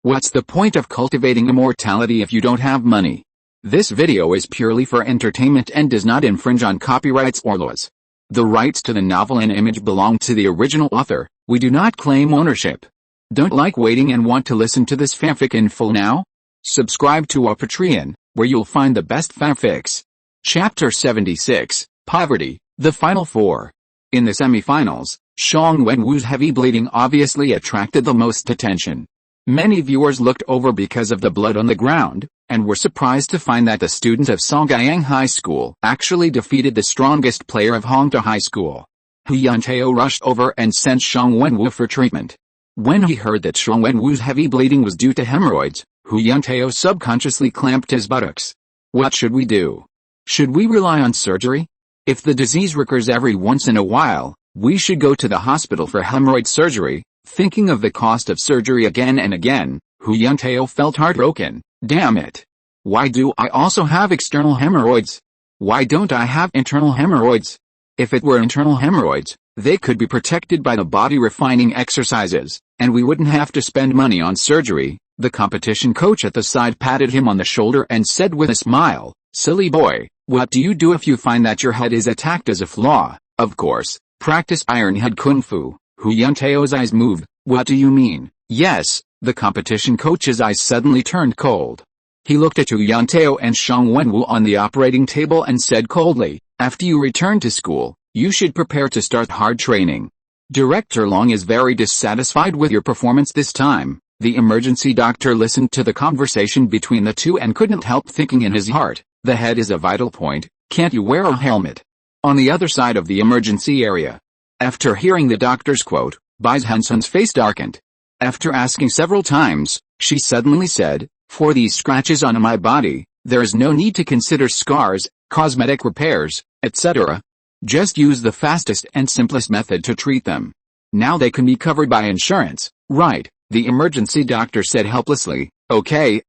What's the point of cultivating immortality if you don't have money? This video is purely for entertainment and does not infringe on copyrights or laws. The rights to the novel and image belong to the original author. We do not claim ownership. Don't like waiting and want to listen to this fanfic in full now? Subscribe to our Patreon, where you'll find the best fanfics. Chapter 76, Poverty, the Final Four. In the semifinals, Zhang Wenwu's heavy bleeding obviously attracted the most attention. Many viewers looked over because of the blood on the ground, and were surprised to find that the student of Songjiang High School actually defeated the strongest player of Hongda High School. Hu Yantao rushed over and sent Zhang Wenwu for treatment. When he heard that Zhang Wenwu's heavy bleeding was due to hemorrhoids, Hu Yantao subconsciously clamped his buttocks. What should we do? Should we rely on surgery? If the disease recurs every once in a while, we should go to the hospital for hemorrhoid surgery. Thinking of the cost of surgery again and again, Hu Yantao felt heartbroken. Damn it. Why do I also have external hemorrhoids? Why don't I have internal hemorrhoids? If it were internal hemorrhoids, they could be protected by the body refining exercises, and we wouldn't have to spend money on surgery. The competition coach at the side patted him on the shoulder and said with a smile, "Silly boy, what do you do if you find that your head is attacked as a flaw?" Of course, practice iron head kung fu. Hu Yantao's eyes moved. What do you mean? Yes, the competition coach's eyes suddenly turned cold. He looked at Hu Yantao and Zhang Wenwu on the operating table and said coldly, "After you return to school, you should prepare to start hard training. Director Long is very dissatisfied with your performance this time." The emergency doctor listened to the conversation between the two and couldn't help thinking in his heart, the head is a vital point, can't you wear a helmet? On the other side of the emergency area. After hearing the doctor's quote, Bai Zhenzhen's face darkened. After asking several times, she suddenly said, "For these scratches on my body, there is no need to consider scars, cosmetic repairs, etc. Just use the fastest and simplest method to treat them. Now they can be covered by insurance, right?" The emergency doctor said helplessly. Okay,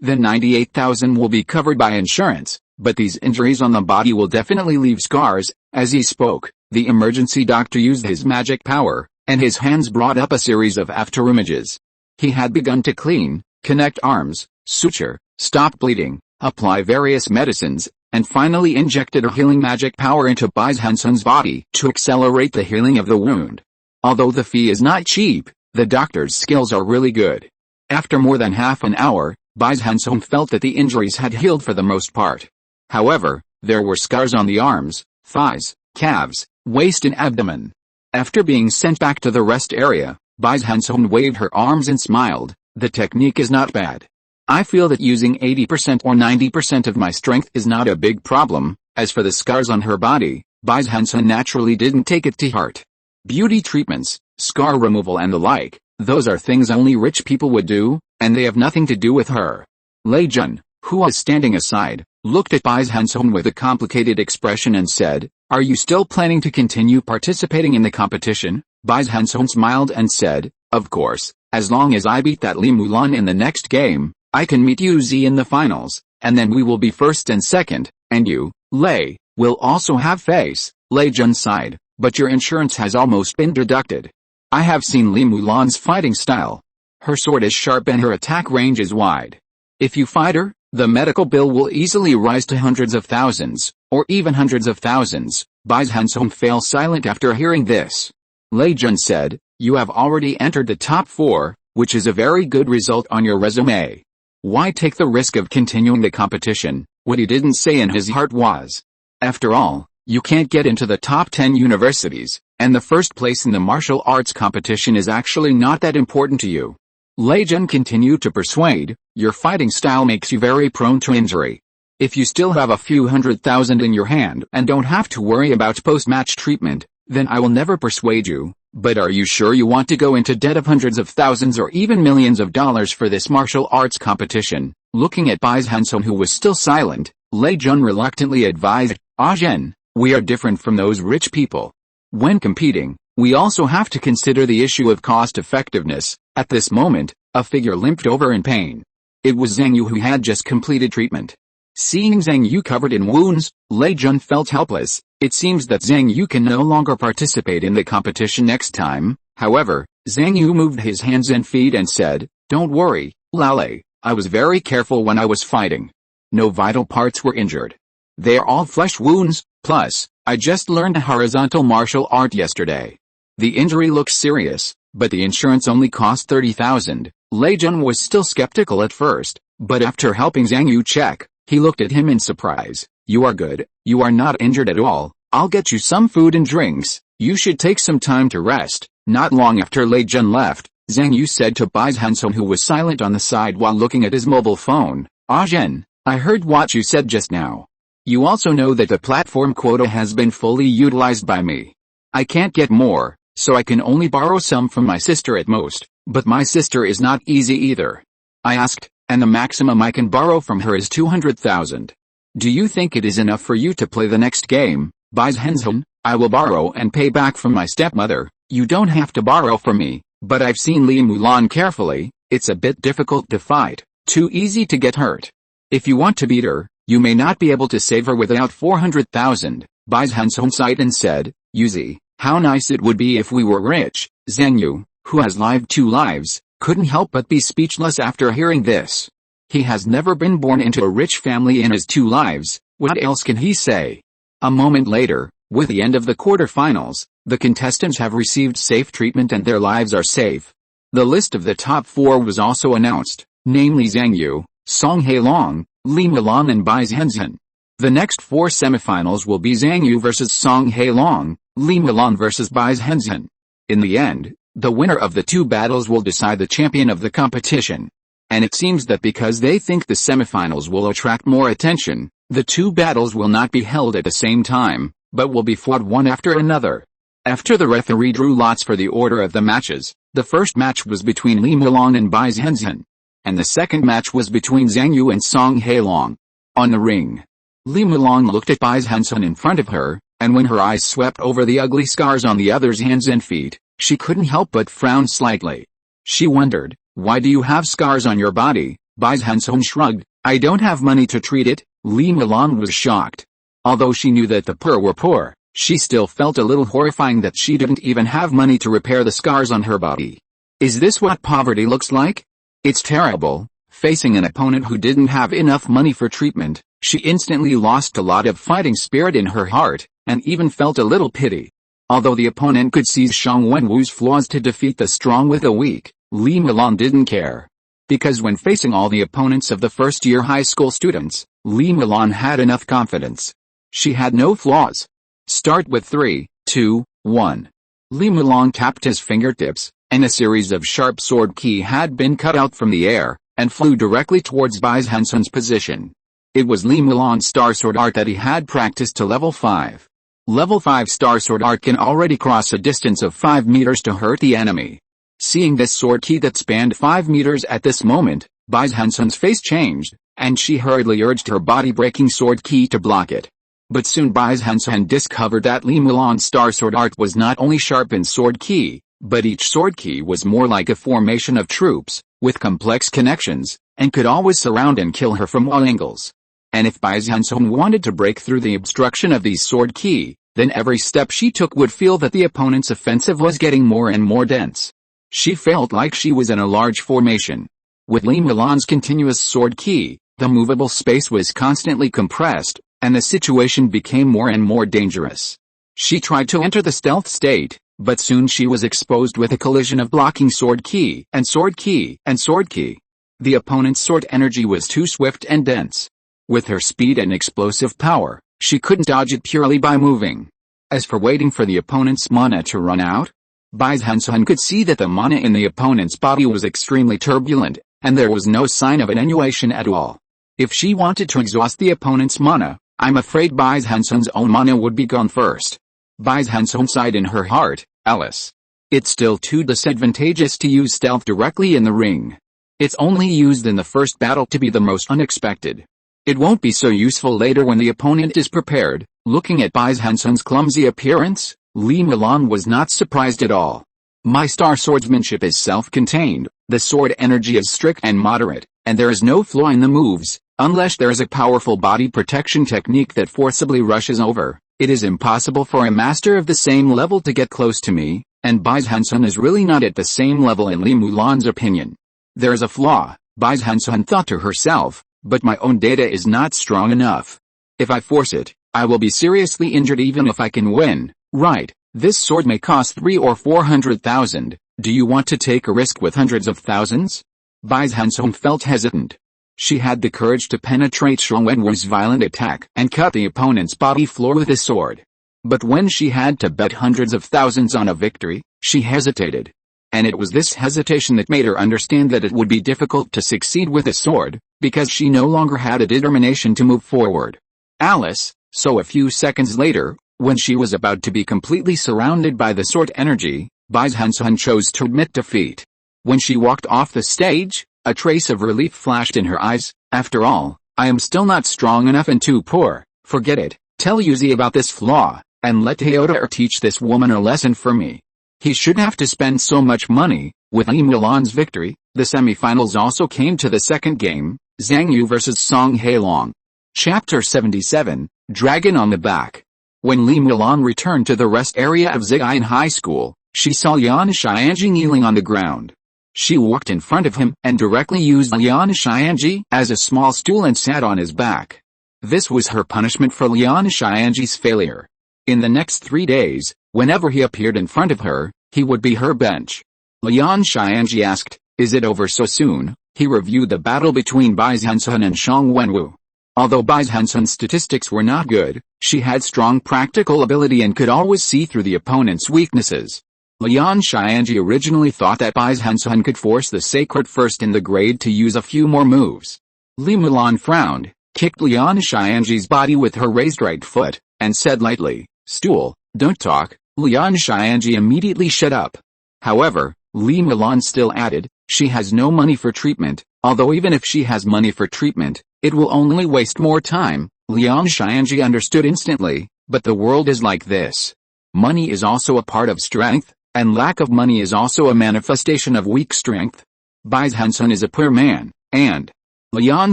then 98,000 will be covered by insurance, but these injuries on the body will definitely leave scars." As he spoke, the emergency doctor used his magic power, and his hands brought up a series of afterimages. He had begun to clean, connect arms, suture, stop bleeding, apply various medicines, and finally injected a healing magic power into Bai Zhenzhen's body to accelerate the healing of the wound. Although the fee is not cheap, the doctor's skills are really good. After more than half an hour, Bai Zhenzhen felt that the injuries had healed for the most part. However, there were scars on the arms, thighs, calves, waist and abdomen. After being sent back to the rest area, Bai Zhenzhen waved her arms and smiled. The technique is not bad. I feel that using 80% or 90% of my strength is not a big problem. As for the scars on her body, Bai Zhenzhen naturally didn't take it to heart. Beauty treatments, scar removal and the like, those are things only rich people would do, and they have nothing to do with her. Lei Jun, who was standing aside, looked at Bai Zhenzhen with a complicated expression and said, "Are you still planning to continue participating in the competition?" Bai Zhenzhen smiled and said, "Of course, as long as I beat that Li Mulan in the next game, I can meet Yu Zi in the finals, and then we will be first and second, and you, Lei, will also have face." Lei Jun sighed, "But your insurance has almost been deducted. I have seen Li Mulan's fighting style. Her sword is sharp and her attack range is wide. If you fight her, the medical bill will easily rise to hundreds of thousands, or even hundreds of thousands." Bai Zhenzhen fell silent after hearing this. Lei Jun said, "You have already entered the top 4, which is a very good result on your resume. Why take the risk of continuing the competition?" What he didn't say in his heart was, after all, you can't get into the top 10 universities, and the first place in the martial arts competition is actually not that important to you. Lei Jun continued to persuade, "Your fighting style makes you very prone to injury. If you still have a few $100,000 in your hand and don't have to worry about post-match treatment, then I will never persuade you. But are you sure you want to go into debt of hundreds of thousands or even millions of dollars for this martial arts competition?" Looking at Bai Zhenzhen, who was still silent, Lei Jun reluctantly advised, "Zhen, we are different from those rich people. When competing, we also have to consider the issue of cost effectiveness." At this moment, a figure limped over in pain. It was Zhang Yu, who had just completed treatment. Seeing Zhang Yu covered in wounds, Lei Jun felt helpless. It seems that Zhang Yu can no longer participate in the competition next time. However, Zhang Yu moved his hands and feet and said, Don't worry, Lale, I was very careful when I was fighting. No vital parts were injured. They are all flesh wounds, plus, I just learned a horizontal martial art yesterday. The injury looks serious, but the insurance only cost 30,000. Lei Jun was still skeptical at first, but after helping Zhang Yu check, he looked at him in surprise. You are good, you are not injured at all. I'll get you some food and drinks. You should take some time to rest. Not long after Lei Jun left, Zhang Yu said to Bai Zhenzhen, who was silent on the side while looking at his mobile phone, Zhen, I heard what you said just now. You also know that the platform quota has been fully utilized by me. I can't get more, so I can only borrow some from my sister at most, but my sister is not easy either. I asked, and the maximum I can borrow from her is 200,000. Do you think it is enough for you to play the next game, Bai Zhenzhen? I will borrow and pay back from my stepmother. You don't have to borrow from me, but I've seen Li Mulan carefully. It's a bit difficult to fight, too easy to get hurt. If you want to beat her, you may not be able to save her without 400,000. Bai Zhenzhen sighed and said, Yuzi, how nice it would be if we were rich. Zhang Yu, who has lived 2 lives, couldn't help but be speechless after hearing this. He has never been born into a rich family in his 2 lives, what else can he say? A moment later, with the end of the quarterfinals, the contestants have received safe treatment and their lives are safe. The list of the top 4 was also announced, namely Zhang Yu, Song Hailong, Li Mulan and Bai Zhenzhen. The next 4 semifinals will be Zhang Yu vs Song Hailong, Li Mulan vs Bai Zhenzhen. In the end, the winner of the 2 battles will decide the champion of the competition. And it seems that because they think the semifinals will attract more attention, the 2 battles will not be held at the same time, but will be fought one after another. After the referee drew lots for the order of the matches, the first match was between Li Mulan and Bai Zhenzhen, and the second match was between Zhang Yu and Song Hailong. On the ring, Li Mulan looked at Bai Zhenzhen in front of her, and when her eyes swept over the ugly scars on the other's hands and feet, she couldn't help but frown slightly. She wondered, why do you have scars on your body? Bai Zhenzhen shrugged, I don't have money to treat it. Li Mulan was shocked. Although she knew that the poor were poor, she still felt a little horrifying that she didn't even have money to repair the scars on her body. Is this what poverty looks like? It's terrible. Facing an opponent who didn't have enough money for treatment, she instantly lost a lot of fighting spirit in her heart, and even felt a little pity. Although the opponent could seize Shang Wenwu's flaws to defeat the strong with the weak, Li Mulan didn't care. Because when facing all the opponents of the first-year high school students, Li Mulan had enough confidence. She had no flaws. Start with 3, 2, 1. Li Mulan tapped his fingertips, and a series of sharp sword ki had been cut out from the air, and flew directly towards Bai Zhenzhen's position. It was Li Mulan's Star Sword Art that he had practiced to level 5. Level 5 Star Sword Art can already cross a distance of 5 meters to hurt the enemy. Seeing this sword ki that spanned 5 meters at this moment, Bai Zhenzhen's face changed, and she hurriedly urged her body-breaking sword ki to block it. But soon Bai Zhenzhen discovered that Li Mulan's Star Sword Art was not only sharpened sword ki, but each sword ki was more like a formation of troops, with complex connections, and could always surround and kill her from all angles. And if Bai Zhenzhen wanted to break through the obstruction of these sword ki, then every step she took would feel that the opponent's offensive was getting more and more dense. She felt like she was in a large formation. With Li Mulan's continuous sword ki, the movable space was constantly compressed, and the situation became more and more dangerous. She tried to enter the stealth state, but soon she was exposed with a collision of blocking sword ki and sword ki and sword ki. The opponent's sword energy was too swift and dense. With her speed and explosive power, she couldn't dodge it purely by moving. As for waiting for the opponent's mana to run out, Bai Zhenzhen could see that the mana in the opponent's body was extremely turbulent, and there was no sign of attenuation at all. If she wanted to exhaust the opponent's mana, I'm afraid Bai Zhenzhen's own mana would be gone first. Bai Zhenzhen sighed in her heart, Alice. It's still too disadvantageous to use stealth directly in the ring. It's only used in the first battle to be the most unexpected. It won't be so useful later when the opponent is prepared. Looking at Bai Zhenzhen's clumsy appearance, Li Mulan was not surprised at all. My star swordsmanship is self-contained, the sword energy is strict and moderate, and there is no flaw in the moves, unless there is a powerful body protection technique that forcibly rushes over. It is impossible for a master of the same level to get close to me, and Bai Zhenzhen is really not at the same level in Li Mulan's opinion. There's a flaw, Bai Zhenzhen thought to herself, but my own data is not strong enough. If I force it, I will be seriously injured even if I can win. Right, this sword may cost 3 or 400,000, do you want to take a risk with hundreds of thousands? Bai Zhenzhen felt hesitant. She had the courage to penetrate Zhang Wenwu's violent attack and cut the opponent's body floor with his sword. But when she had to bet hundreds of thousands on a victory, she hesitated. And it was this hesitation that made her understand that it would be difficult to succeed with a sword, because she no longer had a determination to move forward. Alice, so a few seconds later, when she was about to be completely surrounded by the sword energy, Bai Zhenzhen chose to admit defeat. When she walked off the stage, a trace of relief flashed in her eyes. After all, I am still not strong enough and too poor. Forget it, tell Yuzi about this flaw, and let Teodor teach this woman a lesson for me. He shouldn't have to spend so much money. With Milan's victory, the semifinals also came to the second game, Zhang Yu vs Song Hailong. Chapter 77, Dragon on the Back. When Li Milan returned to the rest area of Ziyin High School, she saw Lian Xianji kneeling on the ground. She walked in front of him and directly used Lian Xianji as a small stool and sat on his back. This was her punishment for Lian Xianji's failure. In the next 3 days, whenever he appeared in front of her, he would be her bench. Lian Xianji asked, "Is it over so soon?" He reviewed the battle between Bai Zhenzhen and Zhang Wenwu. Although Bai Zhenzhen's statistics were not good, she had strong practical ability and could always see through the opponent's weaknesses. Lian Xianji originally thought that Bai Zhenzhen could force the sacred first in the grade to use a few more moves. Li Milan frowned, kicked Lian Xianji's body with her raised right foot, and said lightly, "Stool, don't talk." Lian Xianji immediately shut up. However, Li Milan still added, "She has no money for treatment, although even if she has money for treatment, it will only waste more time." Lian Xianji understood instantly, but the world is like this. Money is also a part of strength, and lack of money is also a manifestation of weak strength. Bai Zhenzhen is a poor man, and Lian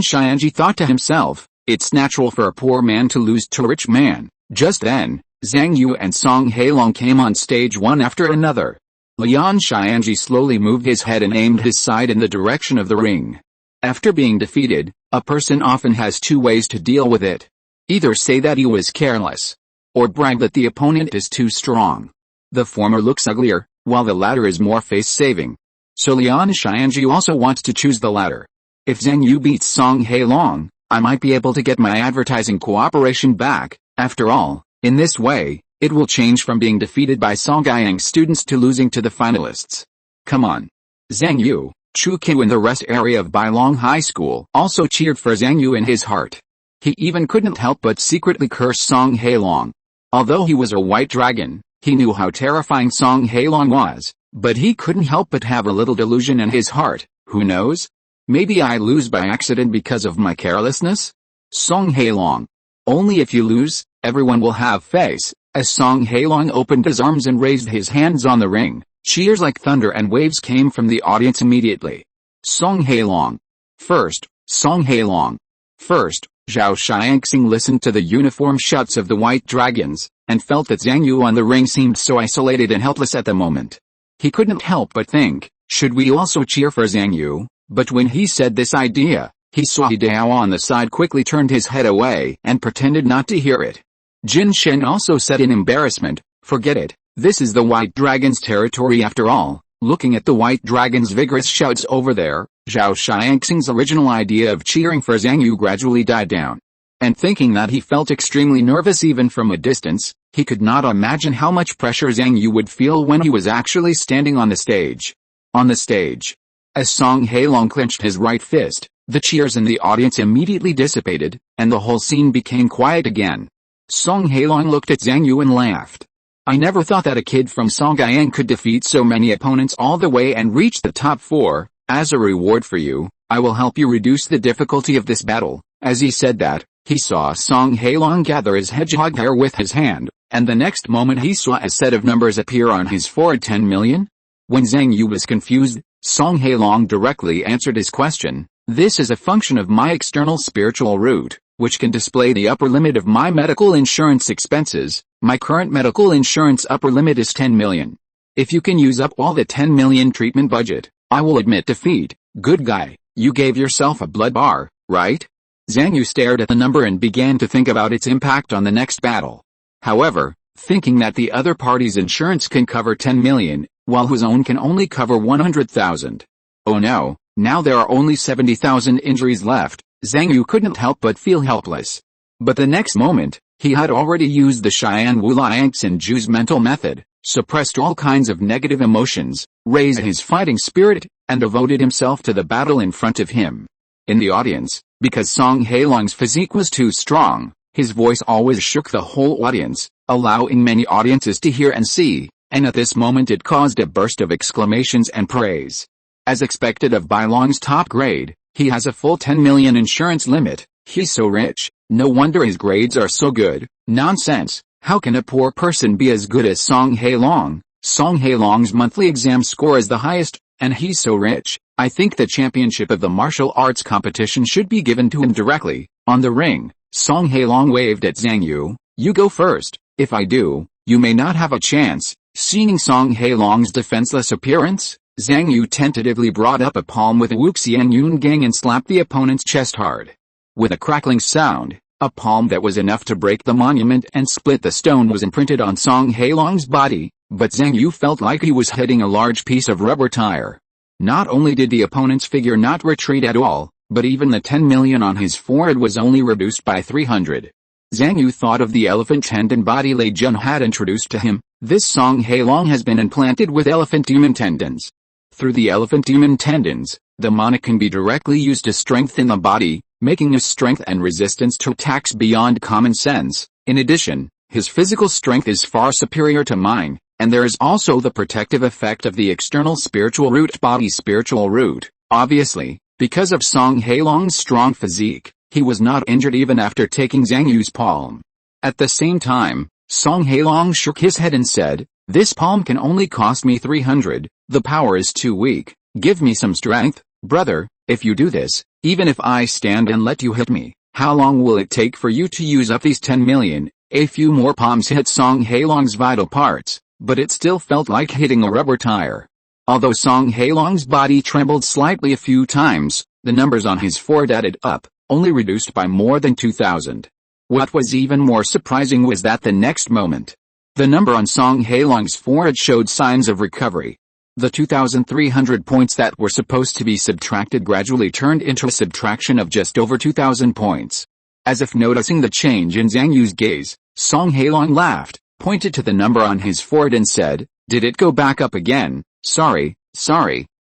Xianji thought to himself, it's natural for a poor man to lose to a rich man. Just then, Zhang Yu and Song Hailong came on stage one after another. Lian Xianji slowly moved his head and aimed his side in the direction of the ring. After being defeated, a person often has two ways to deal with it. Either say that he was careless, or brag that the opponent is too strong. The former looks uglier, while the latter is more face-saving. So Lian Xianji also wants to choose the latter. If Zhang Yu beats Song Hailong, I might be able to get my advertising cooperation back. After all, in this way, it will change from being defeated by Song Hailong students to losing to the finalists. Come on. Zhang Yu, Chu Qiu in the rest area of Bailong High School also cheered for Zhang Yu in his heart. He even couldn't help but secretly curse Song Hailong. Although he was a white dragon, he knew how terrifying Song Hailong was, but he couldn't help but have a little delusion in his heart. Who knows? Maybe I lose by accident because of my carelessness? Song Hailong. Only if you lose, everyone will have face. As Song Hailong opened his arms and raised his hands on the ring, cheers like thunder and waves came from the audience immediately. Song Hailong. First, Song Hailong. First, Zhao Xiangxing listened to the uniform shouts of the white dragons, and felt that Zhang Yu on the ring seemed so isolated and helpless at the moment. He couldn't help but think, should we also cheer for Zhang Yu? But when he said this idea, he saw Dao on the side quickly turned his head away and pretended not to hear it. Jin Shen also said in embarrassment, forget it, this is the white dragon's territory after all. Looking at the white dragon's vigorous shouts over there, Zhao Xiangxing's original idea of cheering for Zhang Yu gradually died down. And thinking that he felt extremely nervous even from a distance, he could not imagine how much pressure Zhang Yu would feel when he was actually standing on the stage. On the stage. As Song Hailong clenched his right fist, the cheers in the audience immediately dissipated, and the whole scene became quiet again. Song Hailong looked at Zhang Yu and laughed. I never thought that a kid from Songyang could defeat so many opponents all the way and reach the top 4. As a reward for you, I will help you reduce the difficulty of this battle. As he said that, he saw Song Hailong gather his hedgehog hair with his hand, and the next moment he saw a set of numbers appear on his forehead. 10 million? When Zhang Yu was confused, Song Hailong directly answered his question. This is a function of my external spiritual root, which can display the upper limit of my medical insurance expenses. My current medical insurance upper limit is 10 million. If you can use up all the 10 million treatment budget, I will admit defeat. Good guy, you gave yourself a blood bar, right? Zhang Yu stared at the number and began to think about its impact on the next battle. However, thinking that the other party's insurance can cover 10 million, while his own can only cover 100,000. Oh no, now there are only 70,000 injuries left. Zhang Yu couldn't help but feel helpless. But the next moment, he had already used the Xian Wuliang Xinju's mental method, suppressed all kinds of negative emotions, raised his fighting spirit, and devoted himself to the battle in front of him. In the audience, because Song Hailong's physique was too strong, his voice always shook the whole audience, allowing many audiences to hear and see, and at this moment it caused a burst of exclamations and praise. As expected of Bai Long's top grade, he has a full 10 million insurance limit. He's so rich, no wonder his grades are so good. Nonsense, how can a poor person be as good as Song Hailong? Song Hailong's monthly exam score is the highest, and he's so rich. I think the championship of the martial arts competition should be given to him directly. On the ring, Song Hailong waved at Zhang Yu. You go first. If I do, you may not have a chance. Seeing Song Hailong's defenseless appearance, Zhang Yu tentatively brought up a palm with Wuxian Yun Gang and slapped the opponent's chest hard. With a crackling sound, a palm that was enough to break the monument and split the stone was imprinted on Song Hailong's body, but Zhang Yu felt like he was hitting a large piece of rubber tire. Not only did the opponent's figure not retreat at all, but even the 10 million on his forehead was only reduced by 300. Zhang Yu thought of the elephant tendon body Lei Jun had introduced to him. This Song Hailong has been implanted with elephant demon tendons. Through the elephant demon tendons, the mana can be directly used to strengthen the body, making his strength and resistance to attacks beyond common sense. In addition, his physical strength is far superior to mine, and there is also the protective effect of the external spiritual root body spiritual root. Obviously, because of Song Hailong's strong physique, he was not injured even after taking Zhang Yu's palm. At the same time, Song Hailong shook his head and said, "This palm can only cost me 300, the power is too weak. Give me some strength, brother. If you do this, even if I stand and let you hit me, how long will it take for you to use up these 10 million? A few more palms hit Song Hailong's vital parts, but it still felt like hitting a rubber tire. Although Song Hailong's body trembled slightly a few times, the numbers on his forehead added up, only reduced by more than 2,000. What was even more surprising was that the next moment, the number on Song Hailong's forehead showed signs of recovery. The 2,300 points that were supposed to be subtracted gradually turned into a subtraction of just over 2,000 points. As if noticing the change in Zhang Yu's gaze, Song Hailong laughed, pointed to the number on his forehead and said, "Did it go back up again? Sorry,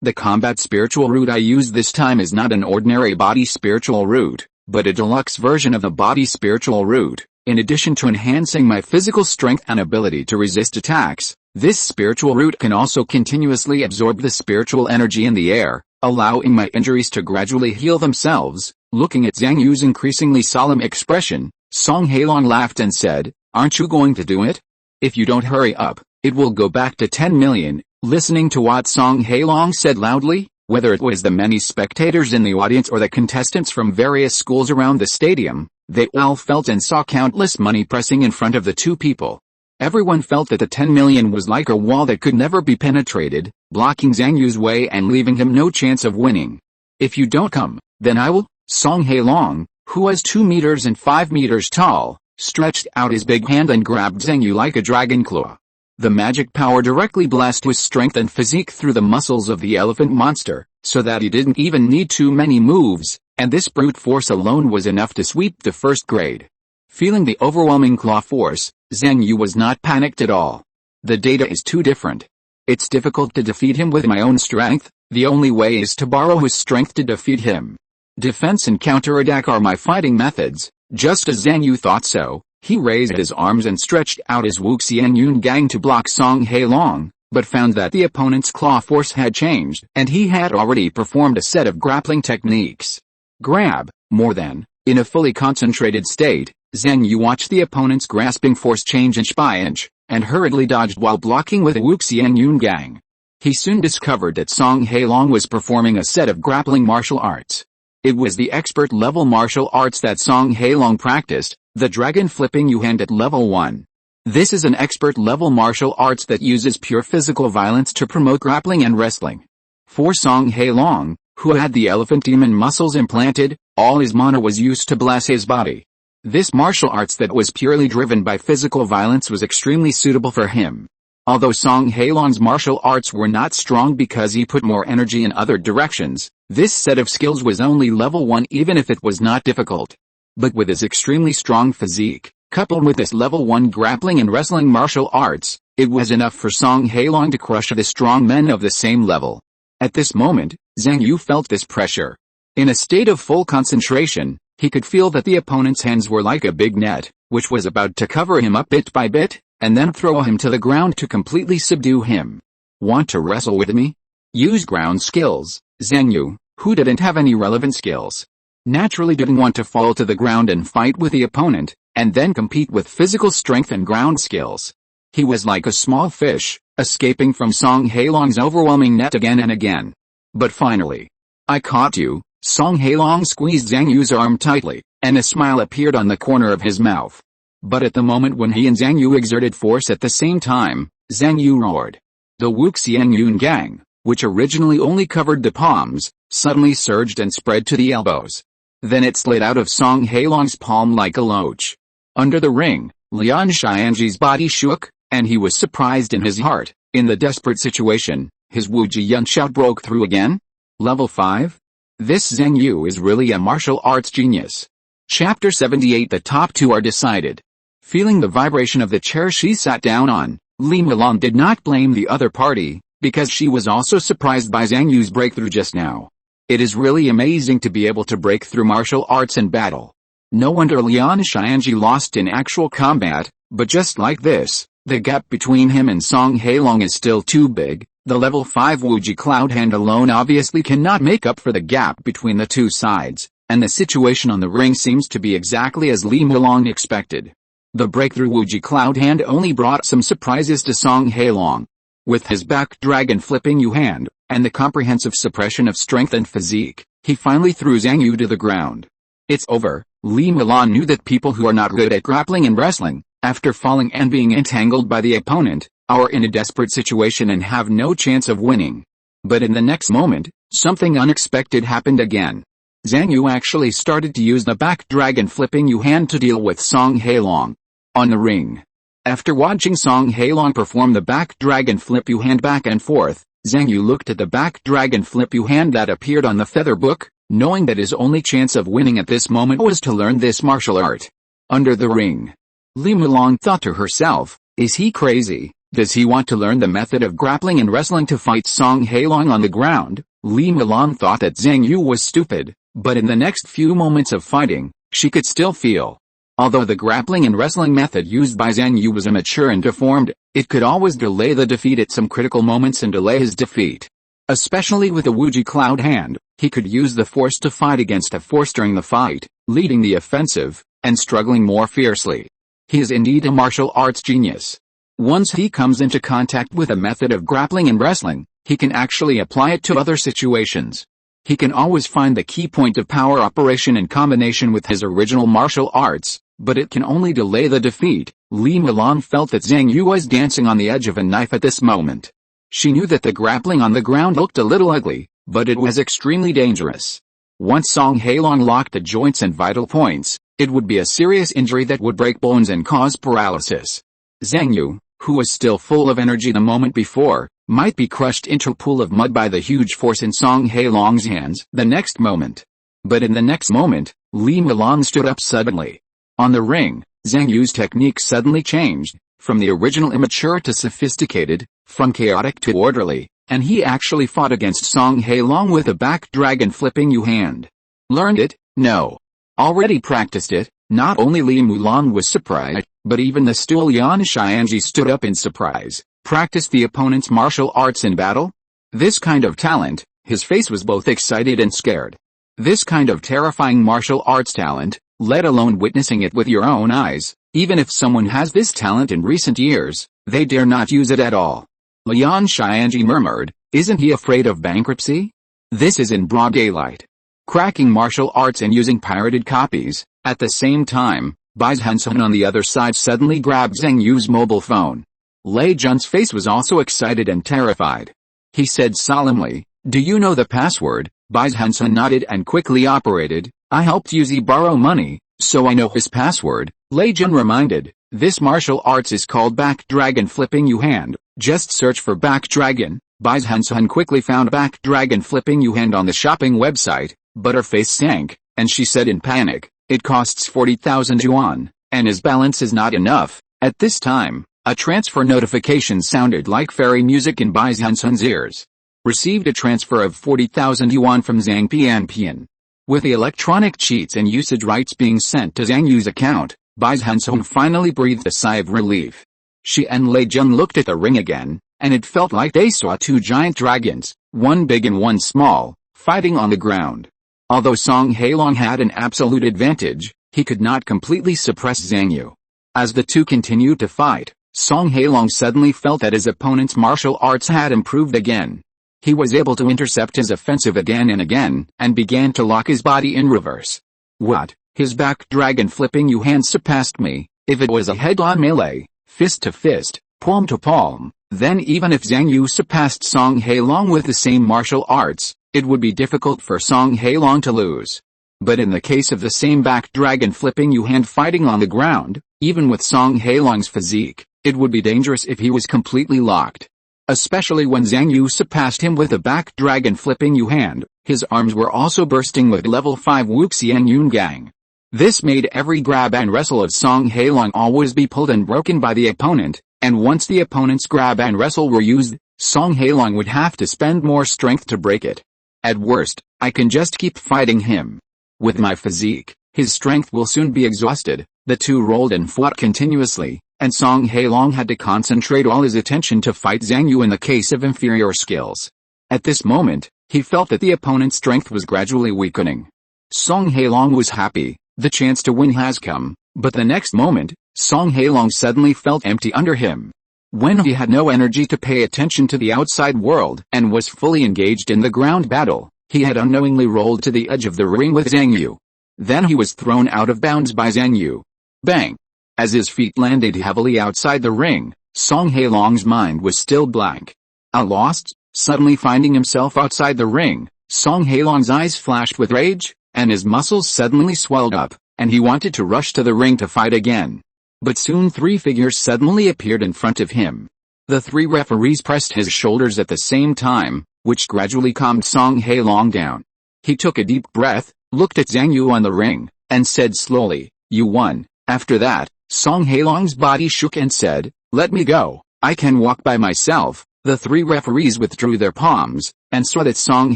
the combat spiritual root I used this time is not an ordinary body spiritual root, but a deluxe version of the body spiritual root. In addition to enhancing my physical strength and ability to resist attacks, this spiritual root can also continuously absorb the spiritual energy in the air, allowing my injuries to gradually heal themselves." Looking at Zhang Yu's increasingly solemn expression, Song Hailong laughed and said, "Aren't you going to do it? If you don't hurry up, it will go back to 10 million. Listening to what Song Hailong said loudly, whether it was the many spectators in the audience or the contestants from various schools around the stadium, they all felt and saw countless money pressing in front of the two people. Everyone felt that the 10 million was like a wall that could never be penetrated, blocking Zhang Yu's way and leaving him no chance of winning. "If you don't come, then I will." Song Hailong, who was 2 meters and 5 meters tall, stretched out his big hand and grabbed Zhang Yu like a dragon claw. The magic power directly blessed his strength and physique through the muscles of the elephant monster, so that he didn't even need too many moves, and this brute force alone was enough to sweep the first grade. Feeling the overwhelming claw force, Zhang Yu was not panicked at all. The data is too different. It's difficult to defeat him with my own strength, the only way is to borrow his strength to defeat him. Defense and counterattack are my fighting methods. Just as Zhang Yu thought so, he raised his arms and stretched out his Wuxian Yun Gang to block Song Hailong, but found that the opponent's claw force had changed, and he had already performed a set of grappling techniques. Grab, more than. In a fully concentrated state, Zhang Yu watched the opponent's grasping force change inch by inch, and hurriedly dodged while blocking with a Wuxian Yun Gang. He soon discovered that Song Hailong was performing a set of grappling martial arts. It was the expert-level martial arts that Song Hailong practiced, the dragon flipping U-hand at level 1. This is an expert-level martial arts that uses pure physical violence to promote grappling and wrestling. For Song Hailong, who had the elephant demon muscles implanted, all his mana was used to bless his body. This martial arts that was purely driven by physical violence was extremely suitable for him. Although Song Hailong's martial arts were not strong because he put more energy in other directions, this set of skills was only level 1 even if it was not difficult. But with his extremely strong physique, coupled with this level 1 grappling and wrestling martial arts, it was enough for Song Hailong to crush the strong men of the same level. At this moment, Zhang Yu felt this pressure. In a state of full concentration, he could feel that the opponent's hands were like a big net, which was about to cover him up bit by bit, and then throw him to the ground to completely subdue him. Want to wrestle with me? Use ground skills. Zhang Yu, who didn't have any relevant skills, naturally didn't want to fall to the ground and fight with the opponent, and then compete with physical strength and ground skills. He was like a small fish, escaping from Song Hailong's overwhelming net again and again. But finally, I caught you. Song Hailong squeezed Zhang Yu's arm tightly, and a smile appeared on the corner of his mouth. But at the moment when he and Zhang Yu exerted force at the same time, Zhang Yu roared. The Wuxian Yun Gang, which originally only covered the palms, suddenly surged and spread to the elbows. Then it slid out of Song Hailong's palm like a loach. Under the ring, Lian Xianji's body shook, and he was surprised in his heart. In the desperate situation, his Wu Jian shout broke through again? Level 5? This Zhang Yu is really a martial arts genius. Chapter 78. The top 2 are decided. Feeling the vibration of the chair she sat down on, Li Mulan did not blame the other party, because she was also surprised by Zhang Yu's breakthrough just now. It is really amazing to be able to break through martial arts in battle. No wonder Lian Xianji lost in actual combat, but just like this, the gap between him and Song Hailong is still too big. The level 5 Wuji Cloud Hand alone obviously cannot make up for the gap between the two sides, and the situation on the ring seems to be exactly as Li Mulan expected. The breakthrough Wuji Cloud Hand only brought some surprises to Song Hailong. With his back dragon flipping Yu hand, and the comprehensive suppression of strength and physique, he finally threw Zhang Yu to the ground. It's over. Li Mulan knew that people who are not good at grappling and wrestling, after falling and being entangled by the opponent, are in a desperate situation and have no chance of winning. But in the next moment, something unexpected happened again. Zhang Yu actually started to use the back dragon flipping Yu hand to deal with Song Hailong. On the ring. After watching Song Hailong perform the back dragon flip Yu hand back and forth, Zhang Yu looked at the back dragon flip Yu hand that appeared on the feather book, knowing that his only chance of winning at this moment was to learn this martial art. Under the ring. Li Mulan thought to herself, is he crazy? Does he want to learn the method of grappling and wrestling to fight Song Hailong on the ground? Li Mulan thought that Zhang Yu was stupid, but in the next few moments of fighting, she could still feel. Although the grappling and wrestling method used by Zhang Yu was immature and deformed, it could always delay the defeat at some critical moments and delay his defeat. Especially with the Wuji Cloud Hand, he could use the force to fight against a force during the fight, leading the offensive, and struggling more fiercely. He is indeed a martial arts genius. Once he comes into contact with a method of grappling and wrestling, he can actually apply it to other situations. He can always find the key point of power operation in combination with his original martial arts, but it can only delay the defeat. Li Mulan felt that Zhang Yu was dancing on the edge of a knife at this moment. She knew that the grappling on the ground looked a little ugly, but it was extremely dangerous. Once Song Hailong locked the joints and vital points, it would be a serious injury that would break bones and cause paralysis. Zhang Yu, who was still full of energy the moment before, might be crushed into a pool of mud by the huge force in Song Hailong's hands the next moment. But in the next moment, Li Mulan stood up suddenly. On the ring, Zhang Yu's technique suddenly changed, from the original immature to sophisticated, from chaotic to orderly, and he actually fought against Song Hailong with a back dragon flipping Yu hand. Learned it? No. Already practiced it? Not only Li Mulan was surprised, but even the stool Lian Xianji stood up in surprise. Practiced the opponent's martial arts in battle? This kind of talent, his face was both excited and scared. This kind of terrifying martial arts talent, let alone witnessing it with your own eyes, even if someone has this talent in recent years, they dare not use it at all. Lian Xianji murmured, isn't he afraid of bankruptcy? This is in broad daylight. Cracking martial arts and using pirated copies. At the same time, Bai Zhenzhen on the other side suddenly grabbed Zhang Yu's mobile phone. Lei Jun's face was also excited and terrified. He said solemnly, Do you know the password? Bai Zhenzhen nodded and quickly operated. I helped Yuzi borrow money, so I know his password, Lei Jin reminded. This martial arts is called back dragon flipping you hand. Just search for back dragon. Bai Zhenzhen quickly found back dragon flipping you hand on the shopping website, but her face sank, and she said in panic, it costs 40,000 yuan, and his balance is not enough. At this time, a transfer notification sounded like fairy music in Bai Zhenzhen's ears. Received a transfer of 40,000 yuan from Zhang Pian. With the electronic cheats and usage rights being sent to Zhang Yu's account, Bai Zhenzhen finally breathed a sigh of relief. She and Lei Jun looked at the ring again, and it felt like they saw two giant dragons, one big and one small, fighting on the ground. Although Song Hailong had an absolute advantage, he could not completely suppress Zhang Yu. As the two continued to fight, Song Hailong suddenly felt that his opponent's martial arts had improved again. He was able to intercept his offensive again and again, and began to lock his body in reverse. What? His back dragon flipping you hand surpassed me. If it was a head-on melee, fist to fist, palm to palm, then even if Zhang Yu surpassed Song Hailong with the same martial arts, it would be difficult for Song Hailong to lose. But in the case of the same back dragon flipping you hand fighting on the ground, even with Song Hailong's physique, it would be dangerous if he was completely locked. Especially when Zhang Yu surpassed him with a back dragon flipping you hand, his arms were also bursting with level 5 Wuxian Yun Gang. This made every grab and wrestle of Song Hailong always be pulled and broken by the opponent, and once the opponent's grab and wrestle were used, Song Hailong would have to spend more strength to break it. At worst, I can just keep fighting him. With my physique, his strength will soon be exhausted. The two rolled and fought continuously, and Song Hailong had to concentrate all his attention to fight Zhang Yu in the case of inferior skills. At this moment, he felt that the opponent's strength was gradually weakening. Song Hailong was happy, the chance to win has come, but the next moment, Song Hailong suddenly felt empty under him. When he had no energy to pay attention to the outside world and was fully engaged in the ground battle, he had unknowingly rolled to the edge of the ring with Zhang Yu. Then he was thrown out of bounds by Zhang Yu. Bang! As his feet landed heavily outside the ring, Song Hailong's mind was still blank. Lost, suddenly finding himself outside the ring, Song Hailong's eyes flashed with rage, and his muscles suddenly swelled up, and he wanted to rush to the ring to fight again. But soon three figures suddenly appeared in front of him. The three referees pressed his shoulders at the same time, which gradually calmed Song Hailong down. He took a deep breath, looked at Zhang Yu on the ring, and said slowly, "You won." After that, Song Hailong's body shook and said, "Let me go, I can walk by myself." The three referees withdrew their palms, and saw that Song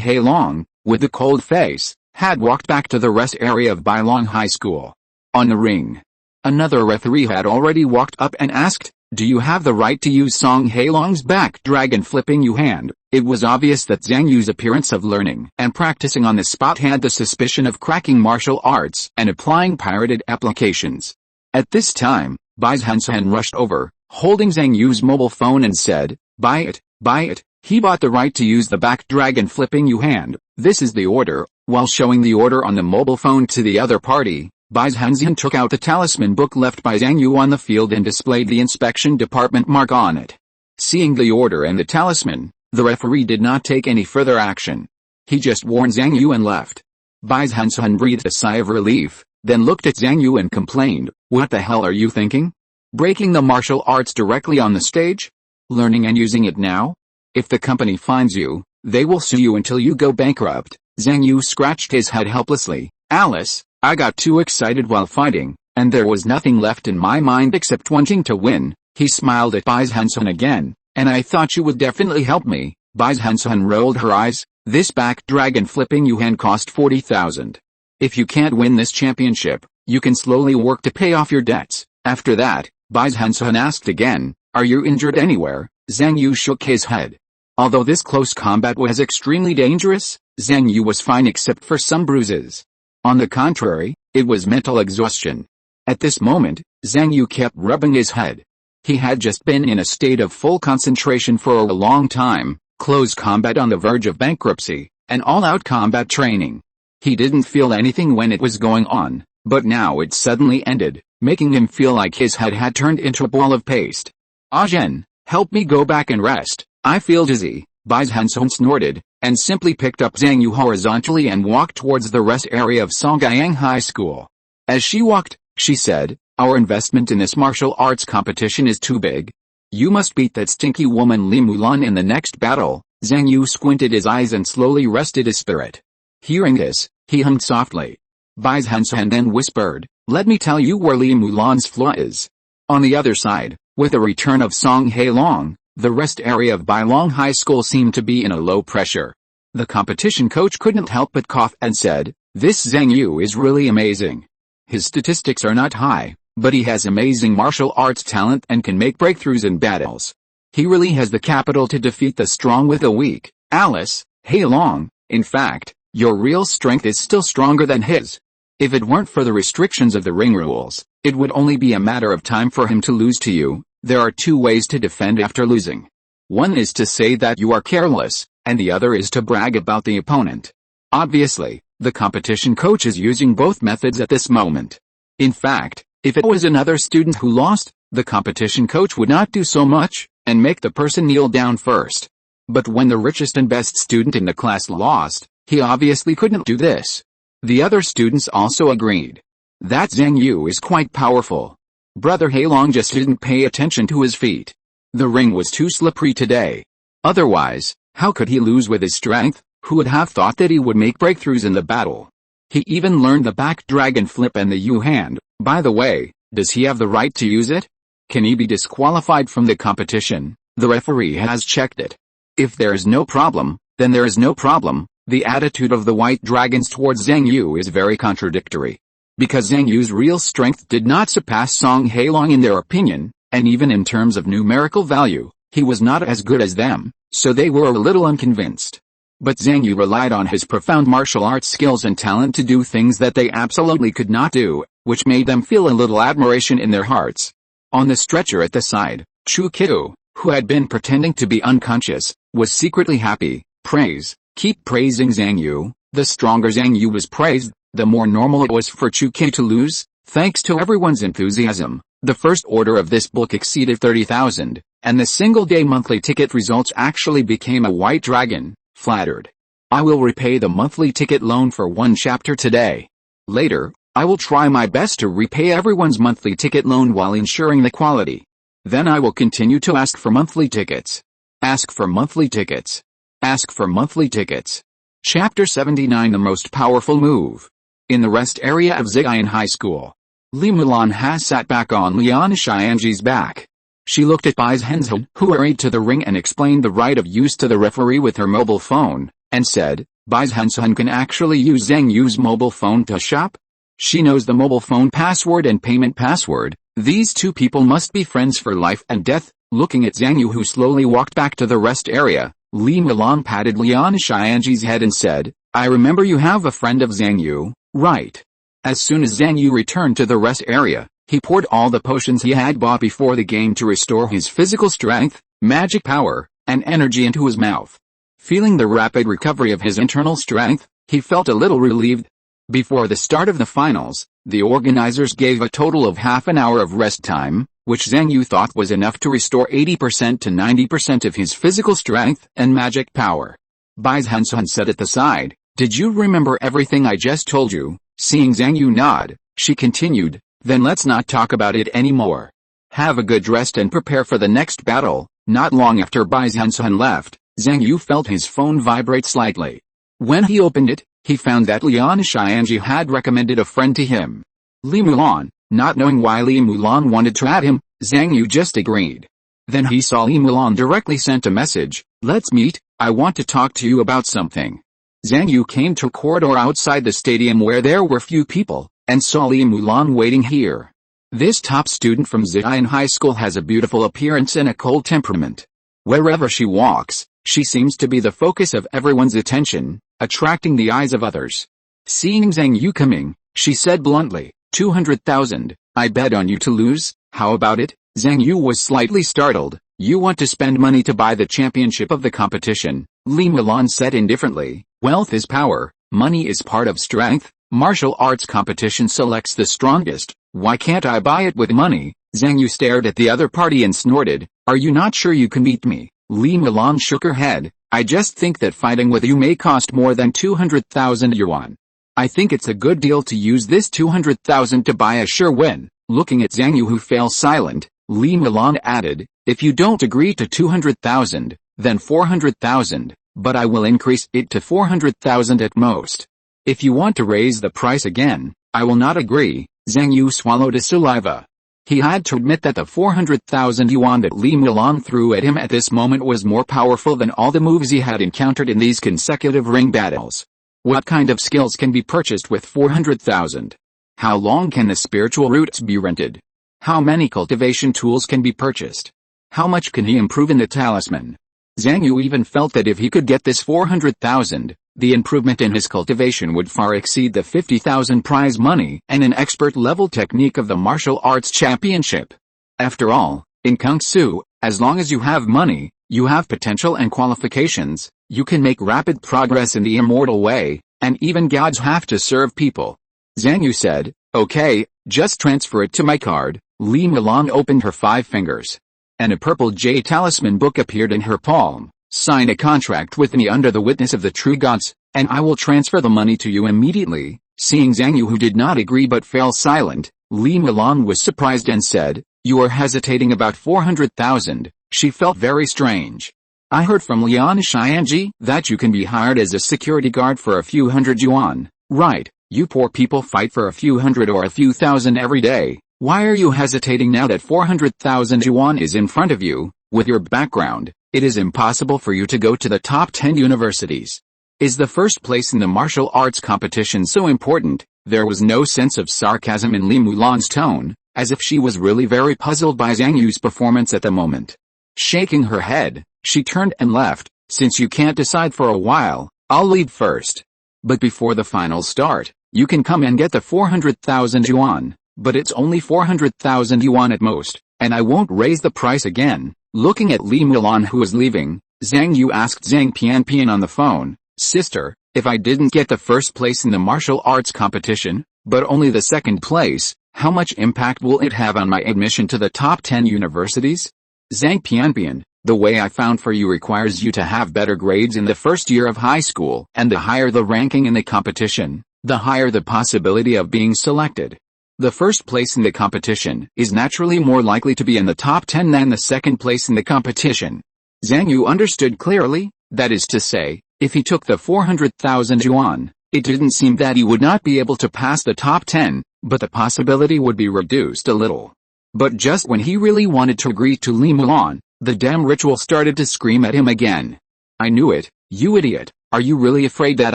Hailong, with a cold face, had walked back to the rest area of Bailong High School. On the ring, another referee had already walked up and asked, "Do you have the right to use Song Hailong's back dragon flipping you hand?" It was obvious that Zhang Yu's appearance of learning and practicing on the spot had the suspicion of cracking martial arts and applying pirated applications. At this time, Bai Zhenzhen rushed over, holding Zhang Yu's mobile phone and said, buy it, buy it." He bought the right to use the back dragon flipping you hand. "This is the order." While showing the order on the mobile phone to the other party, Bai Zhenzhen took out the talisman book left by Zhang Yu on the field and displayed the inspection department mark on it. Seeing the order and the talisman, the referee did not take any further action. He just warned Zhang Yu and left. Bai Zhenzhen breathed a sigh of relief, then looked at Zhang Yu and complained, "What the hell are you thinking? Breaking the martial arts directly on the stage? Learning and using it now? If the company finds you, they will sue you until you go bankrupt." Zhang Yu scratched his head helplessly. "Alice, I got too excited while fighting, and there was nothing left in my mind except wanting to win." He smiled at Bai Zhenzhen again, "And I thought you would definitely help me." Bai Zhenzhen rolled her eyes. "This back dragon flipping you hand cost 40,000. If you can't win this championship, you can slowly work to pay off your debts." After that, Bai Zhenzhen asked again, "Are you injured anywhere?" Zhang Yu shook his head. Although this close combat was extremely dangerous, Zhang Yu was fine except for some bruises. On the contrary, it was mental exhaustion. At this moment, Zhang Yu kept rubbing his head. He had just been in a state of full concentration for a long time, close combat on the verge of bankruptcy, and all-out combat training. He didn't feel anything when it was going on, but now it suddenly ended, making him feel like his head had turned into a ball of paste. "Ah Zhen, help me go back and rest, I feel dizzy." Bai Zhenzhen snorted, and simply picked up Zhang Yu horizontally and walked towards the rest area of Songyang High School. As she walked, she said, "Our investment in this martial arts competition is too big. You must beat that stinky woman Li Mulan in the next battle." Zhang Yu squinted his eyes and slowly rested his spirit. Hearing this, he hummed softly. Bai Zhenzhen then whispered, "Let me tell you where Li Mulan's flaw is." On the other side, with the return of Song Hailong, the rest area of Bailong High School seemed to be in a low pressure. The competition coach couldn't help but cough and said, "This Zhang Yu is really amazing. His statistics are not high, but he has amazing martial arts talent and can make breakthroughs in battles. He really has the capital to defeat the strong with the weak." Alice, Hailong, in fact, your real strength is still stronger than his. If it weren't for the restrictions of the ring rules, it would only be a matter of time for him to lose to you. There are two ways to defend after losing. One is to say that you are careless, and the other is to brag about the opponent. Obviously, the competition coach is using both methods at this moment. In fact, if it was another student who lost, the competition coach would not do so much, and make the person kneel down first. But when the richest and best student in the class lost, he obviously couldn't do this. The other students also agreed. That Zhang Yu is quite powerful. Brother Hailong just didn't pay attention to his feet. The ring was too slippery today. Otherwise, how could he lose with his strength? Who would have thought that he would make breakthroughs in the battle? He even learned the back dragon flip and the U hand. By the way, does he have the right to use it? Can he be disqualified from the competition? The referee has checked it. If there is no problem, then there is no problem. The attitude of the white dragons towards Zhang Yu is very contradictory. Because Zhang Yu's real strength did not surpass Song Hailong in their opinion, and even in terms of numerical value, he was not as good as them, so they were a little unconvinced. But Zhang Yu relied on his profound martial arts skills and talent to do things that they absolutely could not do, which made them feel a little admiration in their hearts. On the stretcher at the side, Chu Kiu, who had been pretending to be unconscious, was secretly happy. Praise. Keep praising Zhang Yu. The stronger Zhang Yu was praised, the more normal it was for Chu Kiu to lose. Thanks to everyone's enthusiasm, the first order of this book exceeded 30,000, and the single-day monthly ticket results actually became a white dragon. Flattered. I will repay the monthly ticket loan for one chapter today. Later, I will try my best to repay everyone's monthly ticket loan while ensuring the quality. Then I will continue to ask for monthly tickets. Ask for monthly tickets. Ask for monthly tickets. Chapter 79 The Most Powerful Move. In the rest area of Ziyan High School, Li Mulan has sat back on Lian Xianji's back. She looked at Bai Zhenzhen, who hurried to the ring and explained the right of use to the referee with her mobile phone, and said, Bai Zhenzhen can actually use Zhang Yu's mobile phone to shop? She knows the mobile phone password and payment password. These two people must be friends for life and death. Looking at Zhang Yu, who slowly walked back to the rest area, Li Mulan patted Lian Xianji's head and said, I remember you have a friend of Zhang Yu, right? As soon as Zhang Yu returned to the rest area, he poured all the potions he had bought before the game to restore his physical strength, magic power, and energy into his mouth. Feeling the rapid recovery of his internal strength, he felt a little relieved. Before the start of the finals, the organizers gave a total of half an hour of rest time, which Zhang Yu thought was enough to restore 80% to 90% of his physical strength and magic power. Bai Zhenzhen said at the side, Did you remember everything I just told you? Seeing Zhang Yu nod, she continued, Then let's not talk about it anymore. Have a good rest and prepare for the next battle. Not long after Bai Zhenzhen left, Zhang Yu felt his phone vibrate slightly. When he opened it, he found that Lian Xianji had recommended a friend to him. Li Mulan. Not knowing why Li Mulan wanted to add him, Zhang Yu just agreed. Then he saw Li Mulan directly sent a message, Let's meet, I want to talk to you about something. Zhang Yu came to a corridor outside the stadium where there were few people, and saw Li Mulan waiting here. This top student from Ziyan High School has a beautiful appearance and a cold temperament. Wherever she walks, she seems to be the focus of everyone's attention, attracting the eyes of others. Seeing Zhang Yu coming, she said bluntly, 200,000, I bet on you to lose, how about it? Zhang Yu was slightly startled. You want to spend money to buy the championship of the competition? Li Mulan said indifferently, Wealth is power, money is part of strength, martial arts competition selects the strongest, why can't I buy it with money? Zhang Yu stared at the other party and snorted, Are you not sure you can beat me? Li Mulan shook her head. I just think that fighting with you may cost more than 200,000 yuan. I think it's a good deal to use this 200,000 to buy a sure win. Looking at Zhang Yu, who fell silent, Li Mulan added, if you don't agree to 200,000, then 400,000, but I will increase it to 400,000 at most. If you want to raise the price again, I will not agree. Zhang Yu swallowed a saliva. He had to admit that the 400,000 yuan that Li Mulan threw at him at this moment was more powerful than all the moves he had encountered in these consecutive ring battles. What kind of skills can be purchased with 400,000? How long can the spiritual roots be rented? How many cultivation tools can be purchased? How much can he improve in the talisman? Zhang Yu even felt that if he could get this 400,000, the improvement in his cultivation would far exceed the 50,000 prize money and an expert-level technique of the martial arts championship. After all, in Kung Fu, as long as you have money, you have potential and qualifications, you can make rapid progress in the immortal way, and even gods have to serve people. Zhang Yu said, okay, just transfer it to my card. Li Mulan opened her 5 fingers. And a purple jade talisman book appeared in her palm. Sign a contract with me under the witness of the true gods, and I will transfer the money to you immediately. Seeing Zhang Yu, who did not agree but fell silent, Li Mulan was surprised and said, you are hesitating about 400,000. She felt very strange. I heard from Lian Xianji that you can be hired as a security guard for a few hundred yuan. Right, you poor people fight for a few hundred or a few thousand every day. Why are you hesitating now that 400,000 yuan is in front of you? With your background, it is impossible for you to go to the top 10 universities. Is the first place in the martial arts competition so important? There was no sense of sarcasm in Li Mulan's tone, as if she was really very puzzled by Zhang Yu's performance at the moment. Shaking her head, she turned and left. Since you can't decide for a while, I'll leave first. But before the finals start, you can come and get the 400,000 yuan, but it's only 400,000 yuan at most, and I won't raise the price again. Looking at Li Mulan, who was leaving, Zhang Yu asked Zhang Pianpian on the phone, sister, if I didn't get the first place in the martial arts competition, but only the second place, how much impact will it have on my admission to the top 10 universities? Zhang Pianpian, the way I found for you requires you to have better grades in the first year of high school, and the higher the ranking in the competition, the higher the possibility of being selected. The first place in the competition is naturally more likely to be in the top 10 than the second place in the competition. Zhang Yu understood clearly, that is to say, if he took the 400,000 yuan, it didn't seem that he would not be able to pass the top 10, but the possibility would be reduced a little. But just when he really wanted to agree to Li Mulan, the damn ritual started to scream at him again. I knew it, you idiot. Are you really afraid that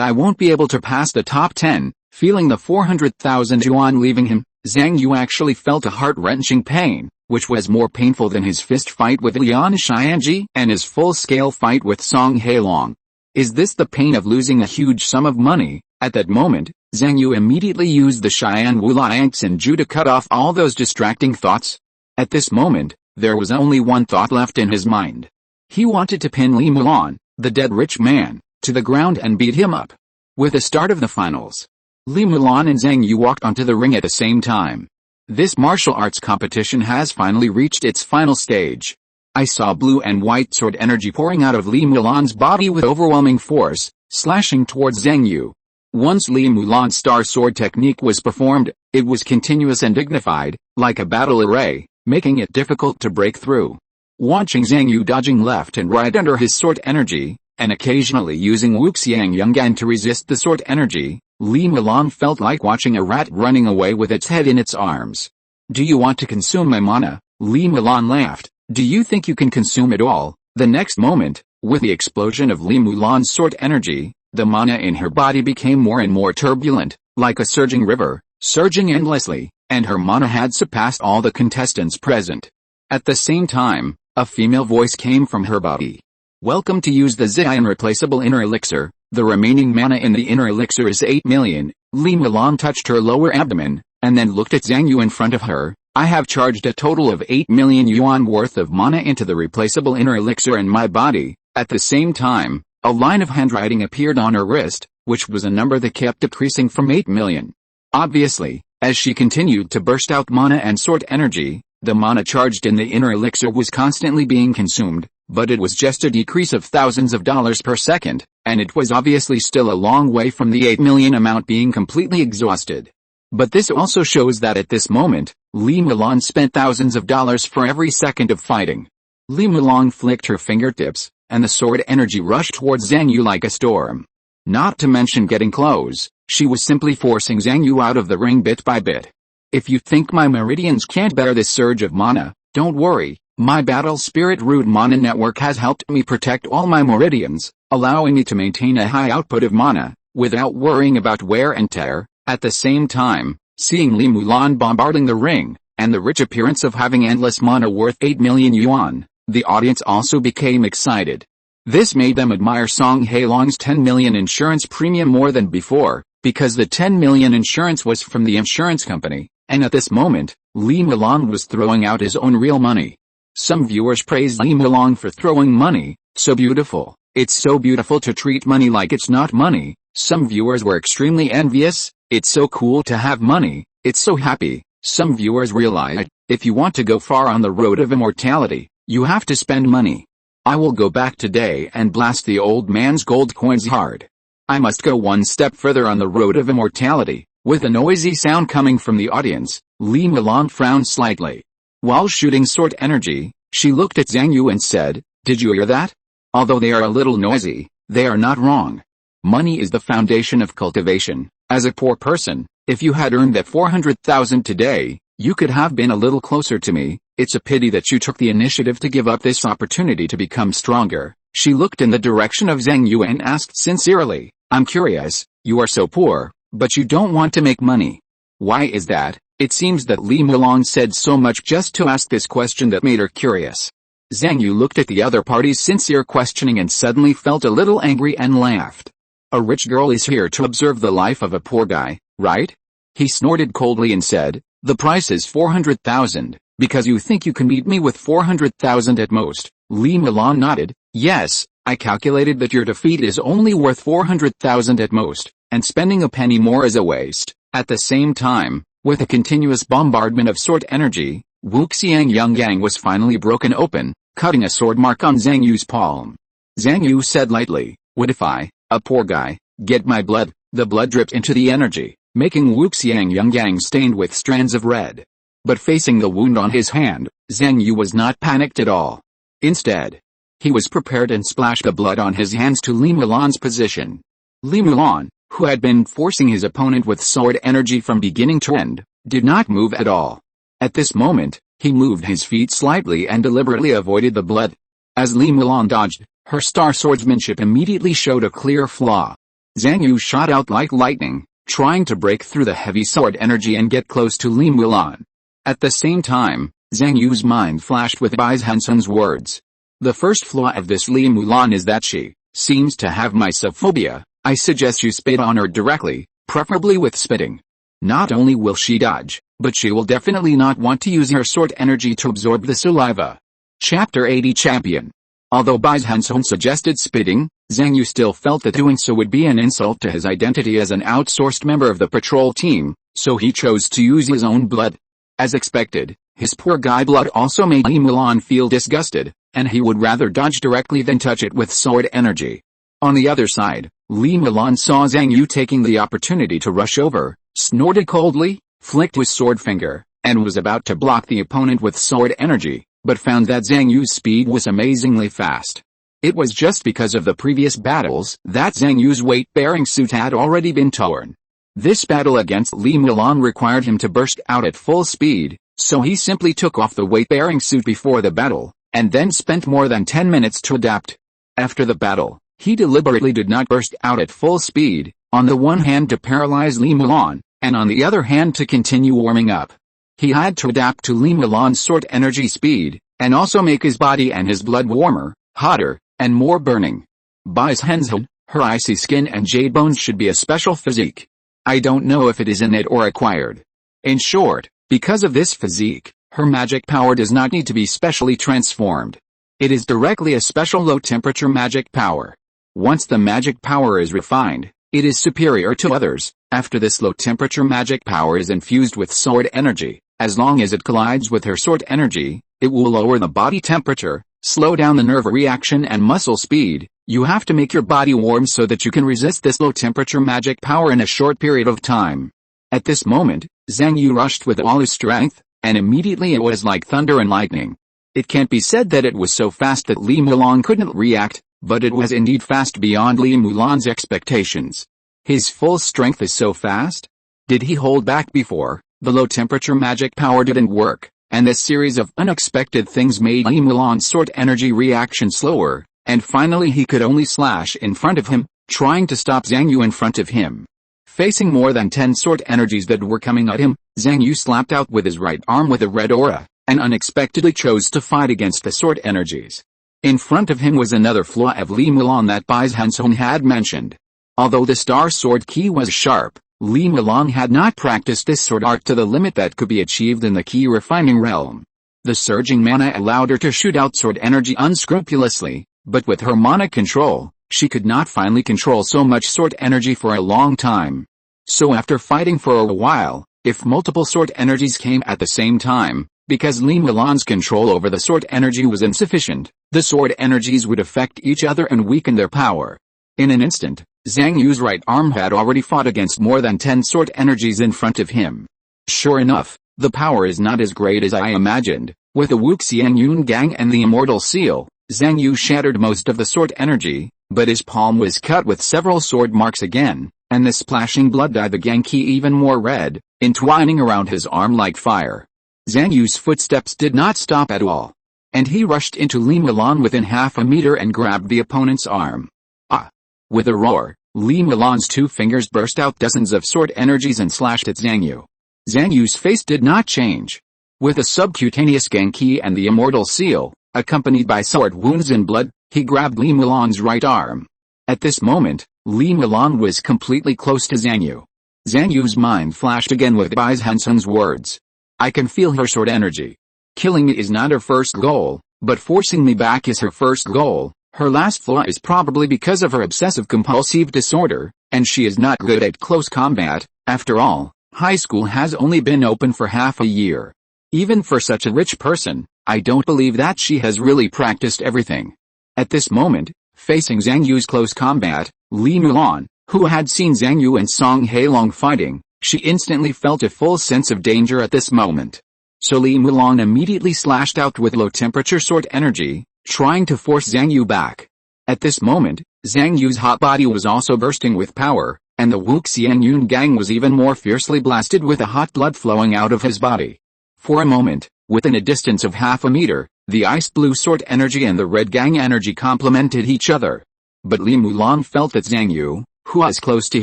I won't be able to pass the top 10? Feeling the 400,000 yuan leaving him, Zhang Yu actually felt a heart-wrenching pain, which was more painful than his fist fight with Lian Xianji and his full-scale fight with Song Hailong. Is this the pain of losing a huge sum of money? At that moment, Zhang Yu immediately used the Xian Wuliang Ju to cut off all those distracting thoughts. At this moment, there was only one thought left in his mind. He wanted to pin Li Mulan, the dead rich man, to the ground and beat him up. With the start of the finals, Li Mulan and Zhang Yu walked onto the ring at the same time. This martial arts competition has finally reached its final stage. I saw blue and white sword energy pouring out of Li Mulan's body with overwhelming force, slashing towards Zhang Yu. Once Li Mulan's star sword technique was performed, it was continuous and dignified, like a battle array, making it difficult to break through. Watching Zhang Yu dodging left and right under his sword energy, and occasionally using Wuxiang Yonggan to resist the sword energy, Li Mulan felt like watching a rat running away with its head in its arms. Do you want to consume my mana? Li Mulan laughed. Do you think you can consume it all? The next moment, with the explosion of Li Mulan's sword energy, the mana in her body became more and more turbulent, like a surging river, surging endlessly, and her mana had surpassed all the contestants present. At the same time, a female voice came from her body. Welcome to use the Zion replaceable inner elixir. The remaining mana in the inner elixir is 8 million. Li Mulan touched her lower abdomen, and then looked at Zhang Yu in front of her. I have charged a total of 8 million yuan worth of mana into the replaceable inner elixir in my body. At the same time, a line of handwriting appeared on her wrist, which was a number that kept decreasing from 8 million. Obviously, as she continued to burst out mana and sword energy, The mana charged in the inner elixir was constantly being consumed, but it was just a decrease of thousands of dollars per second, and it was obviously still a long way from the 8 million amount being completely exhausted. But this also shows that at this moment, Li Mulan spent thousands of dollars for every second of fighting. Li Mulan flicked her fingertips, and the sword energy rushed towards Zhang Yu like a storm. Not to mention getting close, she was simply forcing Zhang Yu out of the ring bit by bit. If you think my meridians can't bear this surge of mana, don't worry, my Battle Spirit Root Mana Network has helped me protect all my meridians, allowing me to maintain a high output of mana, without worrying about wear and tear. At the same time, seeing Li Mulan bombarding the ring, and the rich appearance of having endless mana worth 8 million yuan, the audience also became excited. This made them admire Song Hailong's 10 million insurance premium more than before, because the 10 million insurance was from the insurance company, and at this moment, Li Mulan was throwing out his own real money. Some viewers praised Li Mulan for throwing money, so beautiful, it's so beautiful to treat money like it's not money. Some viewers were extremely envious, it's so cool to have money, it's so happy. Some viewers realized, if you want to go far on the road of immortality, you have to spend money. I will go back today and blast the old man's gold coins hard. I must go one step further on the road of immortality. With a noisy sound coming from the audience, Li Mulan frowned slightly. While shooting sword energy, she looked at Zhang Yu and said, "Did you hear that? Although they are a little noisy, they are not wrong. Money is the foundation of cultivation. As a poor person, if you had earned that 400,000 today, you could have been a little closer to me. It's a pity that you took the initiative to give up this opportunity to become stronger." She looked in the direction of Zhang Yu and asked sincerely, "I'm curious, you are so poor, but you don't want to make money. Why is that?" It seems that Li Mulan said so much just to ask this question that made her curious. Zhang Yu looked at the other party's sincere questioning and suddenly felt a little angry and laughed. "A rich girl is here to observe the life of a poor guy, right?" He snorted coldly and said, "The price is 400,000, because you think you can beat me with 400,000 at most." Li Mulan nodded, "Yes, I calculated that your defeat is only worth 400,000 at most, and spending a penny more is a waste." At the same time, with a continuous bombardment of sword energy, Wuxiang Yongyang was finally broken open, cutting a sword mark on Zhang Yu's palm. Zhang Yu said lightly, "What if I, a poor guy, get my blood?" The blood dripped into the energy, making Wuxiang Yongyang stained with strands of red. But facing the wound on his hand, Zhang Yu was not panicked at all. Instead, he was prepared and splashed the blood on his hands to Li Mulan's position. Li Mulan, who had been forcing his opponent with sword energy from beginning to end, did not move at all. At this moment, he moved his feet slightly and deliberately avoided the blood. As Li Mulan dodged, her star swordsmanship immediately showed a clear flaw. Zhang Yu shot out like lightning, trying to break through the heavy sword energy and get close to Li Mulan. At the same time, Zhang Yu's mind flashed with Bai Zhenzhen's words. "The first flaw of this Li Mulan is that she seems to have mysophobia. I suggest you spit on her directly, preferably with spitting. Not only will she dodge, but she will definitely not want to use her sword energy to absorb the saliva." Chapter 80 Champion. Although Bai Zhenzhen suggested spitting, Zhang Yu still felt that doing so would be an insult to his identity as an outsourced member of the patrol team, so he chose to use his own blood. As expected, his poor guy blood also made Li Mulan feel disgusted, and he would rather dodge directly than touch it with sword energy. On the other side, Li Mulan saw Zhang Yu taking the opportunity to rush over, snorted coldly, flicked his sword finger, and was about to block the opponent with sword energy, but found that Zhang Yu's speed was amazingly fast. It was just because of the previous battles that Zhang Yu's weight-bearing suit had already been torn. This battle against Li Mulan required him to burst out at full speed, so he simply took off the weight-bearing suit before the battle, and then spent more than 10 minutes to adapt. After the battle, he deliberately did not burst out at full speed, on the one hand to paralyze Li Mulan, and on the other hand to continue warming up. He had to adapt to Li Mulan's sword energy speed, and also make his body and his blood warmer, hotter, and more burning. Bai Zhenzhen, her icy skin and jade bones should be a special physique. I don't know if it is innate or acquired. In short, because of this physique, her magic power does not need to be specially transformed. It is directly a special low-temperature magic power. Once the magic power is refined, it is superior to others. After this low-temperature magic power is infused with sword energy, As long as it collides with her sword energy, it will lower the body temperature, slow down the nerve reaction and muscle speed. You have to make your body warm so that you can resist this low temperature magic power in a short period of time. At this moment, Zhang Yu rushed with all his strength, and immediately it was like thunder and lightning. It can't be said that it was so fast that Li Mulan couldn't react, but it was indeed fast beyond Li Mulan's expectations. His full strength is so fast? Did he hold back before? The low temperature magic power didn't work, and this series of unexpected things made Li Mulan's sword energy reaction slower, and finally he could only slash in front of him, trying to stop Zhang Yu in front of him. Facing more than 10 sword energies that were coming at him, Zhang Yu slapped out with his right arm with a red aura, and unexpectedly chose to fight against the sword energies. In front of him was another flaw of Li Mulan that Bai Zhenzhen had mentioned. Although the star sword key was sharp, Li Mulan had not practiced this sword art to the limit that could be achieved in the key refining realm. The surging mana allowed her to shoot out sword energy unscrupulously, but with her mana control, she could not finally control so much sword energy for a long time. So after fighting for a while, if multiple sword energies came at the same time, because Li Mulan's control over the sword energy was insufficient, the sword energies would affect each other and weaken their power. In an instant, Zhang Yu's right arm had already fought against more than 10 sword energies in front of him. Sure enough, the power is not as great as I imagined. With the Wuxian Yun Gang and the Immortal Seal, Zhang Yu shattered most of the sword energy, but his palm was cut with several sword marks again, and the splashing blood dyed the Gang Ki even more red, entwining around his arm like fire. Zhang Yu's footsteps did not stop at all, and he rushed into Li Mulan within half a meter and grabbed the opponent's arm. Ah! With a roar, Li Mulan's two fingers burst out dozens of sword energies and slashed at Zhang Yu. Zhang Yu's face did not change. With a subcutaneous Genki and the Immortal Seal, accompanied by sword wounds and blood, he grabbed Li Mulan's right arm. At this moment, Li Mulan was completely close to Zhang Yu. Zhang Yu's mind flashed again with Bai Zhenzhen's words. I can feel her sword energy. Killing me is not her first goal, but forcing me back is her first goal. Her last flaw is probably because of her obsessive-compulsive disorder, and she is not good at close combat. After all, high school has only been open for half a year. Even for such a rich person, I don't believe that she has really practiced everything. At this moment, facing Zhang Yu's close combat, Li Mulan, who had seen Zhang Yu and Song Hailong fighting, she instantly felt a full sense of danger at this moment. So Li Mulan immediately slashed out with low-temperature sword energy, trying to force Zhang Yu back. At this moment, Zhang Yu's hot body was also bursting with power, and the Wuxian Yun Gang was even more fiercely blasted with the hot blood flowing out of his body. For a moment, within a distance of half a meter, the ice-blue sword energy and the red gang energy complemented each other. But Li Mulan felt that Zhang Yu, who was close to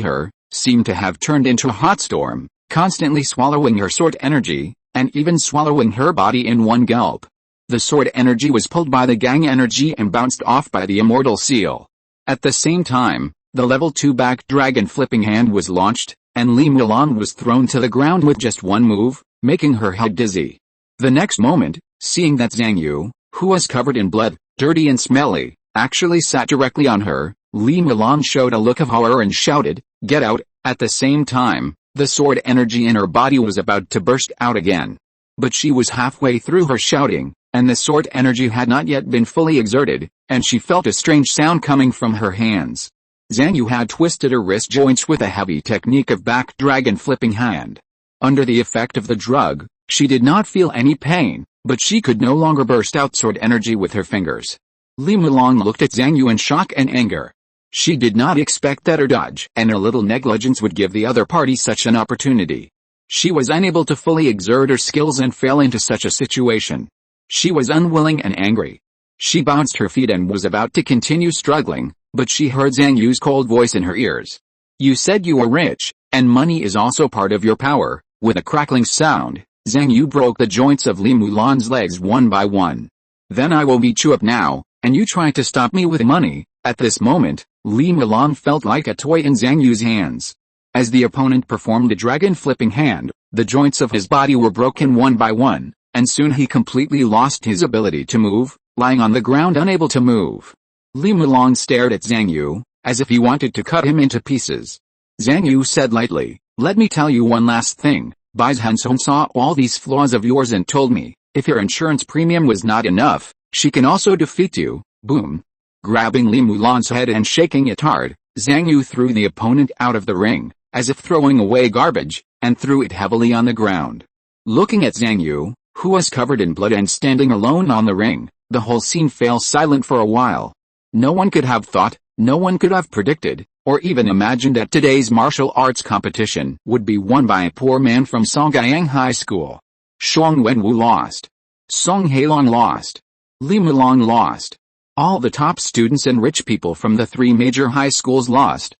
her, seemed to have turned into a hot storm, constantly swallowing her sword energy, and even swallowing her body in one gulp. The sword energy was pulled by the gang energy and bounced off by the Immortal Seal. At the same time, the level 2 back dragon flipping hand was launched, and Li Mulan was thrown to the ground with just one move, making her head dizzy. The next moment, seeing that Zhang Yu, who was covered in blood, dirty and smelly, actually sat directly on her, Li Mulan showed a look of horror and shouted, "Get out!" At the same time, the sword energy in her body was about to burst out again. But she was halfway through her shouting, and the sword energy had not yet been fully exerted, and she felt a strange sound coming from her hands. Zhang Yu had twisted her wrist joints with a heavy technique of back dragon flipping hand. Under the effect of the drug, she did not feel any pain, but she could no longer burst out sword energy with her fingers. Li Mulan looked at Zhang Yu in shock and anger. She did not expect that her dodge and her little negligence would give the other party such an opportunity. She was unable to fully exert her skills and fell into such a situation. She was unwilling and angry. She bounced her feet and was about to continue struggling, but she heard Zhang Yu's cold voice in her ears. You said you were rich, and money is also part of your power. With a crackling sound, Zhang Yu broke the joints of Li Mulan's legs one by one. Then I will beat you up now, and you try to stop me with money. At this moment, Li Mulan felt like a toy in Zhang Yu's hands. As the opponent performed a dragon flipping hand, the joints of his body were broken one by one, and soon he completely lost his ability to move, lying on the ground unable to move. Li Mulan stared at Zhang Yu, as if he wanted to cut him into pieces. Zhang Yu said lightly, "Let me tell you one last thing, Bai Zhenzhen saw all these flaws of yours and told me, if your insurance premium was not enough, she can also defeat you. Boom. Grabbing Li Mulan's head and shaking it hard, Zhang Yu threw the opponent out of the ring, as if throwing away garbage, and threw it heavily on the ground. Looking at Zhang Yu, who was covered in blood and standing alone on the ring, the whole scene fell silent for a while. No one could have thought, no one could have predicted, or even imagined that today's martial arts competition would be won by a poor man from Songyang High School. Shuang Wenwu lost. Song Hailong lost. Li Mulan lost. All the top students and rich people from the three major high schools lost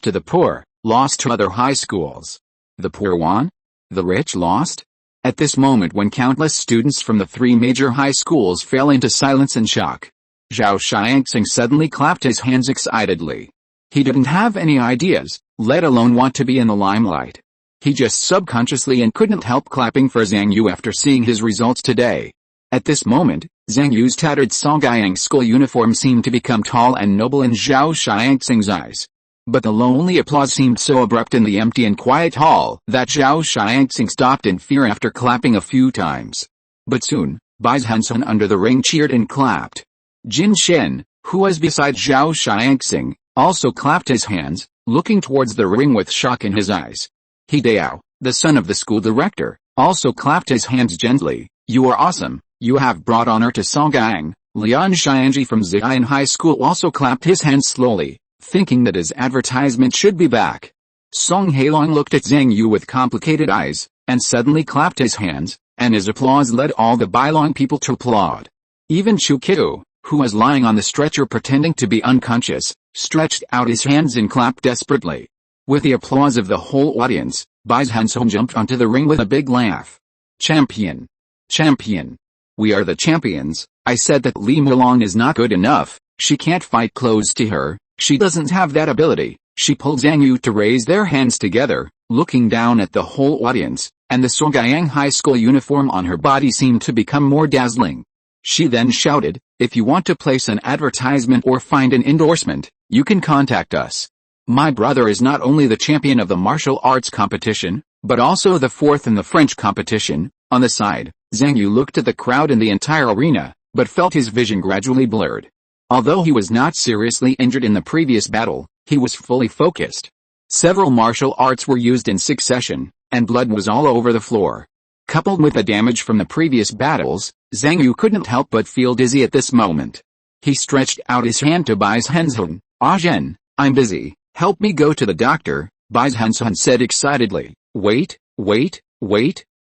to the poor, lost to other high schools. The poor won? The rich lost? At this moment when countless students from the three major high schools fell into silence and shock, Zhao Xiangxing suddenly clapped his hands excitedly. He didn't have any ideas, let alone want to be in the limelight. He just subconsciously and couldn't help clapping for Zhang Yu after seeing his results today. At this moment, Zhang Yu's tattered Songyang school uniform seemed to become tall and noble in Zhao Xiangxing's eyes. But the lonely applause seemed so abrupt in the empty and quiet hall that Zhao Xiangxing stopped in fear after clapping a few times. But soon, Bai Zhenzhen under the ring cheered and clapped. Jin Shen, who was beside Zhao Xiangxing, also clapped his hands, looking towards the ring with shock in his eyes. He Dao, the son of the school director, also clapped his hands gently. You are awesome, you have brought honor to Songyang. Lian Xianji from Ziyan High School also clapped his hands slowly, thinking that his advertisement should be back. Song Hailong looked at Zhang Yu with complicated eyes, and suddenly clapped his hands, and his applause led all the Bailong people to applaud. Even Chu Qiu, who was lying on the stretcher pretending to be unconscious, stretched out his hands and clapped desperately. With the applause of the whole audience, Bai Zhenzhen jumped onto the ring with a big laugh. Champion! Champion! We are the champions. I said that Li Mulan is not good enough, she can't fight close to her, she doesn't have that ability. She pulled Zhang Yu to raise their hands together, looking down at the whole audience, and the Songyang High School uniform on her body seemed to become more dazzling. She then shouted, if you want to place an advertisement or find an endorsement, you can contact us. My brother is not only the champion of the martial arts competition, but also the fourth in the French competition. On the side, Zhang Yu looked at the crowd in the entire arena, but felt his vision gradually blurred. Although he was not seriously injured in the previous battle, he was fully focused. Several martial arts were used in succession, and blood was all over the floor. Coupled with the damage from the previous battles, Zhang Yu couldn't help but feel dizzy at this moment. He stretched out his hand to Bai Zhenzhen. Ah Zhen, I'm busy, help me go to the doctor, Bai Zhenzhen said excitedly. Wait,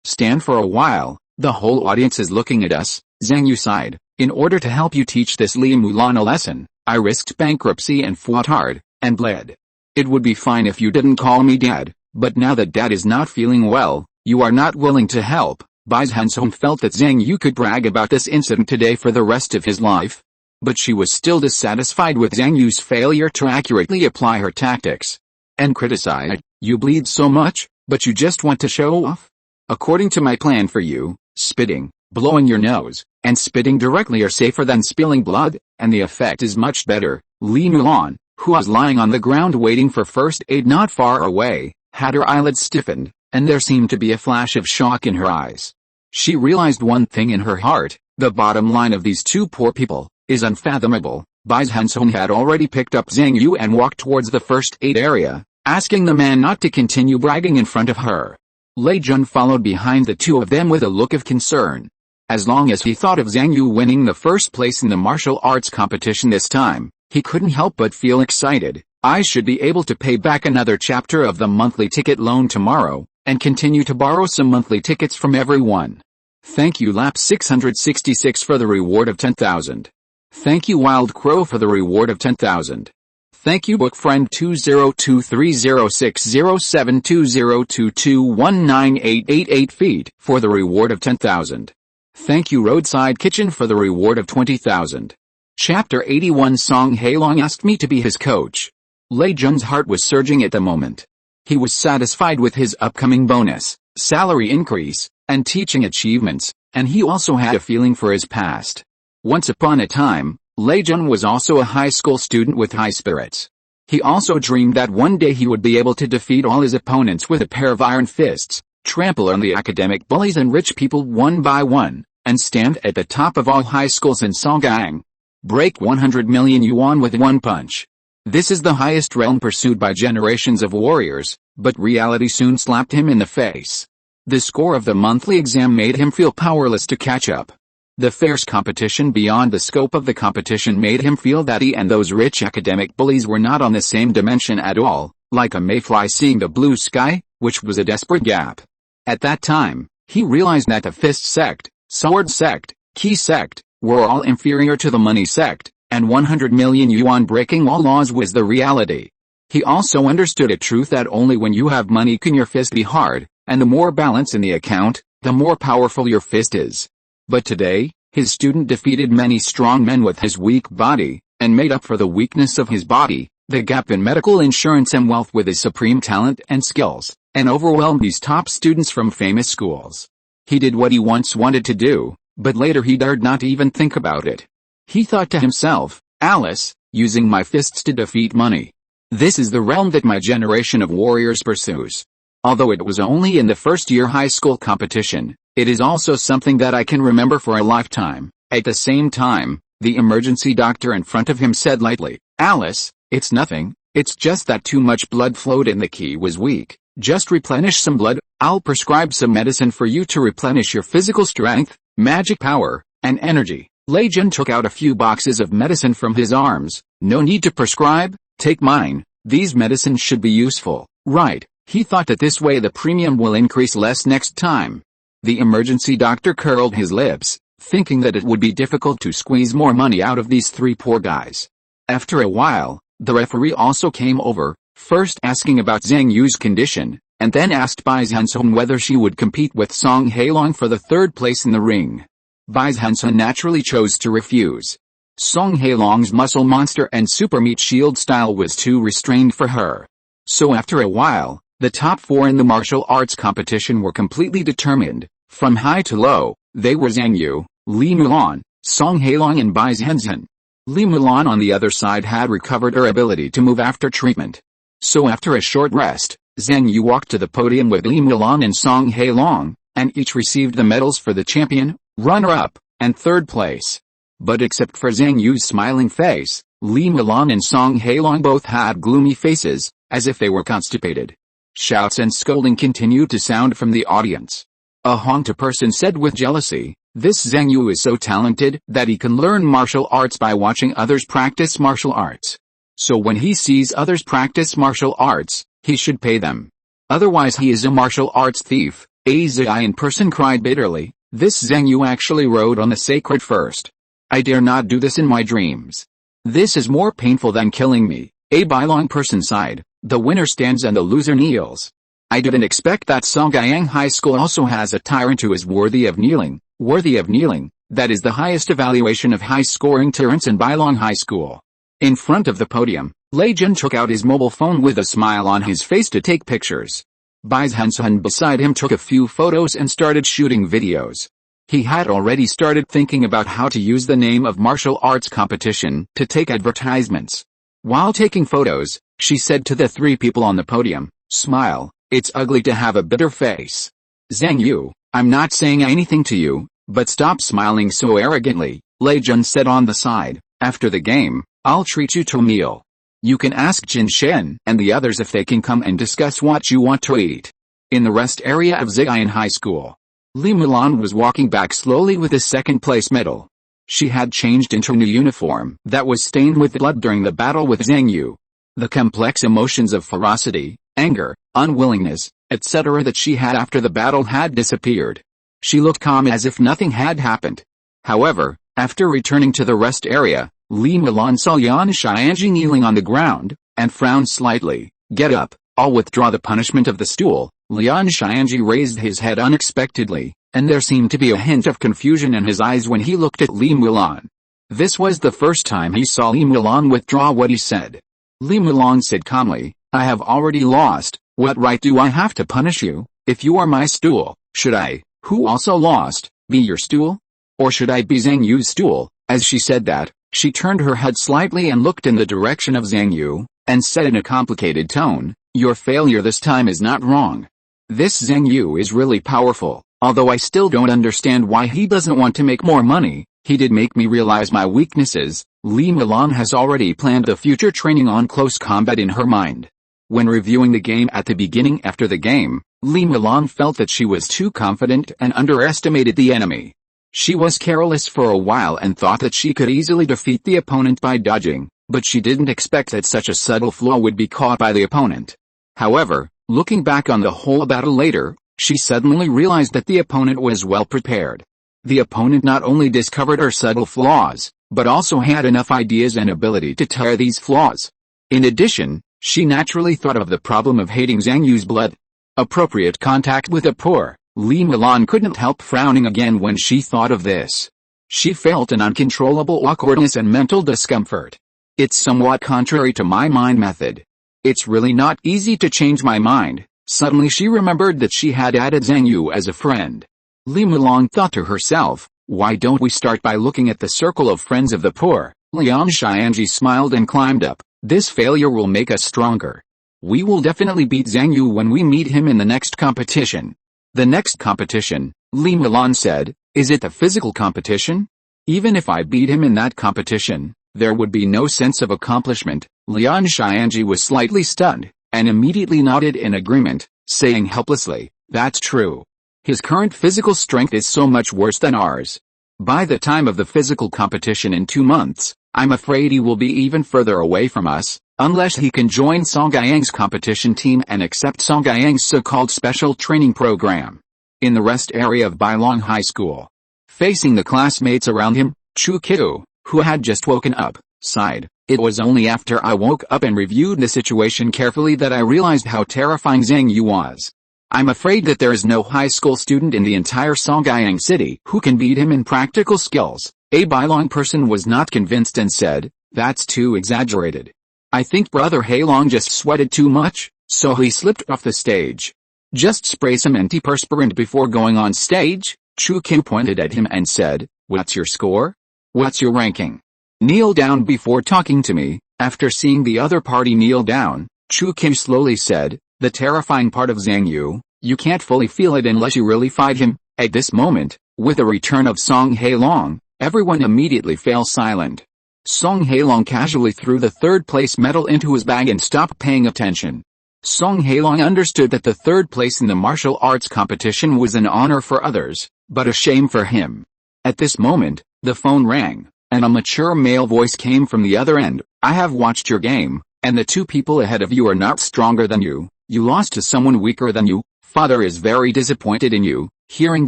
stand for a while, the whole audience is looking at us, Zhang Yu sighed. In order to help you teach this Li Mulan a lesson, I risked bankruptcy and fought hard, and bled. It would be fine if you didn't call me dad, but now that dad is not feeling well, you are not willing to help. Bai Zhenzhen felt that Zhang Yu could brag about this incident today for the rest of his life. But she was still dissatisfied with Zhang Yu's failure to accurately apply her tactics. And criticized, you bleed so much, but you just want to show off? According to my plan for you, spitting, blowing your nose, and spitting directly are safer than spilling blood, and the effect is much better. Li Mulan, who was lying on the ground waiting for first aid not far away, had her eyelids stiffened, and there seemed to be a flash of shock in her eyes. She realized one thing in her heart, the bottom line of these two poor people is unfathomable. Bai Zhenzhen had already picked up Zhang Yu and walked towards the first aid area, asking the man not to continue bragging in front of her. Lei Jun followed behind the two of them with a look of concern. As long as he thought of Zhang Yu winning the first place in the martial arts competition this time, he couldn't help but feel excited. I should be able to pay back another chapter of the monthly ticket loan tomorrow, and continue to borrow some monthly tickets from everyone. Thank you Lap 666 for the reward of 10,000. Thank you Wild Crow for the reward of 10,000. Thank you Book Friend 202306072022198888 feet for the reward of 10,000. Thank you Roadside Kitchen for the reward of 20,000. Chapter 81 Song Hailong asked me to be his coach. Lei Jun's heart was surging at the moment. He was satisfied with his upcoming bonus, salary increase, and teaching achievements, and he also had a feeling for his past. Once upon a time, Lei Jun was also a high school student with high spirits. He also dreamed that one day he would be able to defeat all his opponents with a pair of iron fists, trample on the academic bullies and rich people one by one, and stand at the top of all high schools in Songgang. Break 100 million yuan with one punch. This is the highest realm pursued by generations of warriors, but reality soon slapped him in the face. The score of the monthly exam made him feel powerless to catch up. The fierce competition beyond the scope of the competition made him feel that he and those rich academic bullies were not on the same dimension at all, like a mayfly seeing the blue sky, which was a desperate gap. At that time, he realized that the fist sect, sword sect, key sect, were all inferior to the money sect, and 100 million yuan breaking all laws was the reality. He also understood a truth that only when you have money can your fist be hard, and the more balance in the account, the more powerful your fist is. But today, his student defeated many strong men with his weak body, and made up for the weakness of his body, the gap in medical insurance and wealth with his supreme talent and skills, and overwhelmed these top students from famous schools. He did what he once wanted to do, but later he dared not even think about it. He thought to himself, Alice, using my fists to defeat money. This is the realm that my generation of warriors pursues. Although it was only in the first year high school competition, it is also something that I can remember for a lifetime. At the same time, the emergency doctor in front of him said lightly, Alice, it's nothing, it's just that too much blood flowed and the key was weak. Just replenish some blood, I'll prescribe some medicine for you to replenish your physical strength, magic power, and energy. Bai Zhenzhen took out a few boxes of medicine from his arms. No need to prescribe, take mine, these medicines should be useful, right? He thought that this way the premium will increase less next time. The emergency doctor curled his lips, thinking that it would be difficult to squeeze more money out of these three poor guys. After a while, the referee also came over, first asking about Zhang Yu's condition, and then asked Bai Zhenzhen whether she would compete with Song Hailong for the third place in the ring. Bai Zhenzhen naturally chose to refuse. Song Hailong's muscle monster and super meat shield style was too restrained for her. So after a while, the top four in the martial arts competition were completely determined. From high to low, they were Zhang Yu, Li Mulan, Song Hailong and Bai Zhenzhen. Li Mulan on the other side had recovered her ability to move after treatment. So after a short rest, Zhang Yu walked to the podium with Li Mulan and Song Hailong, and each received the medals for the champion, runner-up, and third place. But except for Zhang Yu's smiling face, Li Mulan and Song Hailong both had gloomy faces, as if they were constipated. Shouts and scolding continued to sound from the audience. A Hongta person said with jealousy, this Zhang Yu is so talented that he can learn martial arts by watching others practice martial arts. So when he sees others practice martial arts, he should pay them. Otherwise he is a martial arts thief. A Zion person cried bitterly, this Zhang Yu actually rode on the sacred first. I dare not do this in my dreams. This is more painful than killing me. A Bailong person sighed, the winner stands and the loser kneels. I didn't expect that Songgang High School also has a tyrant who is worthy of kneeling. Worthy of kneeling, that is the highest evaluation of high-scoring tyrants in Bailong High School. In front of the podium, Bai Zhenzhen took out his mobile phone with a smile on his face to take pictures. Bai Zhenzhen beside him took a few photos and started shooting videos. He had already started thinking about how to use the name of martial arts competition to take advertisements. While taking photos, she said to the three people on the podium, smile, it's ugly to have a bitter face. Zhang Yu, I'm not saying anything to you, but stop smiling so arrogantly, Bai Zhenzhen said on the side. After the game, I'll treat you to a meal. You can ask Jin Shen and the others if they can come and discuss what you want to eat. In the rest area of Zion High School, Li Mulan was walking back slowly with a second-place medal. She had changed into a new uniform that was stained with blood during the battle with Zhang Yu. The complex emotions of ferocity, anger, unwillingness, etc. that she had after the battle had disappeared. She looked calm as if nothing had happened. However, after returning to the rest area, Li Mulan saw Lian Xianji kneeling on the ground, and frowned slightly. Get up, I'll withdraw the punishment of the stool. Lian Xianji raised his head unexpectedly, and there seemed to be a hint of confusion in his eyes when he looked at Li Mulan. This was the first time he saw Li Mulan withdraw what he said. Li Mulan said calmly, I have already lost, what right do I have to punish you? If you are my stool, should I, who also lost, be your stool? Or should I be Zhang Yu's stool? As she said that, she turned her head slightly and looked in the direction of Zhang Yu, and said in a complicated tone, your failure this time is not wrong. This Zhang Yu is really powerful, although I still don't understand why he doesn't want to make more money. He did make me realize my weaknesses. Li Milan has already planned the future training on close combat in her mind. When reviewing the game at the beginning after the game, Li Milan felt that she was too confident and underestimated the enemy. She was careless for a while and thought that she could easily defeat the opponent by dodging, but she didn't expect that such a subtle flaw would be caught by the opponent. However, looking back on the whole battle later, she suddenly realized that the opponent was well prepared. The opponent not only discovered her subtle flaws, but also had enough ideas and ability to tear these flaws. In addition, she naturally thought of the problem of hating Zhang Yu's blood. Appropriate contact with the poor. Li Milan couldn't help frowning again when she thought of this. She felt an uncontrollable awkwardness and mental discomfort. It's somewhat contrary to my mind method. It's really not easy to change my mind. Suddenly she remembered that she had added Zhang Yu as a friend. Li Milan thought to herself, why don't we start by looking at the circle of friends of the poor? Liang Xianji smiled and climbed up. This failure will make us stronger. We will definitely beat Zhang Yu when we meet him in the next competition. The next competition, Li Milan said, is it the physical competition? Even if I beat him in that competition, there would be no sense of accomplishment. Liang Xianji was slightly stunned, and immediately nodded in agreement, saying helplessly, that's true. His current physical strength is so much worse than ours. By the time of the physical competition in 2 months, I'm afraid he will be even further away from us, unless he can join Song Yang's competition team and accept Song Yang's so-called special training program. In the rest area of Bailong High School, facing the classmates around him, Chu Qiu, who had just woken up, sighed. It was only after I woke up and reviewed the situation carefully that I realized how terrifying Zhang Yu was. I'm afraid that there is no high school student in the entire Songyang city who can beat him in practical skills. A Bailong person was not convinced and said, that's too exaggerated. I think Brother Heilong just sweated too much, so he slipped off the stage. Just spray some antiperspirant before going on stage. Chu Qiu pointed at him and said, what's your score? What's your ranking? Kneel down before talking to me. After seeing the other party kneel down, Chu Qiu slowly said, the terrifying part of Zhang Yu, you can't fully feel it unless you really fight him. At this moment, with the return of Song Heilong, everyone immediately fell silent. Song Heilong casually threw the third-place medal into his bag and stopped paying attention. Song Heilong understood that the third place in the martial arts competition was an honor for others, but a shame for him. At this moment, the phone rang, and a mature male voice came from the other end. I have watched your game, and the 2 people ahead of you are not stronger than you. You lost to someone weaker than you. Father is very disappointed in you. Hearing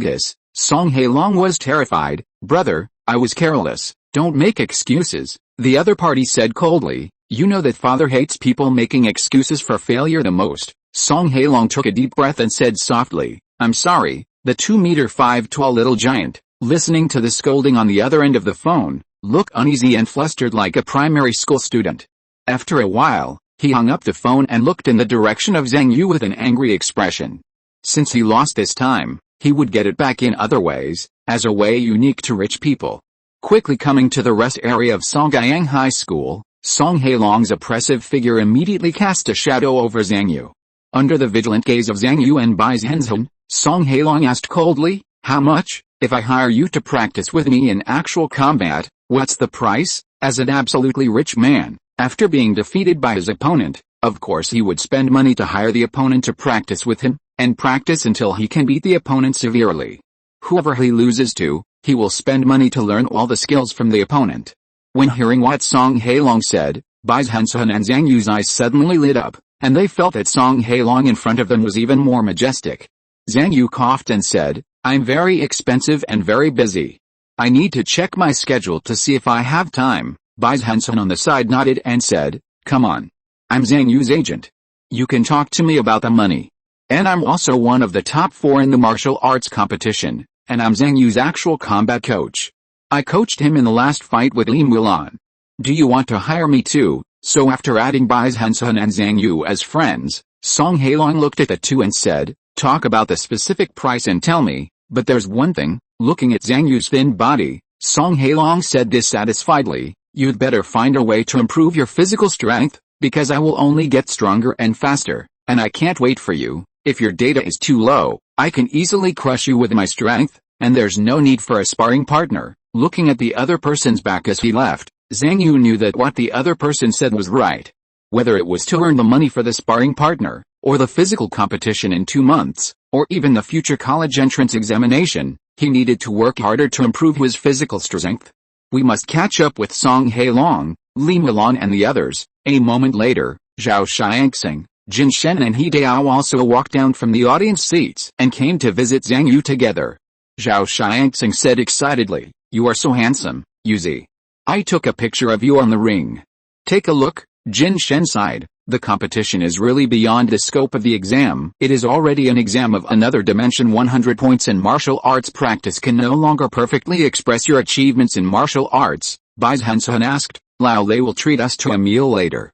this, Song Heilong was terrified. Brother, I was careless. Don't make excuses. The other party said coldly. You know that father hates people making excuses for failure the most. Song Heilong took a deep breath and said softly, I'm sorry. The 2-meter-5 tall little giant, listening to the scolding on the other end of the phone, looked uneasy and flustered like a primary school student. After a while, he hung up the phone and looked in the direction of Zhang Yu with an angry expression. Since he lost this time, he would get it back in other ways, as a way unique to rich people. Quickly coming to the rest area of Songyang High School, Song Heilong's oppressive figure immediately cast a shadow over Zhang Yu. Under the vigilant gaze of Zhang Yu and Bai Zhenzhen, Song Heilong asked coldly, how much? If I hire you to practice with me in actual combat, what's the price? As an absolutely rich man, after being defeated by his opponent, of course he would spend money to hire the opponent to practice with him, and practice until he can beat the opponent severely. Whoever he loses to, he will spend money to learn all the skills from the opponent. When hearing what Song Heilong said, Bai Zhenzhen and Zhang Yu's eyes suddenly lit up, and they felt that Song Heilong in front of them was even more majestic. Zhang Yu coughed and said, I'm very expensive and very busy. I need to check my schedule to see if I have time. Bai Zhenzhen on the side nodded and said, come on. I'm Zhang Yu's agent. You can talk to me about the money. And I'm also one of the top 4 in the martial arts competition, and I'm Zhang Yu's actual combat coach. I coached him in the last fight with Li Mulan. Do you want to hire me too? So after adding Bai Zhenzhen and Zhang Yu as friends, Song Heilong looked at the 2 and said, talk about the specific price and tell me, but there's one thing. Looking at Zhang Yu's thin body, Song Heilong said dissatisfiedly, you'd better find a way to improve your physical strength, because I will only get stronger and faster, and I can't wait for you. If your data is too low, I can easily crush you with my strength, and there's no need for a sparring partner." Looking at the other person's back as he left, Zhang Yu knew that what the other person said was right. Whether it was to earn the money for the sparring partner, or the physical competition in 2 months, or even the future college entrance examination, he needed to work harder to improve his physical strength. "We must catch up with Song Hailong, Li Milan and the others." A moment later, Zhao Xiangxing, Jin Shen and He Dao also walked down from the audience seats and came to visit Zhang Yu together. Zhao Xiangxing said excitedly, "You are so handsome, Yuzi. I took a picture of you on the ring. Take a look." Jin Shen sighed. "The competition is really beyond the scope of the exam. It is already an exam of another dimension. 100 points in martial arts practice can no longer perfectly express your achievements in martial arts." Bai Zhenzhen asked, "Lao Lei will treat us to a meal later.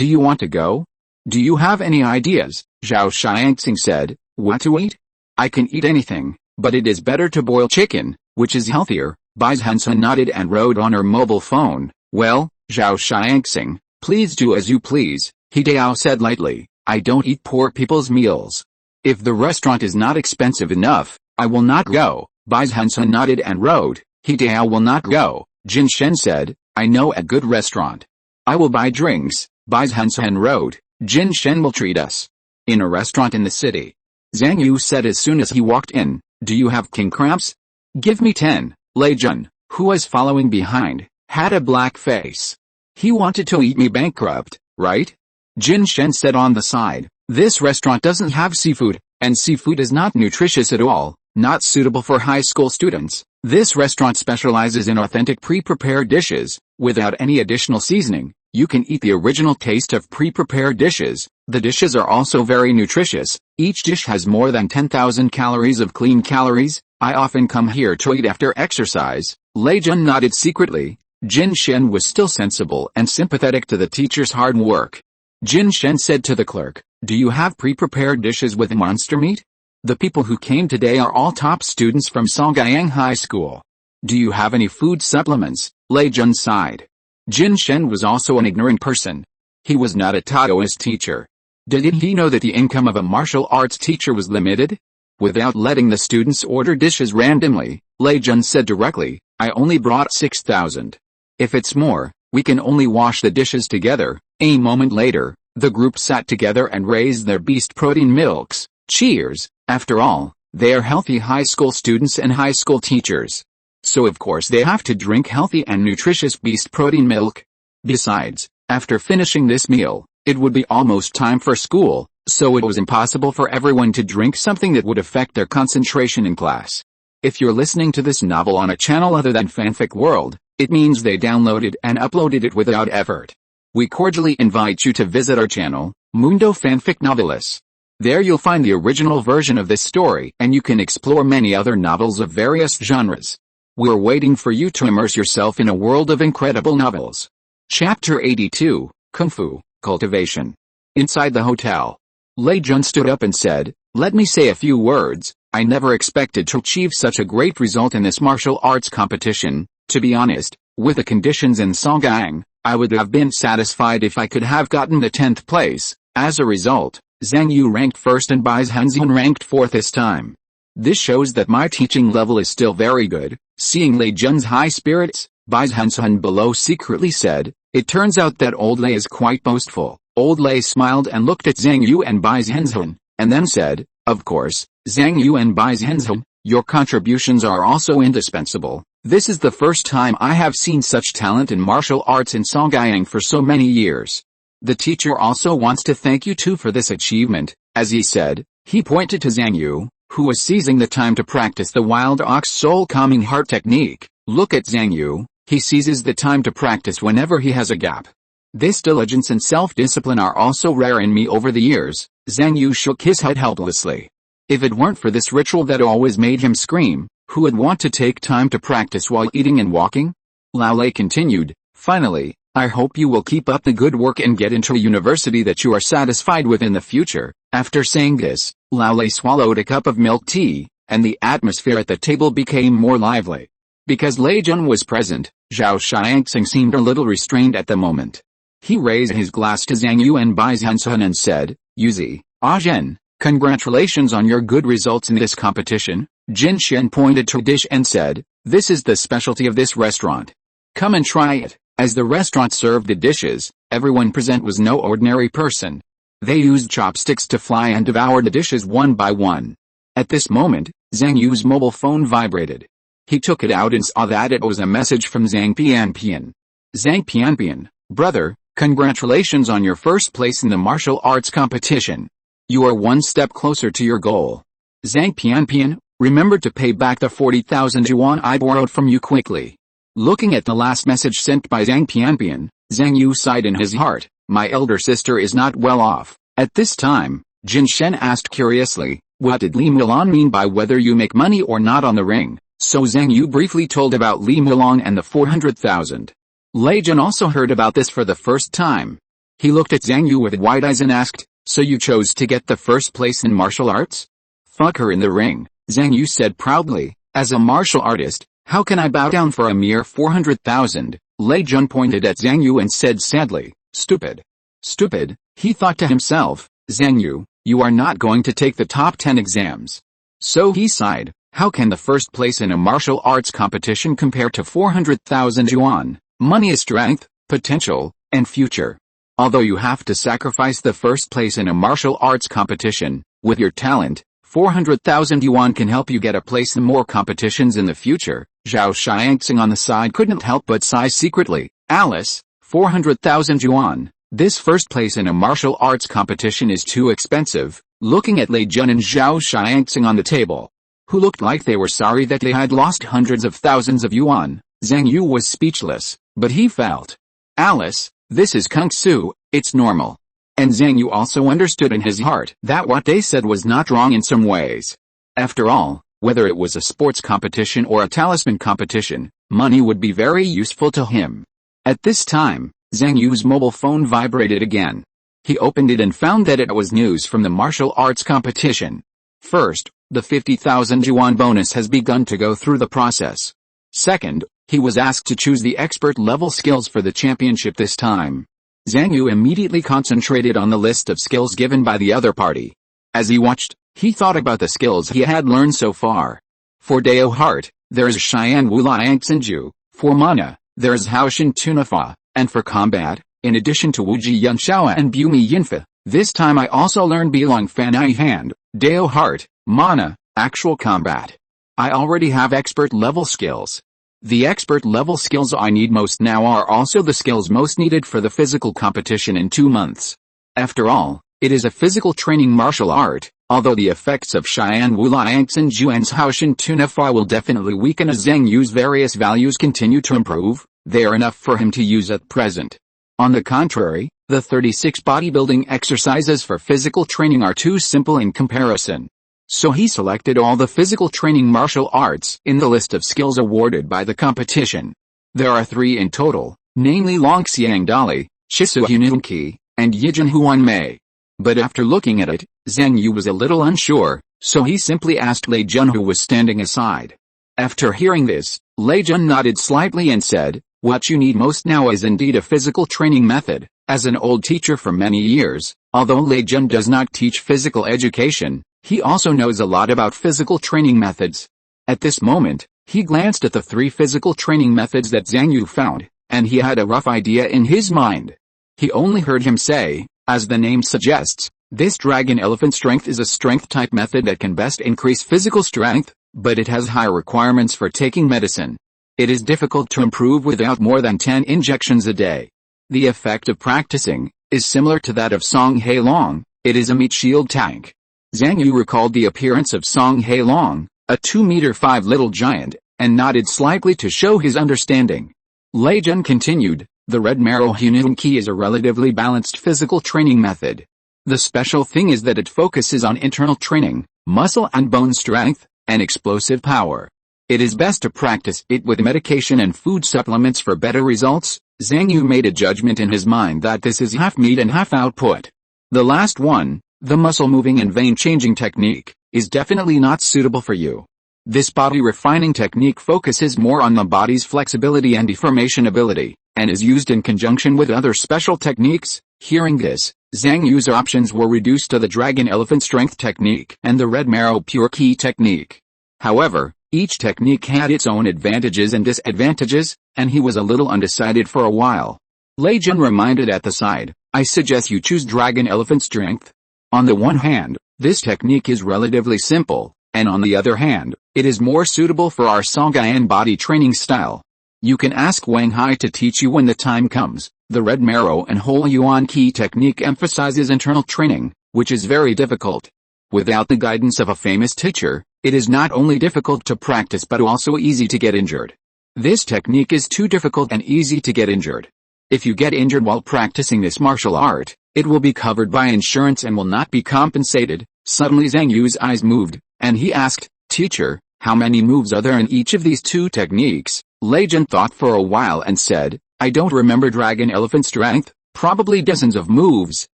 Do you want to go? Do you have any ideas?" Zhao Xiangxing said, "What to eat? I can eat anything, but it is better to boil chicken, which is healthier." Bai Zhenzhen nodded and wrote on her mobile phone. "Well, Zhao Xiangxing, please do as you please," He Dao said lightly. "I don't eat poor people's meals. If the restaurant is not expensive enough, I will not go." Bai Zhenzhen nodded and wrote, "He Dao will not go." Jin Shen said, "I know a good restaurant. I will buy drinks." Bai Zhenzhen wrote, "Jin Shen will treat us in a restaurant in the city." Zhang Yu said as soon as he walked in, "Do you have king crabs? Give me 10. Lei Jun, who was following behind, had a black face. He wanted to eat me bankrupt, right? Jin Shen said on the side, "This restaurant doesn't have seafood, and seafood is not nutritious at all, not suitable for high school students. This restaurant specializes in authentic pre-prepared dishes, without any additional seasoning. You can eat the original taste of pre-prepared dishes. The dishes are also very nutritious. Each dish has more than 10,000 calories of clean calories. I often come here to eat after exercise." Lei Jun nodded secretly. Jin Shen was still sensible and sympathetic to the teacher's hard work. Jin Shen said to the clerk, "Do you have pre-prepared dishes with monster meat? The people who came today are all top students from Songgyang High School. Do you have any food supplements?" Lei Jun sighed. Jin Shen was also an ignorant person. He was not a Taoist teacher. Did he know that the income of a martial arts teacher was limited? Without letting the students order dishes randomly, Lei Jun said directly, "I only brought 6,000. If it's more, we can only wash the dishes together." A moment later, the group sat together and raised their beast protein milks. Cheers! After all, they are healthy high school students and high school teachers. So of course they have to drink healthy and nutritious beast protein milk. Besides, after finishing this meal, it would be almost time for school, so it was impossible for everyone to drink something that would affect their concentration in class. If you're listening to this novel on a channel other than Fanfic World, it means they downloaded and uploaded it without effort. We cordially invite you to visit our channel, Mundo Fanfic Novelis. There you'll find the original version of this story and you can explore many other novels of various genres. We're waiting for you to immerse yourself in a world of incredible novels. Chapter 82, Kung Fu, Cultivation. Inside the hotel, Lei Jun stood up and said, "Let me say a few words. I never expected to achieve such a great result in this martial arts competition. To be honest, with the conditions in Songgyang, I would have been satisfied if I could have gotten the 10th place. As a result, Zhang Yu ranked first and Bai Zhenzhen ranked fourth this time. This shows that my teaching level is still very good." Seeing Lei Jun's high spirits, Bai Zhenzhen below secretly said, "It turns out that old Lei is quite boastful." Old Lei smiled and looked at Zhang Yu and Bai Zhenzhen, and then said, "Of course, Zhang Yu and Bai Zhenzhen, your contributions are also indispensable. This is the first time I have seen such talent in martial arts in Songgyang for so many years. The teacher also wants to thank you too for this achievement." As he said, he pointed to Zhang Yu, who was seizing the time to practice the wild ox soul calming heart technique. "Look at Zhang Yu, he seizes the time to practice whenever he has a gap. This diligence and self-discipline are also rare in me over the years." Zhang Yu shook his head helplessly. If it weren't for this ritual that always made him scream, who would want to take time to practice while eating and walking? Lao Lei continued, "Finally, I hope you will keep up the good work and get into a university that you are satisfied with in the future." After saying this, Lao Lei swallowed a cup of milk tea, and the atmosphere at the table became more lively. Because Lei Jun was present, Zhao Xiangxing seemed a little restrained at the moment. He raised his glass to Zhang Yu and Bai Zhenzhen and said, "Yuzi, Zhen, Congratulations on your good results in this competition. Zhenzhen pointed to a dish and said, this is the specialty of this restaurant. Come and try it. As the restaurant served the dishes, everyone present was no ordinary person. They used chopsticks to fly and devour the dishes one by one. At this moment, Zhang Yu's mobile phone vibrated. He took it out and saw that it was a message from Zhang Pianpian. Zhang Pianpian, brother, congratulations on your first place in the martial arts competition. You are one step closer to your goal. Zhang Pianpian, remember to pay back the 40,000 yuan I borrowed from you quickly. Looking at the last message sent by Zhang Pianpian, Zhang Yu sighed in his heart, my elder sister is not well off. At this time, Zhenzhen asked curiously, what did Li Mulan mean by whether you make money or not on the ring? So Zhang Yu briefly told about Li Mulan and the 400,000. Lei Jun also heard about this for the first time. He looked at Zhang Yu with wide eyes and asked, so you chose to get the first place in martial arts? Fuck her in the ring, Zhang Yu said proudly, as a martial artist, how can I bow down for a mere 400,000? Lei Jun pointed at Zhang Yu and said sadly, stupid. Stupid, he thought to himself, Zhang Yu, you are not going to take the top 10 exams. So he sighed, how can the first place in a martial arts competition compare to 400,000 yuan? Money is strength, potential, and future. Although you have to sacrifice the first place in a martial arts competition, with your talent, 400,000 yuan can help you get a place in more competitions in the future. Zhao Xiangxing on the side couldn't help but sigh secretly. Alice, 400,000 yuan. This first place in a martial arts competition is too expensive. Looking at Lei Jun and Zhao Xiangxing on the table, who looked like they were sorry that they had lost hundreds of thousands of yuan, Zhang Yu was speechless, but he felt. Alice, this is Kung Fu, it's normal. And Zhang Yu also understood in his heart that what they said was not wrong in some ways. After all, whether it was a sports competition or a talisman competition, money would be very useful to him. At this time, Zhang Yu's mobile phone vibrated again. He opened it and found that it was news from the martial arts competition. First, the 50,000 yuan bonus has begun to go through the process. Second, he was asked to choose the expert level skills for the championship this time. Zhang Yu immediately concentrated on the list of skills given by the other party. As he watched, he thought about the skills he had learned so far. For Dao Heart, there is Xian Wu Liang Xinju. For Mana, there is Haoshin Tunafa. And for combat, in addition to Wuji Yunshaoa and Bumi Yinfa, this time I also learned Bilong Fanai Hand, Dao Heart, Mana, actual combat. I already have expert level skills. The expert level skills I need most now are also the skills most needed for the physical competition in 2 months. After all, it is a physical training martial art, although the effects of Xian Wu Liang Xinju and Haoshin Tunafa will definitely weaken as Zhang Yu's various values continue to improve. They are enough for him to use at present. On the contrary, the 36 bodybuilding exercises for physical training are too simple in comparison. So he selected all the physical training martial arts in the list of skills awarded by the competition. There are 3 in total, namely Longxiang Dali, Shisu Hununki, and Yijin Huan Mei. But after looking at it, Zhang Yu was a little unsure, so he simply asked Lei Jun who was standing aside. After hearing this, Lei Jun nodded slightly and said, what you need most now is indeed a physical training method. As an old teacher for many years, although Lei Jun does not teach physical education, he also knows a lot about physical training methods. At this moment, he glanced at the 3 physical training methods that Zhang Yu found, and he had a rough idea in his mind. He only heard him say, as the name suggests, this dragon elephant strength is a strength type method that can best increase physical strength, but it has high requirements for taking medicine. It is difficult to improve without more than 10 injections a day. The effect of practicing is similar to that of Song Hei Long. It is a meat shield tank. Zhang Yu recalled the appearance of Song Hei Long, a 2-meter-5 little giant, and nodded slightly to show his understanding. Lei Jun continued, the Red Marrow Hunun Ki is a relatively balanced physical training method. The special thing is that it focuses on internal training, muscle and bone strength, and explosive power. It is best to practice it with medication and food supplements for better results. Zhang Yu made a judgment in his mind that this is half meat and half output. The last one, the muscle moving and vein changing technique, is definitely not suitable for you. This body refining technique focuses more on the body's flexibility and deformation ability, and is used in conjunction with other special techniques. Hearing this, Zhang Yu's options were reduced to the Dragon Elephant Strength technique and the Red Marrow Pure Ki technique. However, each technique had its own advantages and disadvantages, and he was a little undecided for a while. Lei Jun reminded at the side, I suggest you choose Dragon Elephant Strength. On the one hand, this technique is relatively simple, and on the other hand, it is more suitable for our Songyan body training style. You can ask Wang Hai to teach you when the time comes. The Red Marrow and Whole Yuan Qi technique emphasizes internal training, which is very difficult. Without the guidance of a famous teacher, it is not only difficult to practice but also easy to get injured. This technique is too difficult and easy to get injured. If you get injured while practicing this martial art, it will be covered by insurance and will not be compensated. Suddenly Zhang Yu's eyes moved, and he asked, Teacher, how many moves are there in each of these two techniques? Lei Jun thought for a while and said, I don't remember Dragon Elephant Strength, probably dozens of moves,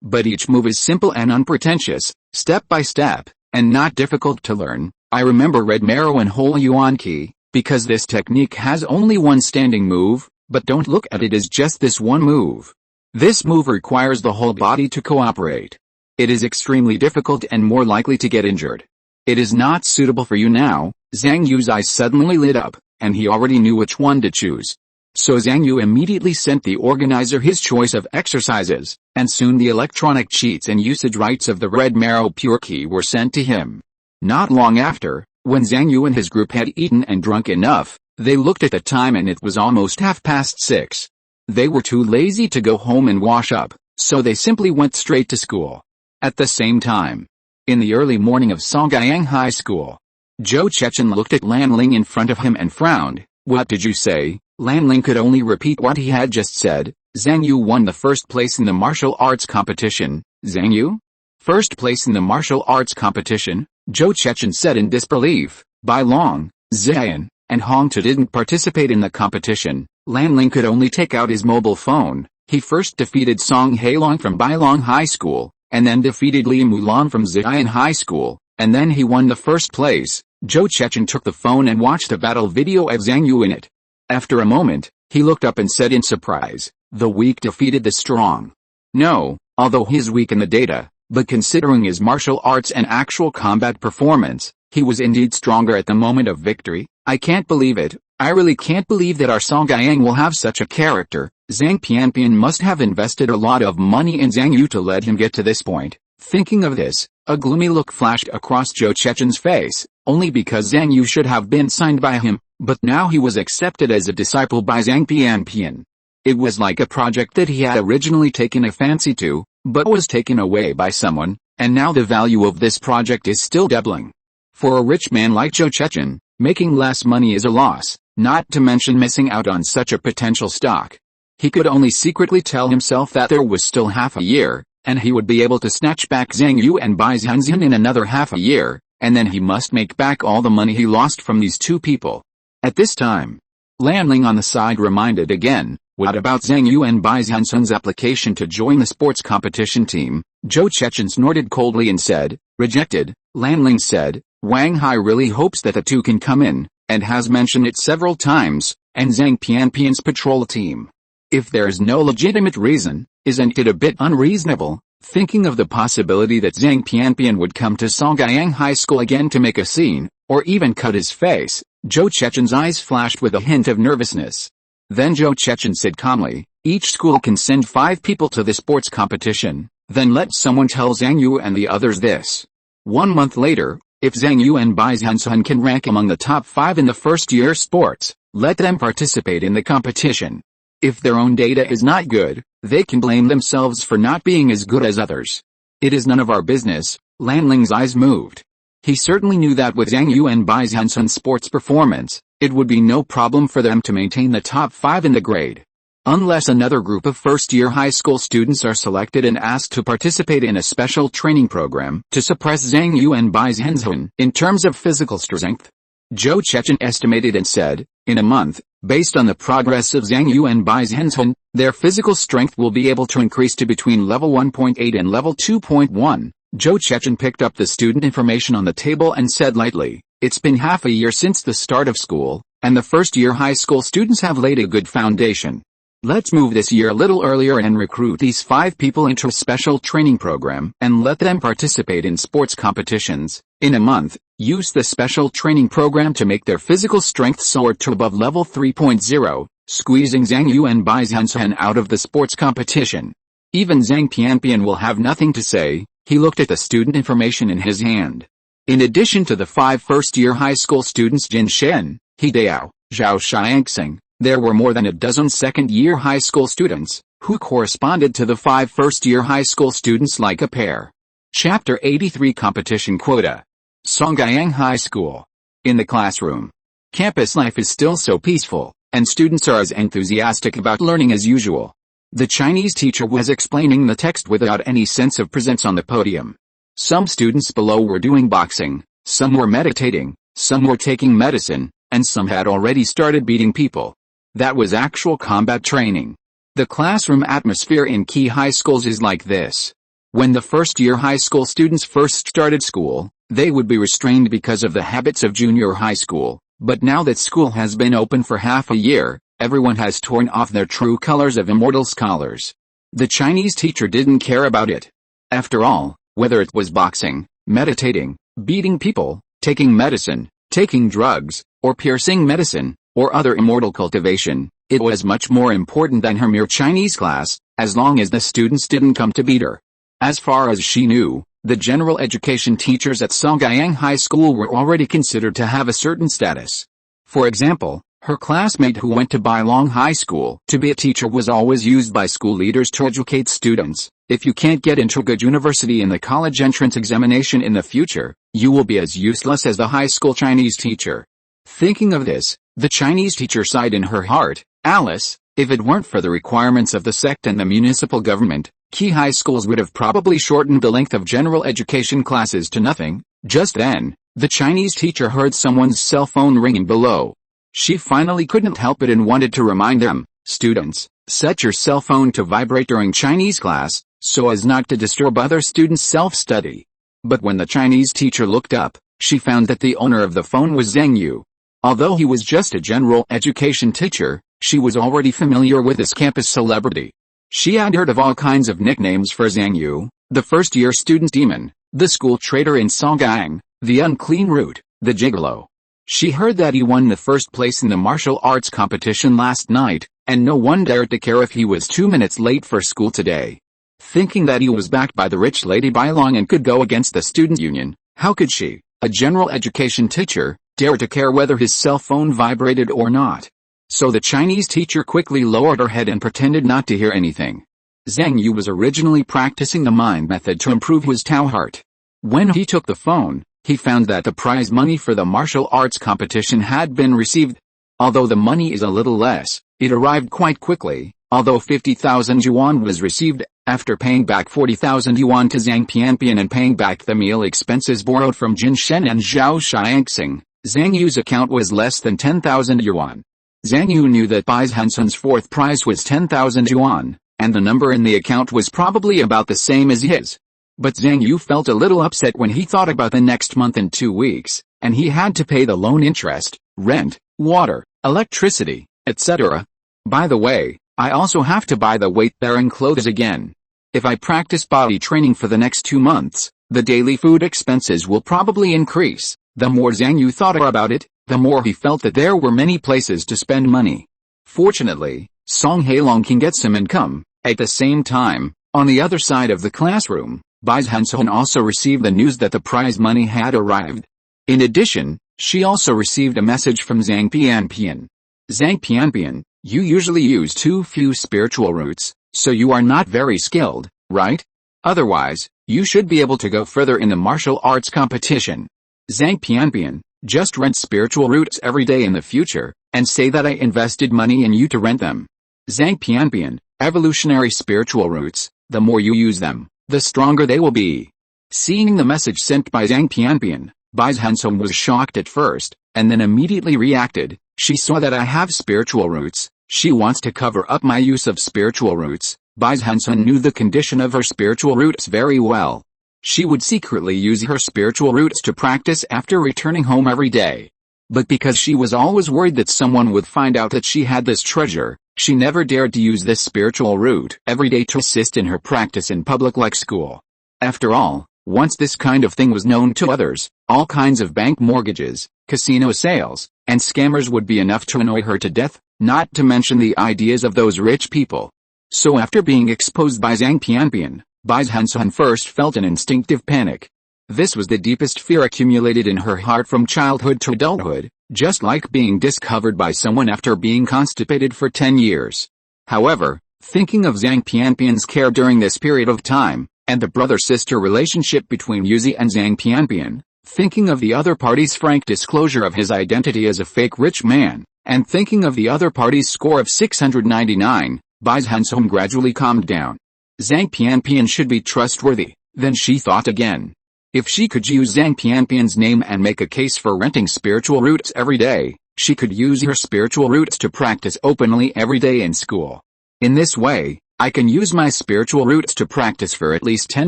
but each move is simple and unpretentious, step by step, and not difficult to learn. I remember Red Marrow and Whole Yuan Qi, because this technique has only one standing move, but don't look at it as just this one move. This move requires the whole body to cooperate. It is extremely difficult and more likely to get injured. It is not suitable for you now. Zhang Yu's eyes suddenly lit up, and he already knew which one to choose. So Zhang Yu immediately sent the organizer his choice of exercises, and soon the electronic cheats and usage rights of the Red Marrow Pure Ki were sent to him. Not long after, when Zhang Yu and his group had eaten and drunk enough, they looked at the time and it was almost 6:30. They were too lazy to go home and wash up, so they simply went straight to school. At the same time, in the early morning of Songyan High School, Zhou Chechen looked at Lan Ling in front of him and frowned. What did you say? Lan Ling could only repeat what he had just said. Zhang Yu won the first place in the martial arts competition. Zhang Yu? First place in the martial arts competition? Zhou Chechen said in disbelief. Bai Long, Zian, and Hong Tu didn't participate in the competition. Lan Ling could only take out his mobile phone. He first defeated Song Hailong from Bai Long High School, and then defeated Li Mulan from Zian High School, and then he won the first place. Zhou Chechen took the phone and watched the battle video of Zhang Yu in it. After a moment, he looked up and said in surprise, the weak defeated the strong. No, although he is weak in the data, but considering his martial arts and actual combat performance, he was indeed stronger at the moment of victory. I can't believe it. I really can't believe that our Songyan will have such a character. Zhang Pianpian must have invested a lot of money in Zhang Yu to let him get to this point. Thinking of this, a gloomy look flashed across Zhou Chechen's face, only because Zhang Yu should have been signed by him, but now he was accepted as a disciple by Zhang Pianpian. It was like a project that he had originally taken a fancy to, but was taken away by someone, and now the value of this project is still doubling. For a rich man like Zhou Chechen, making less money is a loss, not to mention missing out on such a potential stock. He could only secretly tell himself that there was still half a year, and he would be able to snatch back Zhang Yu and Bai Zhenzhen in another half a year, and then he must make back all the money he lost from these two people. At this time, Lan Ling on the side reminded again, what about Zhang Yu and Bai Zhenzhen's application to join the sports competition team? Zhou Chechen snorted coldly and said, rejected. Lan Ling said, Wang Hai really hopes that the two can come in, and has mentioned it several times, and Zhang Pianpian's patrol team. If there is no legitimate reason, isn't it a bit unreasonable? Thinking of the possibility that Zhang Pianpian would come to Songyan High School again to make a scene, or even cut his face, Zhou Chechen's eyes flashed with a hint of nervousness. Then Zhou Chechen said calmly, each school can send 5 people to the sports competition, then let someone tell Zhang Yu and the others this. 1 month later, if Zhang Yu and Bai Zhenzhen can rank among the top 5 in the first-year sports, let them participate in the competition. If their own data is not good, they can blame themselves for not being as good as others. It is none of our business. Lan Ling's eyes moved. He certainly knew that with Zhang Yu and Bai Zhenzhen's sports performance, it would be no problem for them to maintain the top 5 in the grade. Unless another group of first-year high school students are selected and asked to participate in a special training program to suppress Zhang Yu and Bai Zhenzhen in terms of physical strength. Zhou Chechen estimated and said, in a month, based on the progress of Zhang Yu and Bai Zhenzhen, their physical strength will be able to increase to between level 1.8 and level 2.1. Zhou Chechen picked up the student information on the table and said lightly, it's been half a year since the start of school, and the first-year high school students have laid a good foundation. Let's move this year a little earlier and recruit these 5 people into a special training program and let them participate in sports competitions. In a month, use the special training program to make their physical strength soar to above level 3.0, squeezing Zhang Yu and Bai Zhenzhen out of the sports competition. Even Zhang Pianpian will have nothing to say. He looked at the student information in his hand. In addition to the 5 first-year high school students Jin Shen, He Dao, Zhao Xiangxing, there were more than a dozen second-year high school students, who corresponded to the 5 first-year high school students like a pair. Chapter 83 Competition Quota. Songyang High School. In the classroom. Campus life is still so peaceful, and students are as enthusiastic about learning as usual. The Chinese teacher was explaining the text without any sense of presence on the podium. Some students below were doing boxing, some were meditating, some were taking medicine, and some had already started beating people. That was actual combat training. The classroom atmosphere in key high schools is like this. When the first-year high school students first started school, they would be restrained because of the habits of junior high school, but now that school has been open for half a year, everyone has torn off their true colors of immortal scholars. The Chinese teacher didn't care about it. After all, whether it was boxing, meditating, beating people, taking medicine, taking drugs, or piercing medicine, or other immortal cultivation, it was much more important than her mere Chinese class, as long as the students didn't come to beat her. As far as she knew, the general education teachers at Songyang High School were already considered to have a certain status. For example, her classmate who went to Bailong High School to be a teacher was always used by school leaders to educate students. If you can't get into a good university in the college entrance examination in the future, you will be as useless as the high school Chinese teacher. Thinking of this, the Chinese teacher sighed in her heart, Alice, if it weren't for the requirements of the sect and the municipal government, key high schools would have probably shortened the length of general education classes to nothing. Just then, the Chinese teacher heard someone's cell phone ringing below. She finally couldn't help it and wanted to remind them, students, set your cell phone to vibrate during Chinese class, so as not to disturb other students' self-study. But when the Chinese teacher looked up, she found that the owner of the phone was Zhang Yu. Although he was just a general education teacher, she was already familiar with this campus celebrity. She had heard of all kinds of nicknames for Zhang Yu, the first-year student demon, the school traitor in Songyang, the unclean root, the gigolo. She heard that he won the first place in the martial arts competition last night, and no one dared to care if he was 2 minutes late for school today. Thinking that he was backed by the rich lady Bailong and could go against the student union, how could she, a general education teacher, dare to care whether his cell phone vibrated or not? So the Chinese teacher quickly lowered her head and pretended not to hear anything. Zhang Yu was originally practicing the mind method to improve his Tao heart. When he took the phone, he found that the prize money for the martial arts competition had been received. Although the money is a little less, it arrived quite quickly, although 50,000 yuan was received, after paying back 40,000 yuan to Zhang Pianpian and paying back the meal expenses borrowed from Jin Shen and Zhao Xiangxing, Zhang Yu's account was less than 10,000 yuan. Zhang Yu knew that Bai Zhenzhen's fourth prize was 10,000 yuan, and the number in the account was probably about the same as his. But Zhang Yu felt a little upset when he thought about the next month and 2 weeks, and he had to pay the loan interest, rent, water, electricity, etc. By the way, I also have to buy the weight-bearing clothes again. If I practice body training for the next 2 months, the daily food expenses will probably increase. The more Zhang Yu thought about it, the more he felt that there were many places to spend money. Fortunately, Song Hailong can get some income. At the same time, on the other side of the classroom, Bai Zhenzhen also received the news that the prize money had arrived. In addition, she also received a message from Zhang Pianpian. Zhang Pianpian, you usually use too few spiritual roots, so you are not very skilled, right? Otherwise, you should be able to go further in the martial arts competition. Zhang Pianpian, just rent spiritual roots every day in the future, and say that I invested money in you to rent them. Zhang Pianpian, evolutionary spiritual roots, the more you use them, the stronger they will be. Seeing the message sent by Zhang Pianpian, Bai Zhenzhen was shocked at first, and then immediately reacted. She saw that I have spiritual roots, she wants to cover up my use of spiritual roots. Bai Zhenzhen knew the condition of her spiritual roots very well. She would secretly use her spiritual roots to practice after returning home every day. But because she was always worried that someone would find out that she had this treasure, she never dared to use this spiritual route every day to assist in her practice in public like school. After all, once this kind of thing was known to others, all kinds of bank mortgages, casino sales, and scammers would be enough to annoy her to death, not to mention the ideas of those rich people. So after being exposed by Zhang Pianpian, Bai Zhenzhen first felt an instinctive panic. This was the deepest fear accumulated in her heart from childhood to adulthood, just like being discovered by someone after being constipated for 10 years. However, thinking of Zhang Pianpian's care during this period of time, and the brother-sister relationship between Yuzi and Zhang Pianpian, thinking of the other party's frank disclosure of his identity as a fake rich man, and thinking of the other party's score of 699, Bai Zhenzhen gradually calmed down. Zhang Pianpian should be trustworthy, then she thought again. If she could use Zhang Pianpian's name and make a case for renting spiritual roots every day, she could use her spiritual roots to practice openly every day in school. In this way, I can use my spiritual roots to practice for at least 10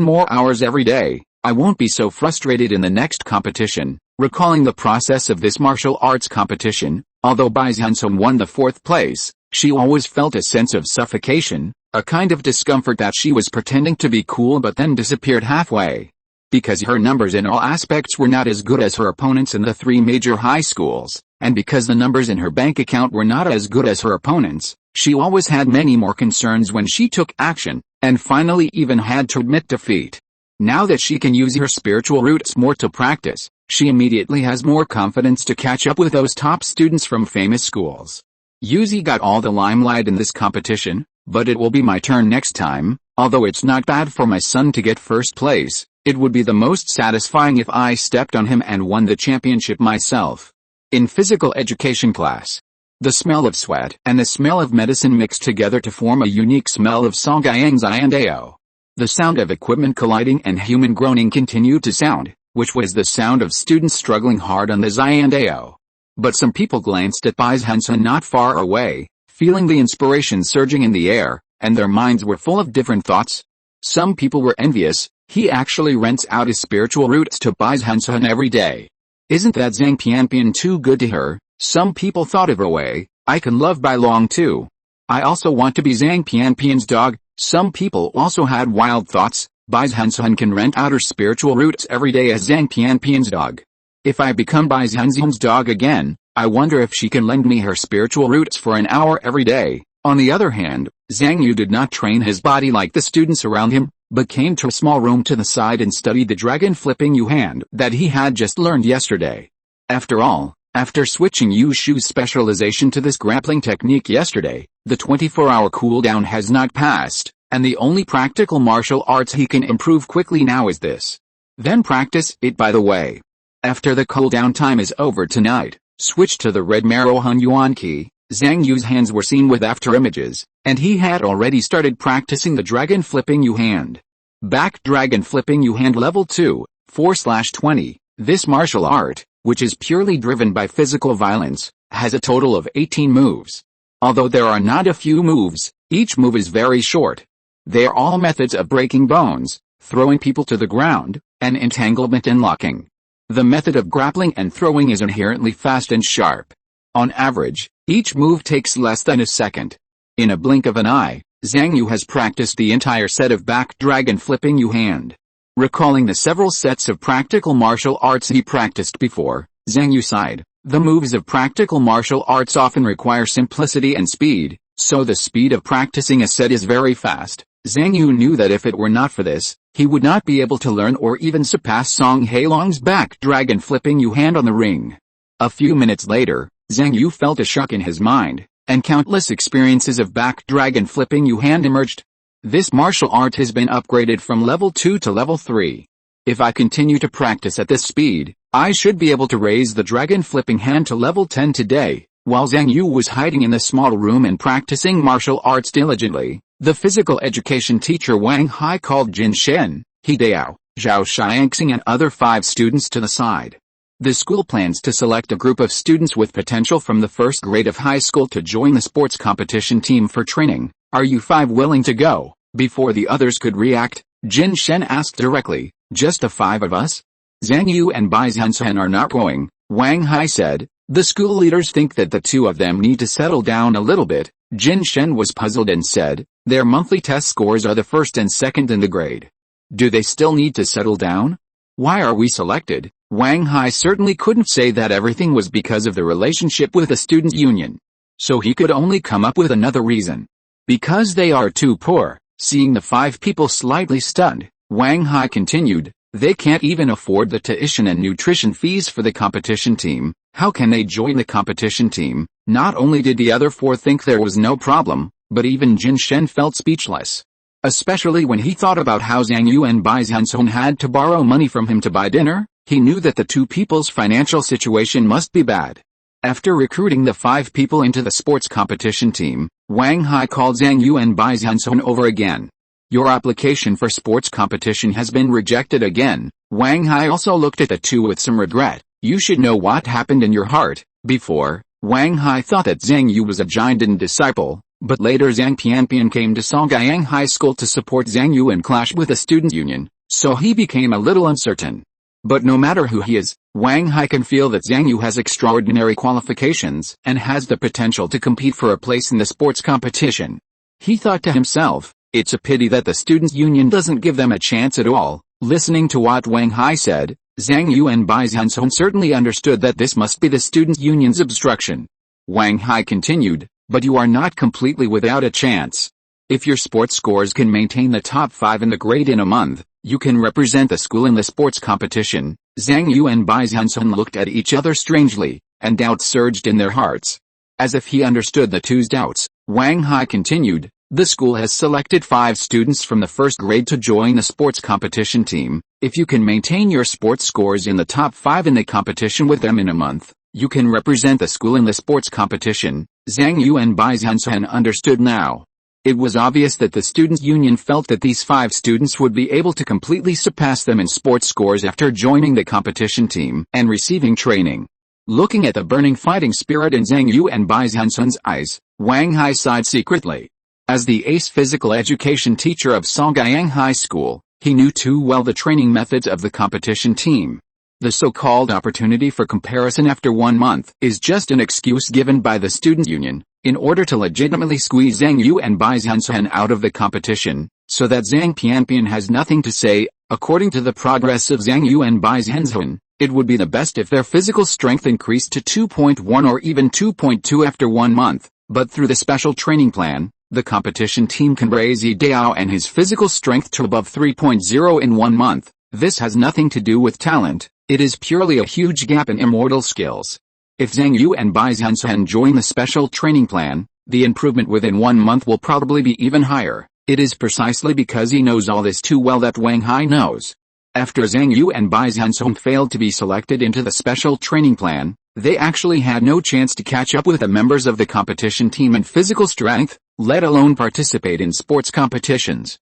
more hours every day. I won't be so frustrated in the next competition. Recalling the process of this martial arts competition, although Bai Zhenzhen won the 4th place, she always felt a sense of suffocation, a kind of discomfort that she was pretending to be cool but then disappeared halfway. Because her numbers in all aspects were not as good as her opponents in the 3 major high schools, and because the numbers in her bank account were not as good as her opponents, she always had many more concerns when she took action, and finally even had to admit defeat. Now that she can use her spiritual roots more to practice, she immediately has more confidence to catch up with those top students from famous schools. Yuzi got all the limelight in this competition, but it will be my turn next time. Although it's not bad for my son to get 1st place, it would be the most satisfying if I stepped on him and won the championship myself. In physical education class, the smell of sweat and the smell of medicine mix together to form a unique smell of Songyang Xiandao. The sound of equipment colliding and human groaning continued to sound, which was the sound of students struggling hard on the Xiandao. But some people glanced at Bai Zhenzhen not far away, feeling the inspiration surging in the air, and their minds were full of different thoughts. Some people were envious. He actually rents out his spiritual roots to Bai Zhenzhen every day. Isn't that Zhang Pianpian too good to her? Some people thought of a way, I can love Bai Long too. I also want to be Zhang Pianpian's dog. Some people also had wild thoughts. Bai Zhenzhen can rent out her spiritual roots every day as Zhang Pianpian's dog. If I become Bai Zhenzhen's dog again, I wonder if she can lend me her spiritual roots for an hour every day. On the other hand, Zhang Yu did not train his body like the students around him, but came to a small room to the side and studied the dragon flipping Yu hand that he had just learned yesterday. After all, after switching Yu Shu's specialization to this grappling technique yesterday, the 24-hour cooldown has not passed, and the only practical martial arts he can improve quickly now is this. Then practice it by the way. After the cooldown time is over tonight, switch to the red marrow Hun Yuan Qi. Zhang Yu's hands were seen with after images, and he had already started practicing the dragon flipping Yu hand. Back dragon flipping Yu hand level 2, 4/20. This martial art, which is purely driven by physical violence, has a total of 18 moves. Although there are not a few moves, each move is very short. They are all methods of breaking bones, throwing people to the ground, and entanglement and locking. The method of grappling and throwing is inherently fast and sharp. On average, each move takes less than a second. In a blink of an eye, Zhang Yu has practiced the entire set of back dragon flipping Yu hand. Recalling the several sets of practical martial arts he practiced before, Zhang Yu sighed. The moves of practical martial arts often require simplicity and speed, so the speed of practicing a set is very fast. Zhang Yu knew that if it were not for this, he would not be able to learn or even surpass Song Hailong's back dragon flipping Yu hand on the ring. A few minutes later, Zhang Yu felt a shock in his mind, and countless experiences of back dragon flipping Yu hand emerged. This martial art has been upgraded from level 2 to level 3. If I continue to practice at this speed, I should be able to raise the dragon flipping hand to level 10 today. While Zhang Yu was hiding in the small room and practicing martial arts diligently, the physical education teacher Wang Hai called Jin Shen, He Dao, Zhao Xiangxing and other 5 students to the side. The school plans to select a group of students with potential from the first grade of high school to join the sports competition team for training. Are you 5 willing to go? Before the others could react, Jin Shen asked directly, just the 5 of us? Zhang Yu and Bai Zhenzhen are not going, Wang Hai said. The school leaders think that the two of them need to settle down a little bit. Zhenzhen was puzzled and said, their monthly test scores are the first and second in the grade. Do they still need to settle down? Why are we selected? Wang Hai certainly couldn't say that everything was because of the relationship with the student union. So he could only come up with another reason. Because they are too poor. Seeing the 5 people slightly stunned, Wang Hai continued, they can't even afford the tuition and nutrition fees for the competition team. How can they join the competition team? Not only did the other 4 think there was no problem, but even Zhenzhen felt speechless. Especially when he thought about how Zhang Yu and Bai Zhenzhen had to borrow money from him to buy dinner, he knew that the 2 people's financial situation must be bad. After recruiting the 5 people into the sports competition team, Wang Hai called Zhang Yu and Bai Zhenzhen over again. Your application for sports competition has been rejected again. Wang Hai also looked at the 2 with some regret. You should know what happened in your heart. Before, Wang Hai thought that Zhang Yu was a giant disciple, but later Zhang Pianpian came to Songyang High School to support Zhang Yu and clash with the student union, so he became a little uncertain. But no matter who he is, Wang Hai can feel that Zhang Yu has extraordinary qualifications and has the potential to compete for a place in the sports competition. He thought to himself, it's a pity that the students' union doesn't give them a chance at all. Listening to what Wang Hai said, Zhang Yu and Bai Zhenzhen certainly understood that this must be the students' union's obstruction. Wang Hai continued, but you are not completely without a chance. If your sports scores can maintain the top 5 in the grade in a month, you can represent the school in the sports competition. Zhang Yu and Bai Zhenzhen looked at each other strangely, and doubt surged in their hearts. As if he understood the 2's doubts, Wang Hai continued, the school has selected 5 students from the first grade to join the sports competition team. If you can maintain your sports scores in the top 5 in the competition with them in a month, you can represent the school in the sports competition. Zhang Yu and Bai Zhenzhen understood now. It was obvious that the students' union felt that these 5 students would be able to completely surpass them in sports scores after joining the competition team and receiving training. Looking at the burning fighting spirit in Zhang Yu and Bai Zhenzhen's eyes, Wang Hai sighed secretly. As the ace physical education teacher of Songyang High School, he knew too well the training methods of the competition team. The so-called opportunity for comparison after 1 month is just an excuse given by the student union, in order to legitimately squeeze Zhang Yu and Bai Zhenzhen out of the competition, so that Zhang Pianpian has nothing to say. According to the progress of Zhang Yu and Bai Zhenzhen, it would be the best if their physical strength increased to 2.1 or even 2.2 after 1 month, but through the special training plan, the competition team can raise Yi Dao and his physical strength to above 3.0 in 1 month. This has nothing to do with talent, it is purely a huge gap in immortal skills. If Zhang Yu and Bai Zhenzhen join the special training plan, the improvement within 1 month will probably be even higher. It is precisely because he knows all this too well that Wang Hai knows. After Zhang Yu and Bai Zhenzhen failed to be selected into the special training plan, they actually had no chance to catch up with the members of the competition team in physical strength, let alone participate in sports competitions.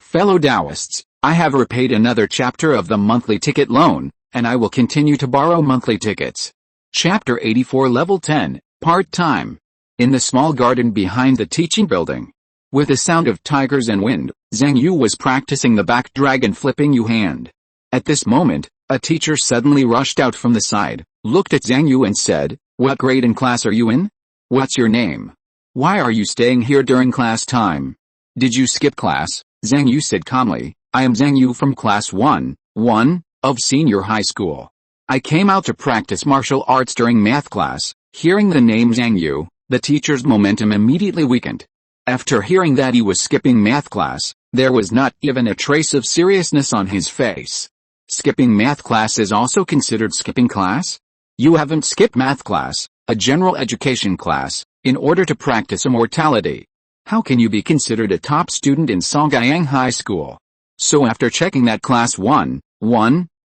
Fellow Taoists, I have repaid another chapter of the monthly ticket loan, and I will continue to borrow monthly tickets. Chapter 84 Level 10, Part-Time. In the small garden behind the teaching building. With the sound of tigers and wind, Zhang Yu was practicing the back dragon flipping Yu hand. At this moment, a teacher suddenly rushed out from the side, looked at Zhang Yu and said, "What grade and class are you in? What's your name? Why are you staying here during class time? Did you skip class?" Zhang Yu said calmly, "I am Zhang Yu from class 1 of senior high school. I came out to practice martial arts during math class." Hearing the name Zhang Yu, the teacher's momentum immediately weakened. After hearing that he was skipping math class, there was not even a trace of seriousness on his face. Skipping math class is also considered skipping class? You haven't skipped math class, a general education class, in order to practice immortality. How can you be considered a top student in Songyang High School? So after checking that class 1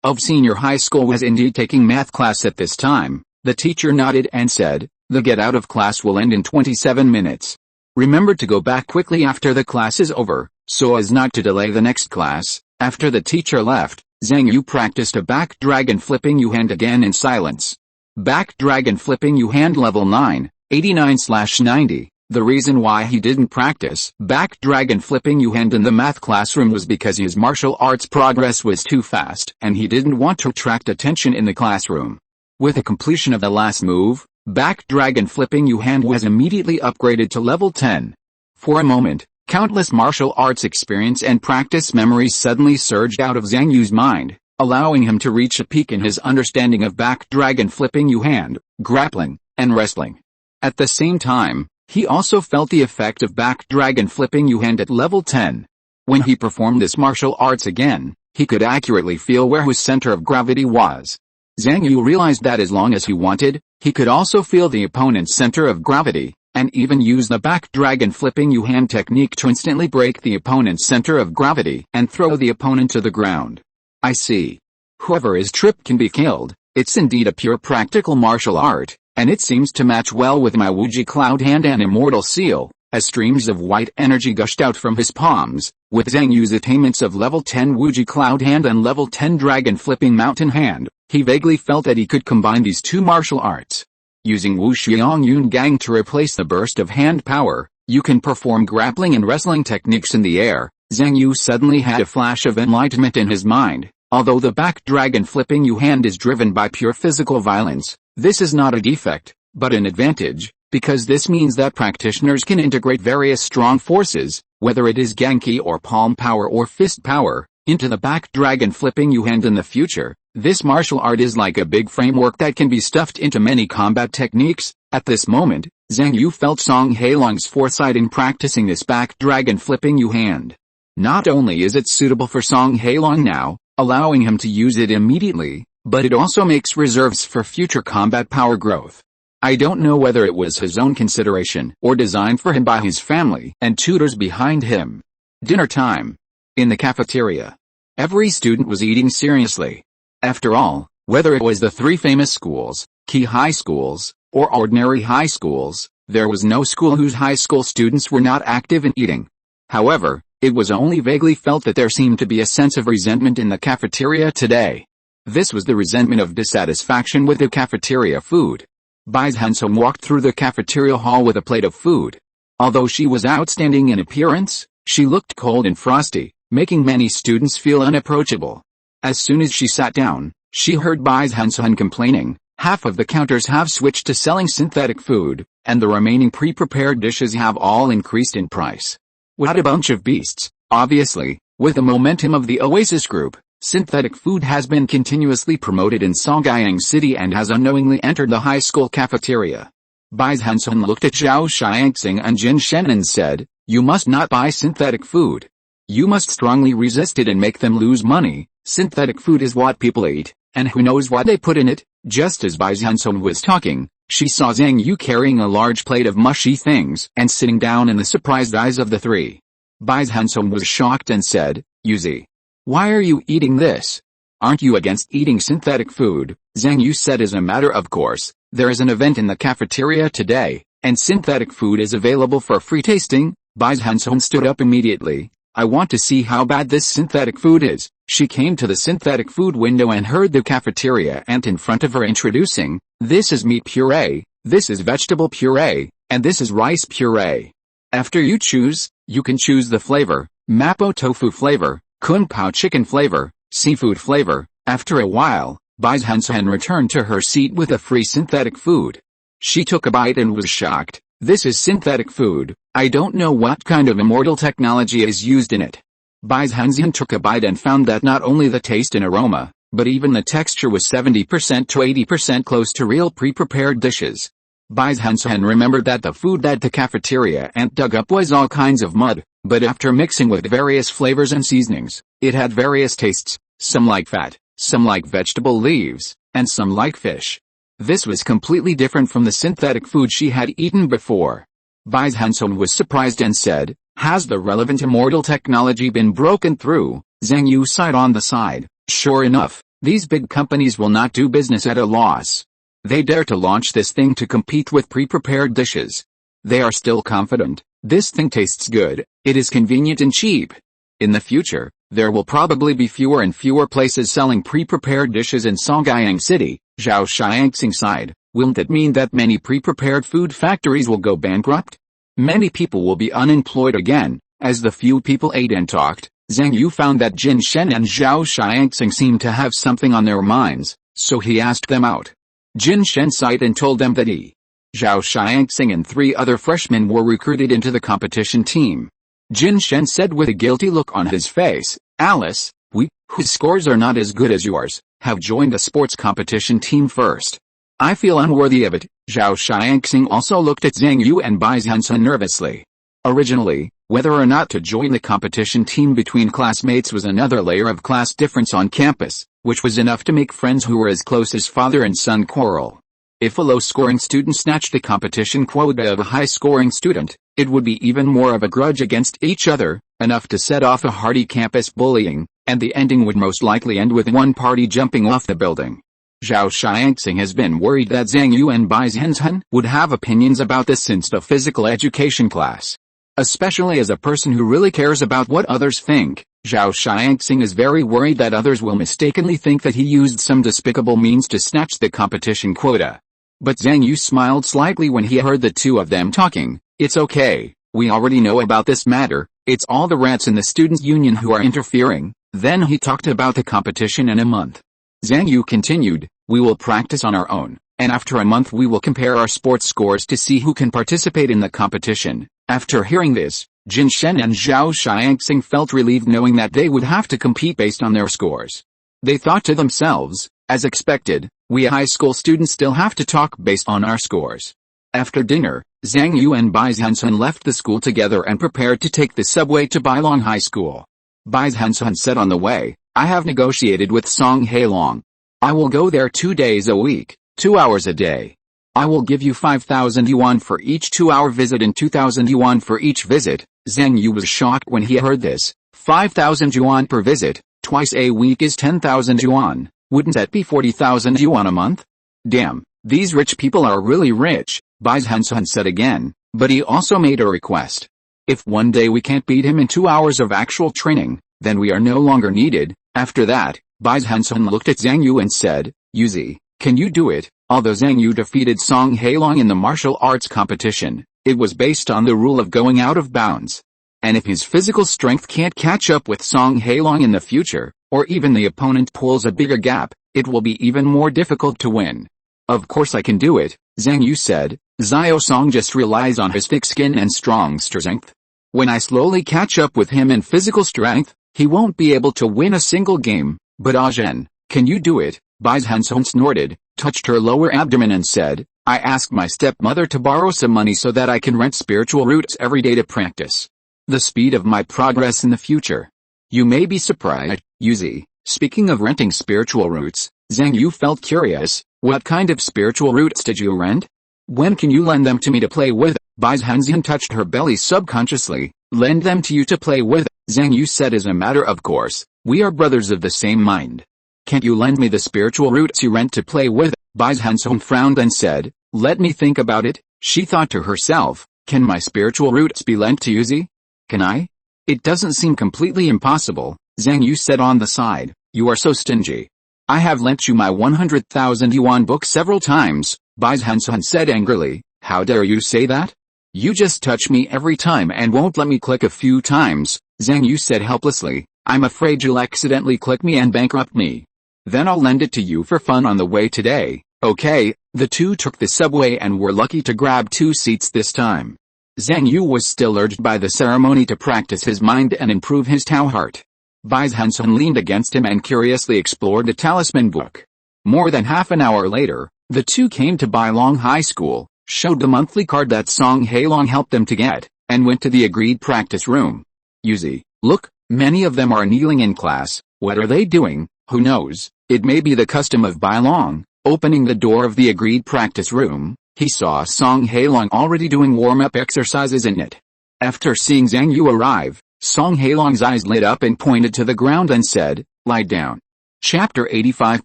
of senior high school was indeed taking math class at this time, the teacher nodded and said, "The get out of class will end in 27 minutes. Remember to go back quickly after the class is over, so as not to delay the next class." After the teacher left, Zhang Yu practiced a back dragon flipping Yu hand again in silence. Back dragon flipping Yu hand level 9, 89/90. The reason why he didn't practice back dragon flipping Yu hand in the math classroom was because his martial arts progress was too fast and he didn't want to attract attention in the classroom. With the completion of the last move, back dragon flipping U-hand was immediately upgraded to level 10. For a moment, countless martial arts experience and practice memories suddenly surged out of Zhang Yu's mind, allowing him to reach a peak in his understanding of back dragon flipping U-hand, grappling, and wrestling. At the same time, he also felt the effect of back dragon flipping U-hand at level 10. When he performed this martial arts again, he could accurately feel where his center of gravity was. Zhang Yu realized that as long as he wanted, he could also feel the opponent's center of gravity, and even use the back dragon flipping U-hand technique to instantly break the opponent's center of gravity and throw the opponent to the ground. I see. Whoever is tripped can be killed. It's indeed a pure practical martial art, and it seems to match well with my Wuji Cloud Hand and Immortal Seal, as streams of white energy gushed out from his palms. With Zhang Yu's attainments of level 10 Wuji Cloud Hand and level 10 Dragon Flipping Mountain Hand, he vaguely felt that he could combine these two martial arts. Using Wu Xiang Yun Gang to replace the burst of hand power, you can perform grappling and wrestling techniques in the air. Zhang Yu suddenly had a flash of enlightenment in his mind. Although the back dragon flipping U-hand is driven by pure physical violence, this is not a defect, but an advantage, because this means that practitioners can integrate various strong forces, whether it is Genki or palm power or fist power, into the back dragon flipping U-hand in the future. This martial art is like a big framework that can be stuffed into many combat techniques. At this moment, Zhang Yu felt Song Hailong's foresight in practicing this back dragon flipping U-hand. Not only is it suitable for Song Hailong now, allowing him to use it immediately, but it also makes reserves for future combat power growth. I don't know whether it was his own consideration or designed for him by his family and tutors behind him. Dinner time. In the cafeteria. Every student was eating seriously. After all, whether it was the three famous schools, key high schools, or ordinary high schools, there was no school whose high school students were not active in eating. However, it was only vaguely felt that there seemed to be a sense of resentment in the cafeteria today. This was the resentment of dissatisfaction with the cafeteria food. Bai Zhenzhen walked through the cafeteria hall with a plate of food. Although she was outstanding in appearance, she looked cold and frosty, making many students feel unapproachable. As soon as she sat down, she heard Bai Zhenzhen complaining, half of the counters have switched to selling synthetic food, and the remaining pre-prepared dishes have all increased in price. What a bunch of beasts. Obviously, with the momentum of the Oasis Group, synthetic food has been continuously promoted in Songyang City and has unknowingly entered the high school cafeteria. Bai Zhenzhen looked at Zhao Xiangxing and Jin Shen and said, "You must not buy synthetic food. You must strongly resist it and make them lose money. Synthetic food is what people eat, and who knows what they put in it." Just as Bai Zhenzhen was talking, she saw Zhang Yu carrying a large plate of mushy things and sitting down in the surprised eyes of the three. Bai Zhenzhen was shocked and said, "Yuzi, why are you eating this? Aren't you against eating synthetic food?" Zhang Yu said, "As a matter of course, there is an event in the cafeteria today, and synthetic food is available for free tasting." Bai Zhenzhen stood up immediately. "I want to see how bad this synthetic food is." She came to the synthetic food window and heard the cafeteria ant in front of her introducing, "This is meat puree, this is vegetable puree, and this is rice puree. After you choose, you can choose the flavor, mapo tofu flavor, kung pao chicken flavor, seafood flavor." After a while, Bai Zhenzhen returned to her seat with a free synthetic food. She took a bite and was shocked. "This is synthetic food. I don't know what kind of immortal technology is used in it." Bai Zhenzhen took a bite and found that not only the taste and aroma, but even the texture was 70% to 80% close to real pre-prepared dishes. Bai Zhenzhen remembered that the food that the cafeteria ant dug up was all kinds of mud, but after mixing with various flavors and seasonings, it had various tastes, some like fat, some like vegetable leaves, and some like fish. This was completely different from the synthetic food she had eaten before. Bai Zhenzhen was surprised and said, "Has the relevant immortal technology been broken through?" Zhang Yu sighed on the side. "Sure enough, these big companies will not do business at a loss. They dare to launch this thing to compete with pre-prepared dishes. They are still confident. This thing tastes good, it is convenient and cheap. In the future, there will probably be fewer and fewer places selling pre-prepared dishes in Songyang City." Zhao Xiangxing sighed. "Won't that mean that many pre-prepared food factories will go bankrupt? Many people will be unemployed again." As the few people ate and talked, Zhang Yu found that Jin Shen and Zhao Xiangxing seemed to have something on their minds, so he asked them out. Jin Shen sighed and told them that he, Zhao Xiangxing and 3 other freshmen were recruited into the competition team. Jin Shen said with a guilty look on his face, Alice, we, whose scores are not as good as yours, have joined a sports competition team first. I feel unworthy of it. Zhao Xiangxing also looked at Zhang Yu and Bai Zhenzhen nervously. Originally, whether or not to join the competition team between classmates was another layer of class difference on campus, which was enough to make friends who were as close as father and son quarrel. If a low-scoring student snatched the competition quota of a high-scoring student, it would be even more of a grudge against each other, enough to set off a hearty campus bullying, and the ending would most likely end with one party jumping off the building. Zhao Xiangxing has been worried that Zhang Yu and Bai Zhenzhen would have opinions about this since the physical education class. Especially as a person who really cares about what others think, Zhao Xiangxing is very worried that others will mistakenly think that he used some despicable means to snatch the competition quota. But Zhang Yu smiled slightly when he heard the two of them talking. It's okay, we already know about this matter, it's all the rats in the students' union who are interfering. Then he talked about the competition in a month. Zhang Yu continued, we will practice on our own, and after a month we will compare our sports scores to see who can participate in the competition. After hearing this, Jin Shen and Zhao Xiangxing felt relieved knowing that they would have to compete based on their scores. They thought to themselves, as expected, we high school students still have to talk based on our scores. After dinner, Zhang Yu and Bai Zhenzhen left the school together and prepared to take the subway to Bailong High School. Bai Zhenzhen said on the way, I have negotiated with Song Hailong. I will go there 2 days a week, 2 hours a day. I will give you 5,000 yuan for each 2-hour visit and 2,000 yuan for each visit. Zhang Yu was shocked when he heard this. 5,000 yuan per visit, twice a week is 10,000 yuan. Wouldn't that be 40,000 yuan a month? Damn, these rich people are really rich, Bai Zhenzhen said again, but he also made a request. If one day we can't beat him in 2 hours of actual training, then we are no longer needed. After that, Bai Zhenzhen looked at Zhang Yu and said, Yuzi, can you do it? Although Zhang Yu defeated Song Hailong in the martial arts competition, it was based on the rule of going out of bounds. And if his physical strength can't catch up with Song Hailong in the future, or even the opponent pulls a bigger gap, it will be even more difficult to win. Of course I can do it, Zhang Yu said. Xiao Song just relies on his thick skin and strong strength. When I slowly catch up with him in physical strength, he won't be able to win a single game. But Zhen, can you do it? Bai Zhenzhen snorted, touched her lower abdomen and said, I asked my stepmother to borrow some money so that I can rent spiritual roots every day to practice the speed of my progress in the future. You may be surprised, Yuzi. Speaking of renting spiritual roots, Zhang Yu felt curious. What kind of spiritual roots did you rent? When can you lend them to me to play with? Bai Zhenzhen touched her belly subconsciously. Lend them to you to play with, Zhang Yu said as a matter of course. We are brothers of the same mind. Can't you lend me the spiritual roots you rent to play with? Bai Zhenzhen frowned and said, let me think about it. She thought to herself, can my spiritual roots be lent to Yuzi? Can I? It doesn't seem completely impossible, Zhang Yu said on the side. You are so stingy. I have lent you my 100,000 yuan book several times, Bai Zhenzhen said angrily. How dare you say that? You just touch me every time and won't let me click a few times, Zhang Yu said helplessly. I'm afraid you'll accidentally click me and bankrupt me. Then I'll lend it to you for fun on the way today, okay? The two took the subway and were lucky to grab 2 seats this time. Zhang Yu was still urged by the ceremony to practice his mind and improve his Tao heart. Bai Zhenzhen leaned against him and curiously explored the talisman book. More than half an hour later, the two came to Bailong High School, showed the monthly card that Song Hailong helped them to get, and went to the agreed practice room. Yuzi, look, many of them are kneeling in class. What are they doing? Who knows? It may be the custom of Bailong. Opening the door of the agreed practice room, he saw Song Hailong already doing warm-up exercises in it. After seeing Zhang Yu arrive, Song Hailong's eyes lit up and pointed to the ground and said, lie down. Chapter 85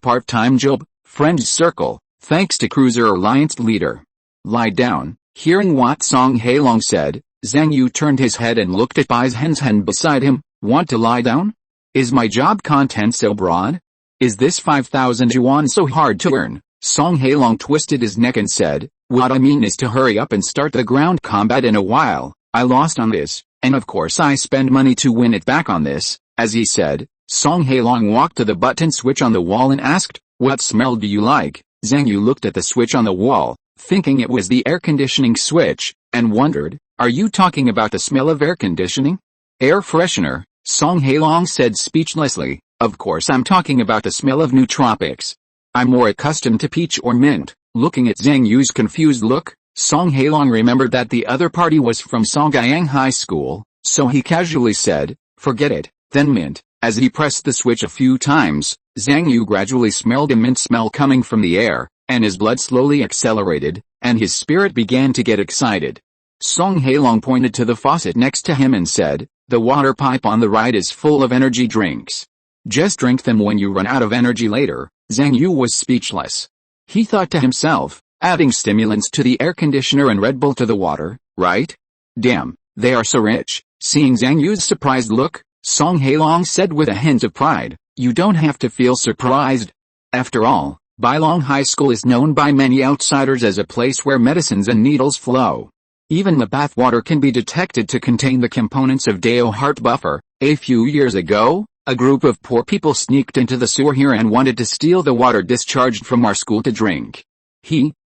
Part-Time Job, Friends Circle, thanks to Cruiser Alliance Leader. Lie down. Hearing what Song Hailong said, Zhang Yu turned his head and looked at Bai Zhenzhen beside him. Want to lie down? Is my job content so broad? Is this 5,000 yuan so hard to earn? Song Hailong twisted his neck and said, what I mean is to hurry up and start the ground combat in a while. I lost on this, and of course I spend money to win it back on this. As he said, Song Hailong walked to the button switch on the wall and asked, what smell do you like? Zhang Yu looked at the switch on the wall, thinking it was the air conditioning switch, and wondered, "Are you talking about the smell of air conditioning? Air freshener?" Song Hailong said speechlessly, "Of course I'm talking about the smell of nootropics. I'm more accustomed to peach or mint." Looking at Zhang Yu's confused look, Song Hailong remembered that the other party was from Songyang High School, so he casually said, "Forget it, then mint." As he pressed the switch a few times, Zhang Yu gradually smelled a mint smell coming from the air, and his blood slowly accelerated, and his spirit began to get excited. Song Hailong pointed to the faucet next to him and said, "The water pipe on the right is full of energy drinks. Just drink them when you run out of energy later." Zhang Yu was speechless. He thought to himself, adding stimulants to the air conditioner and Red Bull to the water, right? Damn, they are so rich. Seeing Zhang Yu's surprised look, Song Hailong said with a hint of pride, "You don't have to feel surprised. After all, Bailong High School is known by many outsiders as a place where medicines and needles flow. Even the bath water can be detected to contain the components of Dao Heart Buffer. A few years ago, a group of poor people sneaked into the sewer here and wanted to steal the water discharged from our school to drink.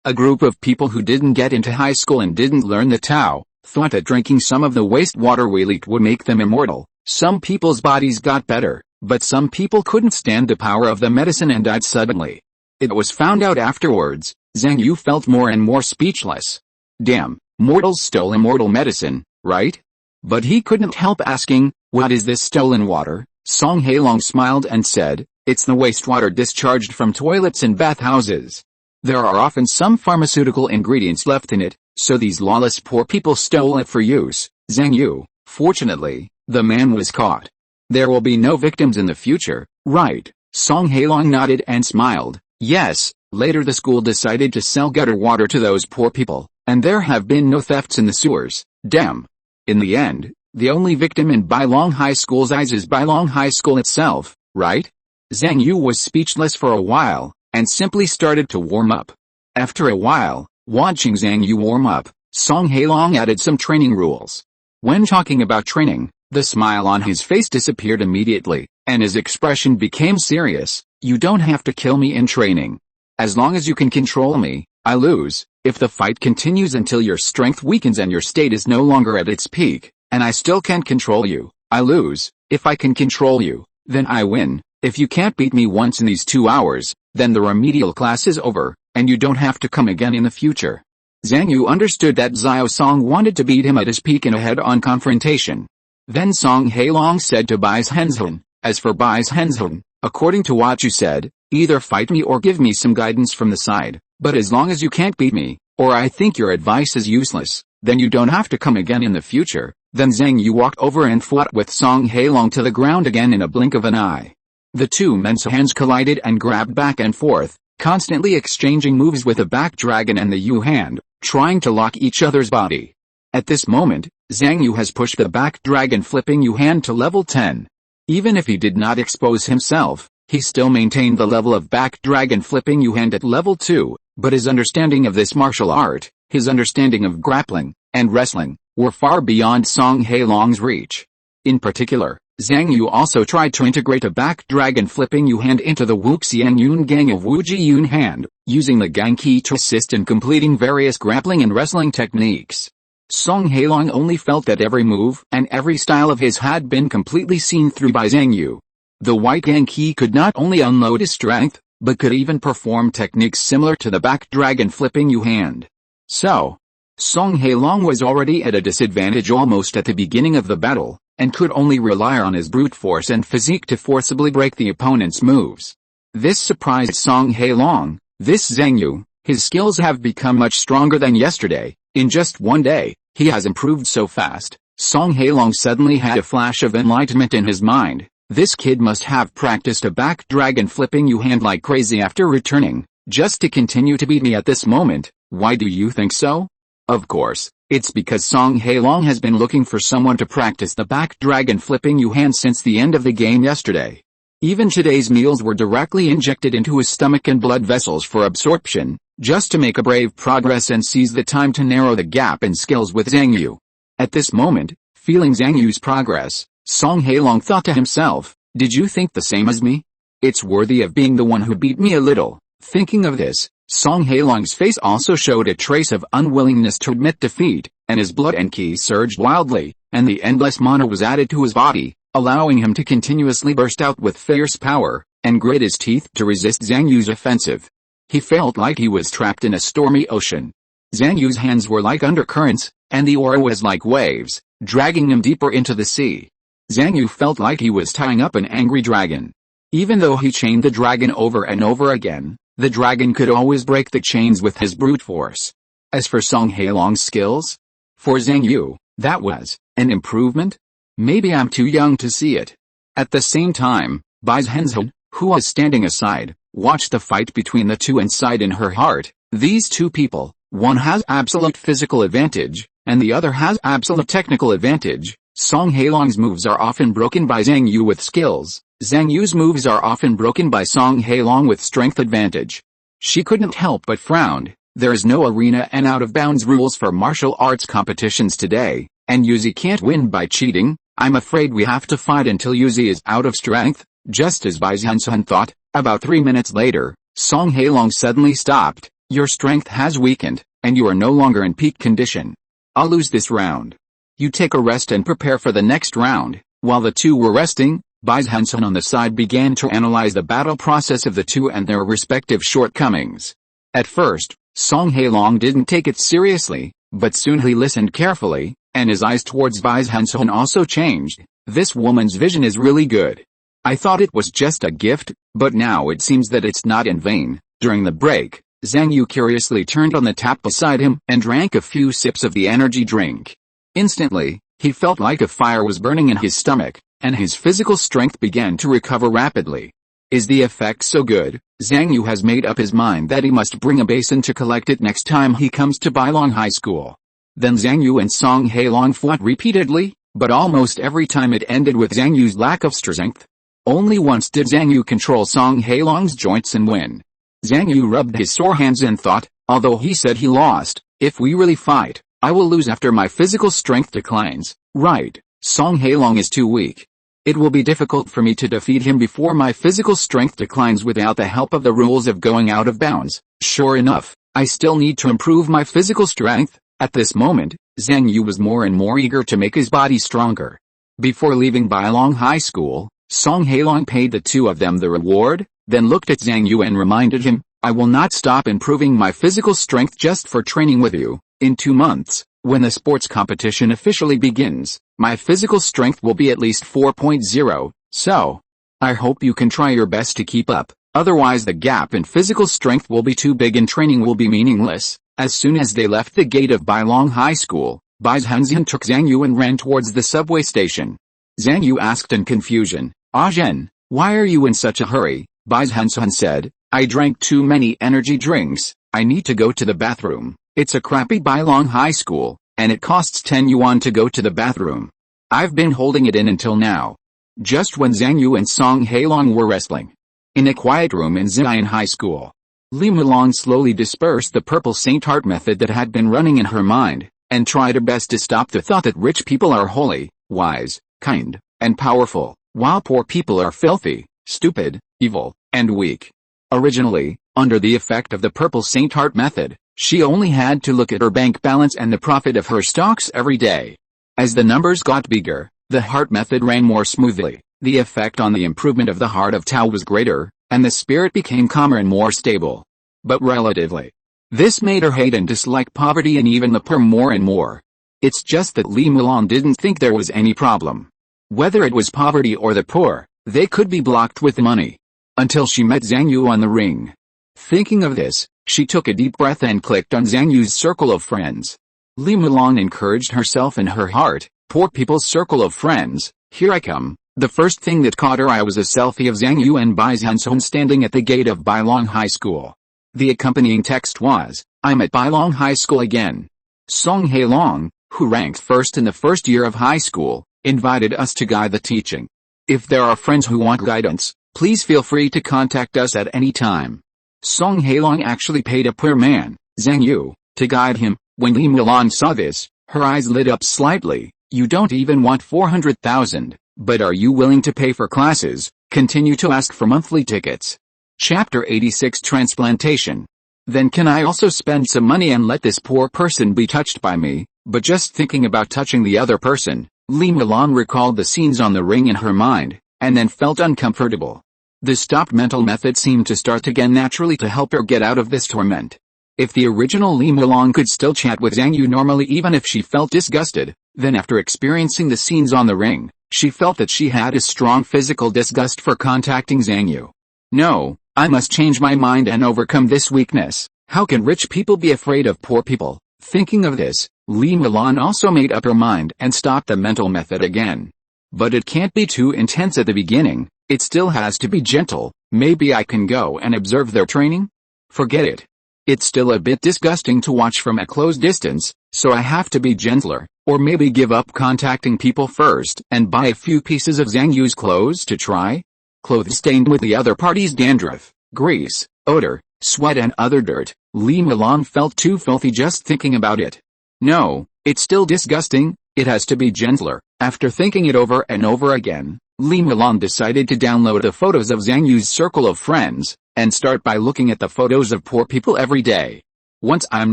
A group of people who didn't get into high school and didn't learn the Tao, thought that drinking some of the wastewater we leaked would make them immortal. Some people's bodies got better, but some people couldn't stand the power of the medicine and died suddenly. It was found out afterwards." Zhang Yu felt more and more speechless. Damn, mortals stole immortal medicine, right? But he couldn't help asking, "What is this stolen water?" Song Hailong smiled and said, "It's the wastewater discharged from toilets and bathhouses. There are often some pharmaceutical ingredients left in it, so these lawless poor people stole it for use." Zhang Yu, fortunately, the man was caught. "There will be no victims in the future, right?" Song Hailong nodded and smiled. "Yes, later the school decided to sell gutter water to those poor people, and there have been no thefts in the sewers. Damn. In the end, the only victim in Bailong High School's eyes is Bailong High School itself, right?" Zhang Yu was speechless for a while, and simply started to warm up. After a while, watching Zhang Yu warm up, Song Hailong added some training rules. When talking about training, the smile on his face disappeared immediately, and his expression became serious. "You don't have to kill me in training. As long as you can control me, I lose. If the fight continues until your strength weakens and your state is no longer at its peak, and I still can't control you, I lose. If I can control you, then I win. If you can't beat me once in these 2 hours, then the remedial class is over, and you don't have to come again in the future." Zhang Yu understood that Xiao Song wanted to beat him at his peak in a head-on confrontation. Then Song Hailong said to Bai Zhenzhen, "As for Bai Zhenzhen, according to what you said, either fight me or give me some guidance from the side, but as long as you can't beat me, or I think your advice is useless, then you don't have to come again in the future." Then Zhang Yu walked over and fought with Song Hailong to the ground again in a blink of an eye. The two men's hands collided and grabbed back and forth, constantly exchanging moves with the back dragon and the Yu hand, trying to lock each other's body. At this moment, Zhang Yu has pushed the back dragon flipping Yu hand to level 10. Even if he did not expose himself, he still maintained the level of back dragon flipping Yu hand at level 2, but his understanding of this martial art, his understanding of grappling, and wrestling, were far beyond Song Hailong's reach. In particular, Zhang Yu also tried to integrate a back dragon flipping Yu hand into the Wuxian Yun Gang of Wu Ji Yun hand, using the Gang Ki to assist in completing various grappling and wrestling techniques. Song Hailong only felt that every move and every style of his had been completely seen through by Zhang Yu. The white Gang Ki could not only unload his strength, but could even perform techniques similar to the back dragon flipping Yu hand. So, Song Hailong was already at a disadvantage almost at the beginning of the battle, and could only rely on his brute force and physique to forcibly break the opponent's moves. This surprised Song Hailong. "This Zhang Yu, his skills have become much stronger than yesterday. In just one day, he has improved so fast." Song Hailong suddenly had a flash of enlightenment in his mind. This kid must have practiced a back dragon flipping Yu hand like crazy after returning, just to continue to beat me at this moment. Why do you think so? Of course, it's because Song Hailong has been looking for someone to practice the back dragon flipping Yu hand since the end of the game yesterday. Even today's meals were directly injected into his stomach and blood vessels for absorption, just to make a brave progress and seize the time to narrow the gap in skills with Zhang Yu. At this moment, feeling Zhang Yu's progress, Song Hailong thought to himself, "Did you think the same as me? It's worthy of being the one who beat me a little." Thinking of this, Song Hailong's face also showed a trace of unwillingness to admit defeat, and his blood and ki surged wildly, and the endless mana was added to his body, allowing him to continuously burst out with fierce power, and grit his teeth to resist Zhang Yu's offensive. He felt like he was trapped in a stormy ocean. Zhang Yu's hands were like undercurrents, and the aura was like waves, dragging him deeper into the sea. Zhang Yu felt like he was tying up an angry dragon. Even though he chained the dragon over and over again, the dragon could always break the chains with his brute force. As for Song Hailong's skills, for Zhang Yu, that was an improvement? Maybe I'm too young to see it. At the same time, Bai Zhenzhen, who was standing aside, watched the fight between the two and sighed in her heart. These two people, one has absolute physical advantage, and the other has absolute technical advantage. Song Hailong's moves are often broken by Zhang Yu with skills. Zhang Yu's moves are often broken by Song Hailong with strength advantage. She couldn't help but frown. There is no arena and out-of-bounds rules for martial arts competitions today, and Yuzi can't win by cheating. I'm afraid we have to fight until Yuzi is out of strength, just as Bai Zhenzhen thought. About 3 minutes later, Song Hailong suddenly stopped. Your strength has weakened, and you are no longer in peak condition. I'll lose this round. You take a rest and prepare for the next round. While the two were resting, Bai Zhenzhen on the side began to analyze the battle process of the two and their respective shortcomings. At first, Song Hailong didn't take it seriously, but soon he listened carefully, and his eyes towards Bai Zhenzhen also changed. This woman's vision is really good. I thought it was just a gift, but now it seems that it's not in vain. During the break, Zhang Yu curiously turned on the tap beside him and drank a few sips of the energy drink. Instantly, he felt like a fire was burning in his stomach, and his physical strength began to recover rapidly. Is the effect so good? Zhang Yu has made up his mind that he must bring a basin to collect it next time he comes to Bailong High School. Then Zhang Yu and Song Hailong fought repeatedly, but almost every time it ended with Zhang Yu's lack of strength. Only once did Zhang Yu control Song Hailong's joints and win. Zhang Yu rubbed his sore hands and thought, although he said he lost, if we really fight, I will lose after my physical strength declines. Right, Song Hailong is too weak. It will be difficult for me to defeat him before my physical strength declines without the help of the rules of going out of bounds. Sure enough, I still need to improve my physical strength. At this moment, Zhang Yu was more and more eager to make his body stronger. Before leaving Bailong High School, Song Hailong paid the two of them the reward, then looked at Zhang Yu and reminded him, I will not stop improving my physical strength just for training with you. In 2 months, when the sports competition officially begins, my physical strength will be at least 4.0, so I hope you can try your best to keep up, otherwise the gap in physical strength will be too big and training will be meaningless. As soon as they left the gate of Bailong High School, Bai Zhenzhen took Zhang Yu and ran towards the subway station. Zhang Yu asked in confusion, Zhen, why are you in such a hurry? Bai Zhenzhen said, I drank too many energy drinks, I need to go to the bathroom. It's a crappy Bailong High School, and it costs 10 yuan to go to the bathroom. I've been holding it in until now. Just when Zhang Yu and Song Hailong were wrestling in a quiet room in Ziyan High School, Li Mulong slowly dispersed the purple saint heart method that had been running in her mind, and tried her best to stop the thought that rich people are holy, wise, kind, and powerful, while poor people are filthy, stupid, evil, and weak. Originally, under the effect of the purple saint heart method, she only had to look at her bank balance and the profit of her stocks every day. As the numbers got bigger, the heart method ran more smoothly, the effect on the improvement of the heart of Tao was greater, and the spirit became calmer and more stable. But relatively, this made her hate and dislike poverty and even the poor more and more. It's just that Li Mulong didn't think there was any problem. Whether it was poverty or the poor, they could be blocked with money. Until she met Zhang Yu on the ring. Thinking of this, she took a deep breath and clicked on Zhang Yu's circle of friends. Li Mulong encouraged herself in her heart, poor people's circle of friends, here I come. The first thing that caught her eye was a selfie of Zhang Yu and Bai Zhenzhen standing at the gate of Bailong High School. The accompanying text was, I'm at Bailong High School again. Song Hailong, who ranked first in the first year of high school, invited us to guide the teaching. If there are friends who want guidance, please feel free to contact us at any time. Song Hailong actually paid a poor man, Zhang Yu, to guide him. When Li Mulong saw this, her eyes lit up slightly. You don't even want 400,000, but are you willing to pay for classes? Continue to ask for monthly tickets. Chapter 86 Transplantation. Then can I also spend some money and let this poor person be touched by me? But just thinking about touching the other person, Li Milan recalled the scenes on the ring in her mind, and then felt uncomfortable. The stopped mental method seemed to start again naturally to help her get out of this torment. If the original Li Milan could still chat with Zhang Yu normally even if she felt disgusted, then after experiencing the scenes on the ring, she felt that she had a strong physical disgust for contacting Zhang Yu. No, I must change my mind and overcome this weakness. How can rich people be afraid of poor people? Thinking of this, Li Milan also made up her mind and stopped the mental method again. But it can't be too intense at the beginning, it still has to be gentle. Maybe I can go and observe their training? Forget it. It's still a bit disgusting to watch from a close distance, so I have to be gentler, or maybe give up contacting people first and buy a few pieces of Zhang Yu's clothes to try? Clothes stained with the other party's dandruff, grease, odor, sweat and other dirt, Li Milan felt too filthy just thinking about it. No, it's still disgusting, it has to be gentler. After thinking it over and over again, Li Milan decided to download the photos of Zhang Yu's circle of friends, and start by looking at the photos of poor people every day. Once I'm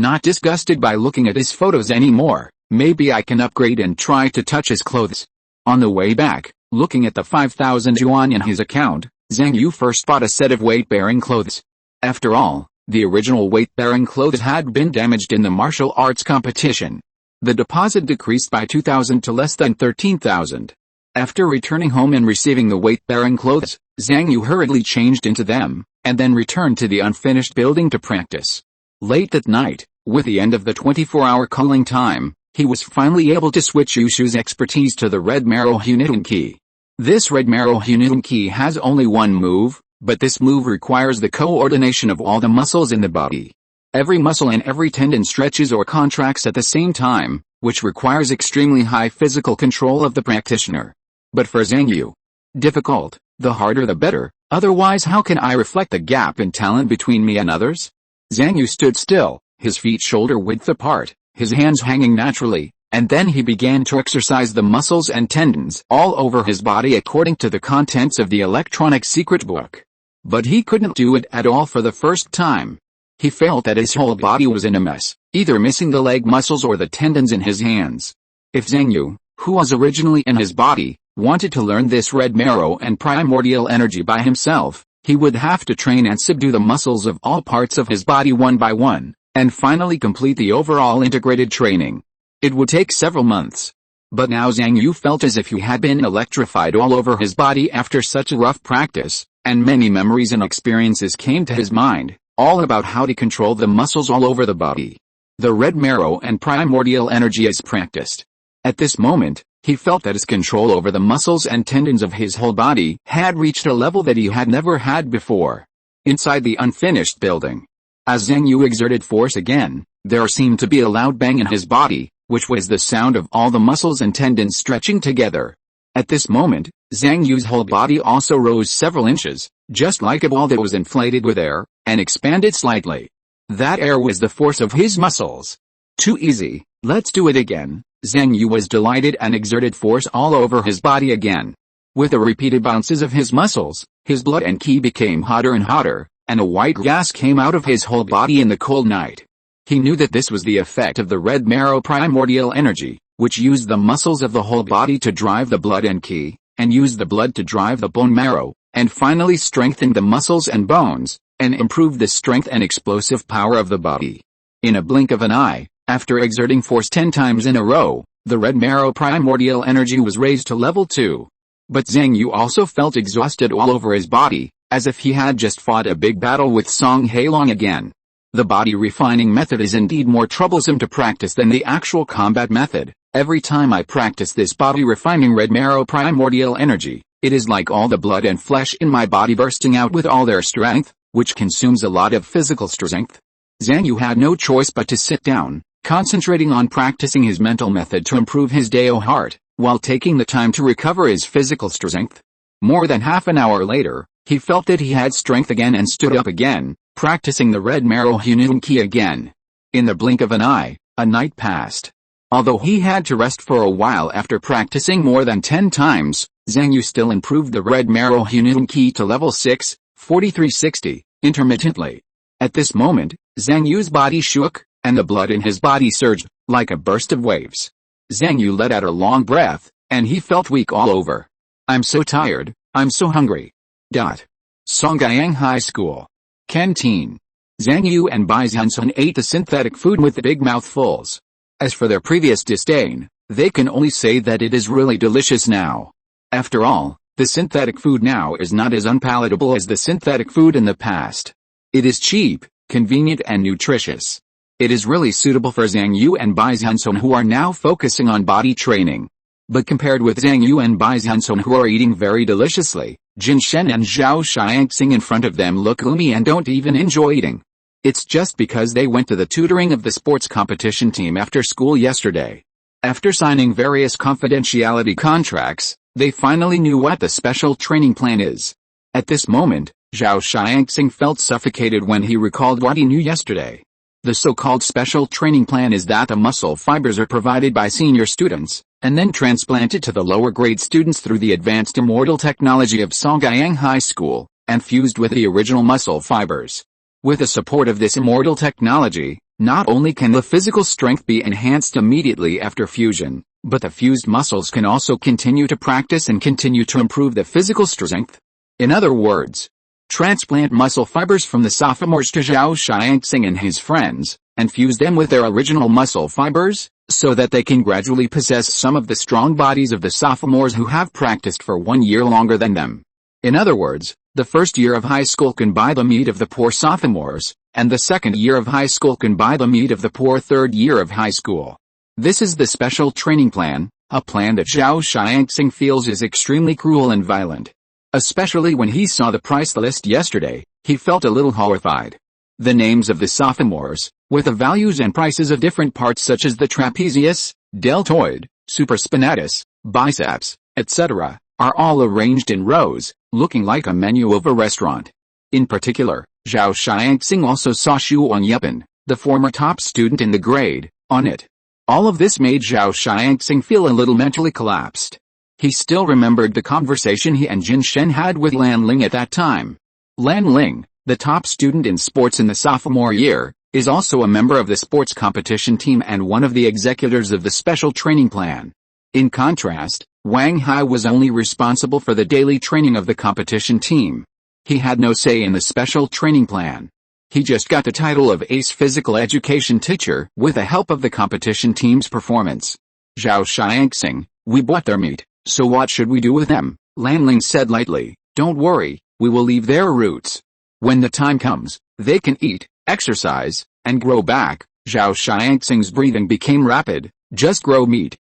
not disgusted by looking at his photos anymore, maybe I can upgrade and try to touch his clothes. On the way back, looking at the 5,000 yuan in his account, Zhang Yu first bought a set of weight-bearing clothes. After all, the original weight-bearing clothes had been damaged in the martial arts competition. The deposit decreased by 2,000 to less than 13,000. After returning home and receiving the weight-bearing clothes, Zhang Yu hurriedly changed into them, and then returned to the unfinished building to practice. Late at night, with the end of the 24-hour calling time, he was finally able to switch Yushu's expertise to the Red Marrow Huniden Key. This Red Marrow Huniden Key has only one move, but this move requires the coordination of all the muscles in the body. Every muscle and every tendon stretches or contracts at the same time, which requires extremely high physical control of the practitioner. But for Zhang Yu, difficult, the harder the better, otherwise how can I reflect the gap in talent between me and others? Zhang Yu stood still, his feet shoulder-width apart, his hands hanging naturally, and then he began to exercise the muscles and tendons all over his body according to the contents of the electronic secret book. But he couldn't do it at all for the first time. He felt that his whole body was in a mess, either missing the leg muscles or the tendons in his hands. If Zhang Yu, who was originally in his body, wanted to learn this red marrow and primordial energy by himself, he would have to train and subdue the muscles of all parts of his body one by one, and finally complete the overall integrated training. It would take several months. But now Zhang Yu felt as if he had been electrified all over his body after such a rough practice, and many memories and experiences came to his mind, all about how to control the muscles all over the body. The red marrow and primordial energy is practiced. At this moment, he felt that his control over the muscles and tendons of his whole body had reached a level that he had never had before. Inside the unfinished building, as Zhang Yu exerted force again, there seemed to be a loud bang in his body, which was the sound of all the muscles and tendons stretching together. At this moment, Zhang Yu's whole body also rose several inches, just like a ball that was inflated with air, and expanded slightly. That air was the force of his muscles. Too easy, let's do it again. Zhang Yu was delighted and exerted force all over his body again. With the repeated bounces of his muscles, his blood and qi became hotter and hotter, and a white gas came out of his whole body in the cold night. He knew that this was the effect of the red marrow primordial energy, which used the muscles of the whole body to drive the blood and qi, and used the blood to drive the bone marrow, and finally strengthened the muscles and bones, and improved the strength and explosive power of the body. In a blink of an eye, after exerting force 10 times in a row, the red marrow primordial energy was raised to level 2. But Zhang Yu also felt exhausted all over his body, as if he had just fought a big battle with Song Hailong again. The body refining method is indeed more troublesome to practice than the actual combat method. Every time I practice this body refining red marrow primordial energy, it is like all the blood and flesh in my body bursting out with all their strength, which consumes a lot of physical strength. Zhang Yu had no choice but to sit down, concentrating on practicing his mental method to improve his Dao heart, while taking the time to recover his physical strength. More than half an hour later, he felt that he had strength again and stood up again, practicing the red marrow Huniden Ki again. In the blink of an eye, a night passed. Although he had to rest for a while after practicing more than 10 times, Zhang Yu still improved the red marrow Huniden Ki to level 6, 4360, intermittently. At this moment, Zhang Yu's body shook, and the blood in his body surged, like a burst of waves. Zhang Yu let out a long breath, and he felt weak all over. I'm so tired, I'm so hungry. Songyang High School canteen. Zhang Yu and Bai Zhenzhen ate the synthetic food with big mouthfuls. As for their previous disdain, they can only say that it is really delicious now. After all, the synthetic food now is not as unpalatable as the synthetic food in the past. It is cheap, convenient and nutritious. It is really suitable for Zhang Yu and Bai Zhenzhen who are now focusing on body training. But compared with Zhang Yu and Bai Zhenzhen who are eating very deliciously, Jin Shen and Zhao Xiangxing in front of them look gloomy and don't even enjoy eating. It's just because they went to the tutoring of the sports competition team after school yesterday. After signing various confidentiality contracts, they finally knew what the special training plan is. At this moment, Zhao Xiangxing felt suffocated when he recalled what he knew yesterday. The so-called special training plan is that the muscle fibers are provided by senior students, and then transplanted to the lower grade students through the advanced immortal technology of Songyang High School, and fused with the original muscle fibers. With the support of this immortal technology, not only can the physical strength be enhanced immediately after fusion, but the fused muscles can also continue to practice and continue to improve the physical strength. In other words, transplant muscle fibers from the sophomores to Zhao Xiangxing and his friends, and fuse them with their original muscle fibers, so that they can gradually possess some of the strong bodies of the sophomores who have practiced for 1 year longer than them. In other words, the first year of high school can buy the meat of the poor sophomores, and the second year of high school can buy the meat of the poor third year of high school. This is the special training plan, a plan that Zhao Xiangxing feels is extremely cruel and violent. Especially when he saw the price list yesterday, he felt a little horrified. The names of the sophomores, with the values and prices of different parts such as the trapezius, deltoid, supraspinatus, biceps, etc., are all arranged in rows, looking like a menu of a restaurant. In particular, Zhao Xiangxing also saw Xu Wanyepan, the former top student in the grade, on it. All of this made Zhao Xiangxing feel a little mentally collapsed. He still remembered the conversation he and Jin Shen had with Lan Ling at that time. Lan Ling, the top student in sports in the sophomore year, is also a member of the sports competition team and one of the executors of the special training plan. In contrast, Wang Hai was only responsible for the daily training of the competition team. He had no say in the special training plan. He just got the title of Ace Physical Education Teacher with the help of the competition team's performance. Zhao Xiangxing, we bought their meat, so what should we do with them? Lan Ling said lightly, don't worry, we will leave their roots. When the time comes, they can eat, exercise, and grow back. Zhao Xiangxing's breathing became rapid. Just grow meat,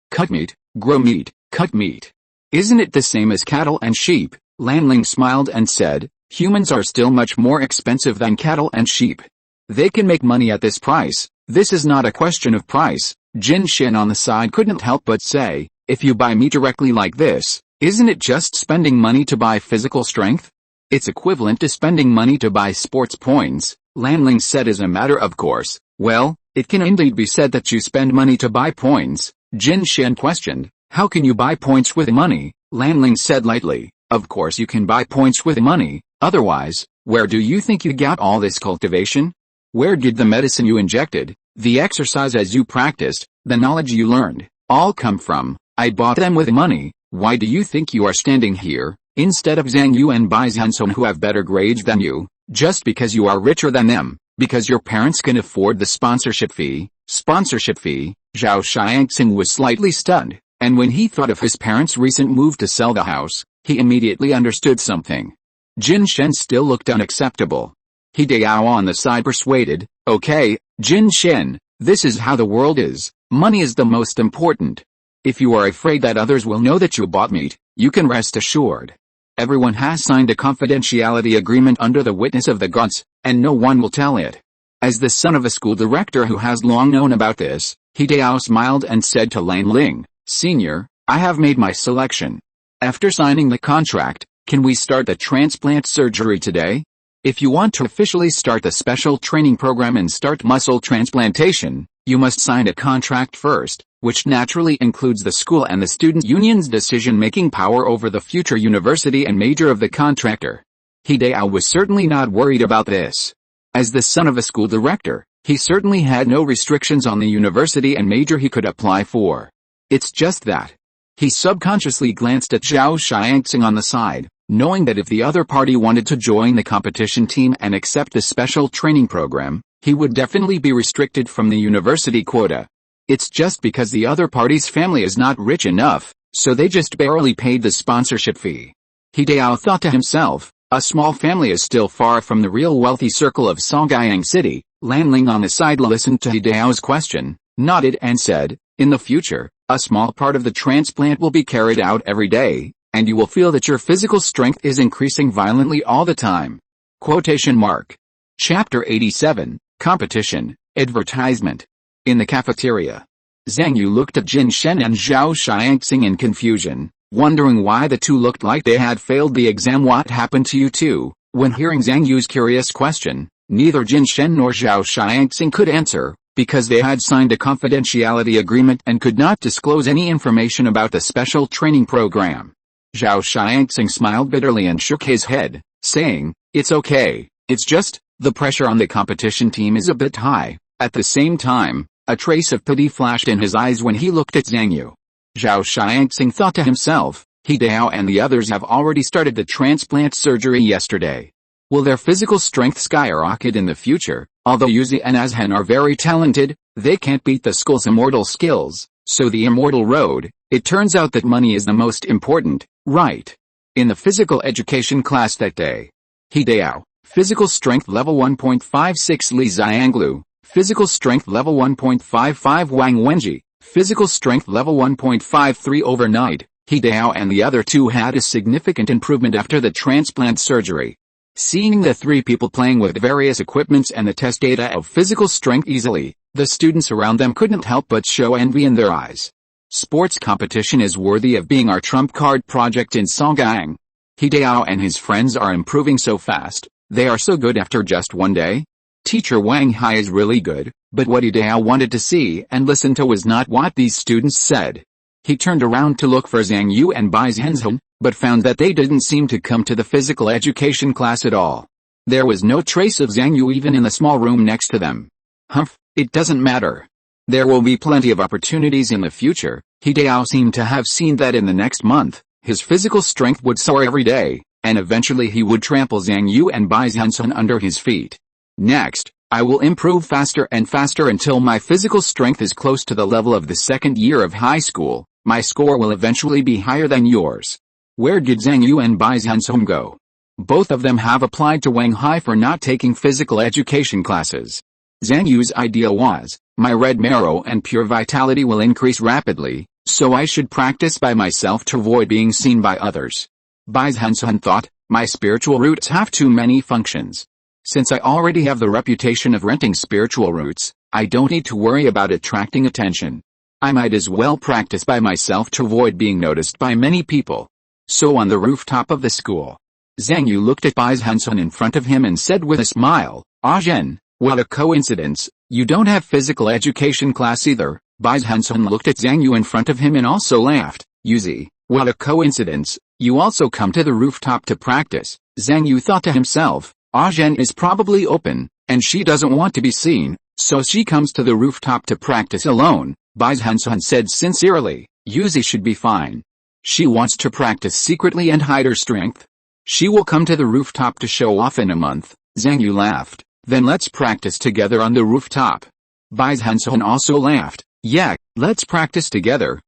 grow meat, cut meat. Isn't it the same as cattle and sheep? Lan Ling smiled and said, humans are still much more expensive than cattle and sheep. They can make money at this price. This is not a question of price. Jin Shen on the side couldn't help but say, if you buy meat directly like this, isn't it just spending money to buy physical strength? It's equivalent to spending money to buy sports points. Lan Ling said as a matter of course. Well, it can indeed be said that you spend money to buy points. Jin Shen questioned, how can you buy points with money? Lan Ling said lightly, of course you can buy points with money, otherwise, where do you think you got all this cultivation? Where did the medicine you injected, the exercise as you practiced, the knowledge you learned, all come from? I bought them with money. Why do you think you are standing here, instead of Zhang Yu and Bai Zhenzhen who have better grades than you, just because you are richer than them, because your parents can afford the sponsorship fee? Zhao Xiangxing was slightly stunned, and when he thought of his parents' recent move to sell the house, he immediately understood something. Jin Shen still looked unacceptable. He Dao on the side persuaded, okay, Jin Shen, this is how the world is, money is the most important. If you are afraid that others will know that you bought meat, you can rest assured. Everyone has signed a confidentiality agreement under the witness of the gods, and no one will tell it. As the son of a school director who has long known about this, He Dao smiled and said to Lan Ling, Senior, I have made my selection. After signing the contract, can we start the transplant surgery today? If you want to officially start the special training program and start muscle transplantation, you must sign a contract first, which naturally includes the school and the student union's decision-making power over the future university and major of the contractor. He Dao was certainly not worried about this. As the son of a school director, he certainly had no restrictions on the university and major he could apply for. It's just that. He subconsciously glanced at Zhao Xiangxing on the side, knowing that if the other party wanted to join the competition team and accept the special training program, he would definitely be restricted from the university quota. It's just because the other party's family is not rich enough, so they just barely paid the sponsorship fee. He Dao thought to himself, a small family is still far from the real wealthy circle of Songyang City. Lan Ling on the side listened to He Dao's question, nodded and said, in the future, a small part of the transplant will be carried out every day, and you will feel that your physical strength is increasing violently all the time. Quotation mark. Chapter 87, Competition, Advertisement. In the cafeteria, Zhang Yu looked at Jin Shen and Zhao Xiangxing in confusion, wondering why the two looked like they had failed the exam. What happened to you two? When hearing Zhang Yu's curious question, neither Jin Shen nor Zhao Xiangxing could answer, because they had signed a confidentiality agreement and could not disclose any information about the special training program. Zhao Xiangxing smiled bitterly and shook his head, saying, it's okay, it's just, the pressure on the competition team is a bit high. At the same time, a trace of pity flashed in his eyes when he looked at Zhang Yu. Zhao Xiangxing thought to himself, He Dao and the others have already started the transplant surgery yesterday. Will their physical strength skyrocket in the future? Although Yuzi and Azhen are very talented, they can't beat the school's immortal skills, so the immortal road, it turns out that money is the most important, right? In the physical education class that day, He Dao, physical strength level 1.56 Li Xianglu, physical strength level 1.55 Wang Wenji, physical strength level 1.53 overnight. He Dao and the other two had a significant improvement after the transplant surgery. Seeing the three people playing with various equipments and the test data of physical strength easily, the students around them couldn't help but show envy in their eyes. Sports competition is worthy of being our trump card project in Songyang. He Dao and his friends are improving so fast, they are so good after just one day. Teacher Wang Hai is really good, but what He Dao wanted to see and listen to was not what these students said. He turned around to look for Zhang Yu and Bai Zhenzhen, but found that they didn't seem to come to the physical education class at all. There was no trace of Zhang Yu even in the small room next to them. Humph, it doesn't matter. There will be plenty of opportunities in the future. He Dao seemed to have seen that in the next month, his physical strength would soar every day, and eventually he would trample Zhang Yu and Bai Zhenzhen under his feet. Next, I will improve faster and faster until my physical strength is close to the level of the second year of high school. My score will eventually be higher than yours. Where did Zhang Yu and Bai Zhenzhen go? Both of them have applied to Wang Hai for not taking physical education classes. Zhang Yu's idea was, my red marrow and pure vitality will increase rapidly, so I should practice by myself to avoid being seen by others. Bai Zhenzhen thought, my spiritual roots have too many functions. Since I already have the reputation of renting spiritual roots, I don't need to worry about attracting attention. I might as well practice by myself to avoid being noticed by many people. So on the rooftop of the school, Zhang Yu looked at Bai Zhenzhen in front of him and said with a smile, Ah Zhen, what a coincidence, you don't have physical education class either. Bai Zhenzhen looked at Zhang Yu in front of him and also laughed, Yuzi, what a coincidence, you also come to the rooftop to practice. Zhang Yu thought to himself, Ah Zhen is probably open, and she doesn't want to be seen, so she comes to the rooftop to practice alone. Bai Zhenzhen said sincerely, Yuzi should be fine. She wants to practice secretly and hide her strength. She will come to the rooftop to show off in a month. Zhang Yu laughed, then let's practice together on the rooftop. Bai Zhenzhen also laughed, yeah, let's practice together.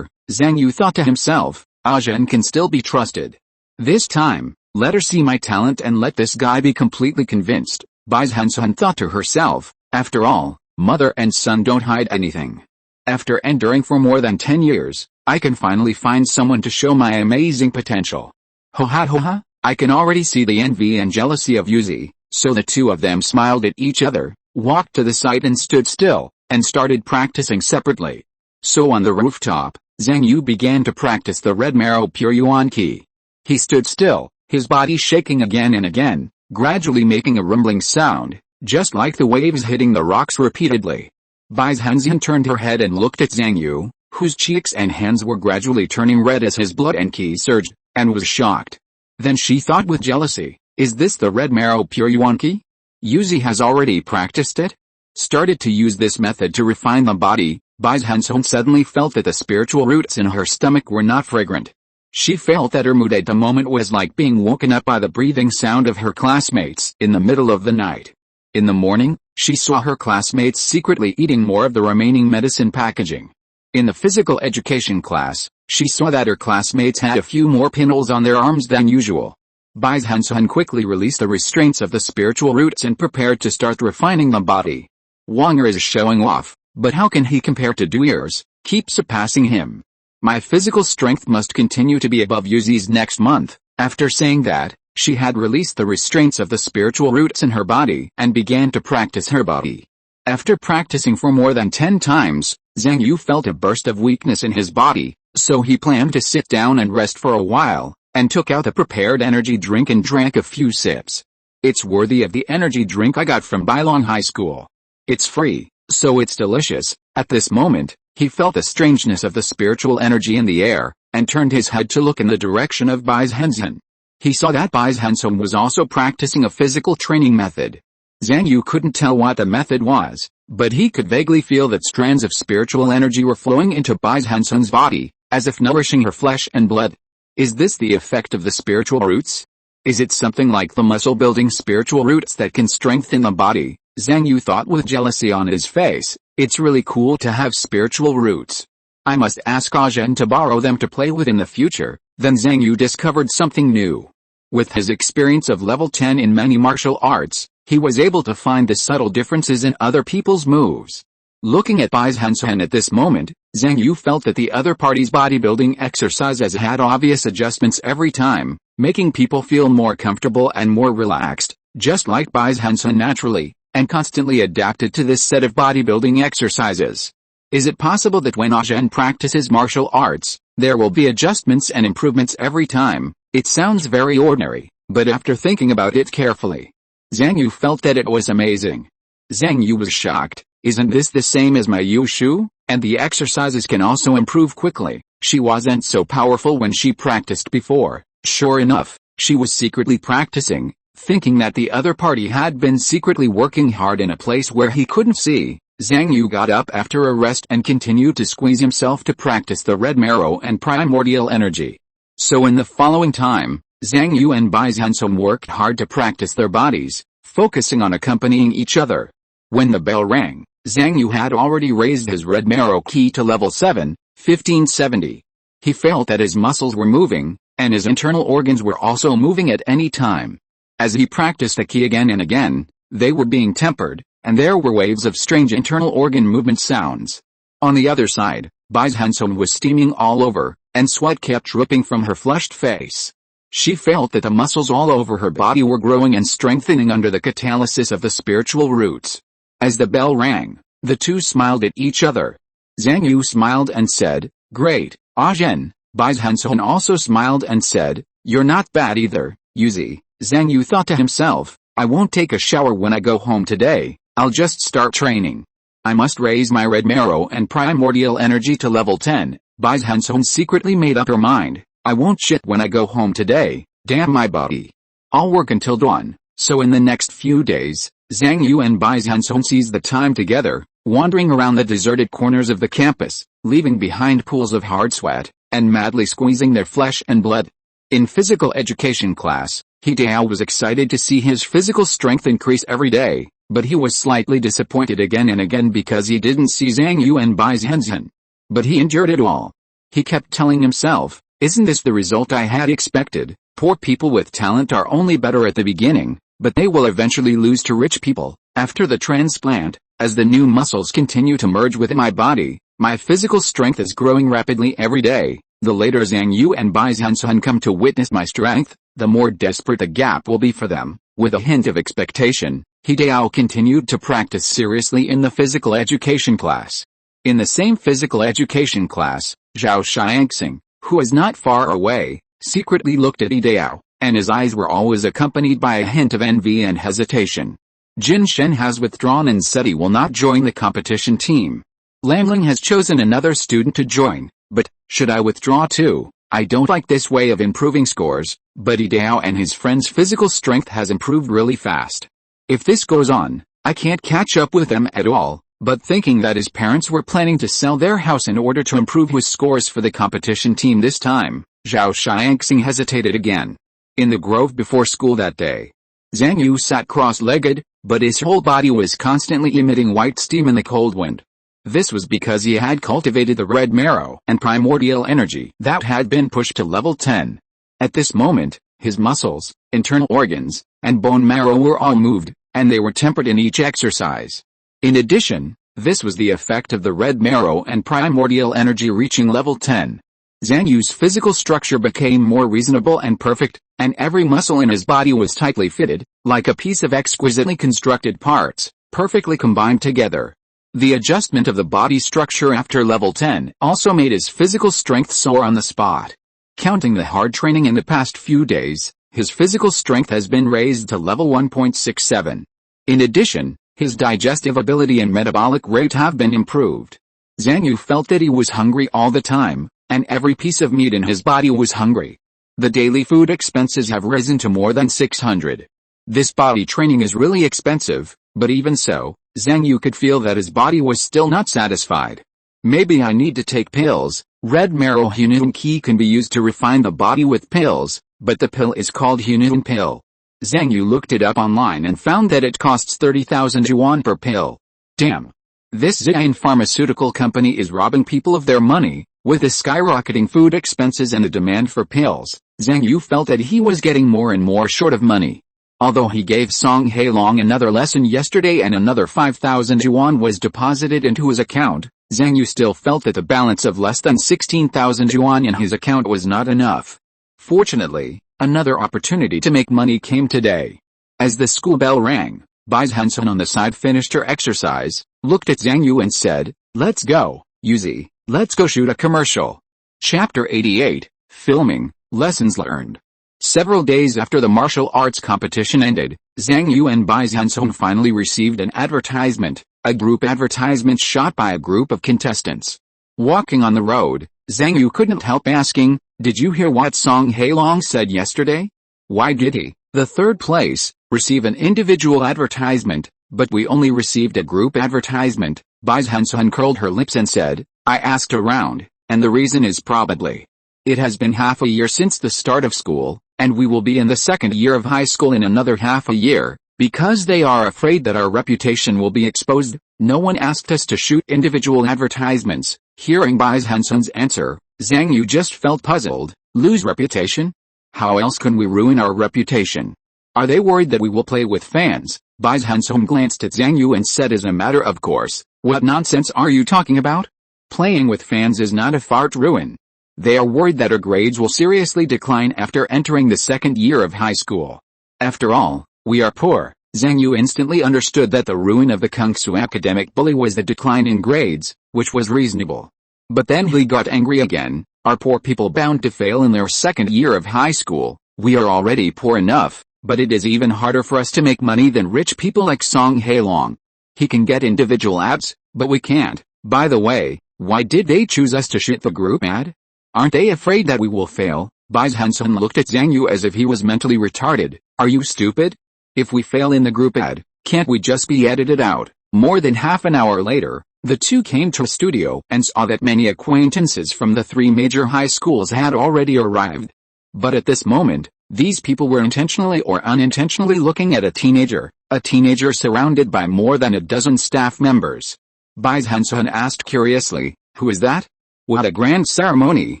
Zhang Yu thought to himself, Ah Zhen can still be trusted. This time, let her see my talent and let this guy be completely convinced. Bai Zhenzhen thought to herself, after all, mother and son don't hide anything. After enduring for more than 10 years, I can finally find someone to show my amazing potential. Ho ha, I can already see the envy and jealousy of Yuzi, so the two of them smiled at each other, walked to the side and stood still, and started practicing separately. So on the rooftop, Zhang Yu began to practice the red marrow pure yuan qi. He stood still, his body shaking again and again, gradually making a rumbling sound, just like the waves hitting the rocks repeatedly. Bai Zhenzhen turned her head and looked at Zhang Yu, whose cheeks and hands were gradually turning red as his blood and qi surged, and was shocked. Then she thought with jealousy, is this the red marrow pure yuan qi? Yuzi has already practiced it? Started to use this method to refine the body, Bai Zhenzhen suddenly felt that the spiritual roots in her stomach were not fragrant. She felt that her mood at the moment was like being woken up by the breathing sound of her classmates in the middle of the night. In the morning, she saw her classmates secretly eating more of the remaining medicine packaging. In the physical education class, she saw that her classmates had a few more pinholes on their arms than usual. Bai Zhenzhen quickly released the restraints of the spiritual roots and prepared to start refining the body. Wanger is showing off, but how can he compare to Duer's? Keep surpassing him. My physical strength must continue to be above Yuzi's next month. After saying that, she had released the restraints of the spiritual roots in her body and began to practice her body. After practicing for more than 10 times, Zhang Yu felt a burst of weakness in his body, so he planned to sit down and rest for a while, and took out the prepared energy drink and drank a few sips. It's worthy of the energy drink I got from Bailong High School. It's free, so it's delicious. At this moment, he felt the strangeness of the spiritual energy in the air, and turned his head to look in the direction of Bai Zhenzhen. He saw that Bai Zhenzhen was also practicing a physical training method. Zhang Yu couldn't tell what the method was, but he could vaguely feel that strands of spiritual energy were flowing into Bai Zhenzhen's body, as if nourishing her flesh and blood. Is this the effect of the spiritual roots? Is it something like the muscle-building spiritual roots that can strengthen the body? Zhang Yu thought with jealousy on his face. It's really cool to have spiritual roots. I must ask Zhen to borrow them to play with in the future. Then Zhang Yu discovered something new. With his experience of level 10 in many martial arts, he was able to find the subtle differences in other people's moves. Looking at Bai Zhenzhen at this moment, Zhang Yu felt that the other party's bodybuilding exercises had obvious adjustments every time, making people feel more comfortable and more relaxed, just like Bai Zhenzhen naturally, and constantly adapted to this set of bodybuilding exercises. Is it possible that when Zhen practices martial arts, there will be adjustments and improvements every time? It sounds very ordinary, but after thinking about it carefully, Zhang Yu felt that it was amazing. Zhang Yu was shocked. Isn't this the same as my Yushu? And the exercises can also improve quickly. She wasn't so powerful when she practiced before. Sure enough, she was secretly practicing, thinking that the other party had been secretly working hard in a place where he couldn't see. Zhang Yu got up after a rest and continued to squeeze himself to practice the red marrow and primordial energy. So in the following time, Zhang Yu and Bai Zhenzhen worked hard to practice their bodies, focusing on accompanying each other. When the bell rang, Zhang Yu had already raised his red marrow key to level 7, 1570. He felt that his muscles were moving, and his internal organs were also moving at any time. As he practiced the key again and again, they were being tempered, and there were waves of strange internal organ movement sounds. On the other side, Bai Zhenzhen was steaming all over, and sweat kept dripping from her flushed face. She felt that the muscles all over her body were growing and strengthening under the catalysis of the spiritual roots. As the bell rang, the two smiled at each other. Zhang Yu smiled and said, "Great, Zhen." Bai Zhenzhen also smiled and said, "You're not bad either, Yuzi." Zhang Yu thought to himself, "I won't take a shower when I go home today, I'll just start training. I must raise my red marrow and primordial energy to level 10. Bai Zhenzhen secretly made up her mind, "I won't shit when I go home today, damn my body. I'll work until dawn." So in the next few days, Zhang Yu and Bai Zhenzhen seized the time together, wandering around the deserted corners of the campus, leaving behind pools of hard sweat, and madly squeezing their flesh and blood. In physical education class, Hideo was excited to see his physical strength increase every day, but he was slightly disappointed again and again because he didn't see Zhang Yu and Bai Zhenzhen. But he endured it all. He kept telling himself, "Isn't this the result I had expected? Poor people with talent are only better at the beginning, but they will eventually lose to rich people. After the transplant, as the new muscles continue to merge within my body, my physical strength is growing rapidly every day. The later Zhang Yu and Bai Zhenzhen come to witness my strength, the more desperate the gap will be for them." With a hint of expectation, Hideo continued to practice seriously in the physical education class. In the same physical education class, Zhao Xiangxing, who was not far away, secretly looked at Hideo, and his eyes were always accompanied by a hint of envy and hesitation. Jin Shen has withdrawn and said he will not join the competition team. Lamling has chosen another student to join, but, should I withdraw too? I don't like this way of improving scores, but Hideo and his friend's physical strength has improved really fast. If this goes on, I can't catch up with them at all. But thinking that his parents were planning to sell their house in order to improve his scores for the competition team this time, Zhao Xiangxing hesitated again. In the grove before school that day, Zhang Yu sat cross-legged, but his whole body was constantly emitting white steam in the cold wind. This was because he had cultivated the red marrow and primordial energy that had been pushed to level 10. At this moment, his muscles, internal organs, and bone marrow were all moved, and they were tempered in each exercise. In addition, this was the effect of the red marrow and primordial energy reaching level 10. Zhang Yu's physical structure became more reasonable and perfect, and every muscle in his body was tightly fitted, like a piece of exquisitely constructed parts, perfectly combined together. The adjustment of the body structure after level 10 also made his physical strength soar on the spot. Counting the hard training in the past few days, his physical strength has been raised to level 1.67. In addition, his digestive ability and metabolic rate have been improved. Zhang Yu felt that he was hungry all the time, and every piece of meat in his body was hungry. The daily food expenses have risen to more than 600. This body training is really expensive, but even so, Zhang Yu could feel that his body was still not satisfied. Maybe I need to take pills. Red marrow Hunun Qi can be used to refine the body with pills, but the pill is called Hunun pill. Zhang Yu looked it up online and found that it costs 30,000 yuan per pill. Damn. This Zian pharmaceutical company is robbing people of their money. With the skyrocketing food expenses and the demand for pills, Zhang Yu felt that he was getting more and more short of money. Although he gave Song Hailong another lesson yesterday and another 5,000 yuan was deposited into his account, Zhang Yu still felt that the balance of less than 16,000 yuan in his account was not enough. Fortunately, another opportunity to make money came today. As the school bell rang, Bai Zhenzhen on the side finished her exercise, looked at Zhang Yu and said, "Let's go, Yuzi, let's go shoot a commercial." Chapter 88, Filming, Lessons Learned. Several days after the martial arts competition ended, Zhang Yu and Bai Zhenzhen finally received an advertisement, a group advertisement shot by a group of contestants. Walking on the road, Zhang Yu couldn't help asking, "Did you hear what Song Hailong said yesterday? Why did he, the third place, receive an individual advertisement, but we only received a group advertisement?" Bai Zhenzhen curled her lips and said, "I asked around, and the reason is probably. It has been half a year since the start of school, and we will be in the second year of high school in another half a year. Because they are afraid that our reputation will be exposed, no one asked us to shoot individual advertisements." Hearing Bai Zhenzhen's answer, Zhang Yu just felt puzzled. Lose reputation? How else can we ruin our reputation? Are they worried that we will play with fans? Bai Zhenzhen glanced at Zhang Yu and said as a matter of course, "What nonsense are you talking about? Playing with fans is not a fart ruin. They are worried that our grades will seriously decline after entering the second year of high school. After all, we are poor." Zhang Yu instantly understood that the ruin of the Kungsu academic bully was the decline in grades, which was reasonable. But then he got angry again. Are poor people bound to fail in their second year of high school? We are already poor enough, but it is even harder for us to make money than rich people like Song Hailong. He can get individual ads, but we can't. By the way, why did they choose us to shoot the group ad? Aren't they afraid that we will fail? Bai Zhenzhen looked at Zhang Yu as if he was mentally retarded. Are you stupid? If we fail in the group ad, can't we just be edited out? More than half an hour later, the two came to a studio and saw that many acquaintances from the three major high schools had already arrived. But at this moment, these people were intentionally or unintentionally looking at a teenager surrounded by more than a dozen staff members. Bai Zhenzhen asked curiously, "Who is that? What a grand ceremony."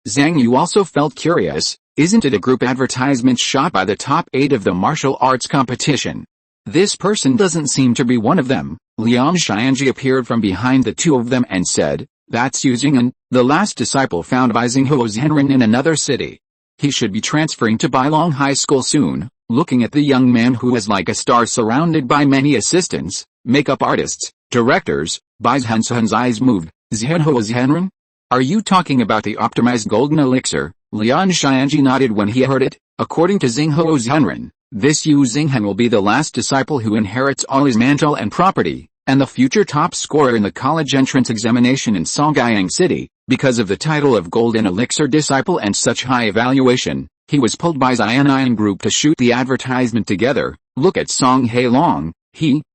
Zhang Yu also felt curious. Isn't it a group advertisement shot by the top 8 of the martial arts competition? This person doesn't seem to be one of them. Liang Xianji appeared from behind the two of them and said, "That's Yu Xinghan, the last disciple found by Xinghuo Zhenren in another city. He should be transferring to Bailong High School soon." Looking at the young man who was like a star surrounded by many assistants, makeup artists, directors, Bai Zhenzhen's eyes moved. "Zhenhuo Zhenren? Are you talking about the optimized golden elixir?" Liang Xianji nodded when he heard it. According to Xinghuo Zhenren, this Yu Xinghan will be the last disciple who inherits all his mantle and property, and the future top scorer in the college entrance examination in Songyang City. Because of the title of golden elixir disciple and such high evaluation, he was pulled by Xianyan group to shoot the advertisement together. Look at Song Hailong.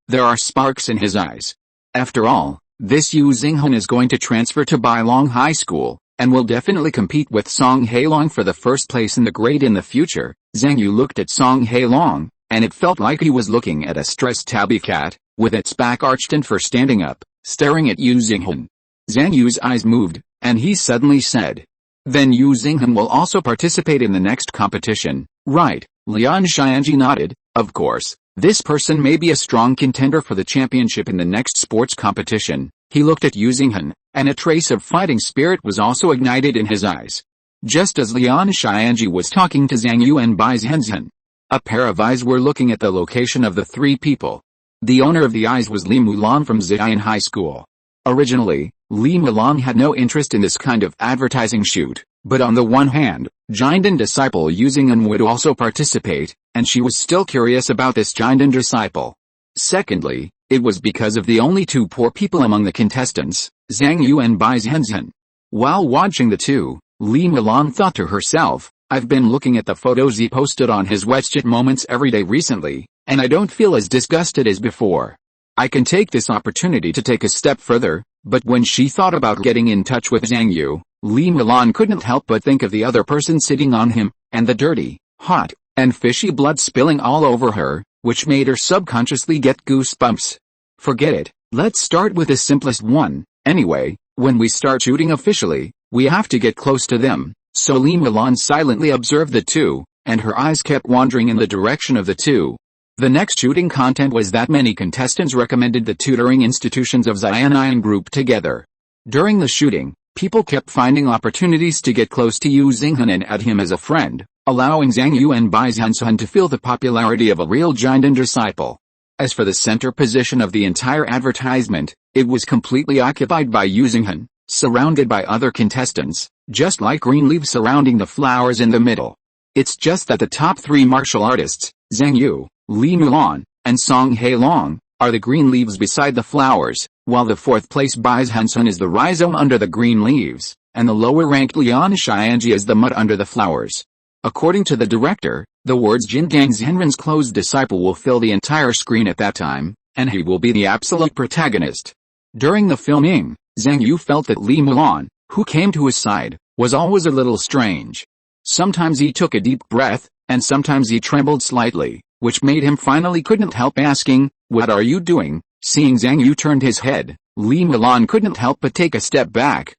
There are sparks in his eyes. After all, this Yu Xinghan is going to transfer to Bailong High School, and will definitely compete with Song Hailong for the first place in the grade in the future. Zhang Yu looked at Song Hailong, and it felt like he was looking at a stressed tabby cat, with its back arched and fur standing up, staring at Yu Xinghan. Zhang Yu's eyes moved, and he suddenly said, "Then Yu Xinghan will also participate in the next competition, right?" Lian Xianji nodded. "Of course, this person may be a strong contender for the championship in the next sports competition." He looked at Yu Xinghan, and a trace of fighting spirit was also ignited in his eyes. Just as Lian Xianji was talking to Zhang Yu and Bai Zhenzhen, a pair of eyes were looking at the location of the three people. The owner of the eyes was Li Mulan from Xi'an High School. Originally, Li Mulan had no interest in this kind of advertising shoot, but on the one hand, Jinden disciple Yu Xinghan would also participate, and she was still curious about this Jinden disciple. Secondly, it was because of the only two poor people among the contestants, Zhang Yu and Bai Zhenzhen. While watching the two, Li Mulan thought to herself, "I've been looking at the photos he posted on his WeChat moments every day recently, and I don't feel as disgusted as before. I can take this opportunity to take a step further." But when she thought about getting in touch with Zhang Yu, Li Mulan couldn't help but think of the other person sitting on him, and the dirty, hot, and fishy blood spilling all over her, which made her subconsciously get goosebumps. "Forget it, let's start with the simplest one. Anyway, when we start shooting officially, we have to get close to them." So Li Mulan silently observed the two, and her eyes kept wandering in the direction of the two. The next shooting content was that many contestants recommended the tutoring institutions of Xi'an group together. During the shooting, people kept finding opportunities to get close to Yu Xinghan and add him as a friend, allowing Zhang Yu and Bai Zhenzhen to feel the popularity of a real Jinden disciple. As for the center position of the entire advertisement, it was completely occupied by Yu Xinghan, surrounded by other contestants, just like green leaves surrounding the flowers in the middle. It's just that the top three martial artists, Zhang Yu, Li Mulan, and Song Hailong, are the green leaves beside the flowers, while the fourth place Bai Zhenzhen is the rhizome under the green leaves, and the lower-ranked Lian Xianji is the mud under the flowers. According to the director, the words Jin Gang Zhenren's closed disciple will fill the entire screen at that time, and he will be the absolute protagonist. During the filming, Zhang Yu felt that Li Mulan, who came to his side, was always a little strange. Sometimes he took a deep breath, and sometimes he trembled slightly, which made him finally couldn't help asking, "What are you doing?" Seeing Zhang Yu turned his head, Li Mulan couldn't help but take a step back.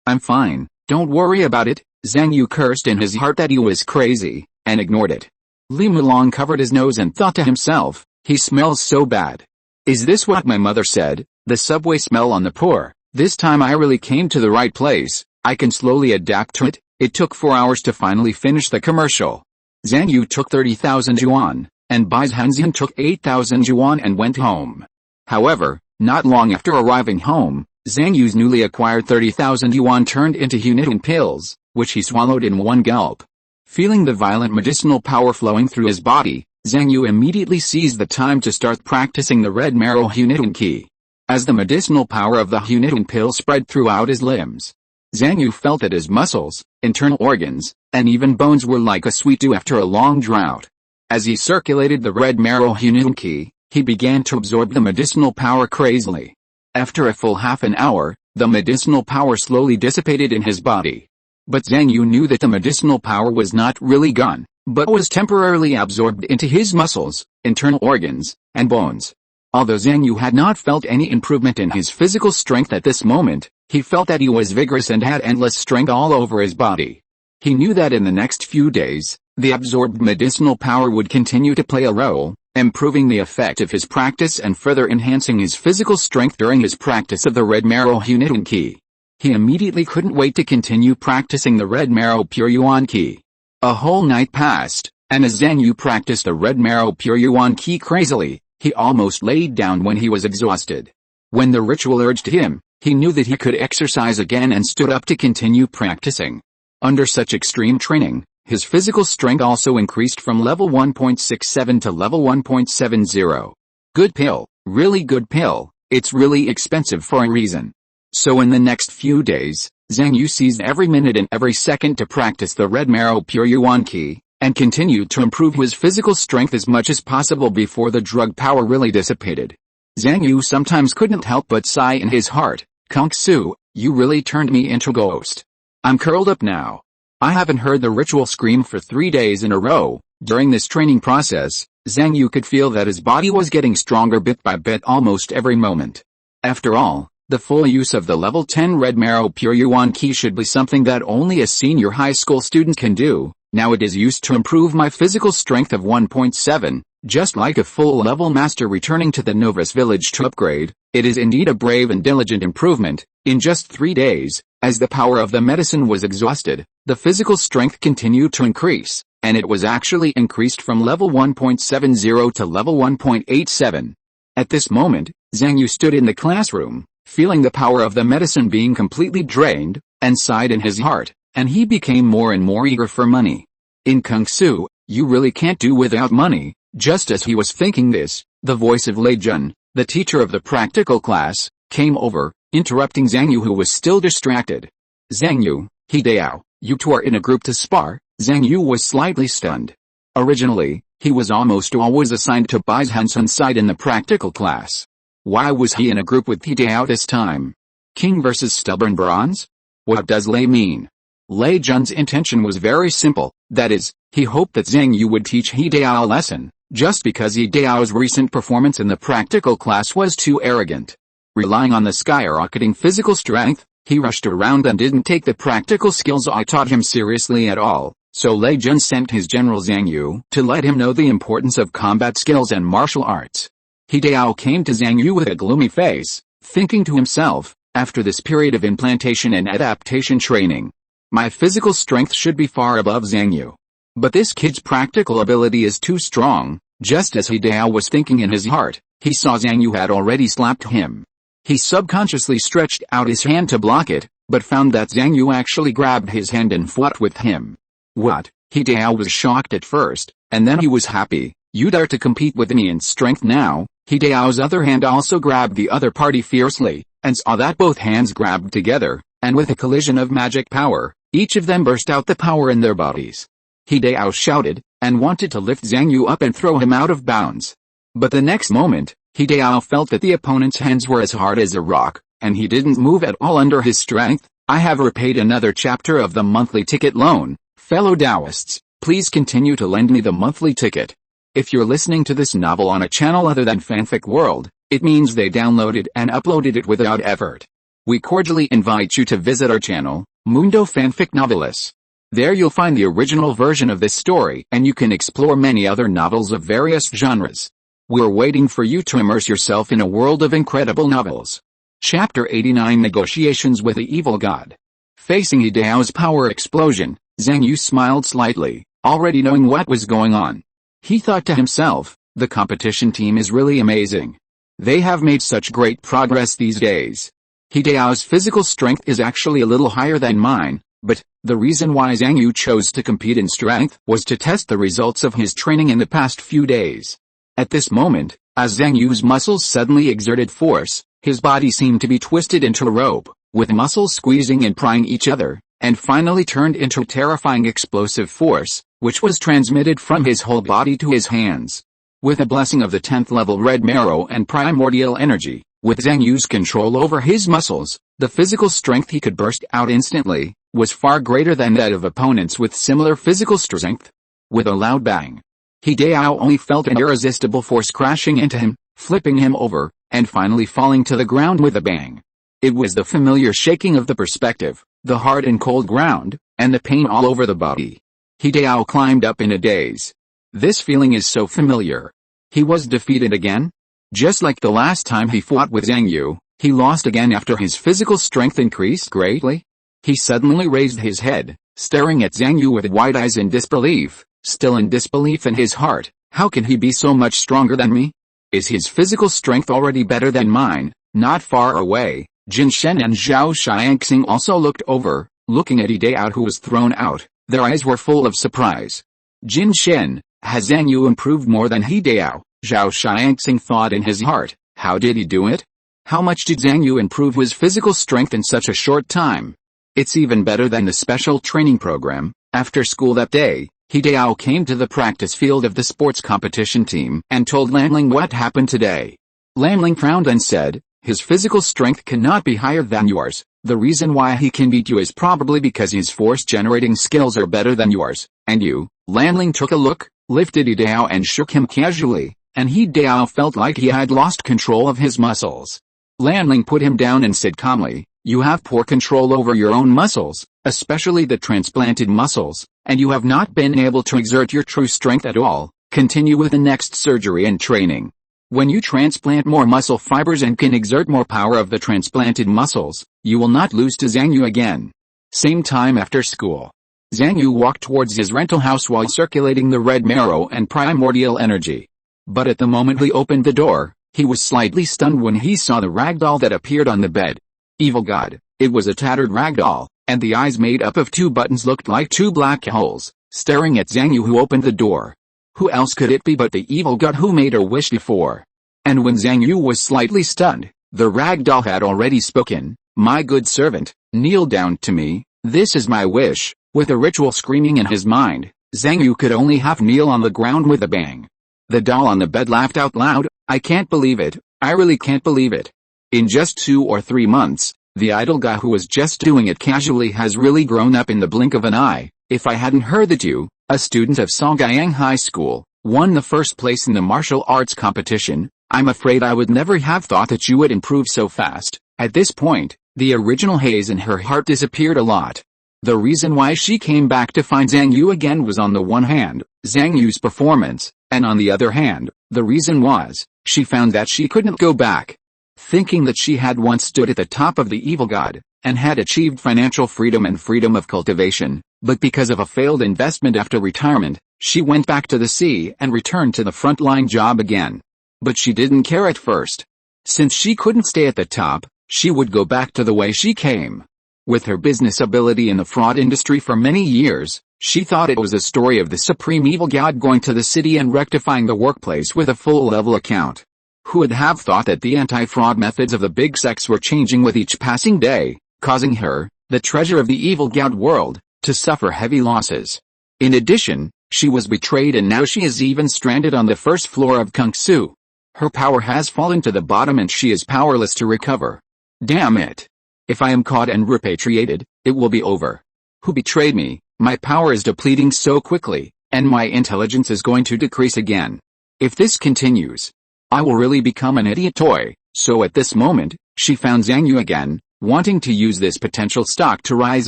"I'm fine, don't worry about it." Zhang Yu cursed in his heart that he was crazy, and ignored it. Li Mulan covered his nose and thought to himself, "He smells so bad. Is this what my mother said, the subway smell on the poor? This time I really came to the right place. I can slowly adapt to it." It took 4 hours to finally finish the commercial. Zhang Yu took 30,000 yuan, and Bai Zhenzhen took 8,000 yuan and went home. However, not long after arriving home, Zhang Yu's newly acquired 30,000 yuan turned into humiliating pills, which he swallowed in one gulp. Feeling the violent medicinal power flowing through his body, Zhang Yu immediately seized the time to start practicing the red marrow humiliating key. As the medicinal power of the humiliating pill spread throughout his limbs, Zhang Yu felt that his muscles, internal organs, and even bones were like a sweet dew after a long drought. As he circulated the red marrow humiliating key, he began to absorb the medicinal power crazily. After a full half an hour, the medicinal power slowly dissipated in his body. But Zhang Yu knew that the medicinal power was not really gone, but was temporarily absorbed into his muscles, internal organs, and bones. Although Zhang Yu had not felt any improvement in his physical strength at this moment, he felt that he was vigorous and had endless strength all over his body. He knew that in the next few days, the absorbed medicinal power would continue to play a role, improving the effect of his practice and further enhancing his physical strength during his practice of the red marrow humiliating key. He immediately couldn't wait to continue practicing the red marrow pure yuan key. A whole night passed, and as Zhang Yu practiced the red marrow pure yuan key crazily, he almost laid down when he was exhausted. When the ritual urged him, he knew that he could exercise again and stood up to continue practicing. Under such extreme training, his physical strength also increased from level 1.67 to level 1.70. Good pill, really good pill, it's really expensive for a reason. So in the next few days, Zhang Yu seized every minute and every second to practice the red marrow pure yuan key, and continued to improve his physical strength as much as possible before the drug power really dissipated. Zhang Yu sometimes couldn't help but sigh in his heart, "Kung Su, you really turned me into a ghost. I'm curled up now." I haven't heard the ritual scream for 3 days in a row. During this training process, Zhang Yu could feel that his body was getting stronger bit by bit almost every moment. After all, the full use of the level 10 Red Marrow Pure Yuan Key should be something that only a senior high school student can do. Now it is used to improve my physical strength of 1.7, just like a full-level master returning to the novice village to upgrade. It is indeed a brave and diligent improvement. In just 3 days, as the power of the medicine was exhausted, the physical strength continued to increase, and it was actually increased from level 1.70 to level 1.87. At this moment, Zhang Yu stood in the classroom, feeling the power of the medicine being completely drained, and sighed in his heart, and he became more and more eager for money. In Kung Su, you really can't do without money. Just as he was thinking this, the voice of Lei Jun, the teacher of the practical class, came over, interrupting Zhang Yu, who was still distracted. "Zhang Yu, Hideo, you two are in a group to spar." Zhang Yu was slightly stunned. Originally, he was almost always assigned to Bai Zhenzhen's side in the practical class. Why was he in a group with Hideo this time? King versus stubborn bronze? What does Lei mean? Lei Jun's intention was very simple, that is, he hoped that Zhang Yu would teach Hideo a lesson, just because Hideo's recent performance in the practical class was too arrogant. Relying on the skyrocketing physical strength, he rushed around and didn't take the practical skills I taught him seriously at all, so Lei Jun sent his general Zhang Yu to let him know the importance of combat skills and martial arts. Hideo came to Zhang Yu with a gloomy face, thinking to himself, after this period of implantation and adaptation training, my physical strength should be far above Zhang Yu. But this kid's practical ability is too strong. Just as Hideo was thinking in his heart, he saw Zhang Yu had already slapped him. He subconsciously stretched out his hand to block it, but found that Zhang Yu actually grabbed his hand and fought with him. What? Hideo was shocked at first, and then he was happy. You dare to compete with me in strength now? Hideo's other hand also grabbed the other party fiercely, and saw that both hands grabbed together, and with a collision of magic power, each of them burst out the power in their bodies. Hideo shouted, and wanted to lift Zhang Yu up and throw him out of bounds. But the next moment, Hideo felt that the opponent's hands were as hard as a rock, and he didn't move at all under his strength. I have repaid another chapter of the monthly ticket loan. Fellow Taoists, please continue to lend me the monthly ticket. If you're listening to this novel on a channel other than Fanfic World, it means they downloaded and uploaded it without effort. We cordially invite you to visit our channel, Mundo Fanfic Novelis. There you'll find the original version of this story, and you can explore many other novels of various genres. We're waiting for you to immerse yourself in a world of incredible novels. Chapter 89: Negotiations with the Evil God. Facing Hideo's power explosion, Zhang Yu smiled slightly, already knowing what was going on. He thought to himself, the competition team is really amazing. They have made such great progress these days. Hideo's physical strength is actually a little higher than mine, but the reason why Zhang Yu chose to compete in strength was to test the results of his training in the past few days. At this moment, as Zhang Yu's muscles suddenly exerted force, his body seemed to be twisted into a rope, with muscles squeezing and prying each other, and finally turned into a terrifying explosive force, which was transmitted from his whole body to his hands. With a blessing of the 10th level red marrow and primordial energy, with Zhang Yu's control over his muscles, the physical strength he could burst out instantly was far greater than that of opponents with similar physical strength. With a loud bang, Hideo only felt an irresistible force crashing into him, flipping him over, and finally falling to the ground with a bang. It was the familiar shaking of the perspective, the hard and cold ground, and the pain all over the body. Hideo climbed up in a daze. This feeling is so familiar. He was defeated again? Just like the last time he fought with Zhang Yu, he lost again after his physical strength increased greatly? He suddenly raised his head, staring at Zhang Yu with wide eyes in disbelief, still in disbelief in his heart. How can he be so much stronger than me? Is his physical strength already better than mine? Not far away, Jin Shen and Zhao Xiangxing also looked over, looking at Hideo, who was thrown out. Their eyes were full of surprise. Jin Shen, has Zhang Yu improved more than Hideo? Zhao Xiangxing thought in his heart. How did he do it? How much did Zhang Yu improve his physical strength in such a short time? It's even better than the special training program. After school that day, He Dao came to the practice field of the sports competition team and told Lanling what happened today. Lanling frowned and said, his physical strength cannot be higher than yours. The reason why he can beat you is probably because his force-generating skills are better than yours, and you. Lanling took a look, lifted He Dao and shook him casually, and He Dao felt like he had lost control of his muscles. Lanling put him down and said calmly, you have poor control over your own muscles, especially the transplanted muscles, and you have not been able to exert your true strength at all. Continue with the next surgery and training. When you transplant more muscle fibers and can exert more power of the transplanted muscles, you will not lose to Zhang Yu again. Same time after school. Zhang Yu walked towards his rental house while circulating the red marrow and primordial energy. But at the moment he opened the door, he was slightly stunned when he saw the ragdoll that appeared on the bed. Evil God, it was a tattered ragdoll, and the eyes made up of two buttons looked like two black holes, staring at Zhang Yu who opened the door. Who else could it be but the evil god who made her wish before? And when Zhang Yu was slightly stunned, the ragdoll had already spoken, my good servant, kneel down to me, this is my wish. With a ritual screaming in his mind, Zhang Yu could only half kneel on the ground with a bang. The doll on the bed laughed out loud, I can't believe it, I really can't believe it. In just 2 or 3 months, the idle guy who was just doing it casually has really grown up in the blink of an eye. If I hadn't heard that you, a student of Songyang High School, won the first place in the martial arts competition, I'm afraid I would never have thought that you would improve so fast. At this point, the original haze in her heart disappeared a lot. The reason why she came back to find Zhang Yu again was on the one hand, Zhang Yu's performance, and on the other hand, the reason was, she found that she couldn't go back. Thinking that she had once stood at the top of the evil god, and had achieved financial freedom and freedom of cultivation, but because of a failed investment after retirement, she went back to the sea and returned to the frontline job again. But she didn't care at first. Since she couldn't stay at the top, she would go back to the way she came. With her business ability in the fraud industry for many years, she thought it was a story of the supreme evil god going to the city and rectifying the workplace with a full-level account. Who would have thought that the anti-fraud methods of the big sex were changing with each passing day, causing her, the treasure of the evil god world, to suffer heavy losses. In addition, she was betrayed and now she is even stranded on the first floor of Kung Su. Her power has fallen to the bottom and she is powerless to recover. Damn it. If I am caught and repatriated, it will be over. Who betrayed me? My power is depleting so quickly, and my intelligence is going to decrease again. If this continues, I will really become an idiot toy. So at this moment, she found Zhang Yu again, wanting to use this potential stock to rise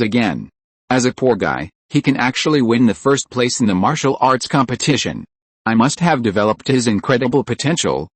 again. As a poor guy, he can actually win the first place in the martial arts competition. I must have developed his incredible potential.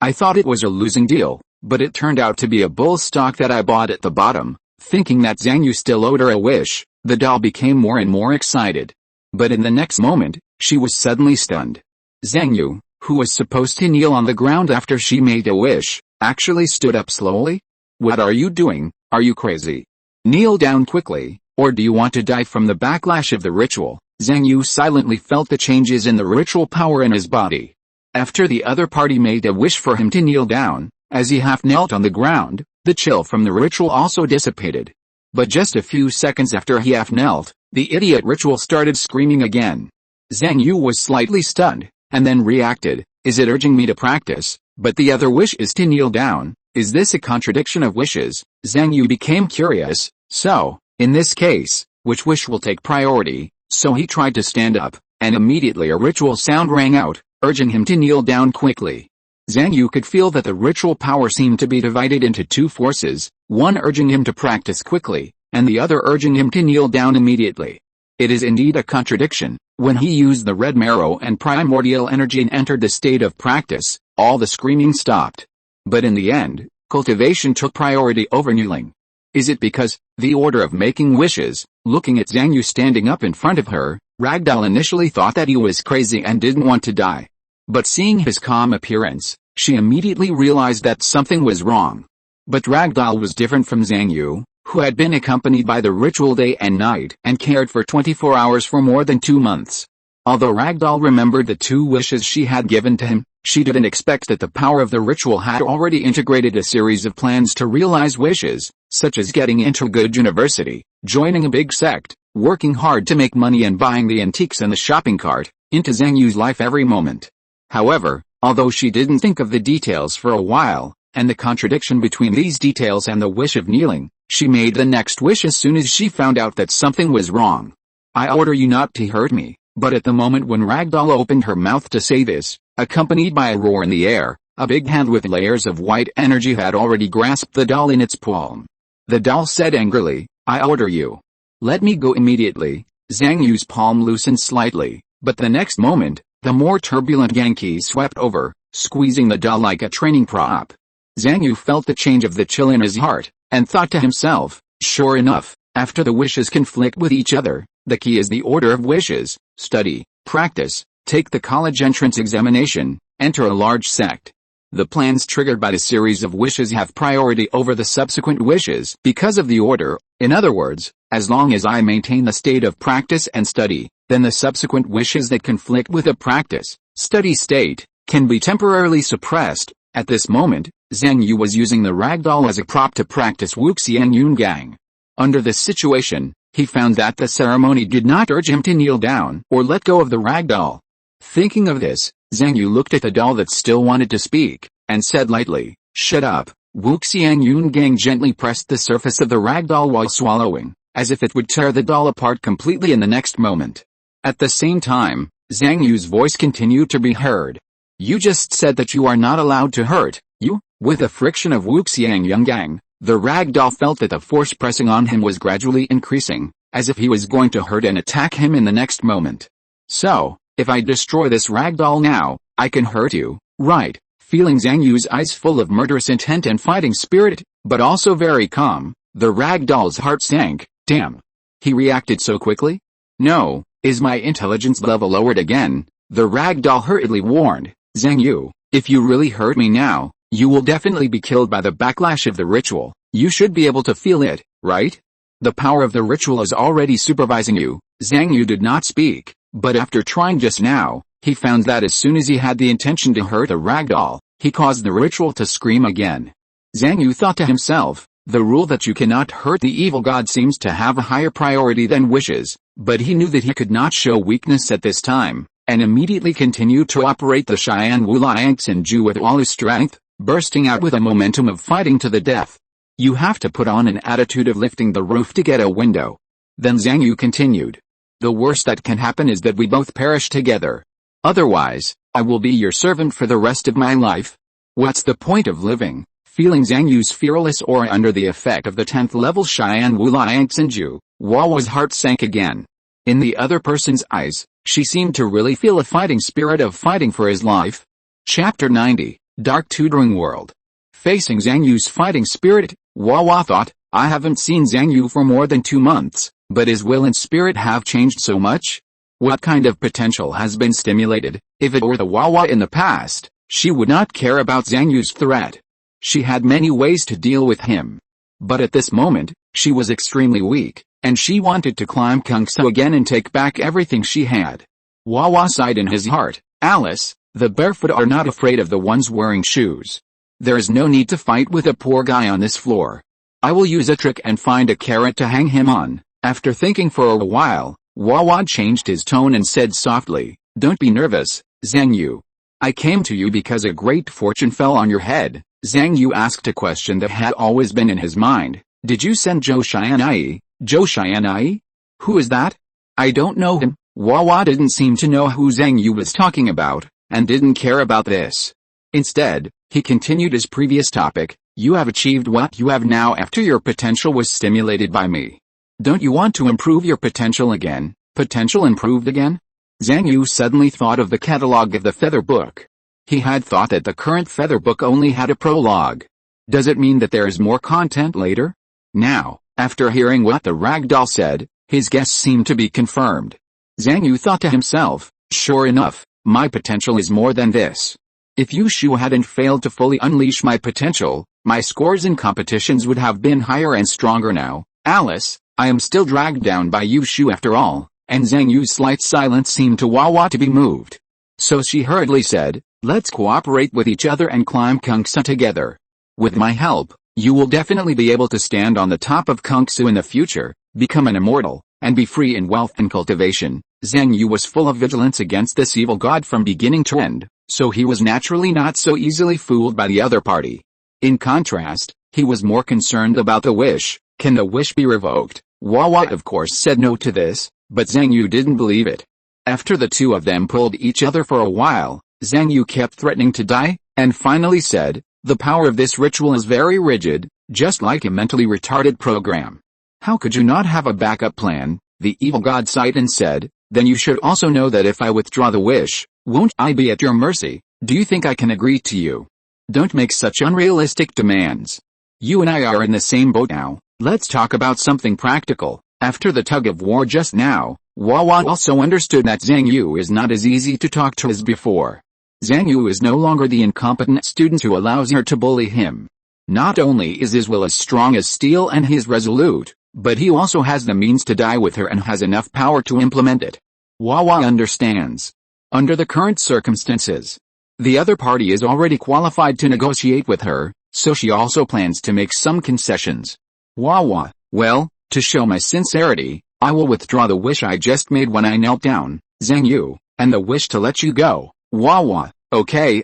I thought it was a losing deal, but it turned out to be a bull stock that I bought at the bottom. Thinking that Zhang Yu still owed her a wish, the doll became more and more excited. But in the next moment, she was suddenly stunned. Zhang Yu, who was supposed to kneel on the ground after she made a wish, actually stood up slowly? What are you doing? Are you crazy? Kneel down quickly, or do you want to die from the backlash of the ritual? Zhang Yu silently felt the changes in the ritual power in his body. After the other party made a wish for him to kneel down, as he half knelt on the ground, the chill from the ritual also dissipated. But just a few seconds after he half knelt, the idiot ritual started screaming again. Zhang Yu was slightly stunned, and then reacted, is it urging me to practice, but the other wish is to kneel down? Is this a contradiction of wishes? Zhang Yu became curious, so, in this case, which wish will take priority? So he tried to stand up, and immediately a ritual sound rang out, urging him to kneel down quickly. Zhang Yu could feel that the ritual power seemed to be divided into two forces, one urging him to practice quickly, and the other urging him to kneel down immediately. It is indeed a contradiction. When he used the red marrow and primordial energy and entered the state of practice, all the screaming stopped. But in the end, cultivation took priority over kneeling. Is it because, the order of making wishes, looking at Zhang Yu standing up in front of her, Ragdoll initially thought that he was crazy and didn't want to die. But seeing his calm appearance, she immediately realized that something was wrong. But Ragdoll was different from Zhang Yu, who had been accompanied by the ritual day and night and cared for 24 hours for more than 2 months. Although Ragdoll remembered the 2 wishes she had given to him, she didn't expect that the power of the ritual had already integrated a series of plans to realize wishes, such as getting into a good university, joining a big sect, working hard to make money and buying the antiques in the shopping cart, into Zhang Yu's life every moment. However, although she didn't think of the details for a while, and the contradiction between these details and the wish of kneeling, she made the next wish as soon as she found out that something was wrong. I order you not to hurt me. But at the moment when Ragdoll opened her mouth to say this, accompanied by a roar in the air, a big hand with layers of white energy had already grasped the doll in its palm. The doll said angrily, I order you. Let me go immediately. Zhang Yu's palm loosened slightly, but the next moment, the more turbulent Yankee swept over, squeezing the doll like a training prop. Zhang Yu felt the change of the chill in his heart, and thought to himself, sure enough, after the wishes conflict with each other, the key is the order of wishes: study, practice, take the college entrance examination, enter a large sect. The plans triggered by the series of wishes have priority over the subsequent wishes because of the order. In other words, as long as I maintain the state of practice and study, then the subsequent wishes that conflict with the practice, study state, can be temporarily suppressed. At this moment, Zhang Yu was using the ragdoll as a prop to practice Wuxian Yungang. Under this situation, he found that the ceremony did not urge him to kneel down or let go of the ragdoll. Thinking of this, Zhang Yu looked at the doll that still wanted to speak, and said lightly, shut up. Wuxian Yungang gently pressed the surface of the ragdoll while swallowing, as if it would tear the doll apart completely in the next moment. At the same time, Zhang Yu's voice continued to be heard. You just said that you are not allowed to hurt, you? With a friction of Wuxian Yungang, the ragdoll felt that the force pressing on him was gradually increasing, as if he was going to hurt and attack him in the next moment. So, if I destroy this ragdoll now, I can hurt you, right? Feeling Zhang Yu's eyes full of murderous intent and fighting spirit, but also very calm, the ragdoll's heart sank. Damn. He reacted so quickly? No, is my intelligence level lowered again? The ragdoll hurriedly warned, Zhang Yu, if you really hurt me now, you will definitely be killed by the backlash of the ritual. You should be able to feel it, right? The power of the ritual is already supervising you. Zhang Yu did not speak, but after trying just now, he found that as soon as he had the intention to hurt a ragdoll, he caused the ritual to scream again. Zhang Yu thought to himself, the rule that you cannot hurt the evil god seems to have a higher priority than wishes, but he knew that he could not show weakness at this time, and immediately continued to operate the Cheyenne Wuliang Ju with all his strength, bursting out with a momentum of fighting to the death. You have to put on an attitude of lifting the roof to get a window. Then Zhang Yu continued. The worst that can happen is that we both perish together. Otherwise, I will be your servant for the rest of my life. What's the point of living? Feeling Zhang Yu's fearless aura under the effect of the 10th level Cheyenne Wuliang Ju, Wawa's heart sank again. In the other person's eyes, she seemed to really feel a fighting spirit of fighting for his life. Chapter 90, Dark Tutoring World. Facing Zhang Yu's fighting spirit, Wawa thought, I haven't seen Zhang Yu for more than 2 months, but his will and spirit have changed so much? What kind of potential has been stimulated? If it were the Wawa in the past, she would not care about Zhang Yu's threat. She had many ways to deal with him. But at this moment, she was extremely weak, and she wanted to climb Kungsu again and take back everything she had. Wawa sighed in his heart, Alice, the barefoot are not afraid of the ones wearing shoes. There is no need to fight with a poor guy on this floor. I will use a trick and find a carrot to hang him on. After thinking for a while, Wawa changed his tone and said softly, don't be nervous, Zhang Yu. I came to you because a great fortune fell on your head. Zhang Yu asked a question that had always been in his mind. Did you send Zhou Xianai? Zhou Xianai? Who is that? I don't know him. Wawa didn't seem to know who Zhang Yu was talking about, and didn't care about this. Instead, he continued his previous topic. You have achieved what you have now after your potential was stimulated by me. Don't you want to improve your potential again? Potential improved again? Zhang Yu suddenly thought of the catalogue of the Feather Book. He had thought that the current Feather Book only had a prologue. Does it mean that there is more content later? Now, after hearing what the ragdoll said, his guess seemed to be confirmed. Zhang Yu thought to himself, sure enough, my potential is more than this. If Yu Shu hadn't failed to fully unleash my potential, my scores in competitions would have been higher and stronger now. Alice, I am still dragged down by Yu Shu after all, and Zhang Yu's slight silence seemed to Wawa to be moved. So she hurriedly said, let's cooperate with each other and climb Kungsu together. With my help, you will definitely be able to stand on the top of Kungsu in the future, become an immortal, and be free in wealth and cultivation. Zhang Yu was full of vigilance against this evil god from beginning to end, so he was naturally not so easily fooled by the other party. In contrast, he was more concerned about the wish. Can the wish be revoked? Wawa of course said no to this, but Zhang Yu didn't believe it. After the two of them pulled each other for a while, Zhang Yu kept threatening to die, and finally said, "The power of this ritual is very rigid, just like a mentally retarded program. How could you not have a backup plan?" The evil god sighed and said, "Then you should also know that if I withdraw the wish, won't I be at your mercy? Do you think I can agree to you? Don't make such unrealistic demands. You and I are in the same boat now, let's talk about something practical." After the tug of war just now, Wawa also understood that Zhang Yu is not as easy to talk to as before. Zhang Yu is no longer the incompetent student who allows her to bully him. Not only is his will as strong as steel and he is resolute, but he also has the means to die with her and has enough power to implement it. Wawa understands. Under the current circumstances, the other party is already qualified to negotiate with her, so she also plans to make some concessions. Wawa, well, to show my sincerity, I will withdraw the wish I just made when I knelt down, Zhang Yu, and the wish to let you go. Wawa, okay,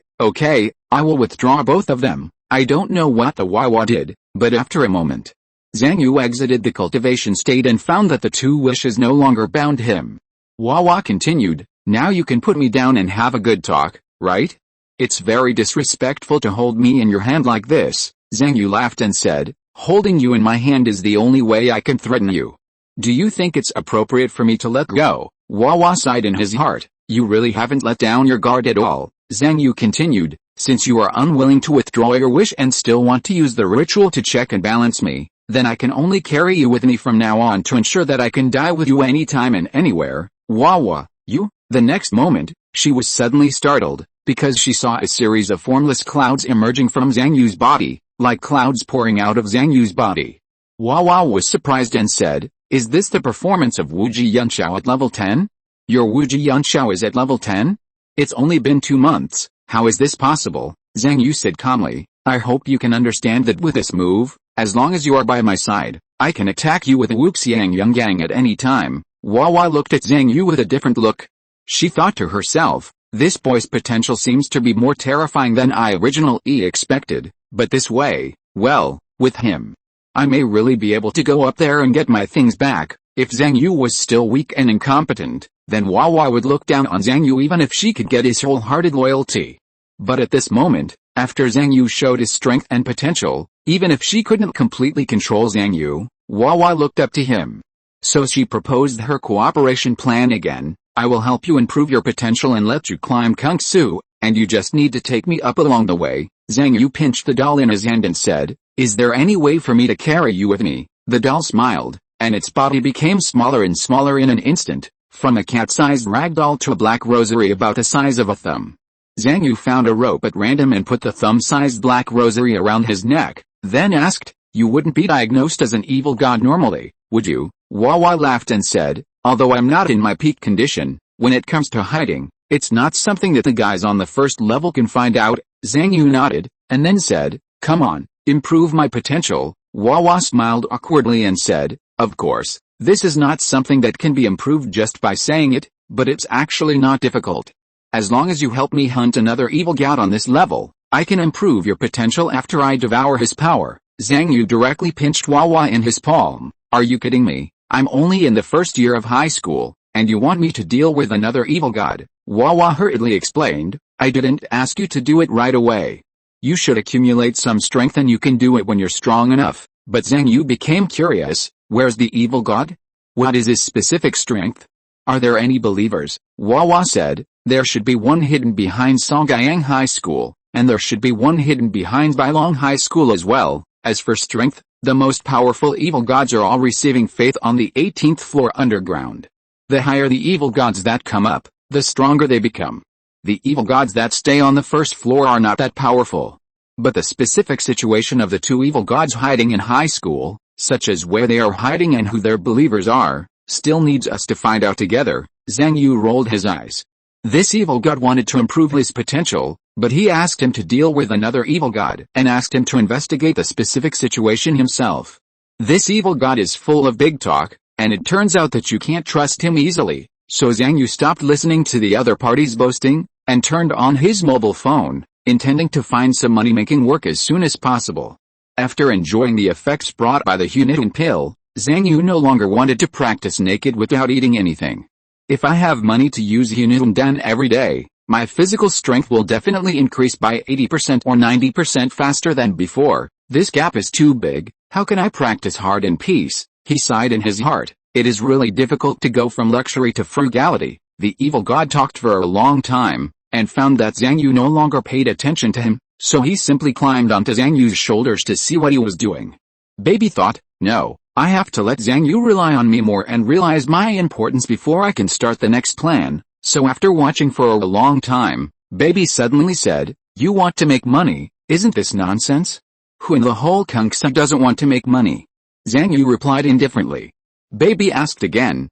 I will withdraw both of them. I don't know what the Wawa did, but after a moment, Zhang Yu exited the cultivation state and found that the two wishes no longer bound him. Wawa continued, "Now you can put me down and have a good talk, right? It's very disrespectful to hold me in your hand like this." Zhang Yu laughed and said, "Holding you in my hand is the only way I can threaten you. Do you think it's appropriate for me to let go?" Wawa sighed in his heart, "You really haven't let down your guard at all." Zhang Yu continued, "Since you are unwilling to withdraw your wish and still want to use the ritual to check and balance me, then I can only carry you with me from now on to ensure that I can die with you anytime and anywhere." Wawa, you? The next moment, she was suddenly startled, because she saw a series of formless clouds emerging from Zhang Yu's body, like clouds pouring out of Zhang Yu's body. Wawa was surprised and said, "Is this the performance of Wuji Yanxiao at level 10? Your Wuji Yanxiao is at level 10? It's only been 2 months, how is this possible?" Zhang Yu said calmly, "I hope you can understand that with this move, as long as you are by my side, I can attack you with a Wuxiang Yungang at any time." Wawa looked at Zhang Yu with a different look. She thought to herself, "This boy's potential seems to be more terrifying than I originally expected, but this way, well, with him, I may really be able to go up there and get my things back." If Zhang Yu was still weak and incompetent, then Wawa would look down on Zhang Yu even if she could get his wholehearted loyalty. But at this moment, after Zhang Yu showed his strength and potential, even if she couldn't completely control Zhang Yu, Wawa looked up to him. So she proposed her cooperation plan again. "I will help you improve your potential and let you climb Kung Su, and you just need to take me up along the way." Zhang Yu pinched the doll in his hand and said, "Is there any way for me to carry you with me?" The doll smiled, and its body became smaller and smaller in an instant, from a cat-sized ragdoll to a black rosary about the size of a thumb. Zhang Yu found a rope at random and put the thumb-sized black rosary around his neck, then asked, "You wouldn't be diagnosed as an evil god normally, would you?" Wawa laughed and said, "Although I'm not in my peak condition, when it comes to hiding, it's not something that the guys on the first level can find out." Zhang Yu nodded, and then said, "Come on, improve my potential." Wawa smiled awkwardly and said, "Of course, this is not something that can be improved just by saying it, but it's actually not difficult. As long as you help me hunt another evil god on this level, I can improve your potential after I devour his power." Zhang Yu directly pinched Wawa in his palm. "Are you kidding me? I'm only in the first year of high school, and you want me to deal with another evil god?" Wawa hurriedly explained, "I didn't ask you to do it right away. You should accumulate some strength and you can do it when you're strong enough." But Zhang Yu became curious, "Where's the evil god? What is his specific strength? Are there any believers?" Wawa said, "There should be one hidden behind Songyang High School, and there should be one hidden behind Bailong High School as well. As for strength, the most powerful evil gods are all receiving faith on the 18th floor underground. The higher the evil gods that come up, the stronger they become. The evil gods that stay on the first floor are not that powerful. But the specific situation of the two evil gods hiding in high school, such as where they are hiding and who their believers are, still needs us to find out together." Zhang Yu rolled his eyes. This evil god wanted to improve his potential, but he asked him to deal with another evil god and asked him to investigate the specific situation himself. This evil god is full of big talk, and it turns out that you can't trust him easily. So Zhang Yu stopped listening to the other party's boasting, and turned on his mobile phone, intending to find some money-making work as soon as possible. After enjoying the effects brought by the humiliating pill, Zhang Yu no longer wanted to practice naked without eating anything. If I have money to use humiliating every day, my physical strength will definitely increase by 80% or 90% faster than before. This gap is too big. How can I practice hard in peace? He sighed in his heart. It is really difficult to go from luxury to frugality. The evil god talked for a long time, and found that Zhang Yu no longer paid attention to him, so he simply climbed onto Zhang Yu's shoulders to see what he was doing. Baby thought, no, I have to let Zhang Yu rely on me more and realize my importance before I can start the next plan. So after watching for a long time, Baby suddenly said, you want to make money, isn't this nonsense? Who in the whole Kungsu doesn't want to make money? Zhang Yu replied indifferently. Baby asked again,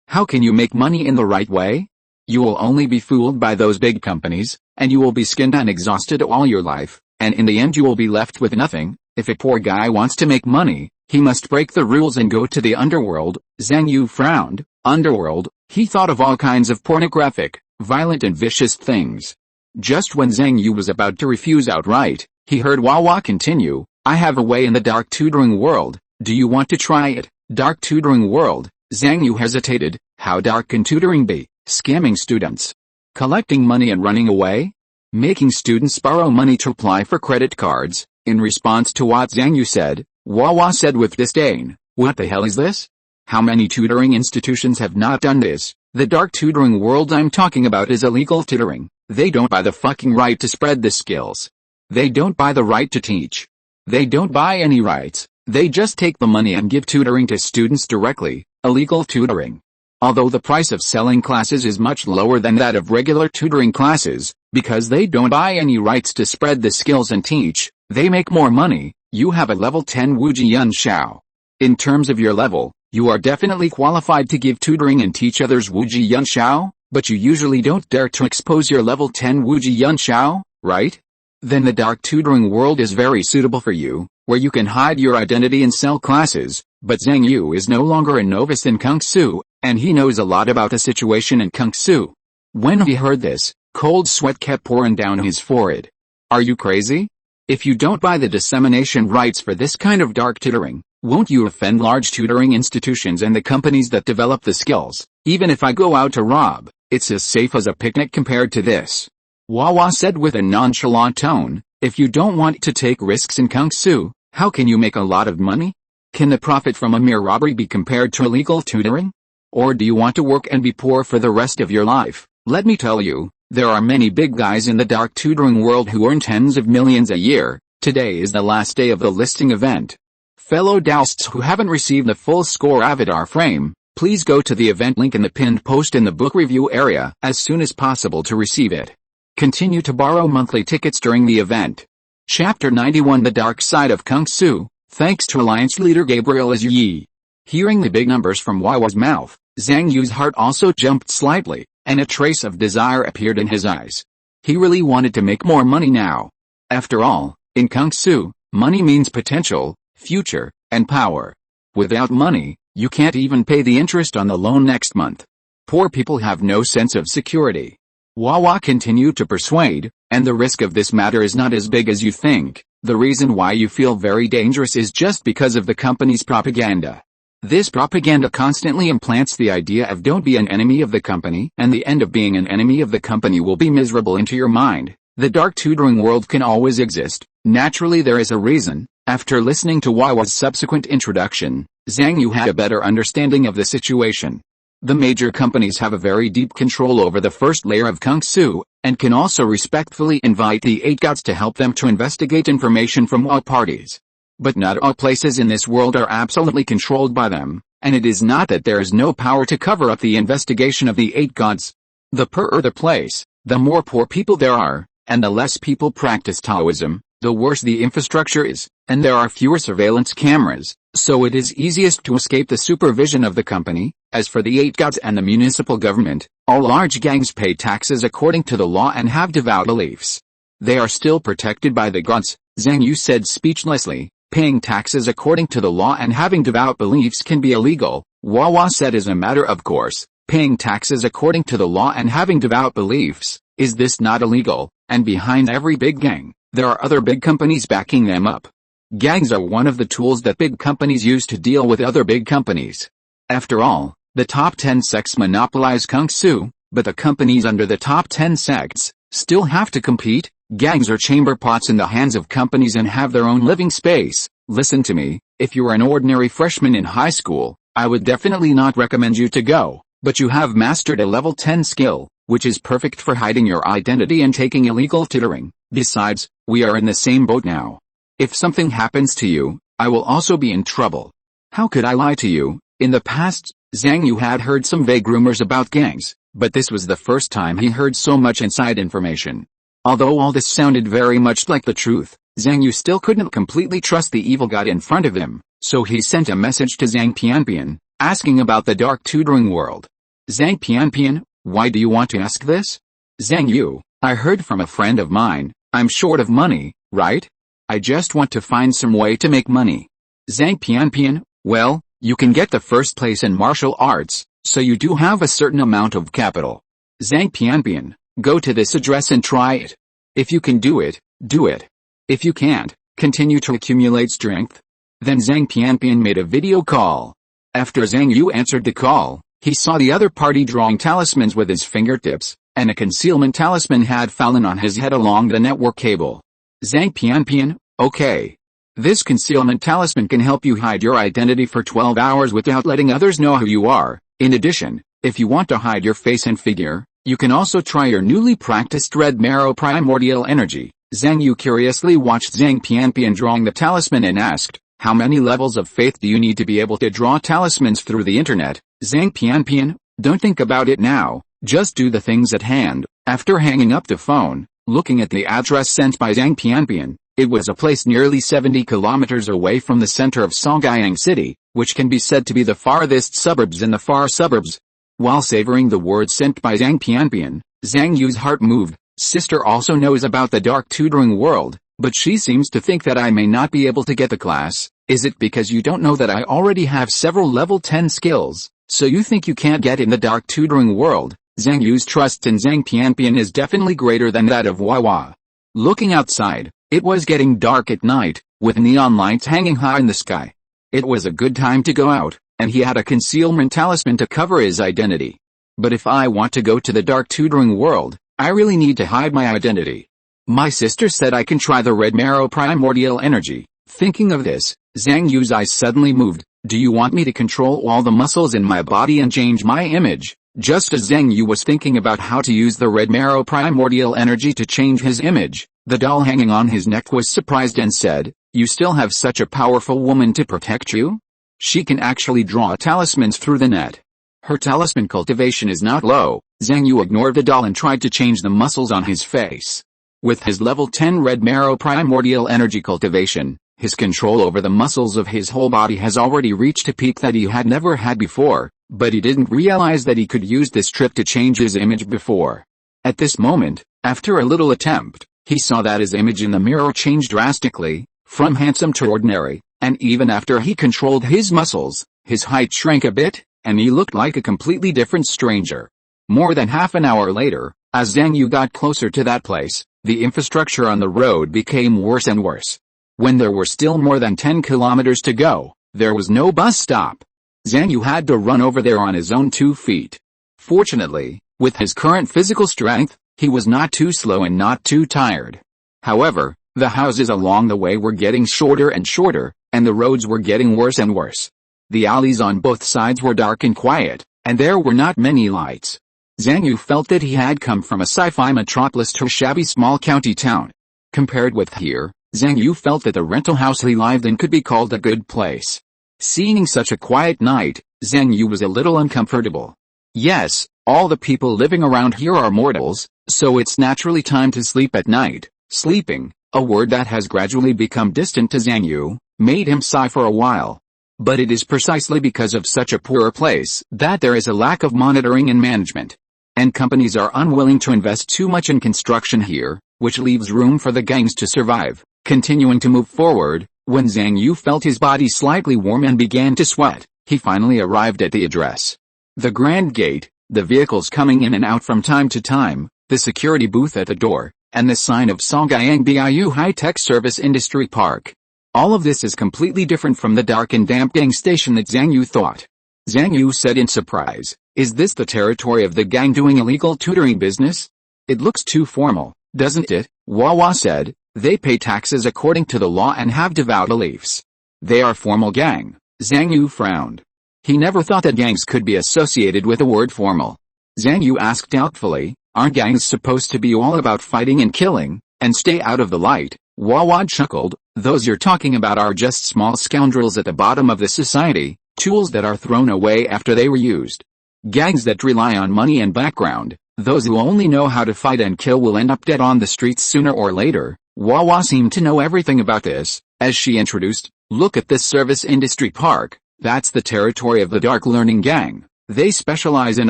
how can you make money in the right way? You will only be fooled by those big companies, and you will be skinned and exhausted all your life, and in the end you will be left with nothing. If a poor guy wants to make money, he must break the rules and go to the underworld. Zhang Yu frowned. Underworld? He thought of all kinds of pornographic, violent and vicious things. Just when Zhang Yu was about to refuse outright, he heard Wawa continue, I have a way in the dark tutoring world, do you want to try it? Dark tutoring world? Zhang Yu hesitated. How dark can tutoring be? Scamming students? Collecting money and running away? Making students borrow money to apply for credit cards? In response to what Zhang Yu said, Wawa said with disdain, what the hell is this? How many tutoring institutions have not done this? The dark tutoring world I'm talking about is illegal tutoring. They don't buy the fucking right to spread the skills. They don't buy the right to teach. They don't buy any rights. They just take the money and give tutoring to students directly. Illegal tutoring. Although the price of selling classes is much lower than that of regular tutoring classes, because they don't buy any rights to spread the skills and teach, they make more money. You have a level 10 Wuji Yun Shao. In terms of your level, you are definitely qualified to give tutoring and teach others Wuji Yun Shao, but you usually don't dare to expose your level 10 Wuji Yun Shao, right? Then the dark tutoring world is very suitable for you, where you can hide your identity and sell classes. But Zhang Yu is no longer a novice in Kungsu, and he knows a lot about the situation in Kungsu. When he heard this, cold sweat kept pouring down his forehead. Are you crazy? If you don't buy the dissemination rights for this kind of dark tutoring, won't you offend large tutoring institutions and the companies that develop the skills? Even if I go out to rob, it's as safe as a picnic compared to this. Wawa said with a nonchalant tone, if you don't want to take risks in Kungsu, how can you make a lot of money? Can the profit from a mere robbery be compared to illegal tutoring? Or do you want to work and be poor for the rest of your life? Let me tell you, there are many big guys in the dark tutoring world who earn tens of millions a year. Today is the last day of the listing event. Fellow Daoists who haven't received the full score avatar frame, please go to the event link in the pinned post in the book review area as soon as possible to receive it. Continue to borrow monthly tickets during the event. Chapter 91 The Dark Side of Kungsu. Thanks to Alliance leader Gabriel Yi. Hearing the big numbers from Wawa's mouth, Zhang Yu's heart also jumped slightly, and a trace of desire appeared in his eyes. He really wanted to make more money now. After all, in Kungsu, money means potential, future, and power. Without money, you can't even pay the interest on the loan next month. Poor people have no sense of security. Wawa continued to persuade, and the risk of this matter is not as big as you think. The reason why you feel very dangerous is just because of the company's propaganda. This propaganda constantly implants the idea of don't be an enemy of the company, and the end of being an enemy of the company will be miserable into your mind. The dark tutoring world can always exist. Naturally there is a reason. After listening to Wawa's subsequent introduction, Zhang Yu had a better understanding of the situation. The major companies have a very deep control over the first layer of Kungsu, and can also respectfully invite the 8 gods to help them to investigate information from all parties. But not all places in this world are absolutely controlled by them, and it is not that there is no power to cover up the investigation of the 8 gods. The poorer the place, the more poor people there are, and the less people practice Taoism, the worse the infrastructure is, and there are fewer surveillance cameras, so it is easiest to escape the supervision of the company. As for the 8 gods and the municipal government, all large gangs pay taxes according to the law and have devout beliefs. They are still protected by the gods, Zhang Yu said speechlessly. Paying taxes according to the law and having devout beliefs can be illegal, Wawa said as a matter of course, paying taxes according to the law and having devout beliefs, is this not illegal? And behind every big gang, there are other big companies backing them up. Gangs are one of the tools that big companies use to deal with other big companies. After all, the top 10 sects monopolize Kung Fu, but the companies under the top 10 sects still have to compete. Gangs are chamber pots in the hands of companies and have their own living space. Listen to me, if you are an ordinary freshman in high school, I would definitely not recommend you to go, but you have mastered a level 10 skill, which is perfect for hiding your identity and taking illegal tutoring. Besides, we are in the same boat now. If something happens to you, I will also be in trouble. How could I lie to you? In the past, Zhang Yu had heard some vague rumors about gangs, but this was the first time he heard so much inside information. Although all this sounded very much like the truth, Zhang Yu still couldn't completely trust the evil god in front of him, so he sent a message to Zhang Pianpian, asking about the dark tutoring world. Zhang Pianpian, why do you want to ask this? Zhang Yu, I heard from a friend of mine, I'm short of money, right? I just want to find some way to make money. Zhang Pianpian, well, you can get the first place in martial arts, so you do have a certain amount of capital. Zhang Pianpian, go to this address and try it. If you can do it, do it. If you can't, continue to accumulate strength. Then Zhang Pianpian made a video call. After Zhang Yu answered the call, he saw the other party drawing talismans with his fingertips, and a concealment talisman had fallen on his head along the network cable. Zhang Pianpian, okay. This concealment talisman can help you hide your identity for 12 hours without letting others know who you are. In addition, if you want to hide your face and figure, you can also try your newly practiced red marrow primordial energy. Zhang Yu curiously watched Zhang Pianpian drawing the talisman and asked, how many levels of faith do you need to be able to draw talismans through the internet? Zhang Pianpian, don't think about it now, just do the things at hand. After hanging up the phone, looking at the address sent by Zhang Pianpian, it was a place nearly 70 kilometers away from the center of Songyang City, which can be said to be the farthest suburbs in the far suburbs. While savoring the words sent by Zhang Pianpian, Zhang Yu's heart moved. Sister also knows about the dark tutoring world, but she seems to think that I may not be able to get the class. Is it because you don't know that I already have several level 10 skills, so you think you can't get in the dark tutoring world? Zhang Yu's trust in Zhang Pianpian is definitely greater than that of Wawa. Looking outside, it was getting dark at night, with neon lights hanging high in the sky. It was a good time to go out, and he had a concealment talisman to cover his identity. But if I want to go to the dark tutoring world, I really need to hide my identity. My sister said I can try the red marrow primordial energy. Thinking of this, Zhang Yu's eyes suddenly moved. Do you want me to control all the muscles in my body and change my image? Just as Zhang Yu was thinking about how to use the red marrow primordial energy to change his image, the doll hanging on his neck was surprised and said, you still have such a powerful woman to protect you? She can actually draw talismans through the net. Her talisman cultivation is not low. Zhang Yu ignored the doll and tried to change the muscles on his face. With his level 10 red marrow primordial energy cultivation, his control over the muscles of his whole body has already reached a peak that he had never had before, but he didn't realize that he could use this trick to change his image before. At this moment, after a little attempt, he saw that his image in the mirror changed drastically, from handsome to ordinary, and even after he controlled his muscles, his height shrank a bit, and he looked like a completely different stranger. More than half an hour later, as Zhang Yu got closer to that place, the infrastructure on the road became worse and worse. When there were still more than 10 kilometers to go, there was no bus stop. Zhang Yu had to run over there on his own 2 feet. Fortunately, with his current physical strength, he was not too slow and not too tired. However, the houses along the way were getting shorter and shorter, and the roads were getting worse and worse. The alleys on both sides were dark and quiet, and there were not many lights. Zhang Yu felt that he had come from a sci-fi metropolis to a shabby small county town. Compared with here, Zhang Yu felt that the rental house he lived in could be called a good place. Seeing such a quiet night, Zhang Yu was a little uncomfortable. Yes, all the people living around here are mortals, so it's naturally time to sleep at night. Sleeping, a word that has gradually become distant to Zhang Yu, made him sigh for a while. But it is precisely because of such a poor place that there is a lack of monitoring and management. And companies are unwilling to invest too much in construction here, which leaves room for the gangs to survive. Continuing to move forward, when Zhang Yu felt his body slightly warm and began to sweat, He finally arrived at the address. The grand gate, the vehicles coming in and out from time to time, the security booth at the door, and the sign of Songyang Biu High-Tech Service Industry Park. All of this is completely different from the dark and damp gang station that Zhang Yu thought. Zhang Yu said in surprise, "Is this the territory of the gang doing illegal tutoring business? It looks too formal, doesn't it?" Wawa said, "They pay taxes according to the law and have devout beliefs. They are formal gang." Zhang Yu frowned. He never thought that gangs could be associated with the word formal. Zhang Yu asked doubtfully, "Aren't gangs supposed to be all about fighting and killing, and stay out of the light?" Wawa chuckled, "Those you're talking about are just small scoundrels at the bottom of the society, tools that are thrown away after they were used. Gangs that rely on money and background, those who only know how to fight and kill will end up dead on the streets sooner or later." Wawa seemed to know everything about this, as she introduced, "Look at this service industry park, that's the territory of the Dark Learning Gang. They specialize in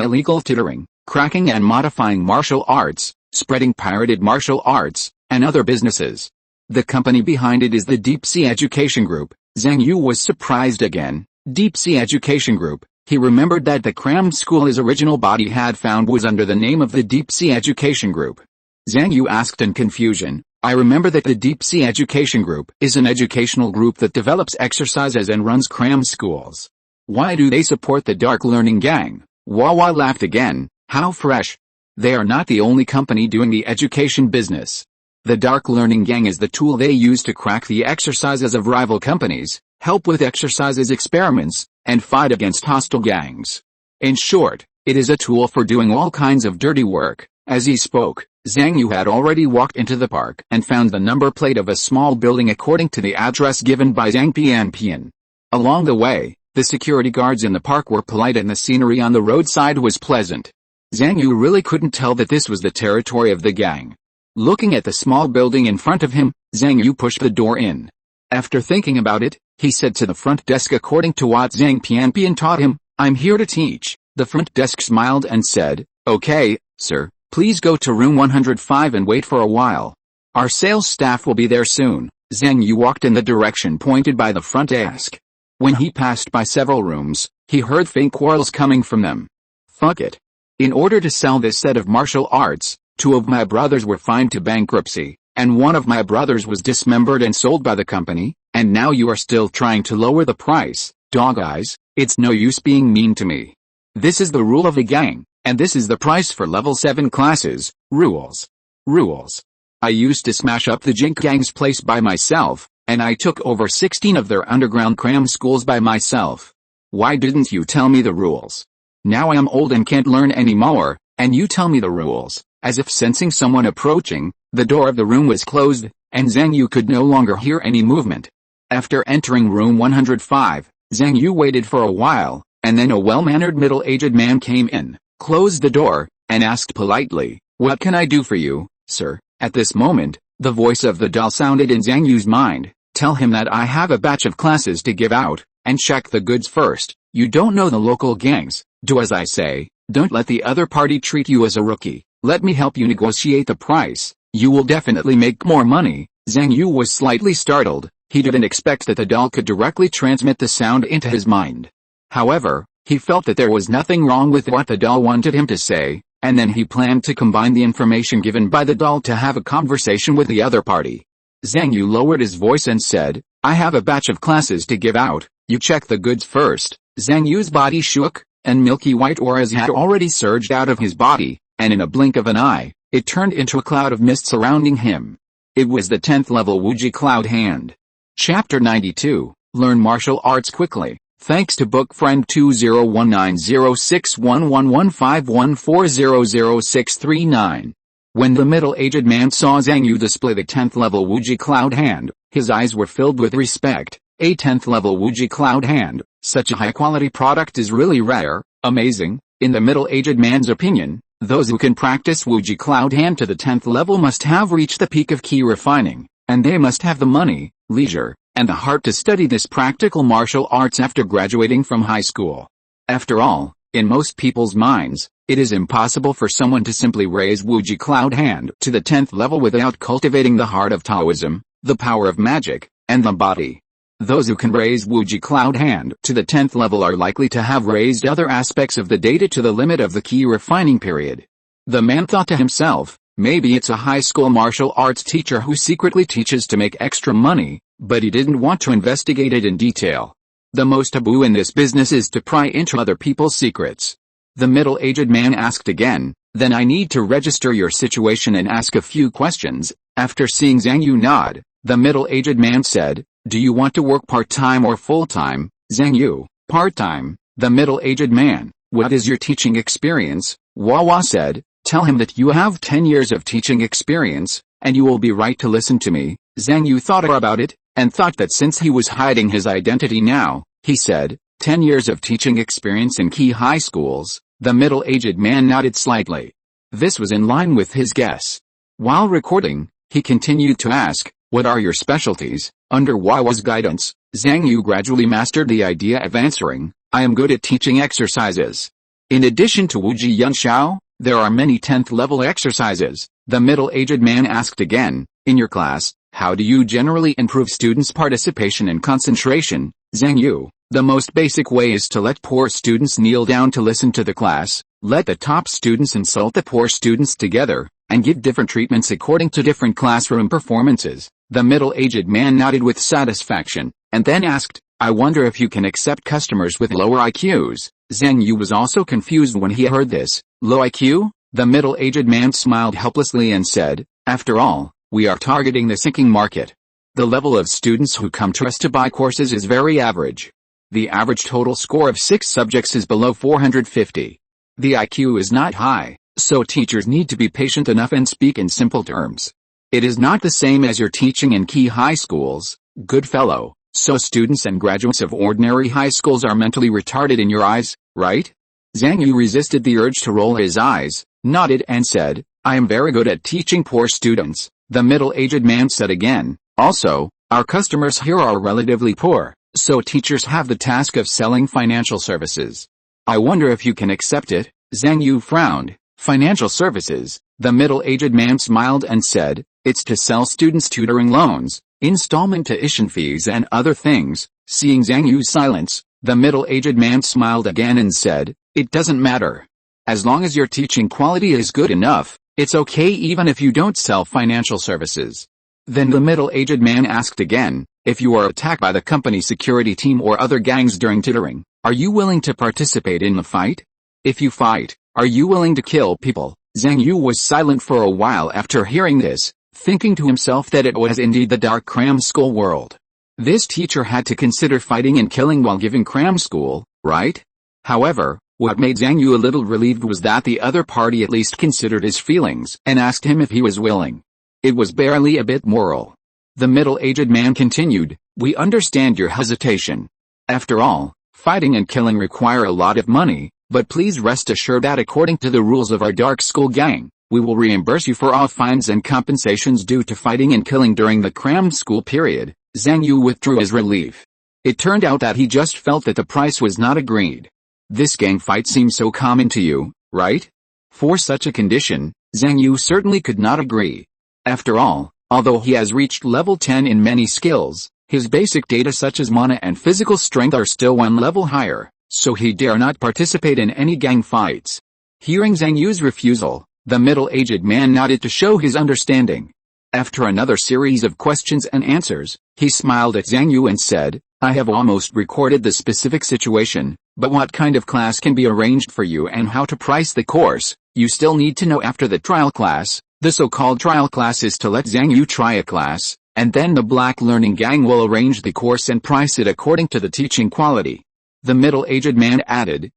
illegal tutoring, cracking and modifying martial arts, spreading pirated martial arts, and other businesses. The company behind it is the Deep Sea Education Group." Zhang Yu was surprised again. Deep Sea Education Group. He remembered that the cram school his original body had found was under the name of the Deep Sea Education Group. Zhang Yu asked in confusion, "I remember that the Deep Sea Education Group is an educational group that develops exercises and runs cram schools. Why do they support the Dark Learning Gang?" Wawa laughed again, "How fresh. They are not the only company doing the education business. The Dark Learning Gang is the tool they use to crack the exercises of rival companies, help with exercises experiments, and fight against hostile gangs. In short, it is a tool for doing all kinds of dirty work." As he spoke, Zhang Yu had already walked into the park and found the number plate of a small building according to the address given by Zhang Pianpian. Along the way, the security guards in the park were polite and the scenery on the roadside was pleasant. Zhang Yu really couldn't tell that this was the territory of the gang. Looking at the small building in front of him, Zhang Yu pushed the door in. After thinking about it, he said to the front desk according to what Zhang Pianpian taught him, "I'm here to teach." The front desk smiled and said, "Okay, sir, please go to room 105 and wait for a while. Our sales staff will be there soon." Zhang Yu walked in the direction pointed by the front desk. When he passed by several rooms, he heard faint quarrels coming from them. "Fuck it. In order to sell this set of martial arts, 2 of my brothers were fined to bankruptcy, and 1 of my brothers was dismembered and sold by the company, and now you are still trying to lower the price. Dog eyes, it's no use being mean to me. This is the rule of a gang, and this is the price for level 7 classes. Rules. Rules. I used to smash up the Jink Gang's place by myself, and I took over 16 of their underground cram schools by myself. Why didn't you tell me the rules? Now I am old and can't learn anymore, and you tell me the rules." As if sensing someone approaching, the door of the room was closed, and Zhang Yu could no longer hear any movement. After entering room 105, Zhang Yu waited for a while, and then a well-mannered middle-aged man came in, closed the door, and asked politely, "What can I do for you, sir?" At this moment, the voice of the doll sounded in Zhang Yu's mind, "Tell him that I have a batch of classes to give out, and check the goods first. You don't know the local gangs, do as I say, don't let the other party treat you as a rookie. Let me help you negotiate the price, you will definitely make more money." Zhang Yu was slightly startled, he didn't expect that the doll could directly transmit the sound into his mind. However, he felt that there was nothing wrong with what the doll wanted him to say, and then he planned to combine the information given by the doll to have a conversation with the other party. Zhang Yu lowered his voice and said, "I have a batch of classes to give out, you check the goods first." Zhang Yu's body shook, and milky white auras had already surged out of his body, and in a blink of an eye, it turned into a cloud of mist surrounding him. It was the 10th level Wuji Cloud Hand. Chapter 92, Learn Martial Arts Quickly. Thanks to book friend 201906111514000639. When the middle-aged man saw Zhang Yu display the 10th level Wuji Cloud Hand, his eyes were filled with respect. A 10th level Wuji Cloud Hand, such a high-quality product is really rare, amazing. In the middle-aged man's opinion, those who can practice Wuji Cloud Hand to the 10th level must have reached the peak of key refining, and they must have the money, leisure, and the heart to study this practical martial arts after graduating from high school. After all, in most people's minds, it is impossible for someone to simply raise Wuji Cloud Hand to the 10th level without cultivating the heart of Taoism, the power of magic, and the body. Those who can raise Wuji Cloud Hand to the 10th level are likely to have raised other aspects of the data to the limit of the key refining period. The man thought to himself, maybe it's a high school martial arts teacher who secretly teaches to make extra money, but he didn't want to investigate it in detail. The most taboo in this business is to pry into other people's secrets. The middle-aged man asked again, then I need to register your situation and ask a few questions. After seeing Zhang Yu nod, the middle-aged man said, do you want to work part-time or full-time? Zhang Yu, part-time. The middle-aged man, what is your teaching experience? Wawa said, tell him that you have 10 years of teaching experience, and you will be right to listen to me. Zhang Yu thought about it, and thought that since he was hiding his identity now, he said, 10 years of teaching experience in key high schools. The middle-aged man nodded slightly. This was in line with his guess. While recording, he continued to ask, what are your specialties? Under Wawa's guidance, Zhang Yu gradually mastered the idea of answering, I am good at teaching exercises. In addition to Wuji Yunxiao, there are many 10th level exercises. The middle-aged man asked again, in your class, how do you generally improve students' participation and concentration? Zhang Yu, the most basic way is to let poor students kneel down to listen to the class, let the top students insult the poor students together, and give different treatments according to different classroom performances. The middle-aged man nodded with satisfaction, and then asked, I wonder if you can accept customers with lower IQs. Zhang Yu was also confused when he heard this. Low IQ? The middle-aged man smiled helplessly and said, after all, we are targeting the sinking market. The level of students who come to us to buy courses is very average. The average total score of 6 subjects is below 450. The IQ is not high, so teachers need to be patient enough and speak in simple terms. It is not the same as your teaching in key high schools, good fellow, so students and graduates of ordinary high schools are mentally retarded in your eyes, right? Zhang Yu resisted the urge to roll his eyes, nodded and said, I am very good at teaching poor students. The middle-aged man said again, also, our customers here are relatively poor, so teachers have the task of selling financial services. I wonder if you can accept it. Zhang Yu frowned. Financial services? The middle-aged man smiled and said, it's to sell students tutoring loans, installment tuition fees and other things. Seeing Zhang Yu's silence, the middle-aged man smiled again and said, it doesn't matter. As long as your teaching quality is good enough, it's okay even if you don't sell financial services. Then the middle-aged man asked again, if you are attacked by the company security team or other gangs during tutoring, are you willing to participate in the fight? If you fight, are you willing to kill people? Zhang Yu was silent for a while after hearing this, thinking to himself that it was indeed the dark cram school world. This teacher had to consider fighting and killing while giving cram school, right? However, what made Zhang Yu a little relieved was that the other party at least considered his feelings and asked him if he was willing. It was barely a bit moral. The middle-aged man continued, we understand your hesitation. After all, fighting and killing require a lot of money, but please rest assured that according to the rules of our dark school gang, we will reimburse you for all fines and compensations due to fighting and killing during the cram school period. Zhang Yu withdrew his relief. It turned out that he just felt that the price was not agreed. This gang fight seems so common to you, right? For such a condition, Zhang Yu certainly could not agree. After all, although he has reached level 10 in many skills, his basic data such as mana and physical strength are still one level higher, so he dare not participate in any gang fights. Hearing Zhang Yu's refusal, the middle-aged man nodded to show his understanding. After another series of questions and answers, he smiled at Zhang Yu and said, I have almost recorded the specific situation, but what kind of class can be arranged for you and how to price the course, you still need to know after the trial class. The so-called trial class is to let Zhang Yu try a class, and then the Black Learning Gang will arrange the course and price it according to the teaching quality. The middle-aged man added,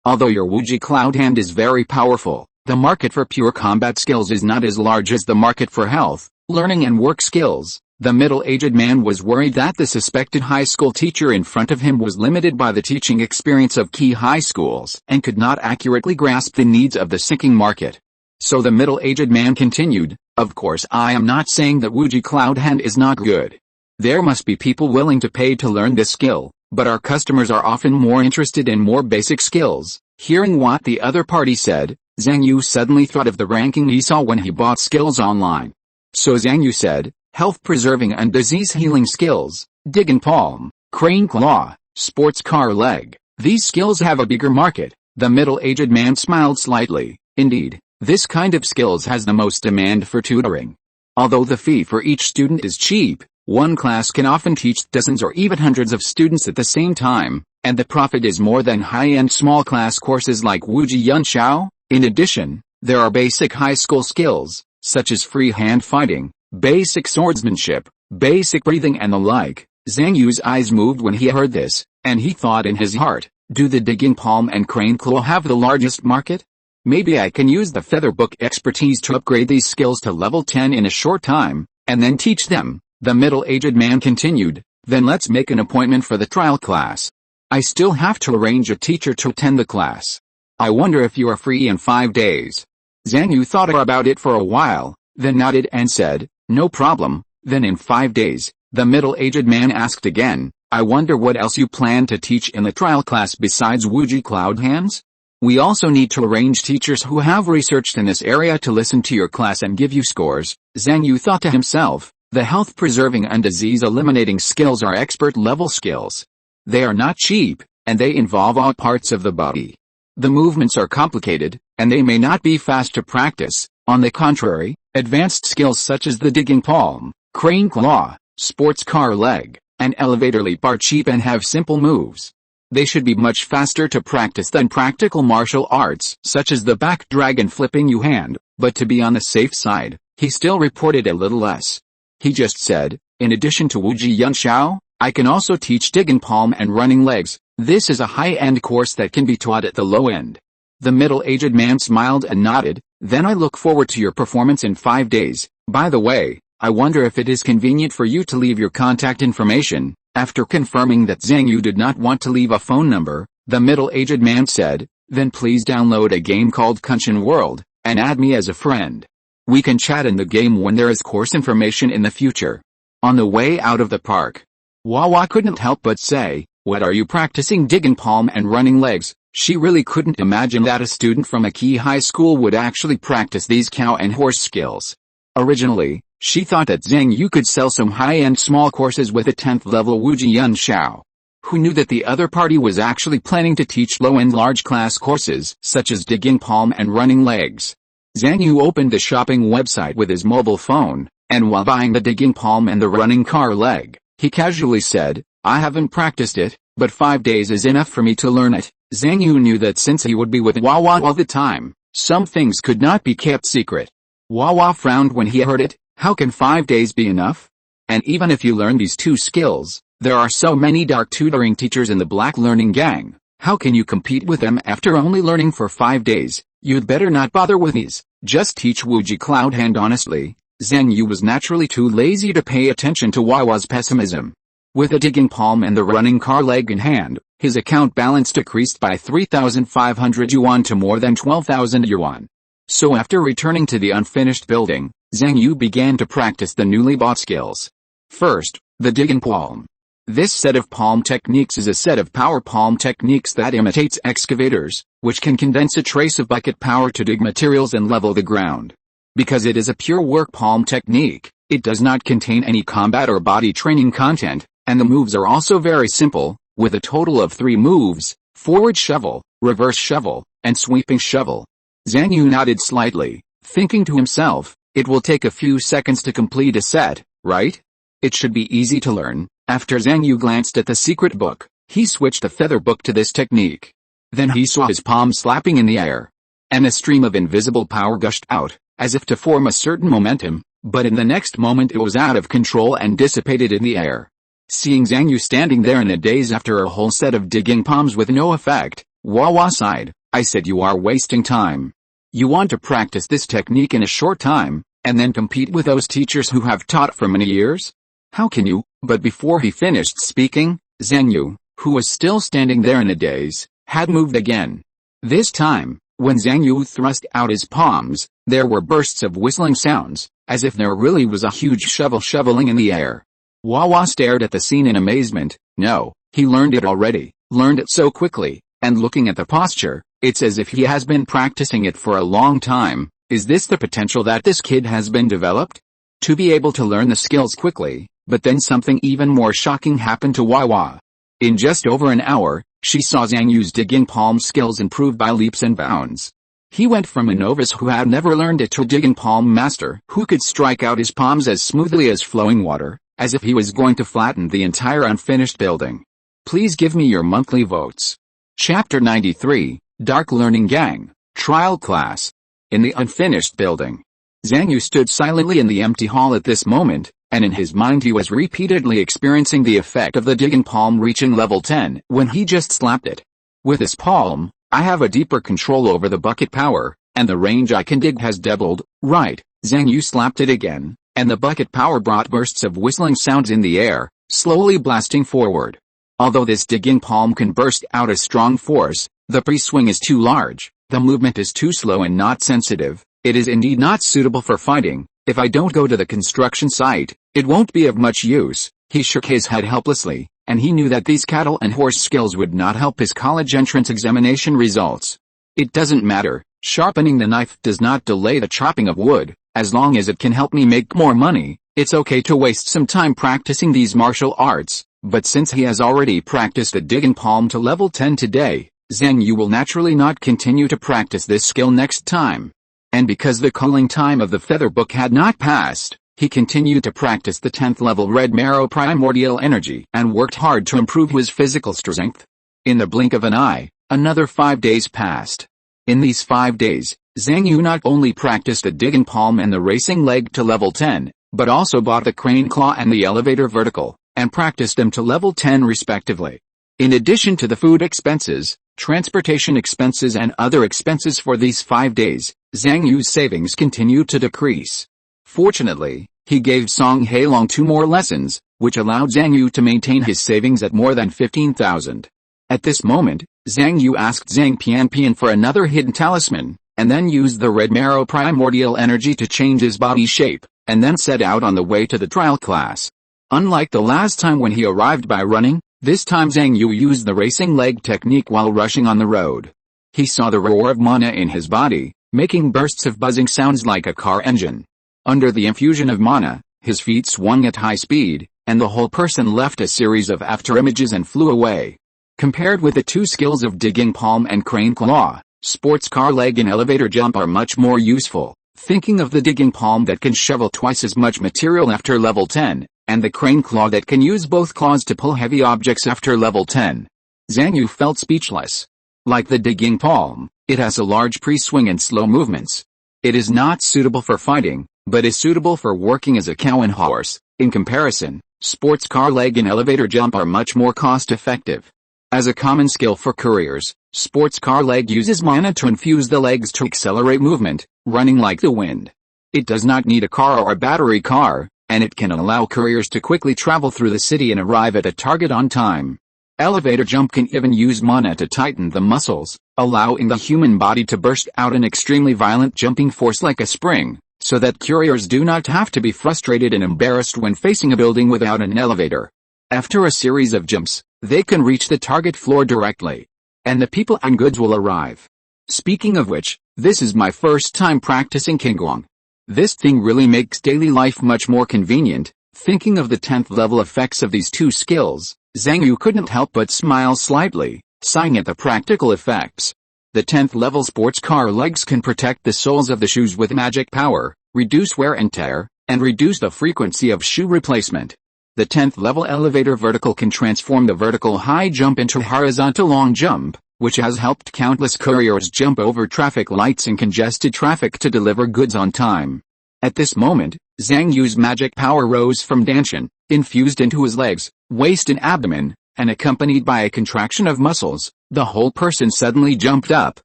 Although your Wuji Cloud Hand is very powerful, the market for pure combat skills is not as large as the market for health, learning and work skills. The middle-aged man was worried that the suspected high school teacher in front of him was limited by the teaching experience of key high schools and could not accurately grasp the needs of the sinking market. So the middle-aged man continued, of course I am not saying that Wuji Cloud Hand is not good. There must be people willing to pay to learn this skill, but our customers are often more interested in more basic skills. Hearing what the other party said, Zhang Yu suddenly thought of the ranking he saw when he bought skills online. So Zhang Yu said, health-preserving and disease-healing skills, dig and palm, crane claw, sports car leg. These skills have a bigger market. The middle-aged man smiled slightly. Indeed, this kind of skills has the most demand for tutoring. Although the fee for each student is cheap, one class can often teach dozens or even hundreds of students at the same time, and the profit is more than high-end small class courses like Wuji Yunxiao. In addition, there are basic high school skills, such as free hand fighting, basic swordsmanship, basic breathing and the like. Zhang Yu's eyes moved when he heard this, and he thought in his heart, do the digging palm and crane claw have the largest market? Maybe I can use the feather book expertise to upgrade these skills to level 10 in a short time, and then teach them. The middle-aged man continued, then let's make an appointment for the trial class. I still have to arrange a teacher to attend the class. I wonder if you are free in 5 days. Zhang Yu thought about it for a while, then nodded and said, no problem. Then in 5 days, the middle-aged man asked again, I wonder what else you plan to teach in the trial class besides Wuji Cloud Hands? We also need to arrange teachers who have researched in this area to listen to your class and give you scores. Zhang Yu thought to himself, the health-preserving and disease-eliminating skills are expert-level skills. They are not cheap, and they involve all parts of the body. The movements are complicated, and they may not be fast to practice. On the contrary, advanced skills such as the digging palm, crane claw, sports car leg, and elevator leap are cheap and have simple moves. They should be much faster to practice than practical martial arts such as the back dragon flipping you hand, but to be on the safe side, he still reported a little less. He just said, in addition to Wuji Yunxiao, I can also teach digging palm and running legs. This is a high-end course that can be taught at the low end. The middle-aged man smiled and nodded, then I look forward to your performance in 5 days. By the way, I wonder if it is convenient for you to leave your contact information. After confirming that Zhang Yu did not want to leave a phone number, the middle-aged man said, then please download a game called Kunshin World, and add me as a friend. We can chat in the game when there is course information in the future. On the way out of the park, Wawa couldn't help but say, what are you practicing digging palm and running legs? She really couldn't imagine that a student from a key high school would actually practice these cow and horse skills. Originally, she thought that Zhang Yu could sell some high-end small courses with a 10th level Wuji Yunxiao. Who knew that the other party was actually planning to teach low-end large class courses, such as digging palm and running legs. Zhang Yu opened the shopping website with his mobile phone, and while buying the digging palm and the running car leg, he casually said, I haven't practiced it, but 5 days is enough for me to learn it. Zhang Yu knew that since he would be with Wawa all the time, some things could not be kept secret. Wawa frowned when he heard it. How can 5 days be enough? And even if you learn these 2 skills, there are so many dark tutoring teachers in the black learning gang. How can you compete with them after only learning for 5 days? You'd better not bother with these. Just teach Wuji Cloud Hand honestly. Zhang Yu was naturally too lazy to pay attention to Wawa's pessimism. With the digging palm and the running car leg in hand, his account balance decreased by 3,500 yuan to more than 12,000 yuan. So after returning to the unfinished building, Zhang Yu began to practice the newly bought skills. First, the digging palm. This set of palm techniques is a set of power palm techniques that imitates excavators, which can condense a trace of bucket power to dig materials and level the ground. Because it is a pure work palm technique, it does not contain any combat or body training content, and the moves are also very simple, with a total of 3 moves: forward shovel, reverse shovel, and sweeping shovel. Zhang Yu nodded slightly, thinking to himself, it will take a few seconds to complete a set, right? It should be easy to learn. After Zhang Yu glanced at the secret book, he switched the feather book to this technique. Then he saw his palm slapping in the air, and a stream of invisible power gushed out, as if to form a certain momentum, but in the next moment it was out of control and dissipated in the air. Seeing Zhang Yu standing there in a daze after a whole set of digging palms with no effect, Wawa sighed. I said you are wasting time. You want to practice this technique in a short time, and then compete with those teachers who have taught for many years? How can you? But before he finished speaking, Zhang Yu, who was still standing there in a daze, had moved again. This time, when Zhang Yu thrust out his palms, there were bursts of whistling sounds, as if there really was a huge shovel shoveling in the air. Wawa stared at the scene in amazement. No, he learned it already, learned it so quickly, and looking at the posture, it's as if he has been practicing it for a long time. Is this the potential that this kid has been developed? to be able to learn the skills quickly, but then something even more shocking happened to Wai. In just over an hour, she saw Zhang Yu's digging palm skills improve by leaps and bounds. He went from a novice who had never learned it to a digging palm master who could strike out his palms as smoothly as flowing water, as if he was going to flatten the entire unfinished building. Please give me your monthly votes. Chapter 93, Dark Learning Gang, Trial Class. In the unfinished building. Zhang Yu stood silently in the empty hall at this moment, and in his mind he was repeatedly experiencing the effect of the digging palm reaching level 10 when he just slapped it. With his palm, I have a deeper control over the bucket power, and the range I can dig has doubled. Right, Zhang Yu slapped it again, and the bucket power brought bursts of whistling sounds in the air, slowly blasting forward. Although this digging palm can burst out a strong force, the pre-swing is too large, the movement is too slow and not sensitive, it is indeed not suitable for fighting. If I don't go to the construction site, it won't be of much use. He shook his head helplessly, and he knew that these cattle and horse skills would not help his college entrance examination results. It doesn't matter, sharpening the knife does not delay the chopping of wood, as long as it can help me make more money. It's okay to waste some time practicing these martial arts, but since he has already practiced the digging palm to level 10 today, Zhang Yu will naturally not continue to practice this skill next time. And because the cooling time of the feather book had not passed, he continued to practice the 10th level red marrow primordial energy and worked hard to improve his physical strength. In the blink of an eye, another 5 days passed. In these 5 days, Zhang Yu not only practiced the digging palm and the racing leg to level 10, but also bought the crane claw and the elevator vertical, and practiced them to level 10 respectively. In addition to the food expenses, transportation expenses and other expenses for these 5 days, Zhang Yu's savings continued to decrease. Fortunately, he gave Song Hailong 2 more lessons, which allowed Zhang Yu to maintain his savings at more than 15,000. At this moment, Zhang Yu asked Zhang Pian for another hidden talisman, and then used the red marrow primordial energy to change his body shape, and then set out on the way to the trial class. Unlike the last time when he arrived by running, this time Zhang Yu used the racing leg technique while rushing on the road. He saw the roar of mana in his body, making bursts of buzzing sounds like a car engine. Under the infusion of mana, his feet swung at high speed, and the whole person left a series of afterimages and flew away. Compared with the 2 skills of digging palm and crane claw, sports car leg and elevator jump are much more useful. Thinking of the digging palm that can shovel twice as much material after level 10, and the crane claw that can use both claws to pull heavy objects after level 10. Zhang Yu felt speechless. Like the digging palm, it has a large pre-swing and slow movements. It is not suitable for fighting, but is suitable for working as a cow and horse. In comparison, sports car leg and elevator jump are much more cost-effective. As a common skill for couriers, sports car leg uses mana to infuse the legs to accelerate movement, running like the wind. It does not need a car or a battery car, and it can allow couriers to quickly travel through the city and arrive at a target on time. Elevator jump can even use mana to tighten the muscles, allowing the human body to burst out an extremely violent jumping force like a spring, so that couriers do not have to be frustrated and embarrassed when facing a building without an elevator. After a series of jumps, they can reach the target floor directly, and the people and goods will arrive. Speaking of which, this is my first time practicing Qinggong. This thing really makes daily life much more convenient. Thinking of the 10th level effects of these 2 skills, Zhang Yu couldn't help but smile slightly, sighing at the practical effects. The 10th level sports car legs can protect the soles of the shoes with magic power, reduce wear and tear, and reduce the frequency of shoe replacement. The 10th level elevator vertical can transform the vertical high jump into horizontal long jump, which has helped countless couriers jump over traffic lights and congested traffic to deliver goods on time. At this moment, Zhang Yu's magic power rose from Danshan, infused into his legs, waist and abdomen, and accompanied by a contraction of muscles, the whole person suddenly jumped up,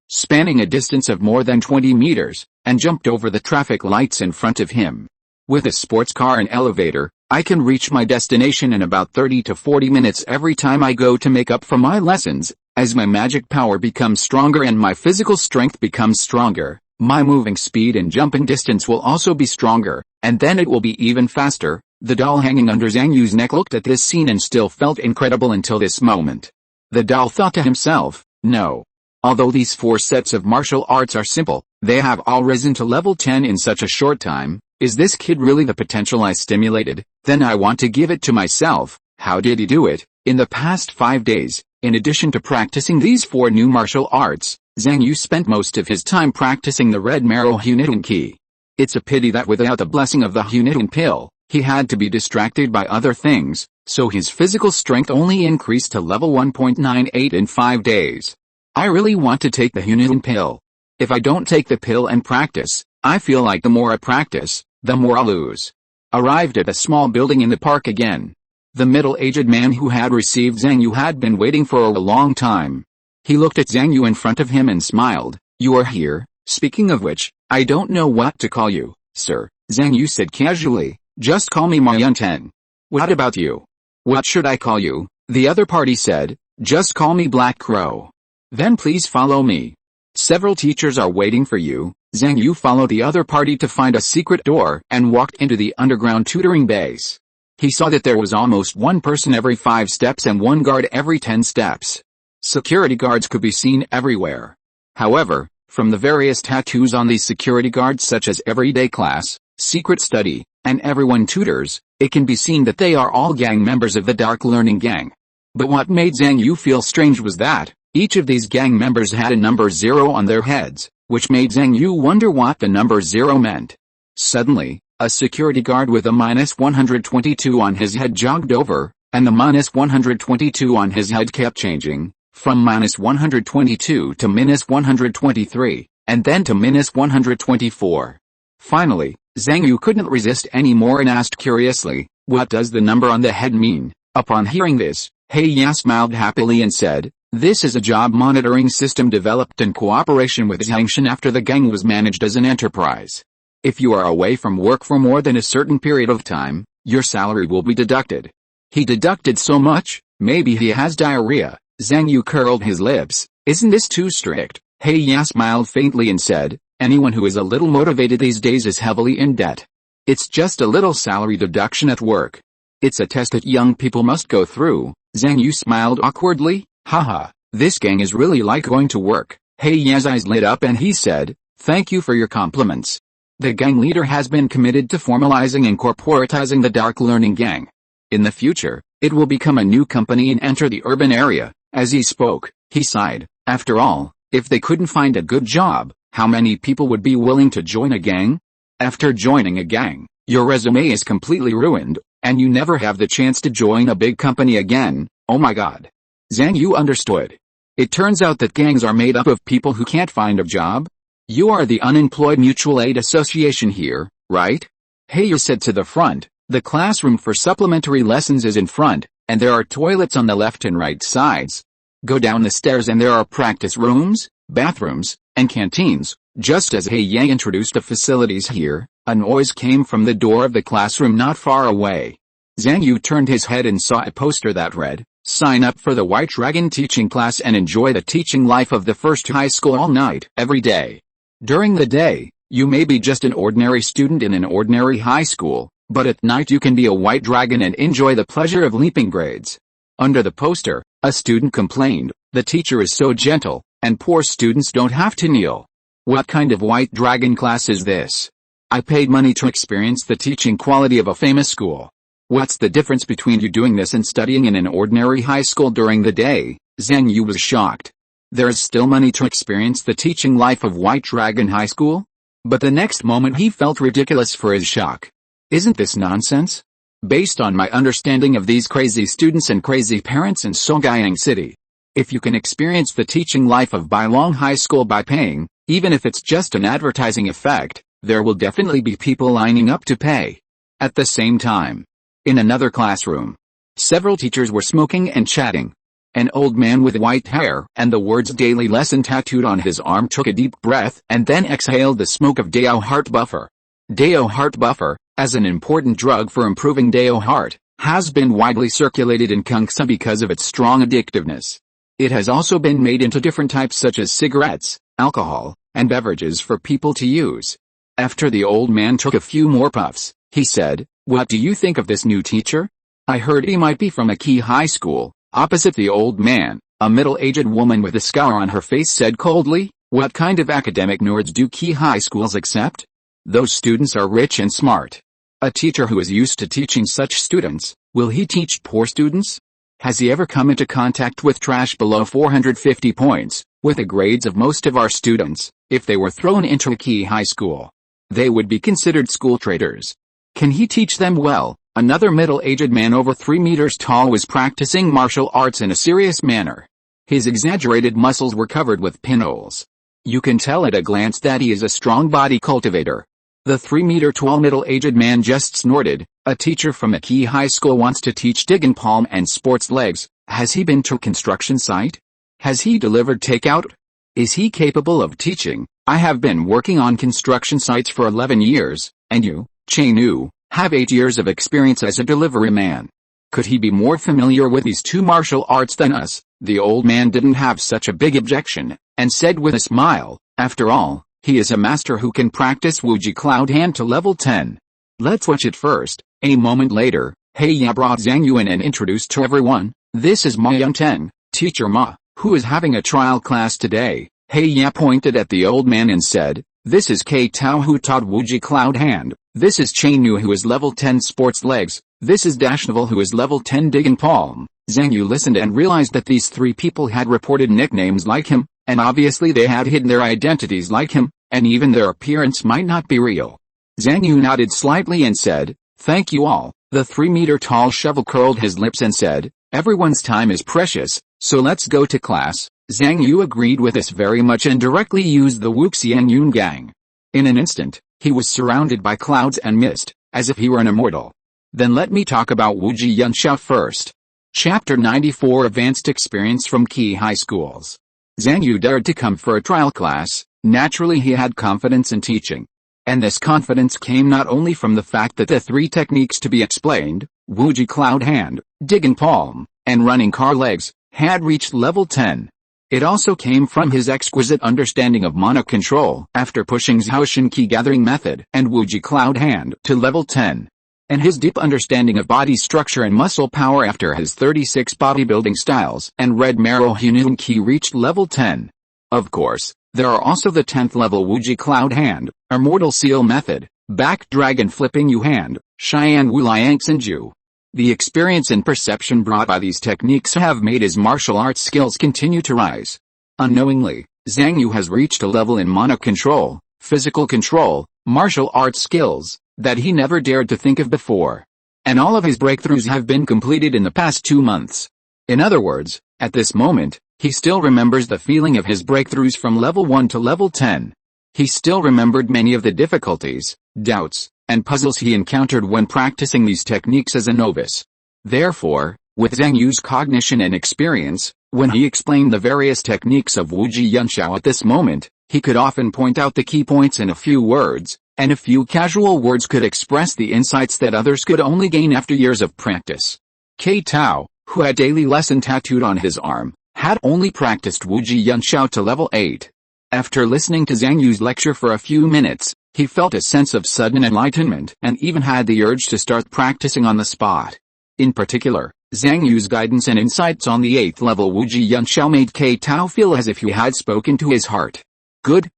spanning a distance of more than 20 meters, and jumped over the traffic lights in front of him. With a sports car and elevator, I can reach my destination in about 30 to 40 minutes every time I go to make up for my lessons. As my magic power becomes stronger and my physical strength becomes stronger, my moving speed and jumping distance will also be stronger, and then it will be even faster. The doll hanging under Zhang Yu's neck looked at this scene and still felt incredible until this moment. The doll thought to himself, no. Although these 4 sets of martial arts are simple, they have all risen to level 10 in such a short time. Is this kid really the potential I stimulated? Then I want to give it to myself. How did he do it? In the past 5 days, in addition to practicing these 4 new martial arts, Zhang Yu spent most of his time practicing the red marrow Hunitong Ki. It's a pity that without the blessing of the Hunitong pill, he had to be distracted by other things, so his physical strength only increased to level 1.98 in 5 days. I really want to take the Hunitong pill. If I don't take the pill and practice, I feel like the more I practice, the more I'll lose. Arrived at a small building in the park again. The middle-aged man who had received Zhang Yu had been waiting for a long time. He looked at Zhang Yu in front of him and smiled. You are here? Speaking of which, I don't know what to call you, sir, Zhang Yu said casually. Just call me Ma Yunten. What about you? What should I call you? The other party said. Just call me Black Crow. Then please follow me. Several teachers are waiting for you. Zhang Yu followed the other party to find a secret door and walked into the underground tutoring base. He saw that there was almost one person every 5 steps and one guard every 10 steps. Security guards could be seen everywhere. However, from the various tattoos on these security guards such as everyday class, secret study, and everyone tutors, it can be seen that they are all gang members of the Dark Learning Gang. But what made Zhang Yu feel strange was that each of these gang members had a number 0 on their heads, which made Zhang Yu wonder what the number 0 meant. Suddenly, a security guard with a -122 on his head jogged over, and the -122 on his head kept changing, from -122 to -123, and then to -124. Finally, Zhang Yu couldn't resist anymore and asked curiously, what does the number on the head mean? Upon hearing this, He Ya smiled happily and said, this is a job monitoring system developed in cooperation with Zhangshan after the gang was managed as an enterprise. If you are away from work for more than a certain period of time, your salary will be deducted. He deducted so much, maybe he has diarrhea. Zhang Yu curled his lips. Isn't this too strict? He Ya smiled faintly and said, anyone who is a little motivated these days is heavily in debt. It's just a little salary deduction at work. It's a test that young people must go through. Zhang Yu smiled awkwardly. Haha, this gang is really like going to work. He Ya's eyes lit up and he said, thank you for your compliments. The gang leader has been committed to formalizing and corporatizing the Dark Learning Gang. In the future, it will become a new company and enter the urban area. As he spoke, he sighed. After all, if they couldn't find a good job, how many people would be willing to join a gang? After joining a gang, your resume is completely ruined, and you never have the chance to join a big company again. Oh my god. Zhang Yu understood. It turns out that gangs are made up of people who can't find a job. You are the Unemployed Mutual Aid Association here, right? He Ya said to the front. The classroom for supplementary lessons is in front, and there are toilets on the left and right sides. Go down the stairs and there are practice rooms, bathrooms, and canteens. Just as He Ya introduced the facilities here, a noise came from the door of the classroom not far away. Zhang Yu turned his head and saw a poster that read, sign up for the White Dragon teaching class and enjoy the teaching life of the first high school all night, every day. During the day, you may be just an ordinary student in an ordinary high school, but at night you can be a white dragon and enjoy the pleasure of leaping grades. Under the poster, a student complained, the teacher is so gentle, and poor students don't have to kneel. What kind of white dragon class is this? I paid money to experience the teaching quality of a famous school. What's the difference between you doing this and studying in an ordinary high school during the day? Zhang Yu was shocked. There's still money to experience the teaching life of White Dragon High School? But the next moment he felt ridiculous for his shock. Isn't this nonsense? Based on my understanding of these crazy students and crazy parents in Songjiang City, if you can experience the teaching life of Bailong High School by paying, even if it's just an advertising effect, there will definitely be people lining up to pay. At the same time, in another classroom, several teachers were smoking and chatting. An old man with white hair and the words daily lesson tattooed on his arm took a deep breath and then exhaled the smoke of Dao Heart Buffer. Dao Heart Buffer, as an important drug for improving Dao Heart, has been widely circulated in Kungsa because of its strong addictiveness. It has also been made into different types such as cigarettes, alcohol, and beverages for people to use. After the old man took a few more puffs, he said, what do you think of this new teacher? I heard he might be from a key high school. Opposite the old man, a middle-aged woman with a scour on her face said coldly, what kind of academic nerds do key high schools accept? Those students are rich and smart. A teacher who is used to teaching such students, will he teach poor students? Has he ever come into contact with trash below 450 points, with the grades of most of our students? If they were thrown into a key high school, they would be considered school traitors. Can he teach them well? Another middle-aged man over 3 meters tall was practicing martial arts in a serious manner. His exaggerated muscles were covered with pinholes. You can tell at a glance that he is a strong body cultivator. The 3-meter-tall middle-aged man just snorted. A teacher from a key high school wants to teach dig and palm and sports legs. Has he been to a construction site? Has he delivered takeout? Is he capable of teaching? I have been working on construction sites for 11 years, and you, Zhang Yu, have 8 years of experience as a delivery man. Could he be more familiar with these two martial arts than us? The old man didn't have such a big objection, and said with a smile, after all, he is a master who can practice Wuji Cloud Hand to level 10. Let's watch it first. A moment later, He brought Zhang Yu in and introduced to everyone. This is Ma Yangteng, teacher Ma, who is having a trial class today. He pointed at the old man and said, this is K Tao who taught Wuji Cloud Hand. This is Zhang Yu who is level 10 sports legs. This is Dashnaval who is level 10 dig and palm. Zhang Yu listened and realized that these three people had reported nicknames like him, and obviously they had hidden their identities like him, and even their appearance might not be real. Zhang Yu nodded slightly and said, thank you all. The 3-meter-tall shovel curled his lips and said, everyone's time is precious, so let's go to class. Zhang Yu agreed with this very much and directly used the Wuxian Yun Gang. In an instant, he was surrounded by clouds and mist, as if he were an immortal. Then let me talk about Wuji Yanxiao first. Chapter 94 Advanced Experience from Key High Schools. Zhang Yu dared to come for a trial class. Naturally he had confidence in teaching. And this confidence came not only from the fact that the three techniques to be explained, Wuji Cloud Hand, Dig and Palm, and Running Car Legs, had reached level 10. It also came from his exquisite understanding of mana control after pushing Zhaoshan Key Gathering Method and Wuji Cloud Hand to level 10. And his deep understanding of body structure and muscle power after his 36 bodybuilding styles and Red Marrow Hunun Key reached level 10. Of course, there are also the 10th level Wuji Cloud Hand, Immortal Seal Method, Back Dragon Flipping Yu Hand, Xian Wu Liang Ju. The experience and perception brought by these techniques have made his martial arts skills continue to rise. Unknowingly, Zhang Yu has reached a level in mana control, physical control, martial arts skills, that he never dared to think of before. And all of his breakthroughs have been completed in the past 2 months. In other words, at this moment, he still remembers the feeling of his breakthroughs from level 1 to level 10. He still remembered many of the difficulties, doubts, and puzzles he encountered when practicing these techniques as a novice. Therefore, with Zhang Yu's cognition and experience, when he explained the various techniques of Wuji Yanxiao at this moment, he could often point out the key points in a few words, and a few casual words could express the insights that others could only gain after years of practice. K Tao, who had daily lesson tattooed on his arm, had only practiced Wuji Yanxiao to level 8. After listening to Zhang Yu's lecture for a few minutes, he felt a sense of sudden enlightenment and even had the urge to start practicing on the spot. In particular, Zhang Yu's guidance and insights on the 8th level Wuji Yanxiao made K Tao feel as if he had spoken to his heart. Good,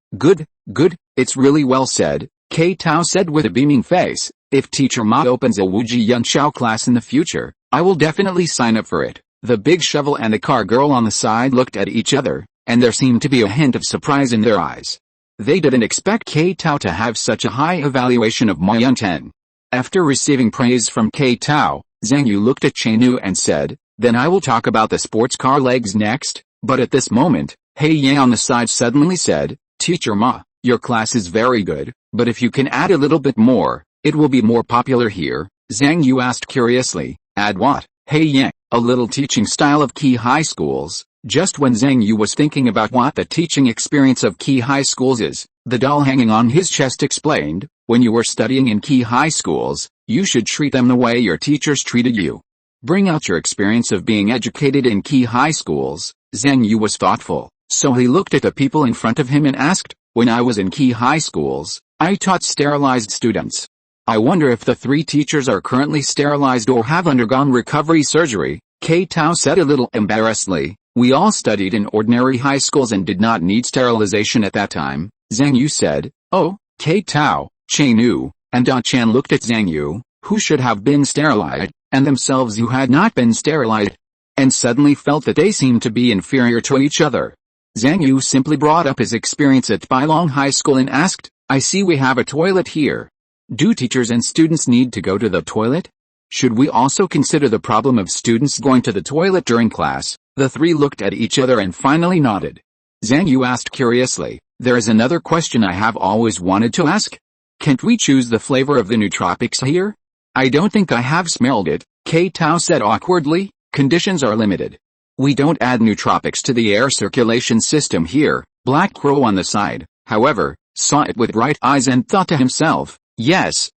it's really well said, K Tao said with a beaming face. If Teacher Ma opens a Wuji Yanxiao class in the future, I will definitely sign up for it. The big shovel and the car girl on the side looked at each other, and there seemed to be a hint of surprise in their eyes. They didn't expect K Tao to have such a high evaluation of Ma Yangteng. After receiving praise from K Tao, Zhang Yu looked at Zhang Yu and said, then I will talk about the sports car legs next. But at this moment, He Yang on the side suddenly said, Teacher Ma, your class is very good, but if you can add a little bit more, it will be more popular here. Zhang Yu asked curiously, add what? He Yang, a little teaching style of key high schools. Just when Zhang Yu was thinking about what the teaching experience of key high schools is, the doll hanging on his chest explained, when you were studying in key high schools, you should treat them the way your teachers treated you. Bring out your experience of being educated in key high schools. Zhang Yu was thoughtful, so he looked at the people in front of him and asked, when I was in key high schools, I taught sterilized students. I wonder if the 3 teachers are currently sterilized or have undergone recovery surgery. K Tao said a little embarrassedly. We all studied in ordinary high schools and did not need sterilization at that time. Zhang Yu said, oh, K Tao, Chen Yu and Da Chan looked at Zhang Yu, who should have been sterilized, and themselves who had not been sterilized, and suddenly felt that they seemed to be inferior to each other. Zhang Yu simply brought up his experience at Bailong High School and asked, "I see we have a toilet here. Do teachers and students need to go to the toilet? Should we also consider the problem of students going to the toilet during class?" The three looked at each other and finally nodded. Zhang Yu asked curiously, "There is another question I have always wanted to ask. Can't we choose the flavor of the nootropics here?" "I don't think I have smelled it," K Tao said awkwardly. "Conditions are limited. We don't add nootropics to the air circulation system here." Black Crow on the side, however, saw it with bright eyes and thought to himself, yes,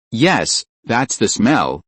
that's the smell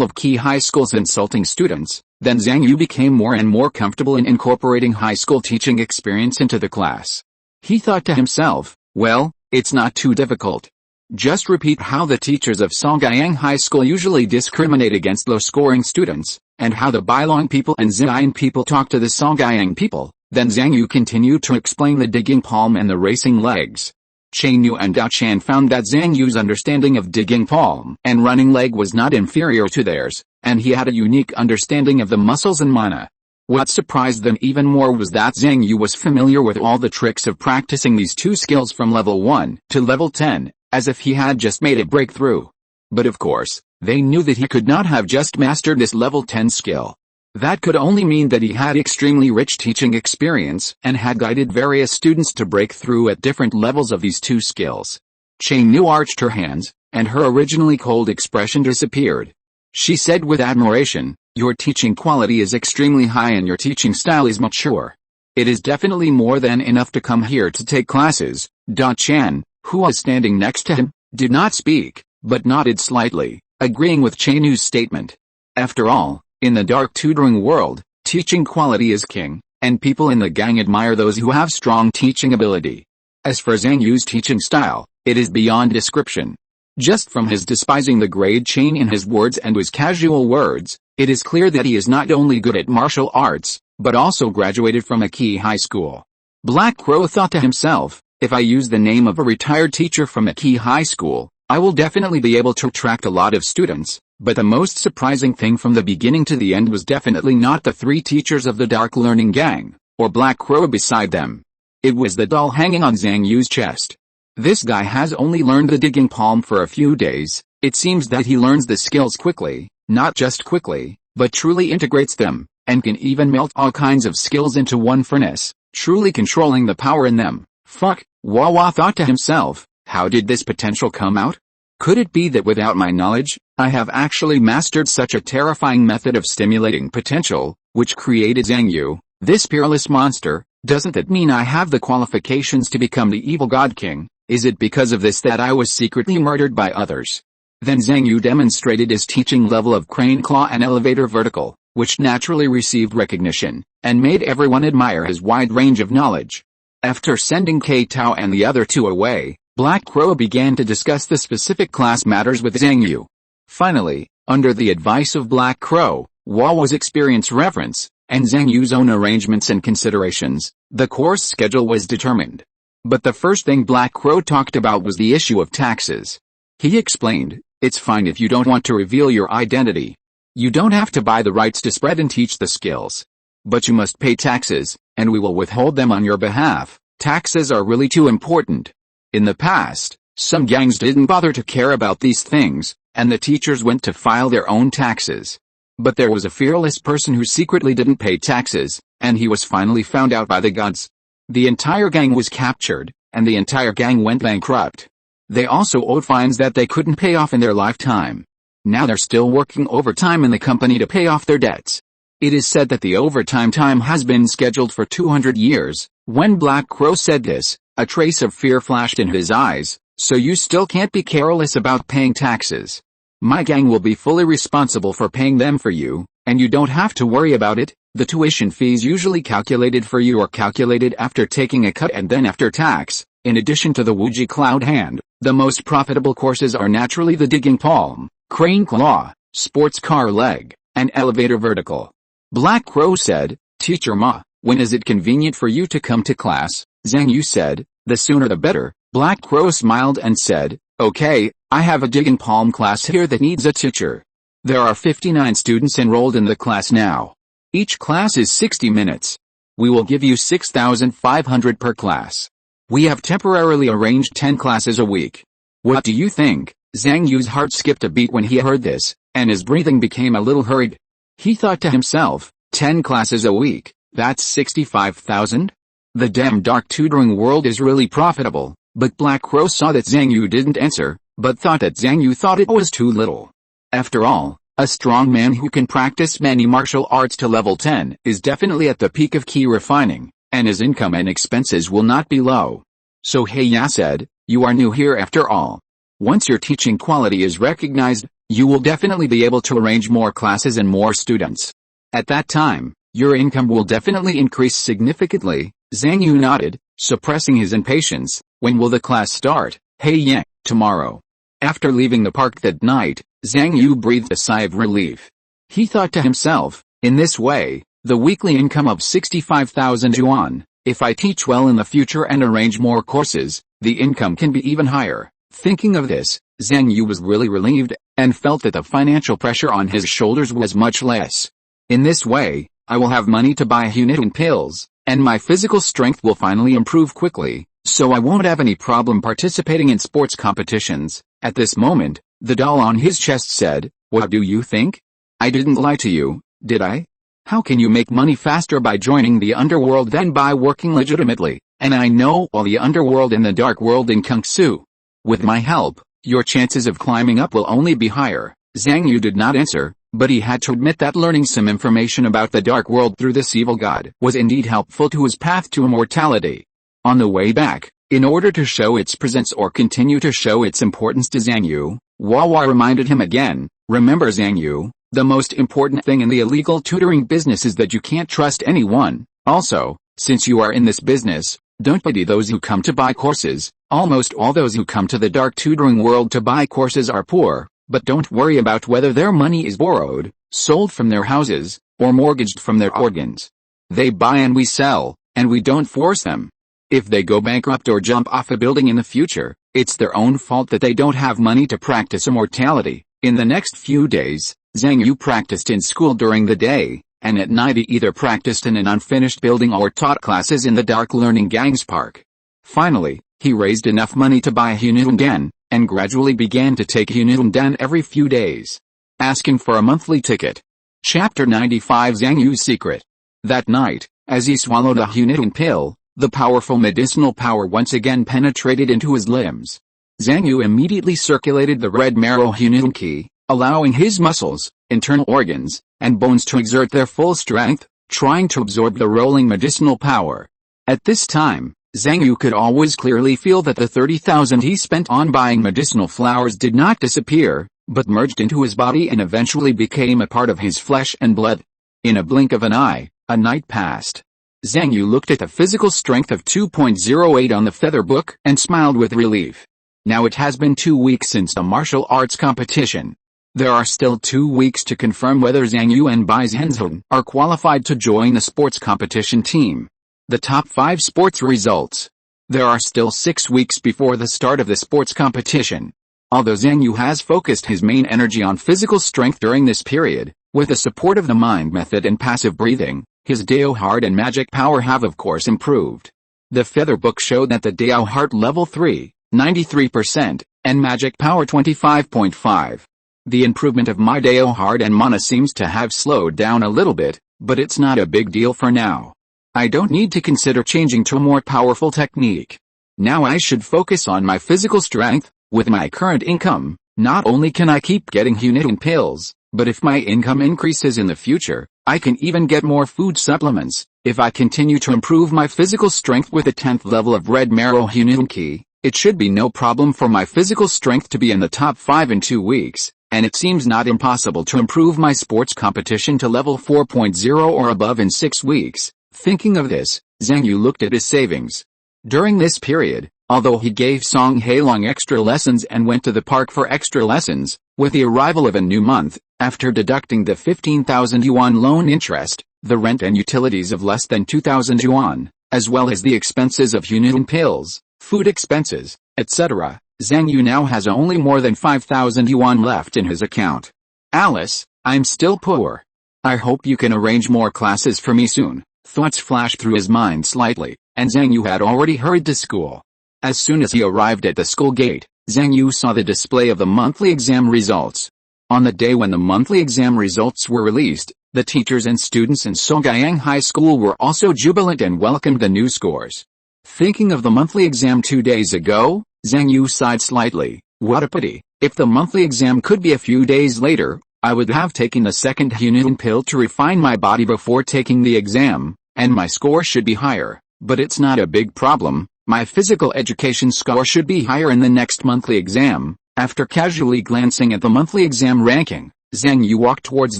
of Key High School's insulting students. Then Zhang Yu became more and more comfortable in incorporating high school teaching experience into the class. He thought to himself, well, it's not too difficult. Just repeat how the teachers of Songjiang High School usually discriminate against low-scoring students, and how the Bailong people and Ziyan people talk to the Songjiang people. Then Zhang Yu continued to explain the digging palm and the racing legs. Chen Yu and Dao Chan found that Zhang Yu's understanding of digging palm and running leg was not inferior to theirs, and he had a unique understanding of the muscles and mana. What surprised them even more was that Zhang Yu was familiar with all the tricks of practicing these two skills from level 1 to level 10, as if he had just made a breakthrough. But of course, they knew that he could not have just mastered this level 10 skill. That could only mean that he had extremely rich teaching experience and had guided various students to break through at different levels of these two skills. Chen Yu arched her hands, and her originally cold expression disappeared. She said with admiration, "Your teaching quality is extremely high and your teaching style is mature. It is definitely more than enough to come here to take classes." Da Chan, who was standing next to him, did not speak, but nodded slightly, agreeing with Chen Yu's statement. After all, in the dark tutoring world, teaching quality is king, and people in the gang admire those who have strong teaching ability. As for Zhang Yu's teaching style, it is beyond description. Just from his despising the grade chain in his words and his casual words, it is clear that he is not only good at martial arts, but also graduated from a key high school. Black Crow thought to himself, if I use the name of a retired teacher from a key high school, I will definitely be able to attract a lot of students. But the most surprising thing from the beginning to the end was definitely not the three teachers of the Dark Learning Gang, or Black Crow beside them. It was the doll hanging on Zhang Yu's chest. This guy has only learned the digging palm for a few days. It seems that he learns the skills quickly, not just quickly, but truly integrates them, and can even melt all kinds of skills into one furnace, truly controlling the power in them. Fuck, Wawa thought to himself, how did this potential come out? Could it be that without my knowledge, I have actually mastered such a terrifying method of stimulating potential, which created Zhang Yu, this peerless monster? Doesn't that mean I have the qualifications to become the evil God King? Is it because of this that I was secretly murdered by others? Then Zhang Yu demonstrated his teaching level of crane claw and elevator vertical, which naturally received recognition, and made everyone admire his wide range of knowledge. After sending K Tao and the other two away, Black Crow began to discuss the specific class matters with Zhang Yu. Finally, under the advice of Black Crow, Wawa's experience reference, and Zhang Yu's own arrangements and considerations, the course schedule was determined. But the first thing Black Crow talked about was the issue of taxes. He explained, it's fine if you don't want to reveal your identity. You don't have to buy the rights to spread and teach the skills. But you must pay taxes, and we will withhold them on your behalf. Taxes are really too important. In the past, some gangs didn't bother to care about these things, and the teachers went to file their own taxes. But there was a fearless person who secretly didn't pay taxes, and he was finally found out by the gods. The entire gang was captured, and the entire gang went bankrupt. They also owed fines that they couldn't pay off in their lifetime. Now they're still working overtime in the company to pay off their debts. It is said that the overtime time has been scheduled for 200 years. When Black Crow said this, a trace of fear flashed in his eyes. So you still can't be careless about paying taxes. My gang will be fully responsible for paying them for you, and you don't have to worry about it. The tuition fees usually calculated for you are calculated after taking a cut and then after tax. In addition to the Wuji Cloud Hand, the most profitable courses are naturally the digging palm, crane claw, sports car leg, and elevator vertical. Black Crow said, Teacher Ma, when is it convenient for you to come to class? Zhang Yu said, the sooner the better. Black Crow smiled and said, Okay, I have a dig and palm class here that needs a teacher. There are 59 students enrolled in the class now. Each class is 60 minutes. We will give you 6,500 per class. We have temporarily arranged 10 classes a week. What do you think? Zhang Yu's heart skipped a beat when he heard this, and his breathing became a little hurried. He thought to himself, 10 classes a week, that's 65,000? The damn dark tutoring world is really profitable. But Black Crow saw that Zhang Yu didn't answer, but thought that Zhang Yu thought it was too little. After all, a strong man who can practice many martial arts to level 10 is definitely at the peak of key refining, and his income and expenses will not be low. So Heya said, you are new here after all. Once your teaching quality is recognized, you will definitely be able to arrange more classes and more students. At that time, your income will definitely increase significantly. Zhang Yu nodded, suppressing his impatience. When will the class start? Heya, tomorrow. After leaving the park that night, Zhang Yu breathed a sigh of relief. He thought to himself, in this way, the weekly income of 65,000 yuan, if I teach well in the future and arrange more courses, the income can be even higher. Thinking of this, Zhang Yu was really relieved, and felt that the financial pressure on his shoulders was much less. In this way, I will have money to buy humiliating pills, and my physical strength will finally improve quickly, so I won't have any problem participating in sports competitions. At this moment, the doll on his chest said, what do you think? I didn't lie to you, did I? How can you make money faster by joining the underworld than by working legitimately? And I know all the underworld and the dark world in Kung Fu. With my help, your chances of climbing up will only be higher. Zhang Yu did not answer, but he had to admit that learning some information about the dark world through this evil god was indeed helpful to his path to immortality. On the way back, in order to show its presence or continue to show its importance to Zhang Yu, Wawa reminded him again, remember Zhang Yu, the most important thing in the illegal tutoring business is that you can't trust anyone. Also, since you are in this business, don't pity those who come to buy courses. Almost all those who come to the dark tutoring world to buy courses are poor, but don't worry about whether their money is borrowed, sold from their houses, or mortgaged from their organs. They buy and we sell, and we don't force them. If they go bankrupt or jump off a building in the future, it's their own fault that they don't have money to practice immortality. In the next few days, Zhang Yu practiced in school during the day, and at night he either practiced in an unfinished building or taught classes in the Dark Learning Gangs Park. Finally, he raised enough money to buy Hunundan, and gradually began to take Hunundan every few days, asking for a monthly ticket. Chapter 95 Zhang Yu's Secret. That night, as he swallowed a Hunundan pill, the powerful medicinal power once again penetrated into his limbs. Zhang Yu immediately circulated the red marrow Hunundan Qi, allowing his muscles, internal organs, and bones to exert their full strength, trying to absorb the rolling medicinal power. At this time, Zhang Yu could always clearly feel that the 30,000 he spent on buying medicinal flowers did not disappear, but merged into his body and eventually became a part of his flesh and blood. In a blink of an eye, a night passed. Zhang Yu looked at the physical strength of 2.08 on the feather book and smiled with relief. Now it has been 2 weeks since the martial arts competition. There are still 2 weeks to confirm whether Zhang Yu and Bai Zhenzhen are qualified to join the sports competition team. The top 5 sports results. There are still 6 weeks before the start of the sports competition. Although Zhang Yu has focused his main energy on physical strength during this period, with the support of the mind method and passive breathing, his Dao Heart and magic power have of course improved. The feather book showed that the Dao Heart level 3, 93%, and magic power 25.5. The improvement of my Dao Heart and mana seems to have slowed down a little bit, but it's not a big deal for now. I don't need to consider changing to a more powerful technique. Now I should focus on my physical strength. With my current income, not only can I keep getting Hunundan pills, but if my income increases in the future, I can even get more food supplements. If I continue to improve my physical strength with the 10th level of red marrow Hunundan Qi, it should be no problem for my physical strength to be in the top 5 in 2 weeks, and it seems not impossible to improve my sports competition to level 4.0 or above in 6 weeks. Thinking of this, Zhang Yu looked at his savings. During this period, although he gave Song Hailong extra lessons and went to the park for extra lessons, with the arrival of a new month, after deducting the 15,000 yuan loan interest, the rent and utilities of less than 2,000 yuan, as well as the expenses of Hunundan pills, food expenses, etc., Zhang Yu now has only more than 5,000 yuan left in his account. Alice, I'm still poor. I hope you can arrange more classes for me soon. Thoughts flashed through his mind slightly, and Zhang Yu had already hurried to school. As soon as he arrived at the school gate, Zhang Yu saw the display of the monthly exam results. On the day when the monthly exam results were released, the teachers and students in Songgyang High School were also jubilant and welcomed the new scores. Thinking of the monthly exam 2 days ago, Zhang Yu sighed slightly. What a pity. If the monthly exam could be a few days later, I would have taken the second Hunin pill to refine my body before taking the exam, and my score should be higher. But it's not a big problem. My physical education score should be higher in the next monthly exam. After casually glancing at the monthly exam ranking, Zhang Yu walked towards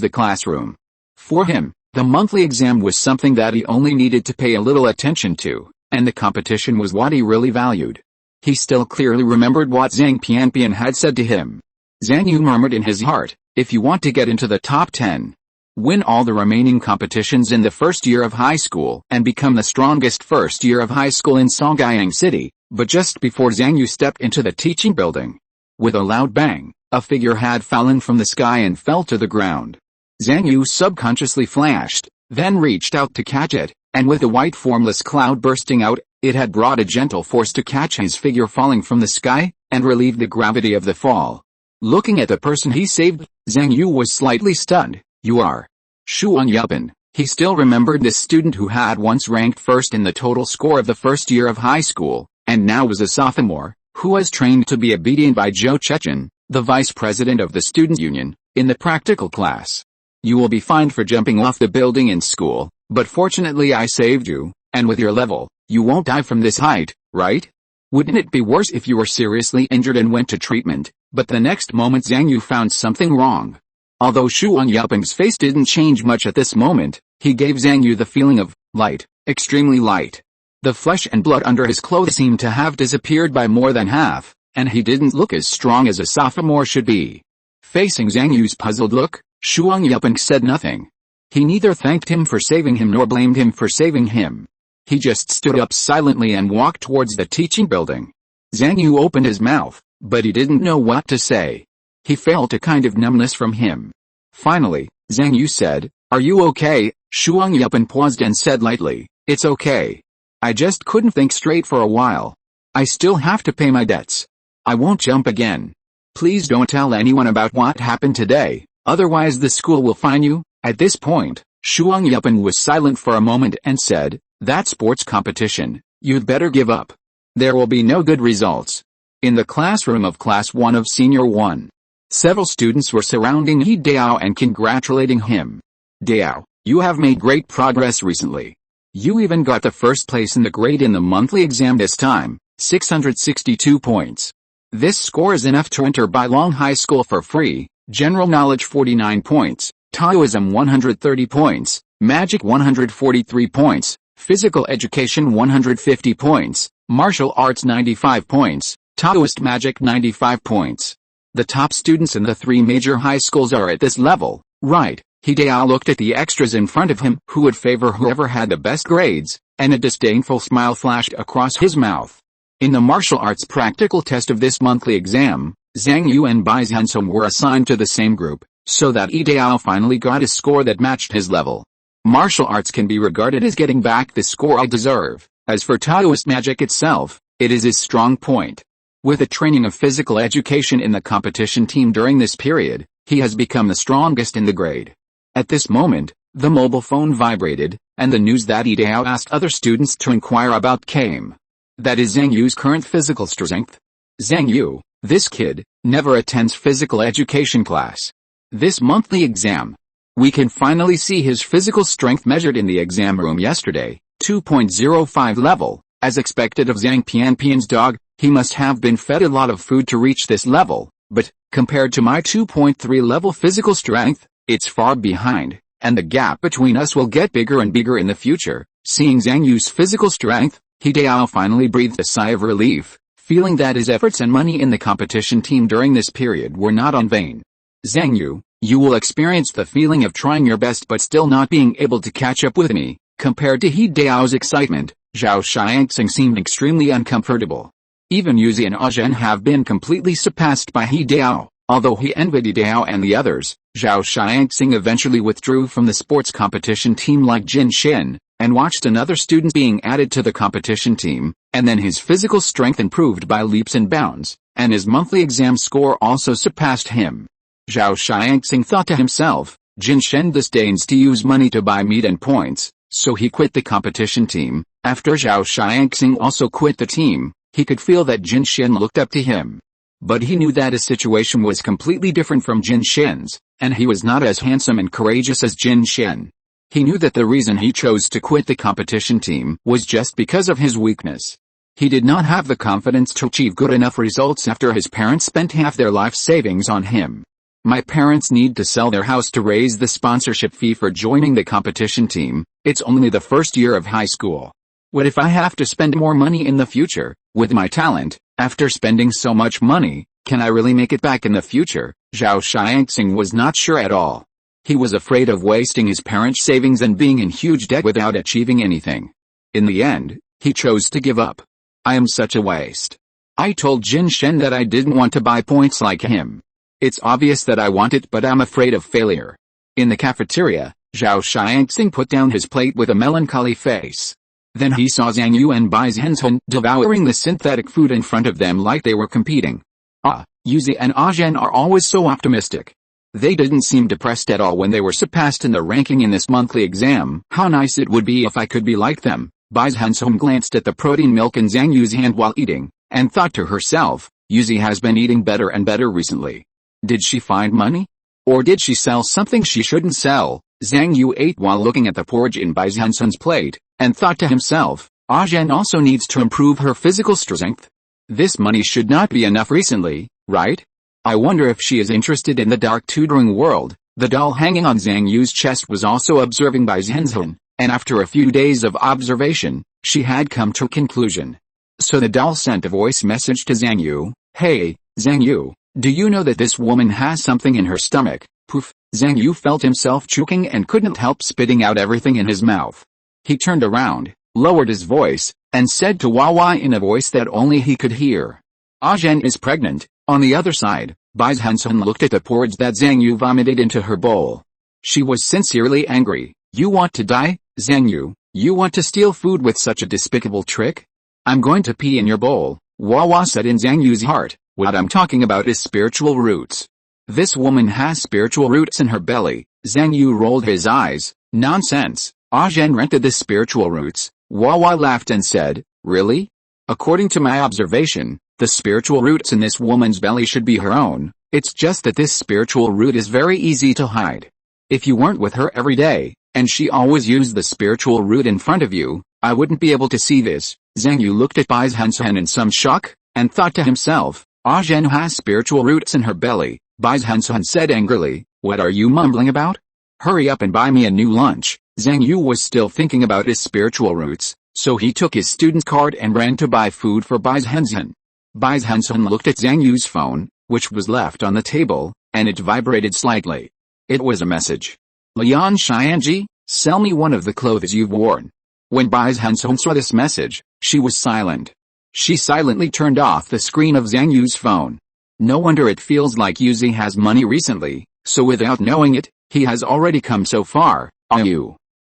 the classroom. For him, the monthly exam was something that he only needed to pay a little attention to, and the competition was what he really valued. He still clearly remembered what Zhang Pianpian had said to him. Zhang Yu murmured in his heart, if you want to get into the top 10, win all the remaining competitions in the first year of high school and become the strongest first year of high school in Songgyang City. But just before Zhang Yu stepped into the teaching building, with a loud bang, a figure had fallen from the sky and fell to the ground. Zhang Yu subconsciously flashed, then reached out to catch it, and with a white formless cloud bursting out, it had brought a gentle force to catch his figure falling from the sky, and relieve the gravity of the fall. Looking at the person he saved, Zhang Yu was slightly stunned. You are Shuang Yupan. He still remembered this student who had once ranked first in the total score of the first year of high school, and now was a sophomore, who was trained to be obedient by Zhou Chechen, the vice president of the student union, in the practical class. You will be fined for jumping off the building in school, but fortunately I saved you, and with your level, you won't die from this height, right? Wouldn't it be worse if you were seriously injured and went to treatment? But the next moment Zhang Yu found something wrong. Although Shuang Yuping's face didn't change much at this moment, he gave Zhang Yu the feeling of light, extremely light. The flesh and blood under his clothes seemed to have disappeared by more than half, and he didn't look as strong as a sophomore should be. Facing Zhang Yu's puzzled look, Shuang Yuping said nothing. He neither thanked him for saving him nor blamed him for saving him. He just stood up silently and walked towards the teaching building. Zhang Yu opened his mouth, but he didn't know what to say. He felt a kind of numbness from him. Finally, Zhang Yu said, "Are you okay?" Shuang Yuping paused and said lightly, "It's okay. I just couldn't think straight for a while. I still have to pay my debts. I won't jump again. Please don't tell anyone about what happened today, otherwise the school will fine you." At this point, Shuang Yuping was silent for a moment and said, "That sports competition, you'd better give up. There will be no good results." In the classroom of Class 1 of Senior 1, several students were surrounding He Dao and congratulating him. "Dao, you have made great progress recently. You even got the first place in the grade in the monthly exam this time, 662 points. This score is enough to enter Bailong High School for free. General knowledge 49 points, Taoism 130 points, magic 143 points, physical education 150 points, martial arts 95 points, Taoist magic 95 points. The top students in the 3 major high schools are at this level, right?" He Dao looked at the extras in front of him who would favor whoever had the best grades, and a disdainful smile flashed across his mouth. In the martial arts practical test of this monthly exam, Zhang Yu and Bai Zhenzhen were assigned to the same group, so that He Dao finally got a score that matched his level. Martial arts can be regarded as getting back the score I deserve. As for Taoist magic itself, it is his strong point. With the training of physical education in the competition team during this period, he has become the strongest in the grade. At this moment, the mobile phone vibrated, and the news that He Dao asked other students to inquire about came. That is Zhang Yu's current physical strength. Zhang Yu, this kid, never attends physical education class. This monthly exam, we can finally see his physical strength measured in the exam room yesterday, 2.05 level. As expected of Zhang Pianpian's dog, he must have been fed a lot of food to reach this level, but, compared to my 2.3 level physical strength, it's far behind, and the gap between us will get bigger and bigger in the future. Seeing Zhang Yu's physical strength, He Dao finally breathed a sigh of relief, feeling that his efforts and money in the competition team during this period were not in vain. "Zhang Yu, you will experience the feeling of trying your best but still not being able to catch up with me." Compared to He Dao's excitement, Zhao Xiangxing seemed extremely uncomfortable. Even Yuzi and Zhen have been completely surpassed by He Dao. Although he envied He Dao and the others, Zhao Xiangxing eventually withdrew from the sports competition team like Jin Shin, and watched another student being added to the competition team, and then his physical strength improved by leaps and bounds, and his monthly exam score also surpassed him. Zhao Xiangxing thought to himself, Jin Shen disdains to use money to buy meat and points, so he quit the competition team. After Zhao Xiangxing also quit the team, he could feel that Jin Shen looked up to him. But he knew that his situation was completely different from Jin Shen's, and he was not as handsome and courageous as Jin Shen. He knew that the reason he chose to quit the competition team was just because of his weakness. He did not have the confidence to achieve good enough results after his parents spent half their life savings on him. My parents need to sell their house to raise the sponsorship fee for joining the competition team. It's only the first year of high school. What if I have to spend more money in the future? With my talent, after spending so much money, can I really make it back in the future? Zhao Xiangxing was not sure at all. He was afraid of wasting his parents' savings and being in huge debt without achieving anything. In the end, he chose to give up. I am such a waste. I told Jin Shen that I didn't want to buy points like him. It's obvious that I want it, but I'm afraid of failure. In the cafeteria, Zhao Xiangxing put down his plate with a melancholy face. Then he saw Zhang Yu and Bai Zhenzhen devouring the synthetic food in front of them like they were competing. Yuzi and Zhen are always so optimistic. They didn't seem depressed at all when they were surpassed in the ranking in this monthly exam. How nice it would be if I could be like them. Bai Zhenzhen glanced at the protein milk in Zhang Yu's hand while eating, and thought to herself, Yuzi has been eating better and better recently. Did she find money? Or did she sell something she shouldn't sell? Zhang Yu ate while looking at the porridge in Bai Zhenzhen's plate, and thought to himself, Zhen also needs to improve her physical strength. This money should not be enough recently, right? I wonder if she is interested in the dark tutoring world. The doll hanging on Zhang Yu's chest was also observing Bai Zhenzhen, and after a few days of observation, she had come to a conclusion. So the doll sent a voice message to Zhang Yu. Hey, Zhang Yu, do you know that this woman has something in her stomach? Poof, Zhang Yu felt himself choking and couldn't help spitting out everything in his mouth. He turned around, lowered his voice, and said to Wawa in a voice that only he could hear. Zhen is pregnant. On the other side, Bai Zhenzhen looked at the porridge that Zhang Yu vomited into her bowl. She was sincerely angry. You want to die, Zhang Yu? You want to steal food with such a despicable trick? I'm going to pee in your bowl, Wawa said in Zhang Yu's heart. What I'm talking about is spiritual roots. This woman has spiritual roots in her belly. Zhang Yu rolled his eyes. Nonsense. Zhen rented the spiritual roots. Wawa laughed and said, really? According to my observation, the spiritual roots in this woman's belly should be her own. It's just that this spiritual root is very easy to hide. If you weren't with her every day, and she always used the spiritual root in front of you, I wouldn't be able to see this. Zhang Yu looked at Bai Zhenzhen in some shock, and thought to himself, Zhen has spiritual roots in her belly. Bai Zhenzhen said angrily, what are you mumbling about? Hurry up and buy me a new lunch. Zhang Yu was still thinking about his spiritual roots, so he took his student card and ran to buy food for Bai Zhenzhen. Bai Zhenzhen looked at Zhang Yu's phone, which was left on the table, and it vibrated slightly. It was a message. Lian Xianji, sell me one of the clothes you've worn. When Bai Zhenzhen saw this message, she was silent. She silently turned off the screen of Zhang Yu's phone. No wonder it feels like Yuzi has money recently, so without knowing it, he has already come so far.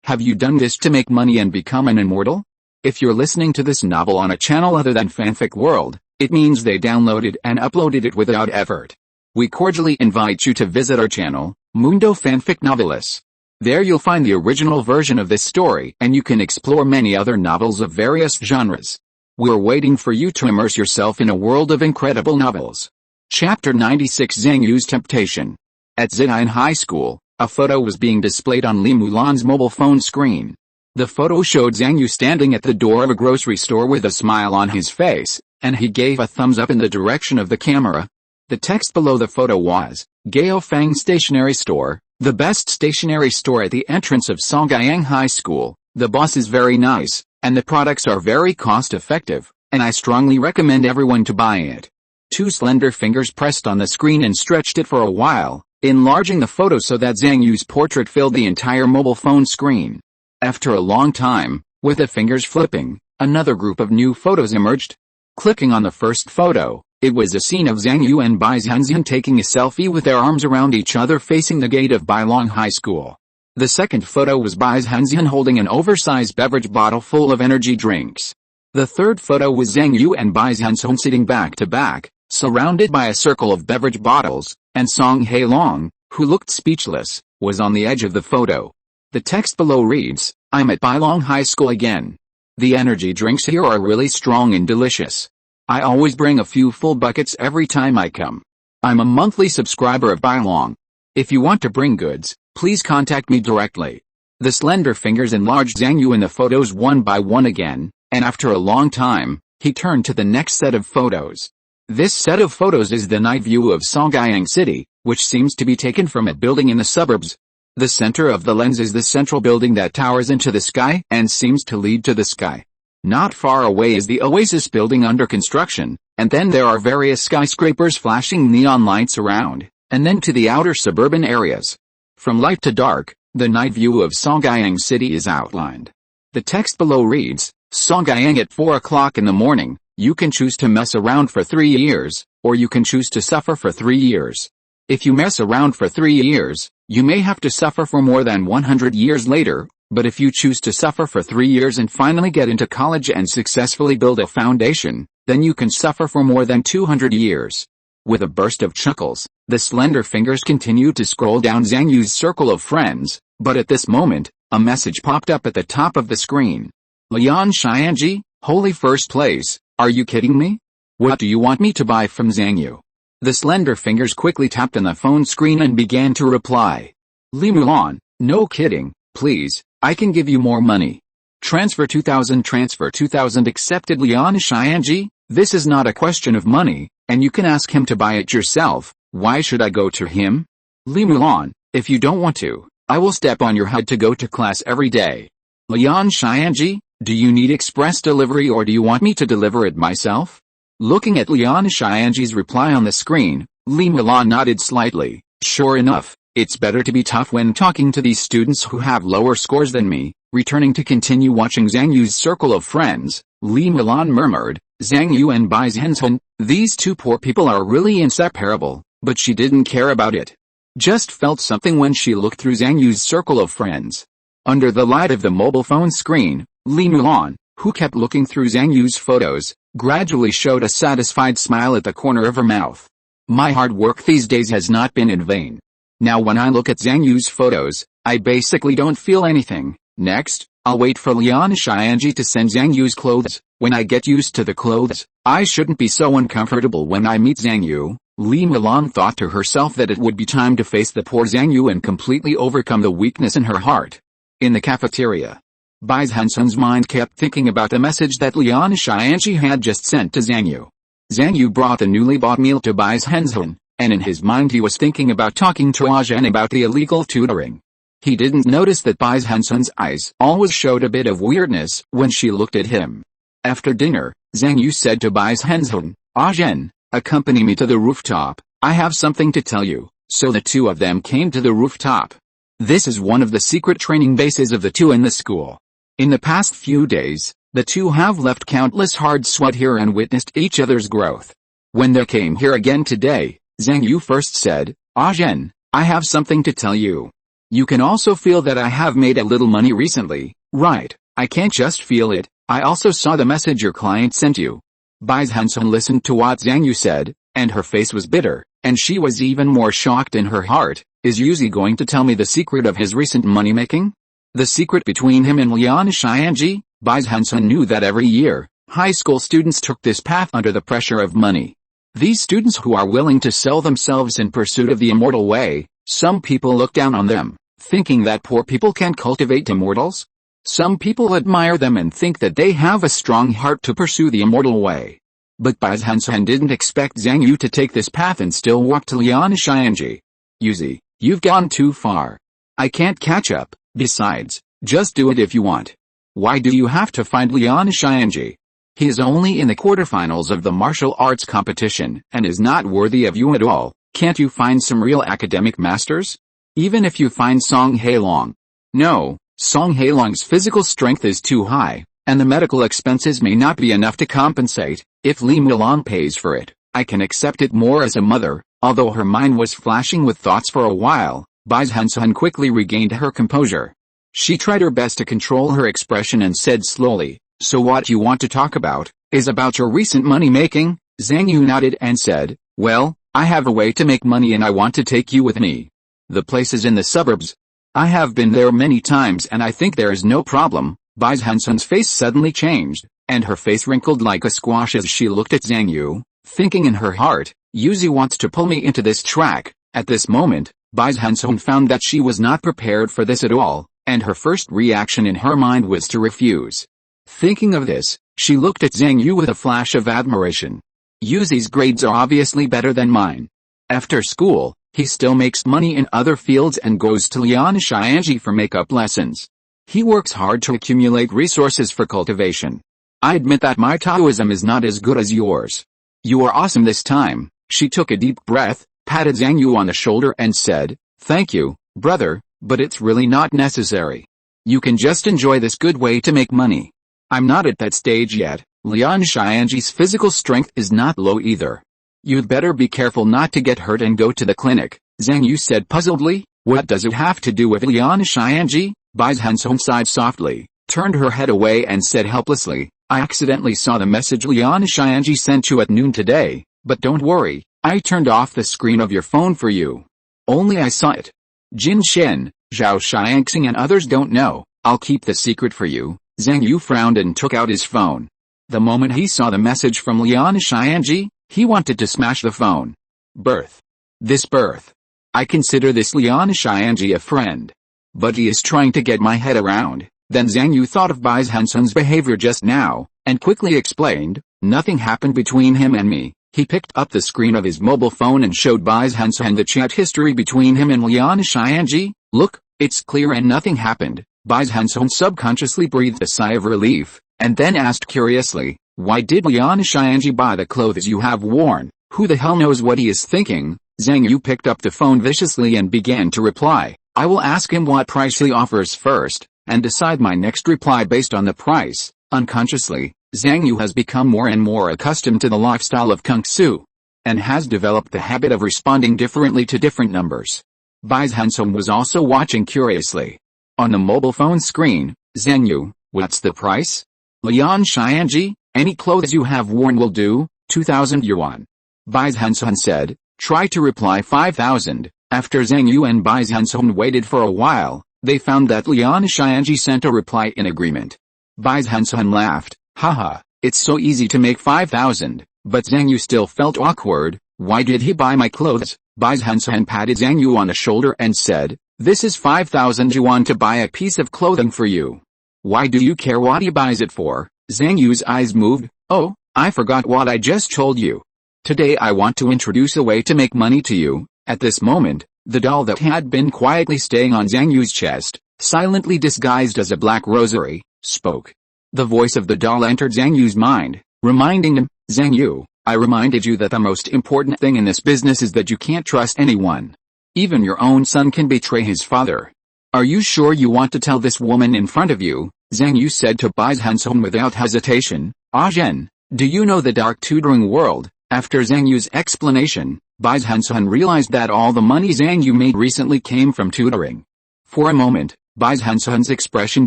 Have you done this to make money and become an immortal? If you're listening to this novel on a channel other than Fanfic World, it means they downloaded and uploaded it without effort. We cordially invite you to visit our channel, Mundo Fanfic Novelis. There you'll find the original version of this story and you can explore many other novels of various genres. We're waiting for you to immerse yourself in a world of incredible novels. Chapter 96 Zhang Yu's Temptation. At Zidian High School, a photo was being displayed on Li Mulan's mobile phone screen. The photo showed Zhang Yu standing at the door of a grocery store with a smile on his face, and he gave a thumbs up in the direction of the camera. The text below the photo was, Gao Fang Stationery Store, the best stationery store at the entrance of Songyang High School. The boss is very nice, and the products are very cost-effective, and I strongly recommend everyone to buy it. Two slender fingers pressed on the screen and stretched it for a while, enlarging the photo so that Zhang Yu's portrait filled the entire mobile phone screen. After a long time, with the fingers flipping, another group of new photos emerged. Clicking on the first photo, it was a scene of Zhang Yu and Bai Zhenzhen taking a selfie with their arms around each other facing the gate of Bailong High School. The second photo was Bai Zhenzhen holding an oversized beverage bottle full of energy drinks. The third photo was Zhang Yu and Bai Zhenzhen sitting back to back, surrounded by a circle of beverage bottles, and Song Hailong, who looked speechless, was on the edge of the photo. The text below reads, "I'm at Bailong High School again. The energy drinks here are really strong and delicious. I always bring a few full buckets every time I come. I'm a monthly subscriber of Bailong. If you want to bring goods, please contact me directly." The slender fingers enlarged Zhang Yu in the photos one by one again, and after a long time, he turned to the next set of photos. This set of photos is the night view of Songyang City, which seems to be taken from a building in the suburbs. The center of the lens is the central building that towers into the sky and seems to lead to the sky. Not far away is the Oasis building under construction, and then there are various skyscrapers flashing neon lights around, and then to the outer suburban areas. From light to dark, the night view of Songyang City is outlined. The text below reads, "Songyang at 4 o'clock in the morning, you can choose to mess around for 3 years, or you can choose to suffer for 3 years. If you mess around for 3 years, you may have to suffer for more than 100 years later, but if you choose to suffer for 3 years and finally get into college and successfully build a foundation, then you can suffer for more than 200 years. With a burst of chuckles, the slender fingers continued to scroll down Zhang Yu's circle of friends, but at this moment, a message popped up at the top of the screen. "Lian Xianji, holy first place, are you kidding me? What do you want me to buy from Zhang Yu?" The slender fingers quickly tapped on the phone screen and began to reply. "Li Mulan, no kidding, please, I can give you more money. Transfer 2,000 accepted Lian Xianji, this is not a question of money, and you can ask him to buy it yourself, why should I go to him? Li Mulan, if you don't want to, I will step on your head to go to class every day. Lian Xianji, do you need express delivery or do you want me to deliver it myself?" Looking at Lian Xianji's reply on the screen, Li Mulan nodded slightly. "Sure enough, it's better to be tough when talking to these students who have lower scores than me." Returning to continue watching Zhang Yu's circle of friends, Li Mulan murmured, "Zhang Yu and Bai Zhenzhen, these two poor people are really inseparable," but she didn't care about it. Just felt something when she looked through Zhang Yu's circle of friends. Under the light of the mobile phone screen, Li Mulan, who kept looking through Zhang Yu's photos, gradually showed a satisfied smile at the corner of her mouth. "My hard work these days has not been in vain. Now when I look at Zhang Yu's photos, I basically don't feel anything. Next, I'll wait for Lian Xianji to send Zhang Yu's clothes. When I get used to the clothes, I shouldn't be so uncomfortable when I meet Zhang Yu." Li Mulan thought to herself that it would be time to face the poor Zhang Yu and completely overcome the weakness in her heart. In the cafeteria, Bai Zhenzhen's mind kept thinking about the message that Lian Xianji had just sent to Zhang Yu. Zhang Yu brought the newly bought meal to Bai Zhenzhen, and in his mind he was thinking about talking to Zhen about the illegal tutoring. He didn't notice that Bai Zhenzhen's eyes always showed a bit of weirdness when she looked at him. After dinner, Zhang Yu said to Bai Zhenzhen, "Zhen, accompany me to the rooftop, I have something to tell you." So the two of them came to the rooftop. This is one of the secret training bases of the two in the school. In the past few days, the two have left countless hard sweat here and witnessed each other's growth. When they came here again today, Zhang Yu first said, "Zhen, I have something to tell you. You can also feel that I have made a little money recently, right? I can't just feel it, I also saw the message your client sent you." Bai Zhenzhen listened to what Zhang Yu said, and her face was bitter, and she was even more shocked in her heart. Is Yuzi going to tell me the secret of his recent money-making? The secret between him and Lian Xianji? Bai Zhenzhen knew that every year, high school students took this path under the pressure of money. These students who are willing to sell themselves in pursuit of the immortal way, some people look down on them, thinking that poor people can cultivate immortals. Some people admire them and think that they have a strong heart to pursue the immortal way. But Bai Zhenzhen didn't expect Zhang Yu to take this path and still walk to Lian Xianji. "Yuzi, you've gone too far. I can't catch up. Besides, just do it if you want. Why do you have to find Lian Xianji? He is only in the quarterfinals of the martial arts competition and is not worthy of you at all. Can't you find some real academic masters? Even if you find Song Hailong." "No, Song Hailong's physical strength is too high. and the medical expenses may not be enough to compensate. If Li Milong pays for it, I can accept it more as a mother." Although her mind was flashing with thoughts for a while, Bai Zhenzhen quickly regained her composure. She tried her best to control her expression and said slowly, "So what you want to talk about is about your recent money making?" Zhang Yu nodded and said, "Well, I have a way to make money and I want to take you with me. The place is in the suburbs. I have been there many times and I think there is no problem." Bai Zhenzhen's face suddenly changed, and her face wrinkled like a squash as she looked at Zhang Yu, thinking in her heart, "Yuzi wants to pull me into this track." At this moment, Bai Zhenzhen found that she was not prepared for this at all, and her first reaction in her mind was to refuse. Thinking of this, she looked at Zhang Yu with a flash of admiration. Yuzi's grades are obviously better than mine. After school, he still makes money in other fields and goes to Lianshianji for makeup lessons. He works hard to accumulate resources for cultivation. I admit that my Taoism is not as good as yours. You are awesome this time." She took a deep breath, patted Zhang Yu on the shoulder and said, "Thank you, brother, but it's really not necessary. You can just enjoy this good way to make money. I'm not at that stage yet." Lian Xianji's physical strength is not low either. "You'd better be careful not to get hurt and go to the clinic," Zhang Yu said puzzledly. "What does it have to do with Lian Xianji?" Bai Zhenzhen sighed softly, turned her head away and said helplessly, "I accidentally saw the message Lian Xianji sent you at noon today, but don't worry, I turned off the screen of your phone for you. Only I saw it. Jin Shen, Zhao Xiangxing and others don't know. I'll keep the secret for you." Zhang Yu frowned and took out his phone. The moment he saw the message from Lian Xianji, he wanted to smash the phone. Birth. This birth. I consider this Lian Xianji a friend. But he is trying to get my head around. Then Zhang Yu thought of Bai Zhenzhen's behavior just now, and quickly explained, "Nothing happened between him and me." He picked up the screen of his mobile phone and showed Bai Zhenzhen the chat history between him and Lian Xianji. "Look, it's clear and nothing happened." Bai Zhenzhen subconsciously breathed a sigh of relief, and then asked curiously, "Why did Lian Xianji buy the clothes you have worn? Who the hell knows what he is thinking?" Zhang Yu picked up the phone viciously and began to reply, "I will ask him what price he offers first, and decide my next reply based on the price." Unconsciously, Zhang Yu has become more and more accustomed to the lifestyle of Kung Fu, and has developed the habit of responding differently to different numbers. Bai Zhenzhen was also watching curiously. On the mobile phone screen, "Zhang Yu, what's the price?" "Lian Xianji, any clothes you have worn will do, 2,000 yuan." Bai Zhenzhen said, "Try to reply 5,000. After Zhang Yu and Bai Zhenzhen waited for a while, they found that Lian Xianji sent a reply in agreement. Bai Zhenzhen laughed, "Haha, it's so easy to make 5,000, but Zhang Yu still felt awkward. Why did he buy my clothes?" Bai Zhenzhen patted Zhang Yu on the shoulder and said, "This is 5,000 yuan to buy a piece of clothing for you. Why do you care what he buys it for?" Zhang Yu's eyes moved. "Oh, I forgot what I just told you. Today I want to introduce a way to make money to you." At this moment, the doll that had been quietly staying on Zhang Yu's chest, silently disguised as a black rosary, spoke. The voice of the doll entered Zhang Yu's mind, reminding him, "Zhang Yu, I reminded you that the most important thing in this business is that you can't trust anyone. Even your own son can betray his father. Are you sure you want to tell this woman in front of you?" Zhang Yu said to Bai Zhenzhen without hesitation, "Ah Zhen, do you know the dark tutoring world?" After Zhang Yu's explanation, Bai Zhenzhen realized that all the money Zhang Yu made recently came from tutoring. For a moment, Bai Zhenzhen's expression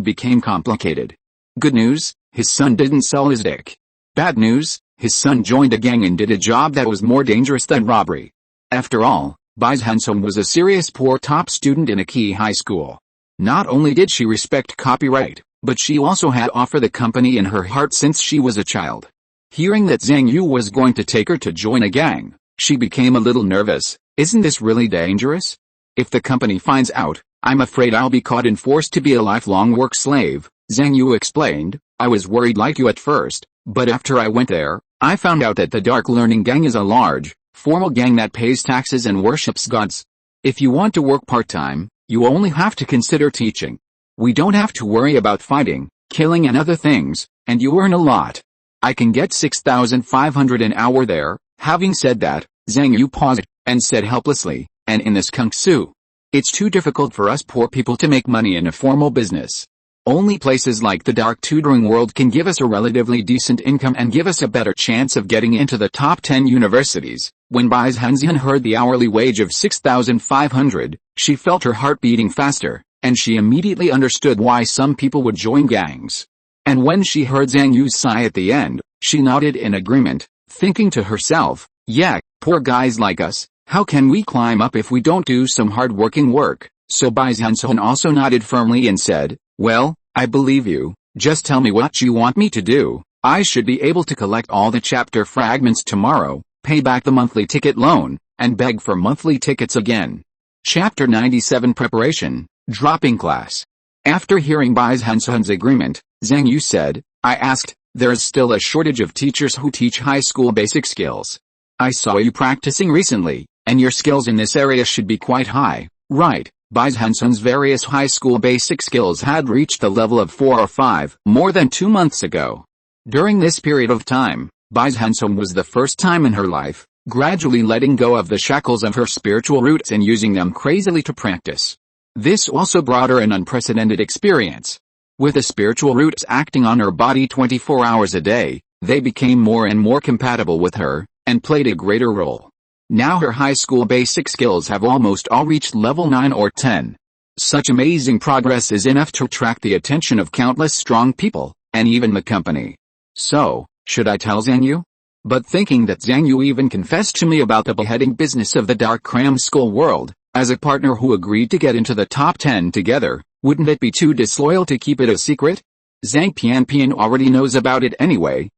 became complicated. Good news, his son didn't sell his dick. Bad news, his son joined a gang and did a job that was more dangerous than robbery. After all, Bai Zhenzhen was a serious poor top student in a key high school. Not only did she respect copyright, but she also had offered the company in her heart since she was a child. Hearing that Zhang Yu was going to take her to join a gang, she became a little nervous. Isn't this really dangerous? If the company finds out, I'm afraid I'll be caught and forced to be a lifelong work slave. Zhang Yu explained, I was worried like you at first, but after I went there, I found out that the Dark Learning Gang is a large, formal gang that pays taxes and worships gods. If you want to work part-time, you only have to consider teaching. We don't have to worry about fighting, killing and other things, and you earn a lot. I can get 6,500 an hour there. Having said that, Zhang Yu paused, and said helplessly, and in this Kung Fu, it's too difficult for us poor people to make money in a formal business. Only places like the dark tutoring world can give us a relatively decent income and give us a better chance of getting into the top 10 universities. When Bai Zhenzhen heard the hourly wage of 6,500, she felt her heart beating faster, and she immediately understood why some people would join gangs. And when she heard Zhang Yu's sigh at the end, she nodded in agreement, thinking to herself, yeah, poor guys like us, how can we climb up if we don't do some hard-working work? So Bai Zhenzhen also nodded firmly and said, well, I believe you, just tell me what you want me to do. I should be able to collect all the chapter fragments tomorrow, pay back the monthly ticket loan, and beg for monthly tickets again. Chapter 97 Preparation, Dropping Class. After hearing Bai Zhenzhen's agreement, Zhang Yu said, I asked, there is still a shortage of teachers who teach high school basic skills. I saw you practicing recently, and your skills in this area should be quite high, right? Bai Zhenzhen's various high school basic skills had reached the level of 4 or 5 more than 2 months ago. During this period of time, Bai Zhenzhen was the first time in her life, gradually letting go of the shackles of her spiritual roots and using them crazily to practice. This also brought her an unprecedented experience. With the spiritual roots acting on her body 24 hours a day, they became more and more compatible with her, and played a greater role. Now her high school basic skills have almost all reached level 9 or 10. Such amazing progress is enough to attract the attention of countless strong people, and even the company. So, should I tell Zhang Yu? But thinking that Zhang Yu even confessed to me about the beheading business of the dark cram school world, as a partner who agreed to get into the top 10 together, wouldn't it be too disloyal to keep it a secret? Zhang Pian already knows about it anyway.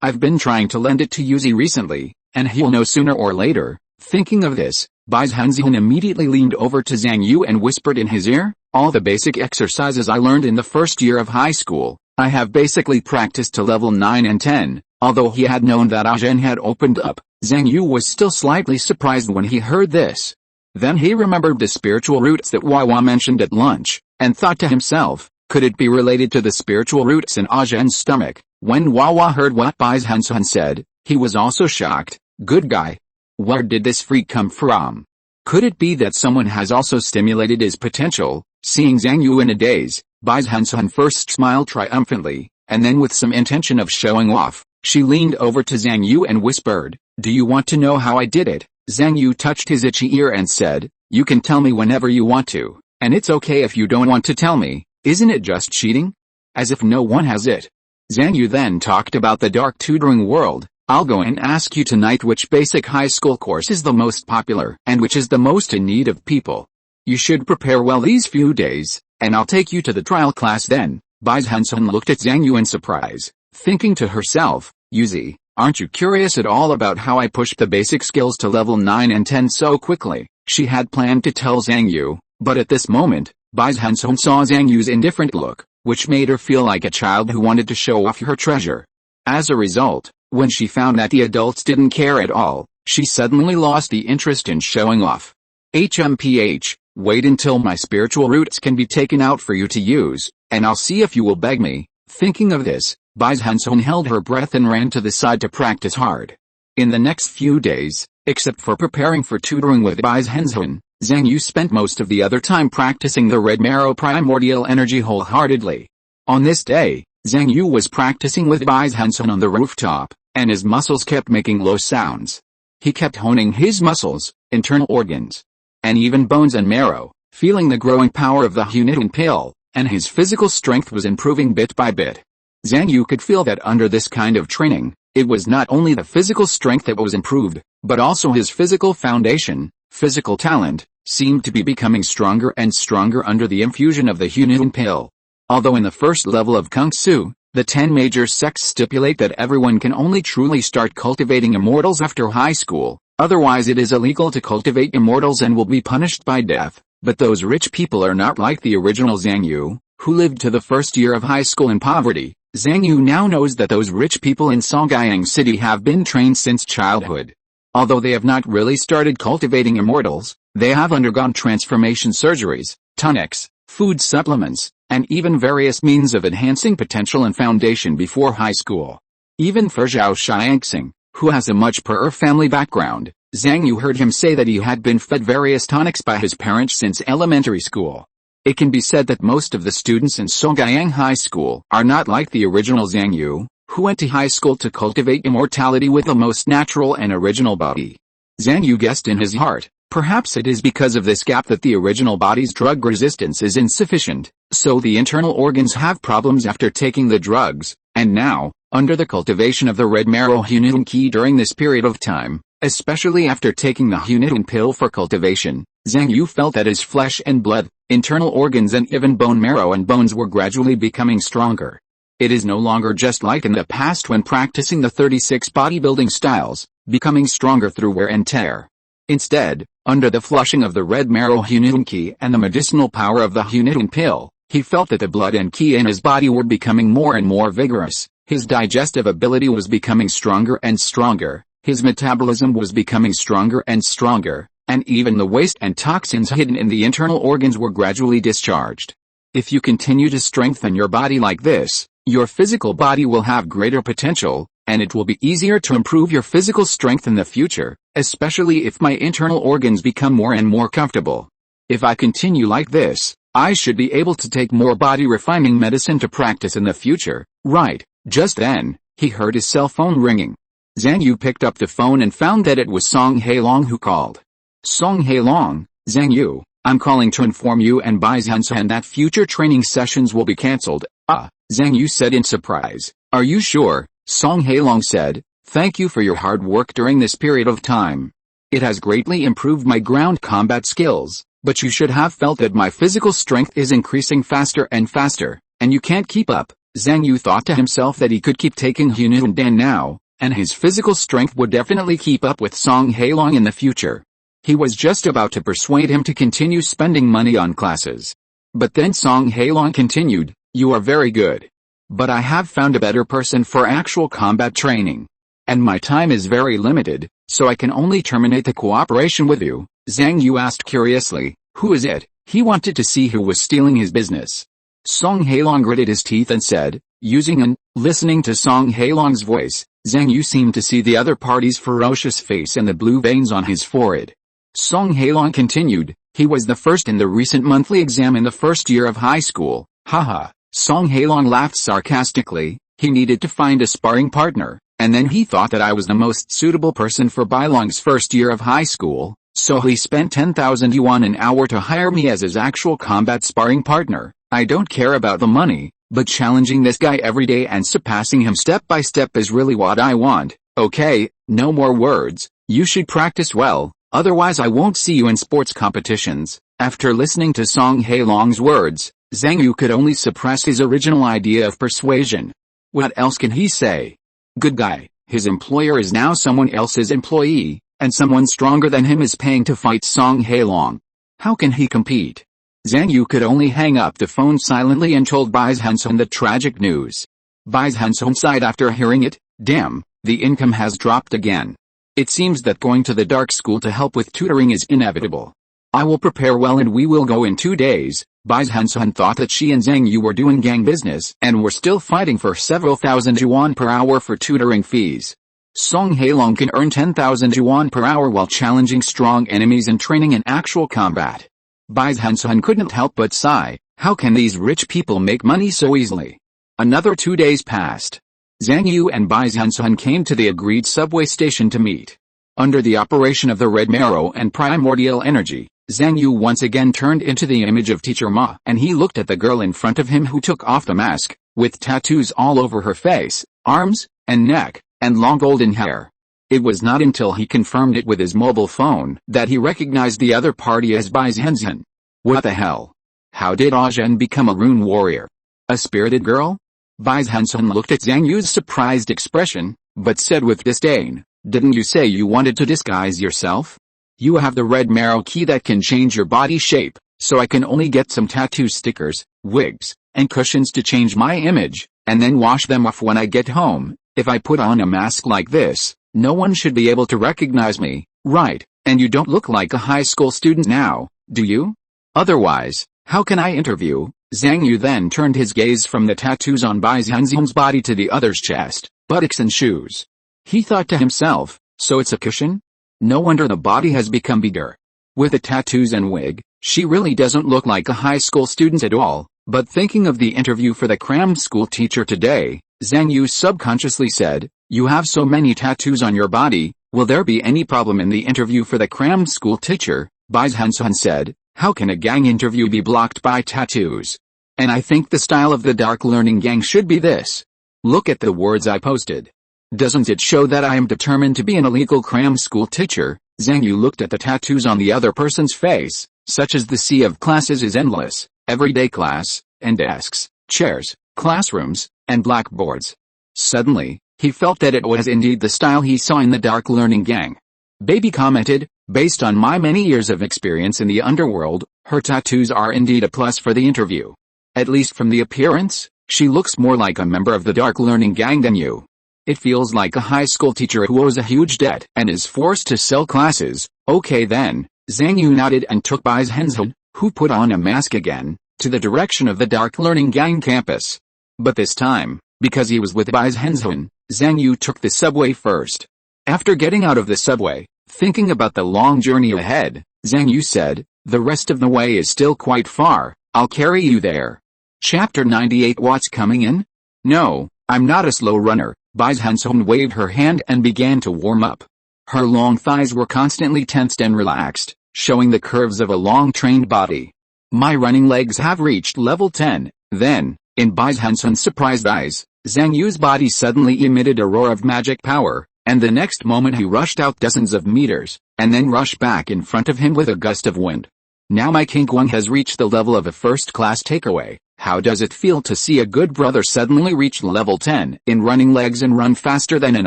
I've been trying to lend it to Yuzi recently, and he'll know sooner or later. Thinking of this, Bai Zhenzhen immediately leaned over to Zhang Yu and whispered in his ear, all the basic exercises I learned in the first year of high school, I have basically practiced to level 9 and 10. Although he had known that avenge had opened up, Zhang Yu was still slightly surprised when he heard this. Then he remembered the spiritual roots that Wawa mentioned at lunch, and thought to himself, could it be related to the spiritual roots in Ajen's stomach? When Wawa heard what Bai Zhenzhen said, he was also shocked. Good guy. Where did this freak come from? Could it be that someone has also stimulated his potential? Seeing Zhang Yu in a daze, Bai Zhenzhen first smiled triumphantly, and then with some intention of showing off, she leaned over to Zhang Yu and whispered, do you want to know how I did it? Zhang Yu touched his itchy ear and said, you can tell me whenever you want to, and it's okay if you don't want to tell me, isn't it just cheating? As if no one has it. Zhang Yu then talked about the dark tutoring world. I'll go and ask you tonight which basic high school course is the most popular and which is the most in need of people. You should prepare well these few days, and I'll take you to the trial class then. Bai Zhenzhen looked at Zhang Yu in surprise, thinking to herself, Yuzi, aren't you curious at all about how I pushed the basic skills to level 9 and 10 so quickly? She had planned to tell Zhang Yu, but at this moment, Bai Zhenzhen saw Zhang Yu's indifferent look, which made her feel like a child who wanted to show off her treasure. As a result, when she found that the adults didn't care at all, she suddenly lost the interest in showing off. HMPH, wait until my spiritual roots can be taken out for you to use, and I'll see if you will beg me. Thinking of this, Bai Zhenzhen held her breath and ran to the side to practice hard. In the next few days, except for preparing for tutoring with Bai Zhenzhen, Zhang Yu spent most of the other time practicing the red marrow primordial energy wholeheartedly. On this day, Zhang Yu was practicing with Bai Zhenzhen on the rooftop, and his muscles kept making low sounds. He kept honing his muscles, internal organs, and even bones and marrow, feeling the growing power of the humiliated pill, and his physical strength was improving bit by bit. Zhang Yu could feel that under this kind of training, it was not only the physical strength that was improved, but also his physical foundation, physical talent, seemed to be becoming stronger and stronger under the infusion of the humiliated pill. Although in the first level of Kung Fu, the 10 major sects stipulate that everyone can only truly start cultivating immortals after high school, otherwise it is illegal to cultivate immortals and will be punished by death. But those rich people are not like the original Zhang Yu, who lived to the first year of high school in poverty. Zhang Yu now knows that those rich people in Songyang City have been trained since childhood. Although they have not really started cultivating immortals, they have undergone transformation surgeries, tonics, food supplements, and even various means of enhancing potential and foundation before high school. Even for Zhao Xiangxing, who has a much poorer family background, Zhang Yu heard him say that he had been fed various tonics by his parents since elementary school. It can be said that most of the students in Songyang High School are not like the original Zhang Yu, who went to high school to cultivate immortality with the most natural and original body. Zhang Yu guessed in his heart, perhaps it is because of this gap that the original body's drug resistance is insufficient, so the internal organs have problems after taking the drugs, and now, under the cultivation of the red marrow humiliating key during this period of time, especially after taking the humiliating pill for cultivation, Zhang Yu felt that his flesh and blood, internal organs and even bone marrow and bones were gradually becoming stronger. It is no longer just like in the past when practicing the 36 bodybuilding styles, becoming stronger through wear and tear. Instead, under the flushing of the red marrow humiliating key and the medicinal power of the humiliating pill, he felt that the blood and ki in his body were becoming more and more vigorous, his digestive ability was becoming stronger and stronger, his metabolism was becoming stronger and stronger, and even the waste and toxins hidden in the internal organs were gradually discharged. If you continue to strengthen your body like this, your physical body will have greater potential, and it will be easier to improve your physical strength in the future, especially if my internal organs become more and more comfortable. If I continue like this, I should be able to take more body refining medicine to practice in the future, right? Just then, he heard his cell phone ringing. Zhang Yu picked up the phone and found that it was Song Hailong who called. Song Hailong, Zhang Yu, I'm calling to inform you and Bai Zhenzhen that future training sessions will be cancelled. Zhang Yu said in surprise. Are you sure? Song Hailong said, thank you for your hard work during this period of time. It has greatly improved my ground combat skills, but you should have felt that my physical strength is increasing faster and faster, and you can't keep up. Zhang Yu thought to himself that he could keep taking Hunun Dan now, and his physical strength would definitely keep up with Song Hailong in the future. He was just about to persuade him to continue spending money on classes. But then Song Hailong continued, you are very good. But I have found a better person for actual combat training. And my time is very limited, so I can only terminate the cooperation with you. Zhang Yu asked curiously, who is it? He wanted to see who was stealing his business. Song Hailong gritted his teeth and said, listening to Song Hailong's voice, Zhang Yu seemed to see the other party's ferocious face and the blue veins on his forehead. Song Hailong continued, he was the first in the recent monthly exam in the first year of high school. Haha. Song Hailong laughed sarcastically, he needed to find a sparring partner, and then he thought that I was the most suitable person for Bai Long's first year of high school, so he spent 10,000 yuan an hour to hire me as his actual combat sparring partner. I don't care about the money, but challenging this guy every day and surpassing him step by step is really what I want. Okay, no more words, you should practice well, otherwise I won't see you in sports competitions. After listening to Song Hailong's words, Zhang Yu could only suppress his original idea of persuasion. What else can he say? Good guy, his employer is now someone else's employee, and someone stronger than him is paying to fight Song Hailong. How can he compete? Zhang Yu could only hang up the phone silently and told Bai Zhenzhen the tragic news. Bai Zhenzhen sighed after hearing it, damn, the income has dropped again. It seems that going to the dark school to help with tutoring is inevitable. I will prepare well and we will go in 2 days. Bai Zhenzhen thought that she and Zhang Yu were doing gang business and were still fighting for several thousand yuan per hour for tutoring fees. Song Hailong can earn 10,000 yuan per hour while challenging strong enemies and training in actual combat. Bai Zhenzhen couldn't help but sigh, how can these rich people make money so easily? Another 2 days passed. Zhang Yu and Bai Zhenzhen came to the agreed subway station to meet. Under the operation of the red marrow and primordial energy, Zhang Yu once again turned into the image of Teacher Ma, and he looked at the girl in front of him who took off the mask, with tattoos all over her face, arms, and neck, and long golden hair. It was not until he confirmed it with his mobile phone that he recognized the other party as Bai Zhenzhen. What the hell? How did Zhen become a rune warrior? A spirited girl? Bai Zhenzhen looked at Zhang Yu's surprised expression, but said with disdain, didn't you say you wanted to disguise yourself? You have the red marrow key that can change your body shape, so I can only get some tattoo stickers, wigs, and cushions to change my image, and then wash them off when I get home. If I put on a mask like this, no one should be able to recognize me, right? And you don't look like a high school student now, do you? Otherwise, how can I interview? Zhang Yu then turned his gaze from the tattoos on Bai Zhenzhen's body to the other's chest, buttocks and shoes. He thought to himself, so it's a cushion? No wonder the body has become bigger. With the tattoos and wig, She really doesn't look like a high school student at all. But thinking of the interview for the cram school teacher today, Zhang Yu subconsciously said, "You have so many tattoos on your body, will there be any problem in the interview for the cram school teacher?" Bai Zhenzhen said, "How can a gang interview be blocked by tattoos? And I think the style of the dark learning gang should be this. Look at the words I posted. Doesn't it show that I am determined to be an illegal cram school teacher?" Zhang Yu looked at the tattoos on the other person's face, such as the sea of classes is endless, everyday class, and desks, chairs, classrooms, and blackboards. Suddenly, he felt that it was indeed the style he saw in the dark learning gang. Baby commented, "Based on my many years of experience in the underworld, her tattoos are indeed a plus for the interview. At least from the appearance, she looks more like a member of the dark learning gang than you. It feels like a high school teacher who owes a huge debt and is forced to sell classes." "Okay then." Zhang Yu nodded and took Bai Zhenzhen, who put on a mask again, to the direction of the dark learning gang campus. But this time, because he was with Bai Zhenzhen, Zhang Yu took the subway first. After getting out of the subway, thinking about the long journey ahead, Zhang Yu said, "The rest of the way is still quite far, I'll carry you there." Chapter 98. What's coming in? "No, I'm not a slow runner." Bai Zhenzhen waved her hand and began to warm up. Her long thighs were constantly tensed and relaxed, showing the curves of a long-trained body. "My running legs have reached level 10. Then, in Bai Zhenzhen's surprised eyes, Zhang Yu's body suddenly emitted a roar of magic power, and the next moment he rushed out dozens of meters, and then rushed back in front of him with a gust of wind. "Now my King Guang has reached the level of a first-class takeaway. How does it feel to see a good brother suddenly reach level 10 in running legs and run faster than an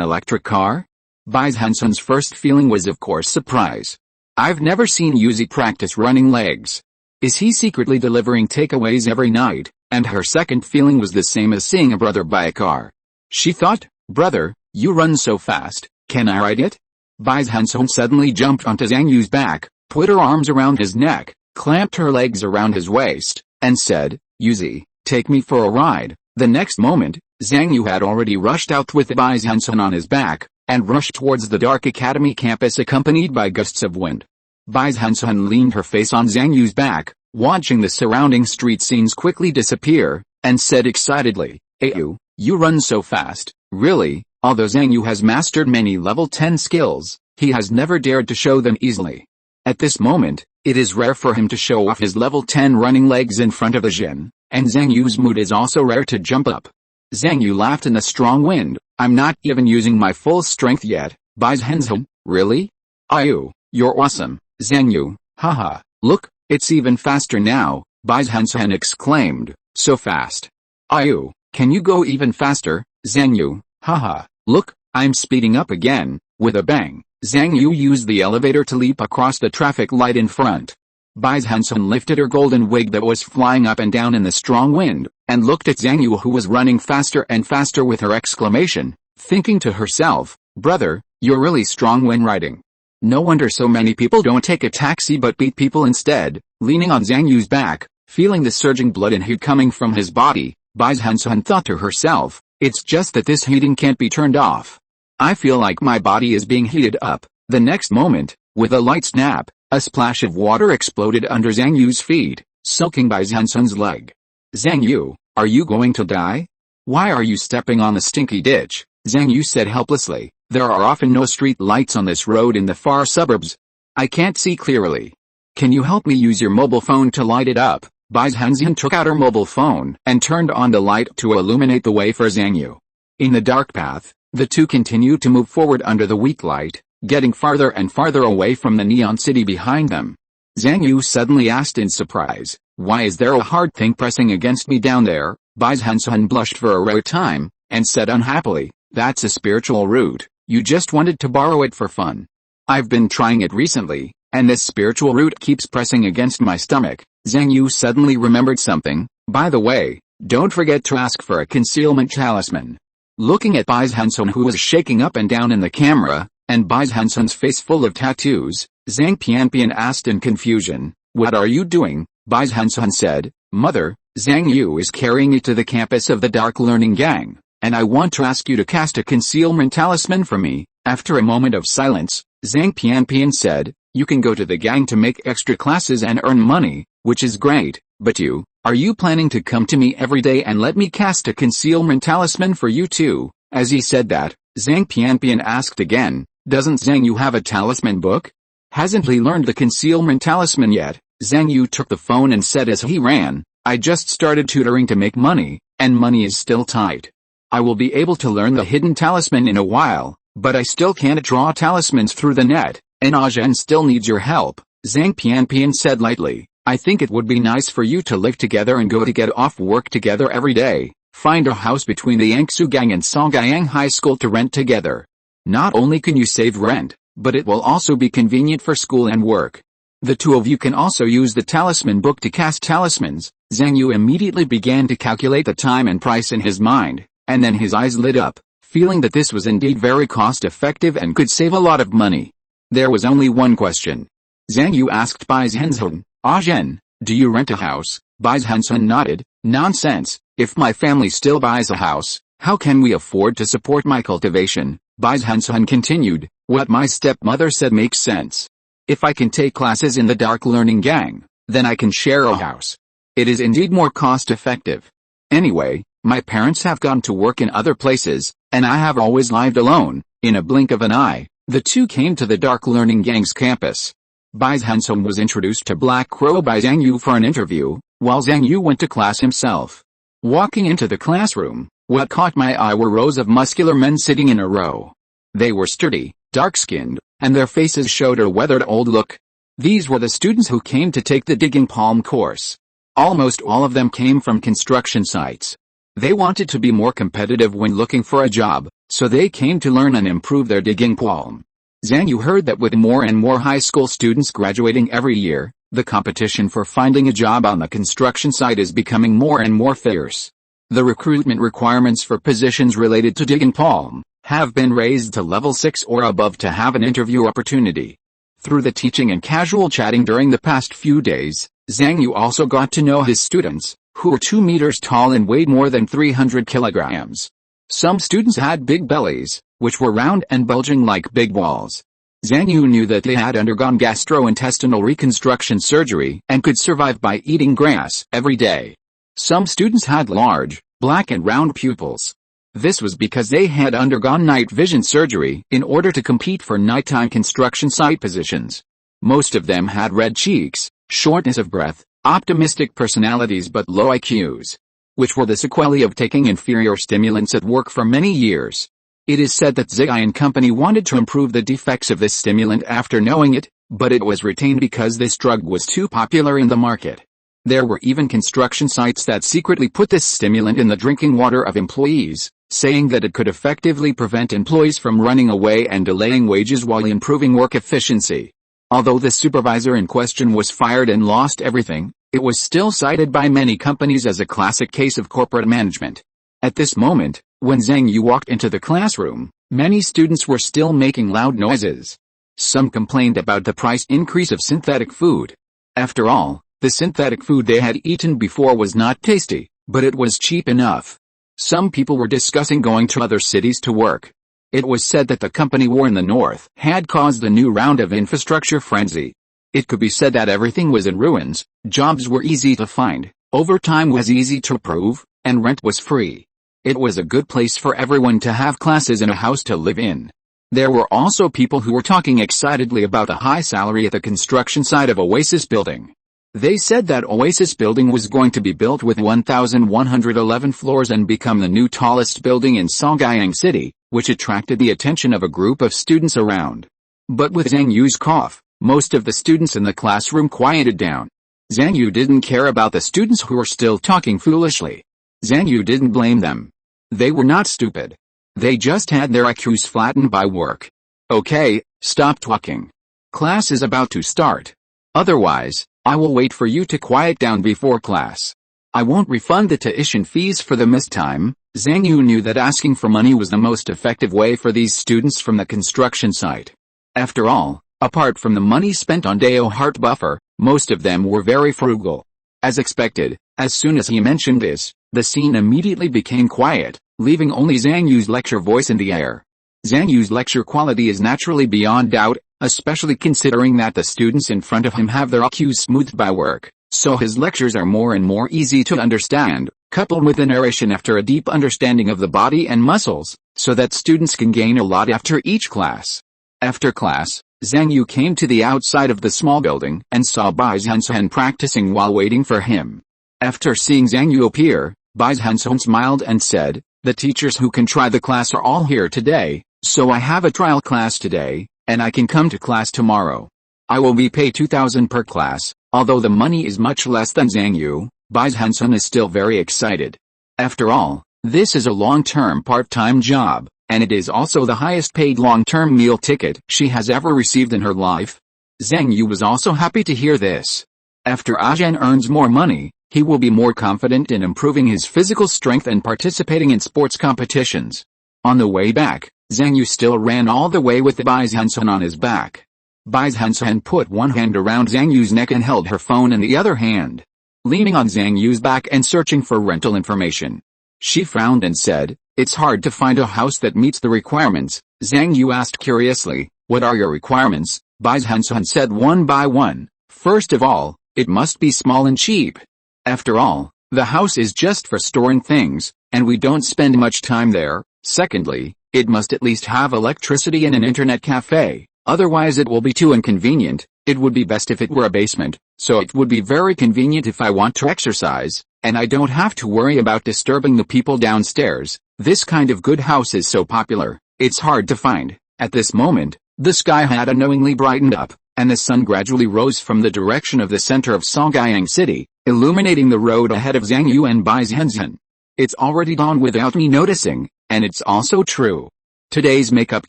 electric car?" Bai Zhenzhen's first feeling was of course surprise. "I've never seen Yuzi practice running legs. Is he secretly delivering takeaways every night?" And her second feeling was the same as seeing a brother buy a car. She thought, "Brother, you run so fast, can I ride it?" Bai Zhenzhen suddenly jumped onto Zhang Yu's back, put her arms around his neck, clamped her legs around his waist, and said, "Yuzi, take me for a ride." The next moment, Zhang Yu had already rushed out with Bai Zhenzhen on his back, and rushed towards the dark academy campus accompanied by gusts of wind. Bai Zhenzhen leaned her face on Zhang Yu's back, watching the surrounding street scenes quickly disappear, and said excitedly, "Yu, you run so fast." Really, although Zhang Yu has mastered many level 10 skills, he has never dared to show them easily. At this moment, it is rare for him to show off his level 10 running legs in front of a Jin, and Zhang Yu's mood is also rare to jump up. Zhang Yu laughed in the strong wind. "I'm not even using my full strength yet." Bai Zhenzhen, "Really? Yu, you're awesome." Zhang Yu, "Haha, look, it's even faster now." Bai Zhenzhen exclaimed, "So fast? Yu, can you go even faster?" Zhang Yu, "Haha, look, I'm speeding up again." With a bang, Zhang Yu used the elevator to leap across the traffic light in front. Bai Zhenzhen lifted her golden wig that was flying up and down in the strong wind, and looked at Zhang Yu who was running faster and faster with her exclamation, thinking to herself, "Brother, you're really strong when riding. No wonder so many people don't take a taxi but beat people instead." Leaning on Zhang Yu's back, feeling the surging blood and heat coming from his body, Bai Zhenzhen thought to herself, "It's just that this heating can't be turned off. I feel like my body is being heated up." The next moment, with a light snap, a splash of water exploded under Zhang Yu's feet, soaking Bai Zhenzhen's leg. "Zhang Yu, are you going to die? Why are you stepping on the stinky ditch?" Zhang Yu said helplessly. "There are often no street lights on this road in the far suburbs. I can't see clearly. Can you help me use your mobile phone to light it up?" Bai Zhenzhen took out her mobile phone and turned on the light to illuminate the way for Zhang Yu. In the dark path, the two continued to move forward under the weak light, getting farther and farther away from the neon city behind them. Zhang Yu suddenly asked in surprise, "Why is there a hard thing pressing against me down there?" Bai Zhenzhen blushed for a rare time, and said unhappily, "That's a spiritual root. You just wanted to borrow it for fun. I've been trying it recently, and this spiritual root keeps pressing against my stomach." Zhang Yu suddenly remembered something. "By the way, don't forget to ask for a concealment talisman." Looking at Bai Zhenzhen who was shaking up and down in the camera, and Bai Zhenzhen's face full of tattoos, Zhang Pianpian asked in confusion, "What are you doing?" Bai Zhenzhen said, "Mother, Zhang Yu is carrying me to the campus of the Dark Learning Gang, and I want to ask you to cast a concealment talisman for me." After a moment of silence, Zhang Pianpian said, You can go to the gang to make extra classes and earn money, which is great, but are you planning to come to me every day and let me cast a concealment talisman for you too? As he said that, Zhang Pianpian asked again, doesn't Zhang Yu have a talisman book? Hasn't he learned the concealment talisman yet? Zhang Yu took the phone and said as he ran, I just started tutoring to make money, and money is still tight. I will be able to learn the hidden talisman in a while, but I still can't draw talismans through the net, and Zhen still needs your help, Zhang Pianpian said lightly. I think it would be nice for you to live together and go to get off work together every day. Find a house between the Yangsu Gang and Songjiang High School to rent together. Not only can you save rent, but it will also be convenient for school and work. The two of you can also use the talisman book to cast talismans. Zhang Yu immediately began to calculate the time and price in his mind, and then his eyes lit up, feeling that this was indeed very cost-effective and could save a lot of money. There was only one question. Zhang Yu asked Bai Zhenzhen, Zhen, do you rent a house? Bai Zhenzhen nodded, nonsense, if my family still buys a house, how can we afford to support my cultivation? Bai Zhenzhen continued, what my stepmother said makes sense. If I can take classes in the dark learning gang, then I can share a house. It is indeed more cost-effective. Anyway, my parents have gone to work in other places, and I have always lived alone. In a blink of an eye, the two came to the dark learning gang's campus. Bai Zhenzhen was introduced to Black Crow by Zhang Yu for an interview, while Zhang Yu went to class himself. Walking into the classroom, what caught my eye were rows of muscular men sitting in a row. They were sturdy, dark-skinned, and their faces showed a weathered old look. These were the students who came to take the digging palm course. Almost all of them came from construction sites. They wanted to be more competitive when looking for a job, so they came to learn and improve their digging palm. Zhang Yu heard that with more and more high school students graduating every year, the competition for finding a job on the construction site is becoming more and more fierce. The recruitment requirements for positions related to digging palm have been raised to level 6 or above to have an interview opportunity. Through the teaching and casual chatting during the past few days, Zhang Yu also got to know his students, who were 2 meters tall and weighed more than 300 kilograms. Some students had big bellies, which were round and bulging like big balls. Zhang Yu knew that they had undergone gastrointestinal reconstruction surgery and could survive by eating grass every day. Some students had large, black and round pupils. This was because they had undergone night vision surgery in order to compete for nighttime construction site positions. Most of them had red cheeks, shortness of breath, optimistic personalities but low IQs, which were the sequelae of taking inferior stimulants at work for many years. It is said that Zhang and company wanted to improve the defects of this stimulant after knowing it, but it was retained because this drug was too popular in the market. There were even construction sites that secretly put this stimulant in the drinking water of employees, saying that it could effectively prevent employees from running away and delaying wages while improving work efficiency. Although the supervisor in question was fired and lost everything, it was still cited by many companies as a classic case of corporate management. At this moment, when Zhang Yu walked into the classroom, many students were still making loud noises. Some complained about the price increase of synthetic food. After all, the synthetic food they had eaten before was not tasty, but it was cheap enough. Some people were discussing going to other cities to work. It was said that the company war in the north had caused a new round of infrastructure frenzy. It could be said that everything was in ruins, jobs were easy to find, overtime was easy to prove, and rent was free. It was a good place for everyone to have classes and a house to live in. There were also people who were talking excitedly about a high salary at the construction site of Oasis Building. They said that Oasis Building was going to be built with 1,111 floors and become the new tallest building in Songjiang City, which attracted the attention of a group of students around. But with Zhang Yu's cough, most of the students in the classroom quieted down. Zhang Yu didn't care about the students who were still talking foolishly. Zhang Yu didn't blame them. They were not stupid. They just had their IQs flattened by work. Okay, stop talking. Class is about to start. Otherwise, I will wait for you to quiet down before class. I won't refund the tuition fees for the missed time. Zhang Yu knew that asking for money was the most effective way for these students from the construction site. After all, apart from the money spent on Dao Heart Buffer, most of them were very frugal. As expected, as soon as he mentioned this, the scene immediately became quiet, leaving only Zhang Yu's lecture voice in the air. Zhang Yu's lecture quality is naturally beyond doubt. especially considering that the students in front of him have their IQs smoothed by work, so his lectures are more and more easy to understand, coupled with the narration after a deep understanding of the body and muscles, so that students can gain a lot after each class. After class, Zhang Yu came to the outside of the small building and saw Bai Zhenzhen practicing while waiting for him. After seeing Zhang Yu appear, Bai Zhenzhen smiled and said, "The teachers who can try the class are all here today, so I have a trial class today, and I can come to class tomorrow. I will be paid 2,000 per class." Although the money is much less than Zhang Yu, Bai Zhenzhen is still very excited. After all, this is a long-term part-time job, and it is also the highest paid long-term meal ticket she has ever received in her life. Zhang Yu was also happy to hear this. After Zhen earns more money, he will be more confident in improving his physical strength and participating in sports competitions. On the way back, Zhang Yu still ran all the way with Bai Zhenzhen on his back. Bai Zhenzhen put one hand around Zhang Yu's neck and held her phone in the other hand, leaning on Zhang Yu's back and searching for rental information. She frowned and said, "It's hard to find a house that meets the requirements." Zhang Yu asked curiously, "What are your requirements?" Bai Zhenzhen said one by one. "First of all, it must be small and cheap. After all, the house is just for storing things, and we don't spend much time there. Secondly, it must at least have electricity and an internet cafe. Otherwise it will be too inconvenient. It would be best if it were a basement, so it would be very convenient if I want to exercise, and I don't have to worry about disturbing the people downstairs. This kind of good house is so popular, it's hard to find." At this moment, the sky had unknowingly brightened up, and the sun gradually rose from the direction of the center of Songyang City, illuminating the road ahead of Zhang Yu and Bai Zhenzhen. It's already dawn without me noticing, and it's also true. Today's makeup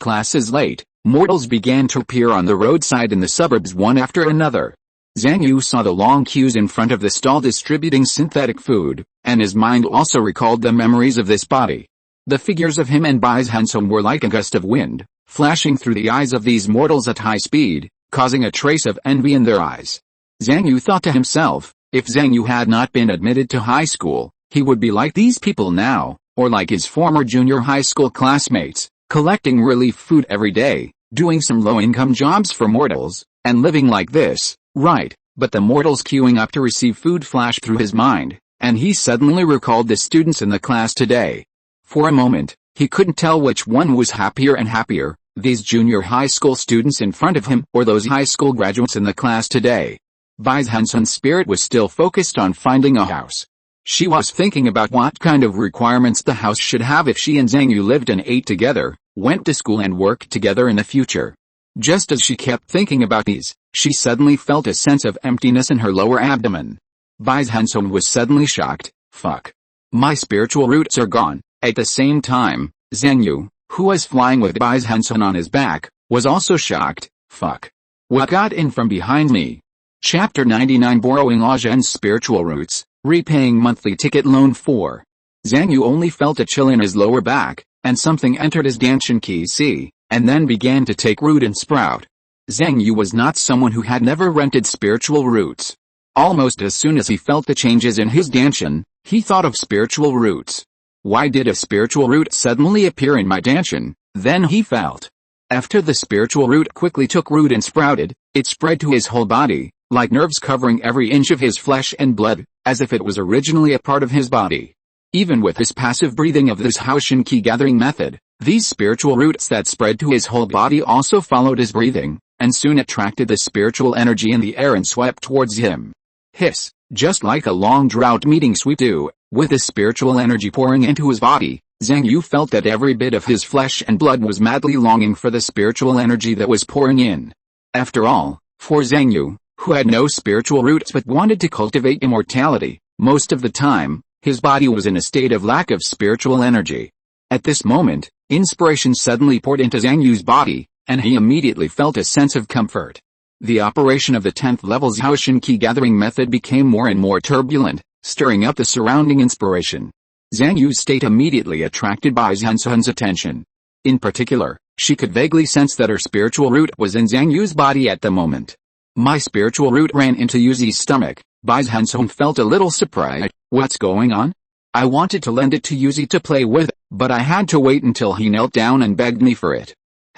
class is late. Mortals began to appear on the roadside in the suburbs one after another. Zhang Yu saw the long queues in front of the stall distributing synthetic food, and his mind also recalled the memories of this body. The figures of him and Bai Zhenzhen were like a gust of wind, flashing through the eyes of these mortals at high speed, causing a trace of envy in their eyes. Zhang Yu thought to himself, if Zhang Yu had not been admitted to high school, he would be like these people now, or like his former junior high school classmates, collecting relief food every day, doing some low-income jobs for mortals, and living like this, right? But the mortals queuing up to receive food flashed through his mind, and he suddenly recalled the students in the class today. For a moment, he couldn't tell which one was happier and happier, these junior high school students in front of him or those high school graduates in the class today. Bai Zhenzhen's spirit was still focused on finding a house. She was thinking about what kind of requirements the house should have if she and Zhang Yu lived and ate together, went to school and worked together in the future. Just as she kept thinking about these, she suddenly felt a sense of emptiness in her lower abdomen. Bai Zhenzhen was suddenly shocked. "Fuck. My spiritual roots are gone." At the same time, Zhang Yu, who was flying with Bai Zhenzhen on his back, was also shocked. "Fuck. What got in from behind me?" Chapter 99 Borrowing Zhen's Spiritual Roots, Repaying Monthly Ticket Loan 4. Zhang Yu only felt a chill in his lower back, and something entered his Danshan Qi, and then began to take root and sprout. Zhang Yu was not someone who had never rented spiritual roots. Almost as soon as he felt the changes in his Danshan, he thought of spiritual roots. Why did a spiritual root suddenly appear in my Danshan? Then he felt. After the spiritual root quickly took root and sprouted, it spread to his whole body, like nerves covering every inch of his flesh and blood, as if it was originally a part of his body. Even with his passive breathing of this Haoshan Qi gathering method, these spiritual roots that spread to his whole body also followed his breathing, and soon attracted the spiritual energy in the air and swept towards him. Hiss, just like a long drought meeting sweep do, with the spiritual energy pouring into his body, Zhang Yu felt that every bit of his flesh and blood was madly longing for the spiritual energy that was pouring in. After all, for Zhang Yu, who had no spiritual roots but wanted to cultivate immortality, most of the time, his body was in a state of lack of spiritual energy. At this moment, inspiration suddenly poured into Zhang Yu's body, and he immediately felt a sense of comfort. The operation of the 10th level's Haoshan Qi gathering method became more and more turbulent, stirring up the surrounding inspiration. Zhang Yu's state immediately attracted Bai Zhenzhen's attention. In particular, she could vaguely sense that her spiritual root was in Zhang Yu's body at the moment. My spiritual root ran into Yuzi's stomach. Bai Zhenzhen felt a little surprised. What's going on? I wanted to lend it to Yuzi to play with, but I had to wait until he knelt down and begged me for it.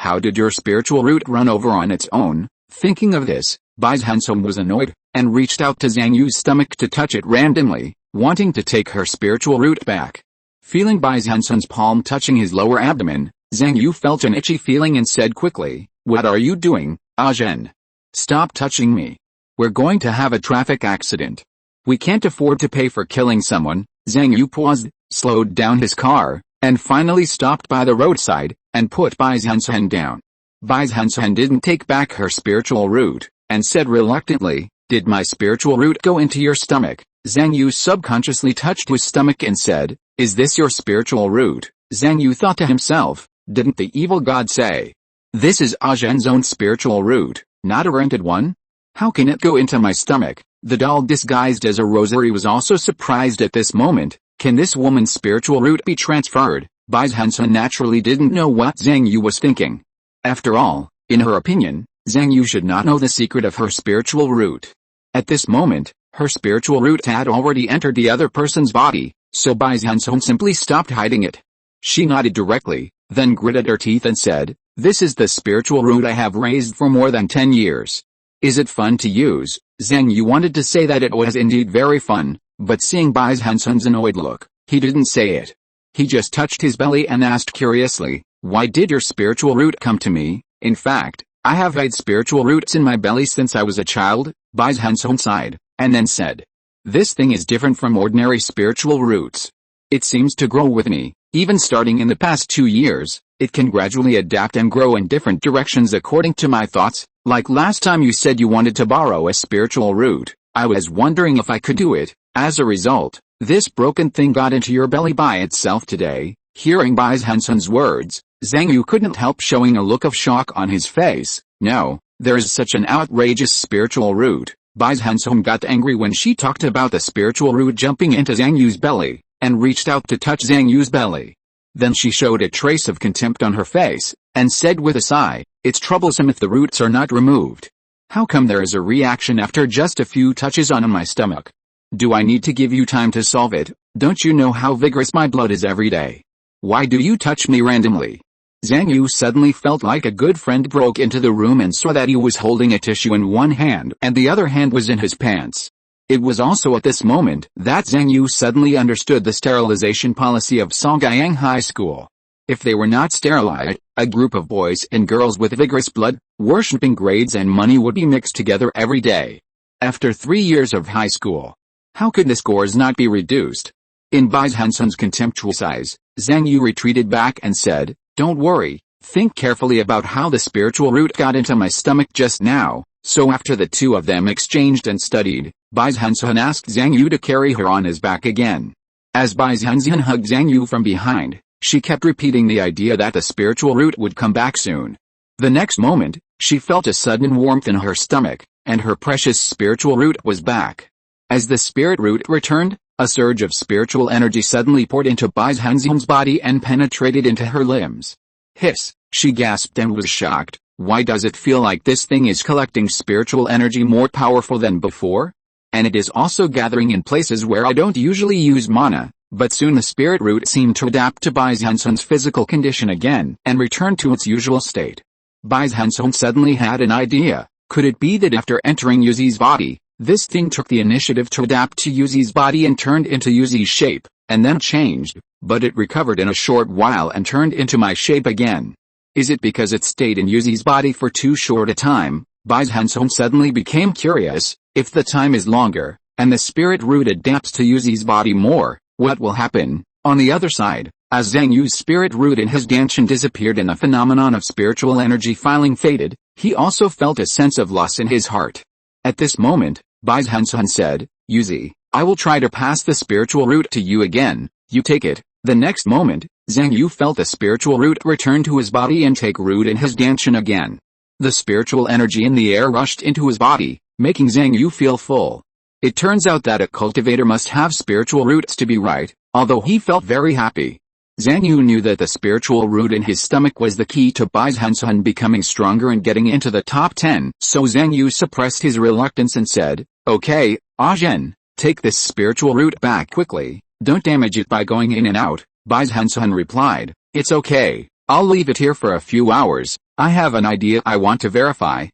How did your spiritual root run over on its own? Thinking of this, Bai Zhenzhen was annoyed, and reached out to Zhang Yu's stomach to touch it randomly, wanting to take her spiritual root back. Feeling Bai Zhenzhen's palm touching his lower abdomen, Zhang Yu felt an itchy feeling and said quickly, "What are you doing, Zhen? Stop touching me. We're going to have a traffic accident. We can't afford to pay for killing someone." Zhang Yu paused, slowed down his car, and finally stopped by the roadside, and put Bai Zhenzhen down. Bai Zhenzhen didn't take back her spiritual root, and said reluctantly, "Did my spiritual root go into your stomach?" Zhang Yu subconsciously touched his stomach and said, "Is this your spiritual root?" Zhang Yu thought to himself, didn't the evil god say, "This is Zhen's own spiritual root, not a rented one? How can it go into my stomach?" The doll disguised as a rosary was also surprised at this moment. Can this woman's spiritual root be transferred? Bai Zhenzhen naturally didn't know what Zhang Yu was thinking. After all, in her opinion, Zhang Yu should not know the secret of her spiritual root. At this moment, her spiritual root had already entered the other person's body, so Bai Zhenzhen simply stopped hiding it. She nodded directly, then gritted her teeth and said, "This is the spiritual root I have raised for more than 10 years. Is it fun to use?" Zhang Yu wanted to say that it was indeed very fun, but seeing Bai Zhenzhen's annoyed look, he didn't say it. He just touched his belly and asked curiously, "Why did your spiritual root come to me? In fact, I have had spiritual roots in my belly since I was a child." Bai Zhenzhen sighed, and then said, "This thing is different from ordinary spiritual roots. It seems to grow with me, even starting in the past 2 years. It can gradually adapt and grow in different directions according to my thoughts. Like last time you said you wanted to borrow a spiritual root, I was wondering if I could do it. As a result, this broken thing got into your belly by itself today." Hearing Bai Zhenzhen's words, Zhang Yu couldn't help showing a look of shock on his face. No, there is such an outrageous spiritual root. Bai Zhenzhen got angry when she talked about the spiritual root jumping into Zhang Yu's belly, and reached out to touch Zhang Yu's belly. Then she showed a trace of contempt on her face, and said with a sigh, "It's troublesome if the roots are not removed. How come there is a reaction after just a few touches on my stomach? Do I need to give you time to solve it? Don't you know how vigorous my blood is every day? Why do you touch me randomly?" Zhang Yu suddenly felt like a good friend broke into the room and saw that he was holding a tissue in one hand and the other hand was in his pants. It was also at this moment that Zhang Yu suddenly understood the sterilization policy of Songyang High School. If they were not sterilized, a group of boys and girls with vigorous blood, worshipping grades and money would be mixed together every day. After 3 years of high school, how could the scores not be reduced? In Bai Zhenzhen's contemptuous eyes, Zhang Yu retreated back and said, "Don't worry, think carefully about how the spiritual root got into my stomach just now." So after the two of them exchanged and studied, Bai Zhenzhen asked Zhang Yu to carry her on his back again. As Bai Zhenzhen hugged Zhang Yu from behind, she kept repeating the idea that the spiritual root would come back soon. The next moment, she felt a sudden warmth in her stomach, and her precious spiritual root was back. As the spirit root returned, a surge of spiritual energy suddenly poured into Bai Zhenzhen's body and penetrated into her limbs. "Hiss," she gasped and was shocked. "Why does it feel like this thing is collecting spiritual energy more powerful than before? And it is also gathering in places where I don't usually use mana." But soon the spirit root seemed to adapt to Bai Zhenzhen's physical condition again and returned to its usual state. Bai Zhenzhen suddenly had an idea. Could it be that after entering Yuzi's body, this thing took the initiative to adapt to Yuzi's body and turned into Yuzi's shape, and then changed, but it recovered in a short while and turned into my shape again? Is it because it stayed in Yuzi's body for too short a time? Bai Zhenzhen suddenly became curious. If the time is longer, and the spirit root adapts to Yuzi's body more, what will happen? On the other side, as Zhang Yu's spirit root in his Danshan disappeared and the phenomenon of spiritual energy filing faded, he also felt a sense of loss in his heart. At this moment, Bai Zhenzhen said, "Yuzi, I will try to pass the spiritual root to you again, you take it." The next moment, Zhang Yu felt the spiritual root return to his body and take root in his Danshan again. The spiritual energy in the air rushed into his body, making Zhang Yu feel full. It turns out that a cultivator must have spiritual roots to be right, although he felt very happy. Zhang Yu knew that the spiritual root in his stomach was the key to Bai Zhenzhen becoming stronger and getting into the top 10, so Zhang Yu suppressed his reluctance and said, "Okay, Zhen, take this spiritual root back quickly, don't damage it by going in and out." Bai Zhenzhen replied, "It's okay, I'll leave it here for a few hours." I have an idea I want to verify,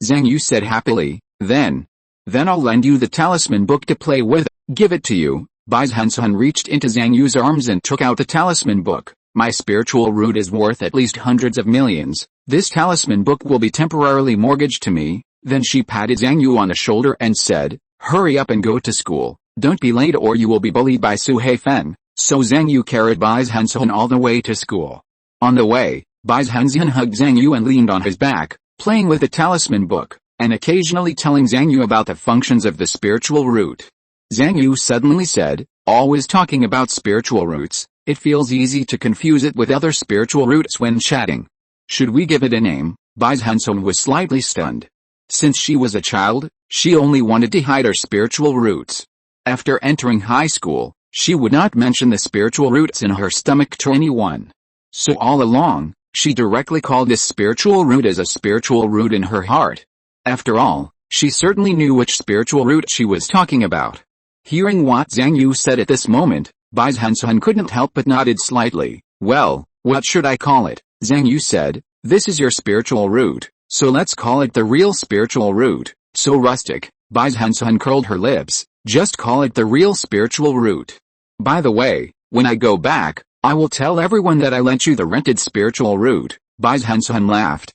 Zhang Yu said happily. Then I'll lend you the talisman book to play with. Give it to you. Bai Zhenzhen reached into Zhang Yu's arms and took out the talisman book. My spiritual root is worth at least hundreds of millions. This talisman book will be temporarily mortgaged to me. Then she patted Zhang Yu on the shoulder and said, hurry up and go to school. Don't be late or you will be bullied by Su Heifeng. So Zhang Yu carried Bai Zhenzhen all the way to school. On the way, Bai Zhenzhen hugged Zhang Yu and leaned on his back, playing with the talisman book, and occasionally telling Zhang Yu about the functions of the spiritual root. Zhang Yu suddenly said, always talking about spiritual roots, it feels easy to confuse it with other spiritual roots when chatting. Should we give it a name? Bai Zhenzhen was slightly stunned. Since she was a child, she only wanted to hide her spiritual roots. After entering high school, she would not mention the spiritual roots in her stomach to anyone. So all along, she directly called this spiritual root as a spiritual root in her heart. After all, she certainly knew which spiritual root she was talking about. Hearing what Zhang Yu said at this moment, Bai Zhenzhen couldn't help but nodded slightly. Well, what should I call it? Zhang Yu said, this is your spiritual root, so let's call it the real spiritual root. So rustic. Bai Zhenzhen curled her lips. Just call it the real spiritual root. By the way, when I go back, I will tell everyone that I lent you the rented spiritual root. Bai Zhenzhen laughed.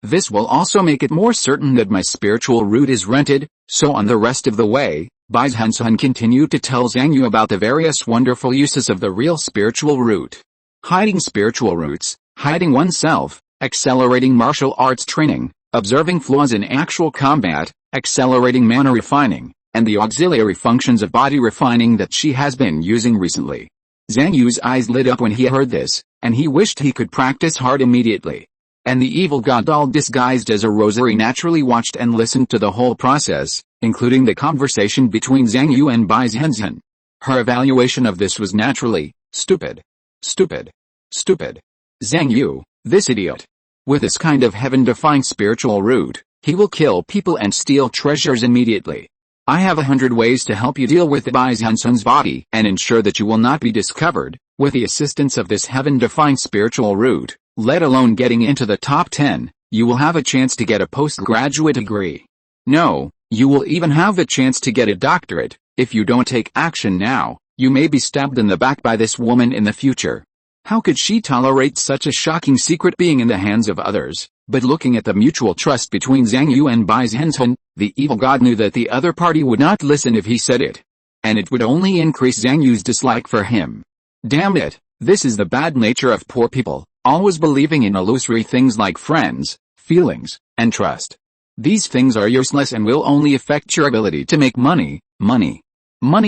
This will also make it more certain that my spiritual root is rented. So on the rest of the way, Bai Zhenzhen continued to tell Zhang Yu about the various wonderful uses of the real spiritual root. Hiding spiritual roots, hiding oneself, accelerating martial arts training, observing flaws in actual combat, accelerating mana refining, and the auxiliary functions of body refining that she has been using recently. Zhang Yu's eyes lit up when he heard this, and he wished he could practice hard immediately. And the evil god doll disguised as a rosary naturally watched and listened to the whole process, including the conversation between Zhang Yu and Bai Zhenzhen. Her evaluation of this was naturally, stupid. Stupid. Stupid. Zhang Yu, this idiot. With this kind of heaven-defying spiritual root, he will kill people and steal treasures immediately. I have 100 ways to help you deal with Bai Zhenzhen's body and ensure that you will not be discovered, with the assistance of this heaven-defying spiritual root. Let alone getting into the top 10, you will have a chance to get a postgraduate degree. No, you will even have a chance to get a doctorate. If you don't take action now, you may be stabbed in the back by this woman in the future. How could she tolerate such a shocking secret being in the hands of others? But looking at the mutual trust between Zhang Yu and Bai Zhenzhen, the evil god knew that the other party would not listen if he said it. And it would only increase Zhang Yu's dislike for him. Damn it, this is the bad nature of poor people. Always believing in illusory things like friends, feelings, and trust. These things are useless and will only affect your ability to make money. Money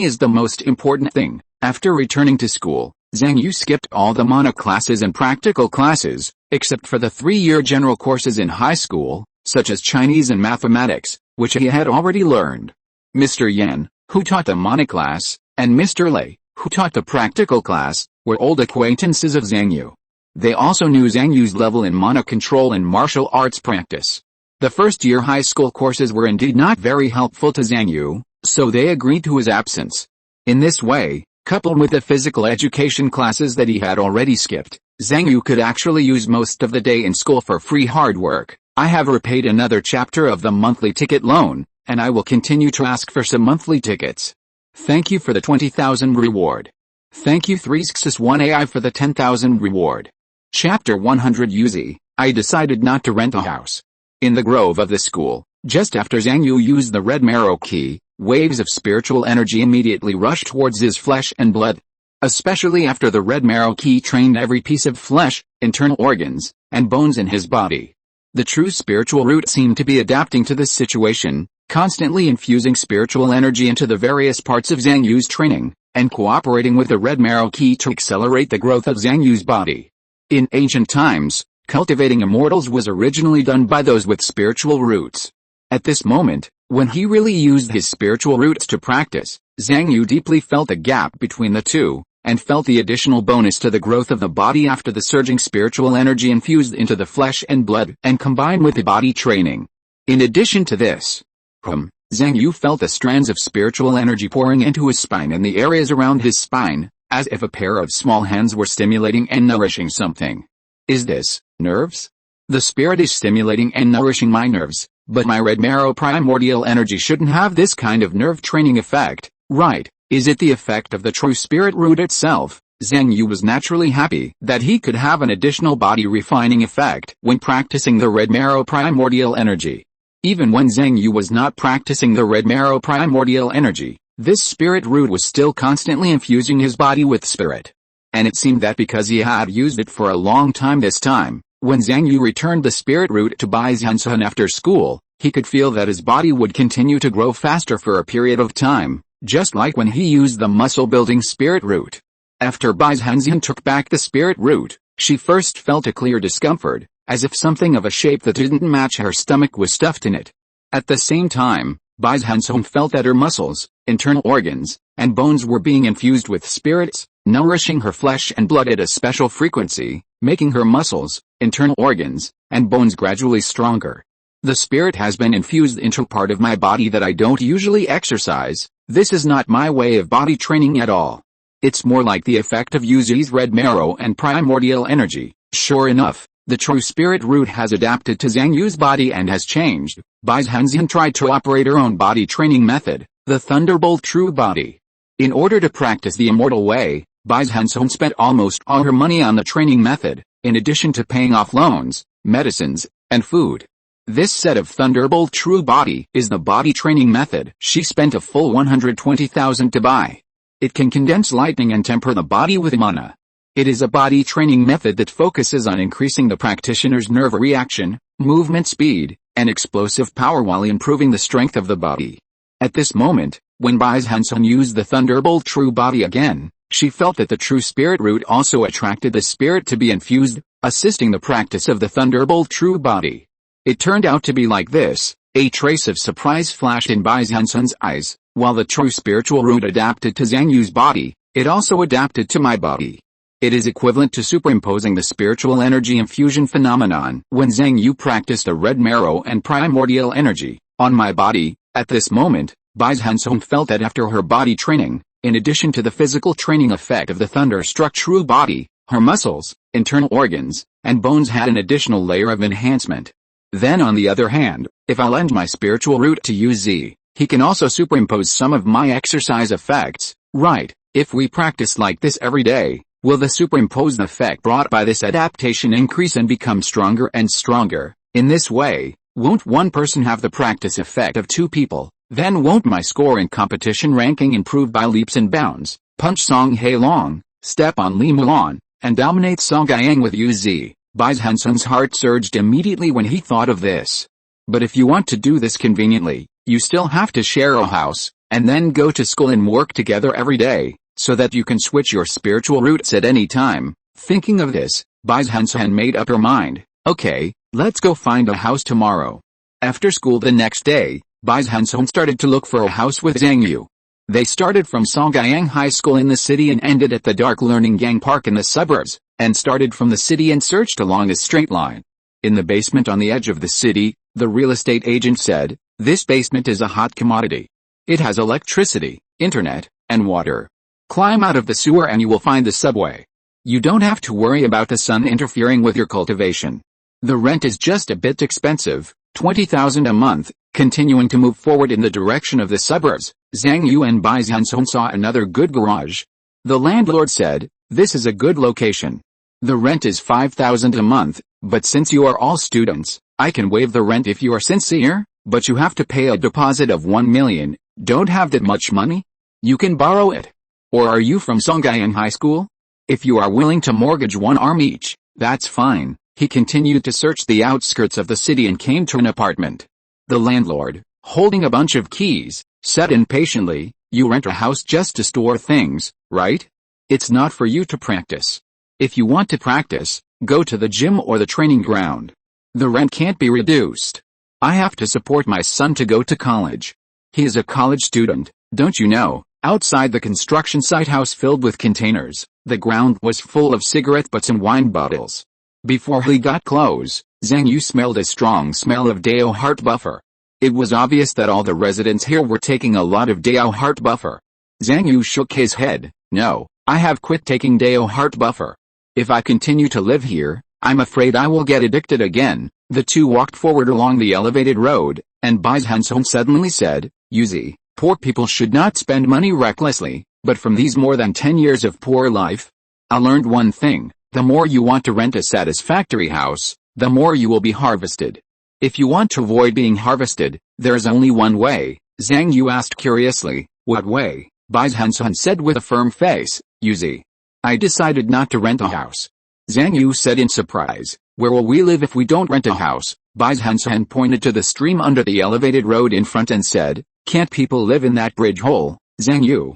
is the most important thing. After returning to school, Zhang Yu skipped all the mono classes and practical classes, except for the 3-year general courses in high school, such as Chinese and mathematics, which he had already learned. Mr. Yan, who taught the mono class, and Mr. Lei, who taught the practical class, were old acquaintances of Zhang Yu. They also knew Zhang Yu's level in mana control and martial arts practice. The first-year high school courses were indeed not very helpful to Zhang Yu, so they agreed to his absence. In this way, coupled with the physical education classes that he had already skipped, Zhang Yu could actually use most of the day in school for free hard work. I have repaid another chapter of the monthly ticket loan, and I will continue to ask for some monthly tickets. Thank you for the 20,000 reward. Thank you 361AI for the 10,000 reward. Chapter 100 UZ, I decided not to rent a house. In the grove of the school, just after Zhang Yu used the red marrow key, waves of spiritual energy immediately rushed towards his flesh and blood. Especially after the red marrow key trained every piece of flesh, internal organs, and bones in his body. The true spiritual root seemed to be adapting to this situation, constantly infusing spiritual energy into the various parts of Zhang Yu's training, and cooperating with the red marrow key to accelerate the growth of Zhang Yu's body. In ancient times, cultivating immortals was originally done by those with spiritual roots. At this moment, when he really used his spiritual roots to practice, Zhang Yu deeply felt the gap between the two, and felt the additional bonus to the growth of the body after the surging spiritual energy infused into the flesh and blood and combined with the body training. In addition to this, Zhang Yu felt the strands of spiritual energy pouring into his spine and the areas around his spine, as if a pair of small hands were stimulating and nourishing something. Is this nerves? The spirit is stimulating and nourishing my nerves, but my red marrow primordial energy shouldn't have this kind of nerve training effect, right? Is it the effect of the true spirit root itself? Zhang Yu was naturally happy that he could have an additional body refining effect when practicing the red marrow primordial energy. Even when Zhang Yu was not practicing the red marrow primordial energy, this spirit root was still constantly infusing his body with spirit. And it seemed that because he had used it for a long time this time, when Zhang Yu returned the spirit root to Bai Zhenzhen after school, he could feel that his body would continue to grow faster for a period of time, just like when he used the muscle-building spirit root. After Bai Zhenzhen took back the spirit root, she first felt a clear discomfort, as if something of a shape that didn't match her stomach was stuffed in it. At the same time, Bai Zhenzhen felt that her muscles, internal organs, and bones were being infused with spirits, nourishing her flesh and blood at a special frequency, making her muscles, internal organs, and bones gradually stronger. The spirit has been infused into a part of my body that I don't usually exercise. This is not my way of body training at all. It's more like the effect of Yuzi's red marrow and primordial energy. Sure enough, the true spirit root has adapted to Zhang Yu's body and has changed. Bai Zhenzhen tried to operate her own body training method, the Thunderbolt True Body. In order to practice the immortal way, Bai Zhenzhen spent almost all her money on the training method, in addition to paying off loans, medicines, and food. This set of Thunderbolt True Body is the body training method she spent a full 120,000 to buy. It can condense lightning and temper the body with mana. It is a body training method that focuses on increasing the practitioner's nerve reaction, movement speed, and explosive power while improving the strength of the body. At this moment, when Bai Zhenzhen used the Thunderbolt True Body again, she felt that the true spirit root also attracted the spirit to be infused, assisting the practice of the Thunderbolt True Body. It turned out to be like this. A trace of surprise flashed in Bai Zhenzhen's eyes. While the true spiritual root adapted to Zhang Yu's body, it also adapted to my body. It is equivalent to superimposing the spiritual energy infusion phenomenon when Zhang Yu practiced a red marrow and primordial energy on my body. At this moment, Bai Zhenzhen felt that after her body training, in addition to the physical training effect of the thunderstruck true body, her muscles, internal organs, and bones had an additional layer of enhancement. Then on the other hand, if I lend my spiritual root to Yu Z, he can also superimpose some of my exercise effects, right? If we practice like this every day, will the superimposed effect brought by this adaptation increase and become stronger and stronger? In this way, won't one person have the practice effect of two people? Then won't my score in competition ranking improve by leaps and bounds? Punch Song Hei Long, step on Li Mulan, and dominate Song Gaiang with Yu Z. Bai Zhenzhen's heart surged immediately when he thought of this. But if you want to do this conveniently, you still have to share a house, and then go to school and work together every day, so that you can switch your spiritual roots at any time. Thinking of this, Bai Zhenzhen made up her mind. Okay, let's go find a house tomorrow. After school the next day, Bai Zhenzhen started to look for a house with Zhang Yu. They started from Songyang High School in the city and ended at the Dark Learning Gang Park in the suburbs, and started from the city and searched along a straight line. In the basement on the edge of the city, the real estate agent said, "This basement is a hot commodity. It has electricity, internet, and water. Climb out of the sewer and you will find the subway. You don't have to worry about the sun interfering with your cultivation. The rent is just a bit expensive, 20,000 a month." Continuing to move forward in the direction of the suburbs, Zhang Yu and Bai Zhenzhen saw another good garage. The landlord said, "This is a good location. The rent is 5,000 a month, but since you are all students, I can waive the rent if you are sincere, but you have to pay a deposit of 1 million. Don't have that much money? You can borrow it. Or are you from Songyang High School? If you are willing to mortgage one arm each, that's fine." He continued to search the outskirts of the city and came to an apartment. The landlord, holding a bunch of keys, said impatiently, "You rent a house just to store things, right? It's not for you to practice. If you want to practice, go to the gym or the training ground. The rent can't be reduced. I have to support my son to go to college. He is a college student, don't you know?" Outside the construction site house filled with containers, the ground was full of cigarette butts and wine bottles. Before he got close, Zhang Yu smelled a strong smell of Dao Heart Buffer. It was obvious that all the residents here were taking a lot of Dao Heart Buffer. Zhang Yu shook his head. "No, I have quit taking Dao Heart Buffer. If I continue to live here, I'm afraid I will get addicted again. The two walked forward along the elevated road, and Bai Zhenzhen suddenly said, Yuzi, poor people should not spend money recklessly, but from these more than 10 years of poor life, I learned one thing: the more you want to rent a satisfactory house, the more you will be harvested. If you want to avoid being harvested, there is only one way. Zhang Yu asked curiously. What way? Bai Zhenzhen said with a firm face, Yuzi. I decided not to rent a house. Zhang Yu said in surprise. Where will we live if we don't rent a house? Bai Zhenzhen pointed to the stream under the elevated road in front and said, can't people live in that bridge hole? Zhang Yu.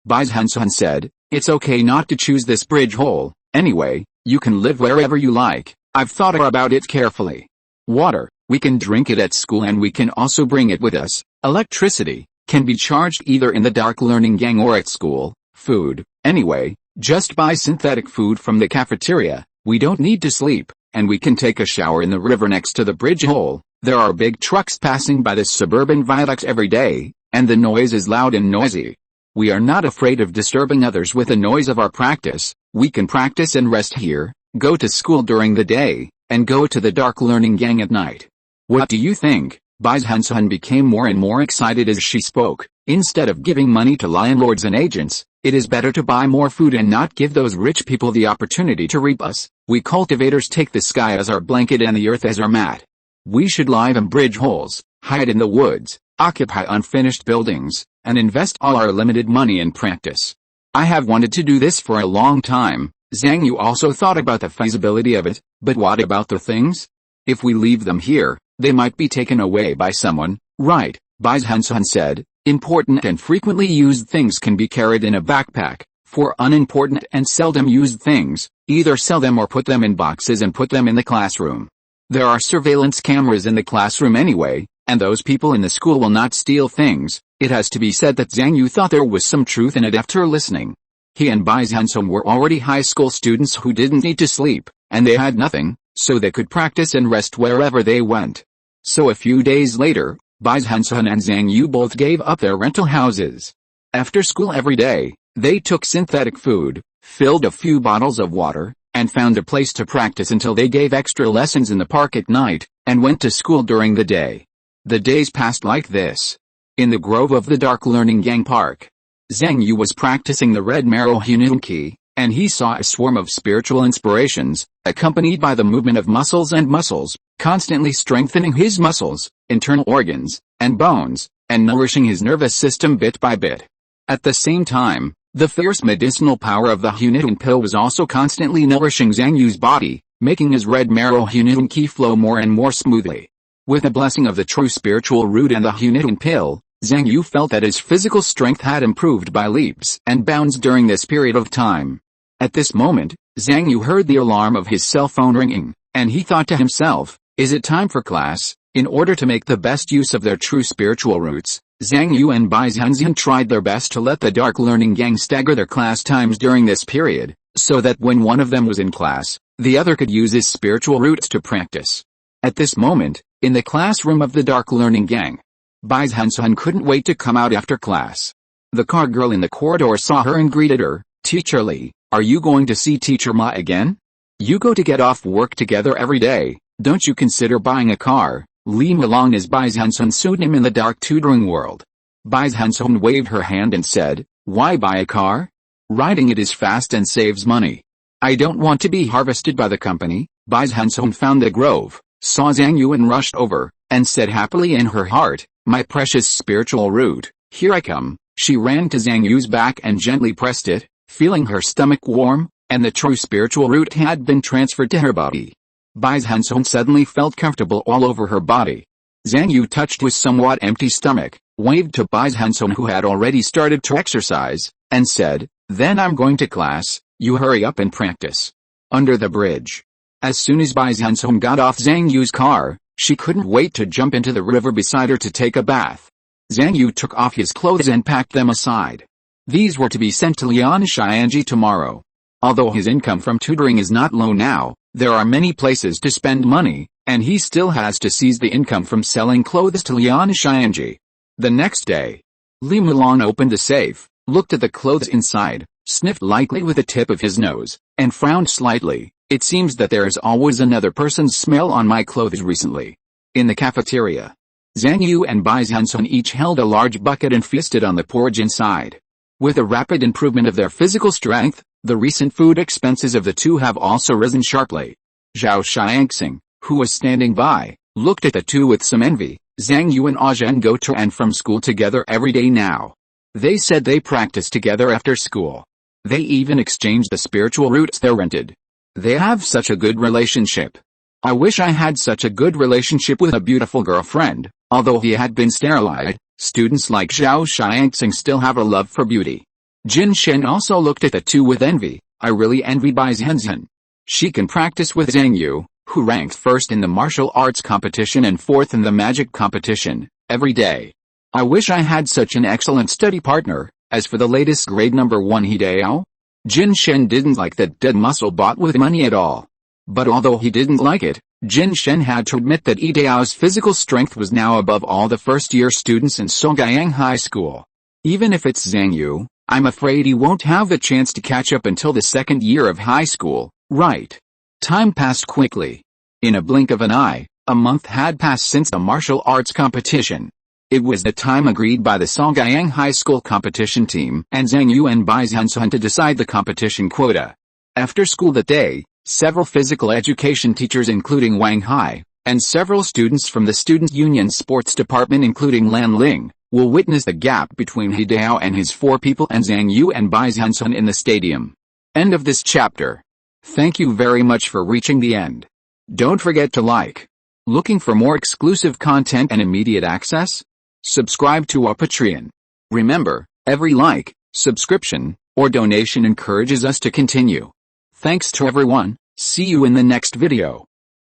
Bai Zhenzhen said, it's okay not to choose this bridge hole. Anyway, you can live wherever you like. I've thought about it carefully. Water, we can drink it at school and we can also bring it with us. Electricity can be charged either in the dark learning gang or at school. Food, anyway, just buy synthetic food from the cafeteria. We don't need to sleep, and we can take a shower in the river next to the bridge hole. There are big trucks passing by this suburban viaduct every day, and the noise is loud and noisy. We are not afraid of disturbing others with the noise of our practice. We can practice and rest here, go to school during the day, and go to the dark learning gang at night. What do you think? Bai Zhenzhen became more and more excited as she spoke. Instead of giving money to landlords and agents, it is better to buy more food and not give those rich people the opportunity to reap us. We cultivators take the sky as our blanket and the earth as our mat. We should live in bridge holes, hide in the woods, occupy unfinished buildings, and invest all our limited money in practice. I have wanted to do this for a long time. Zhang Yu also thought about the feasibility of it, but what about the things? If we leave them here, they might be taken away by someone, right? Bai Zhenzhen said, important and frequently used things can be carried in a backpack. For unimportant and seldom used things, either sell them or put them in boxes and put them in the classroom. There are surveillance cameras in the classroom anyway, and those people in the school will not steal things. It has to be said that Zhang Yu thought there was some truth in it after listening. He and Bai Zhenzhen were already high school students who didn't need to sleep, and they had nothing, so they could practice and rest wherever they went. So a few days later, Bai Zhenzhen and Zhang Yu both gave up their rental houses. After school every day, they took synthetic food, filled a few bottles of water, and found a place to practice until they gave extra lessons in the park at night, and went to school during the day. The days passed like this. In the grove of the Dark Learning Gang Park, Zhang Yu was practicing the red marrow humiliated, and he saw a swarm of spiritual inspirations, accompanied by the movement of muscles, constantly strengthening his muscles, internal organs, and bones, and nourishing his nervous system bit by bit. At the same time, the fierce medicinal power of the Hunin pill was also constantly nourishing Zhang Yu's body, making his red marrow Hunin ki flow more and more smoothly. With the blessing of the true spiritual root and the Hunin pill, Zhang Yu felt that his physical strength had improved by leaps and bounds during this period of time. At this moment, Zhang Yu heard the alarm of his cell phone ringing, and he thought to himself, is it time for class? In order to make the best use of their true spiritual roots, Zhang Yu and Bai Zhenzhen tried their best to let the Dark Learning Gang stagger their class times during this period, so that when one of them was in class, the other could use his spiritual roots to practice. At this moment, in the classroom of the Dark Learning Gang, Bai Zhenzhen couldn't wait to come out after class. The car girl in the corridor saw her and greeted her, Teacher Li, are you going to see Teacher Ma again? You go to get off work together every day, don't you consider buying a car? Li Milong is Bai Zhenzhen's pseudonym in the dark tutoring world. Bai Zhenzhen waved her hand and said, why buy a car? Riding it is fast and saves money. I don't want to be harvested by the company. Bai Zhenzhen found the grove, saw Zhang Yu and rushed over, and said happily in her heart, my precious spiritual root, here I come. She ran to Zhang Yu's back and gently pressed it, feeling her stomach warm, and the true spiritual root had been transferred to her body. Bai Zhenzhen suddenly felt comfortable all over her body. Zhang Yu touched his somewhat empty stomach, waved to Bai Zhenzhen who had already started to exercise, and said, then I'm going to class, you hurry up and practice. Under the bridge. As soon as Bai Zhenzhen got off Zhang Yu's car, she couldn't wait to jump into the river beside her to take a bath. Zhang Yu took off his clothes and packed them aside. These were to be sent to Lianshianji tomorrow. Although his income from tutoring is not low now, there are many places to spend money, and he still has to seize the income from selling clothes to Lianshianji. The next day, Li Milong opened the safe, looked at the clothes inside, sniffed lightly with the tip of his nose, and frowned slightly. It seems that there is always another person's smell on my clothes recently. In the cafeteria, Zhang Yu and Bai Zhenzhen each held a large bucket and feasted on the porridge inside. With a rapid improvement of their physical strength, the recent food expenses of the two have also risen sharply. Zhao Xiangxing, who was standing by, looked at the two with some envy. Zhang Yu and Zhen go to and from school together every day now. They said they practice together after school. They even exchanged the spiritual roots they rented. They have such a good relationship. I wish I had such a good relationship with a beautiful girlfriend. Although he had been sterilized, students like Zhao Xiangxing still have a love for beauty. Jin Shen also looked at the two with envy. I really envy Bai Zhenzhen. She can practice with Zhang Yu, who ranked first in the martial arts competition and fourth in the magic competition, every day. I wish I had such an excellent study partner. As for the latest grade number 1 Hideo, Jin Shen didn't like that dead muscle bought with money at all. But although he didn't like it, Jin Shen had to admit that Hideo's physical strength was now above all the first-year students in Songyang High School. Even if it's Zhang Yu, I'm afraid he won't have the chance to catch up until the second year of high school, right? Time passed quickly. In a blink of an eye, a month had passed since the martial arts competition. It was the time agreed by the Songyang High School competition team and Zhang Yu and Bai Zhenzhen to decide the competition quota. After school that day, several physical education teachers including Wang Hai, and several students from the Student Union Sports Department including Lan Ling, will witness the gap between Hideo and his 4 people and Zhang Yu and Bai Zhenzhen in the stadium. End of this chapter. Thank you very much for reaching the end. Don't forget to like. Looking for more exclusive content and immediate access? Subscribe to our Patreon. Remember, every like, subscription, or donation encourages us to continue. Thanks to everyone. See you in the next video.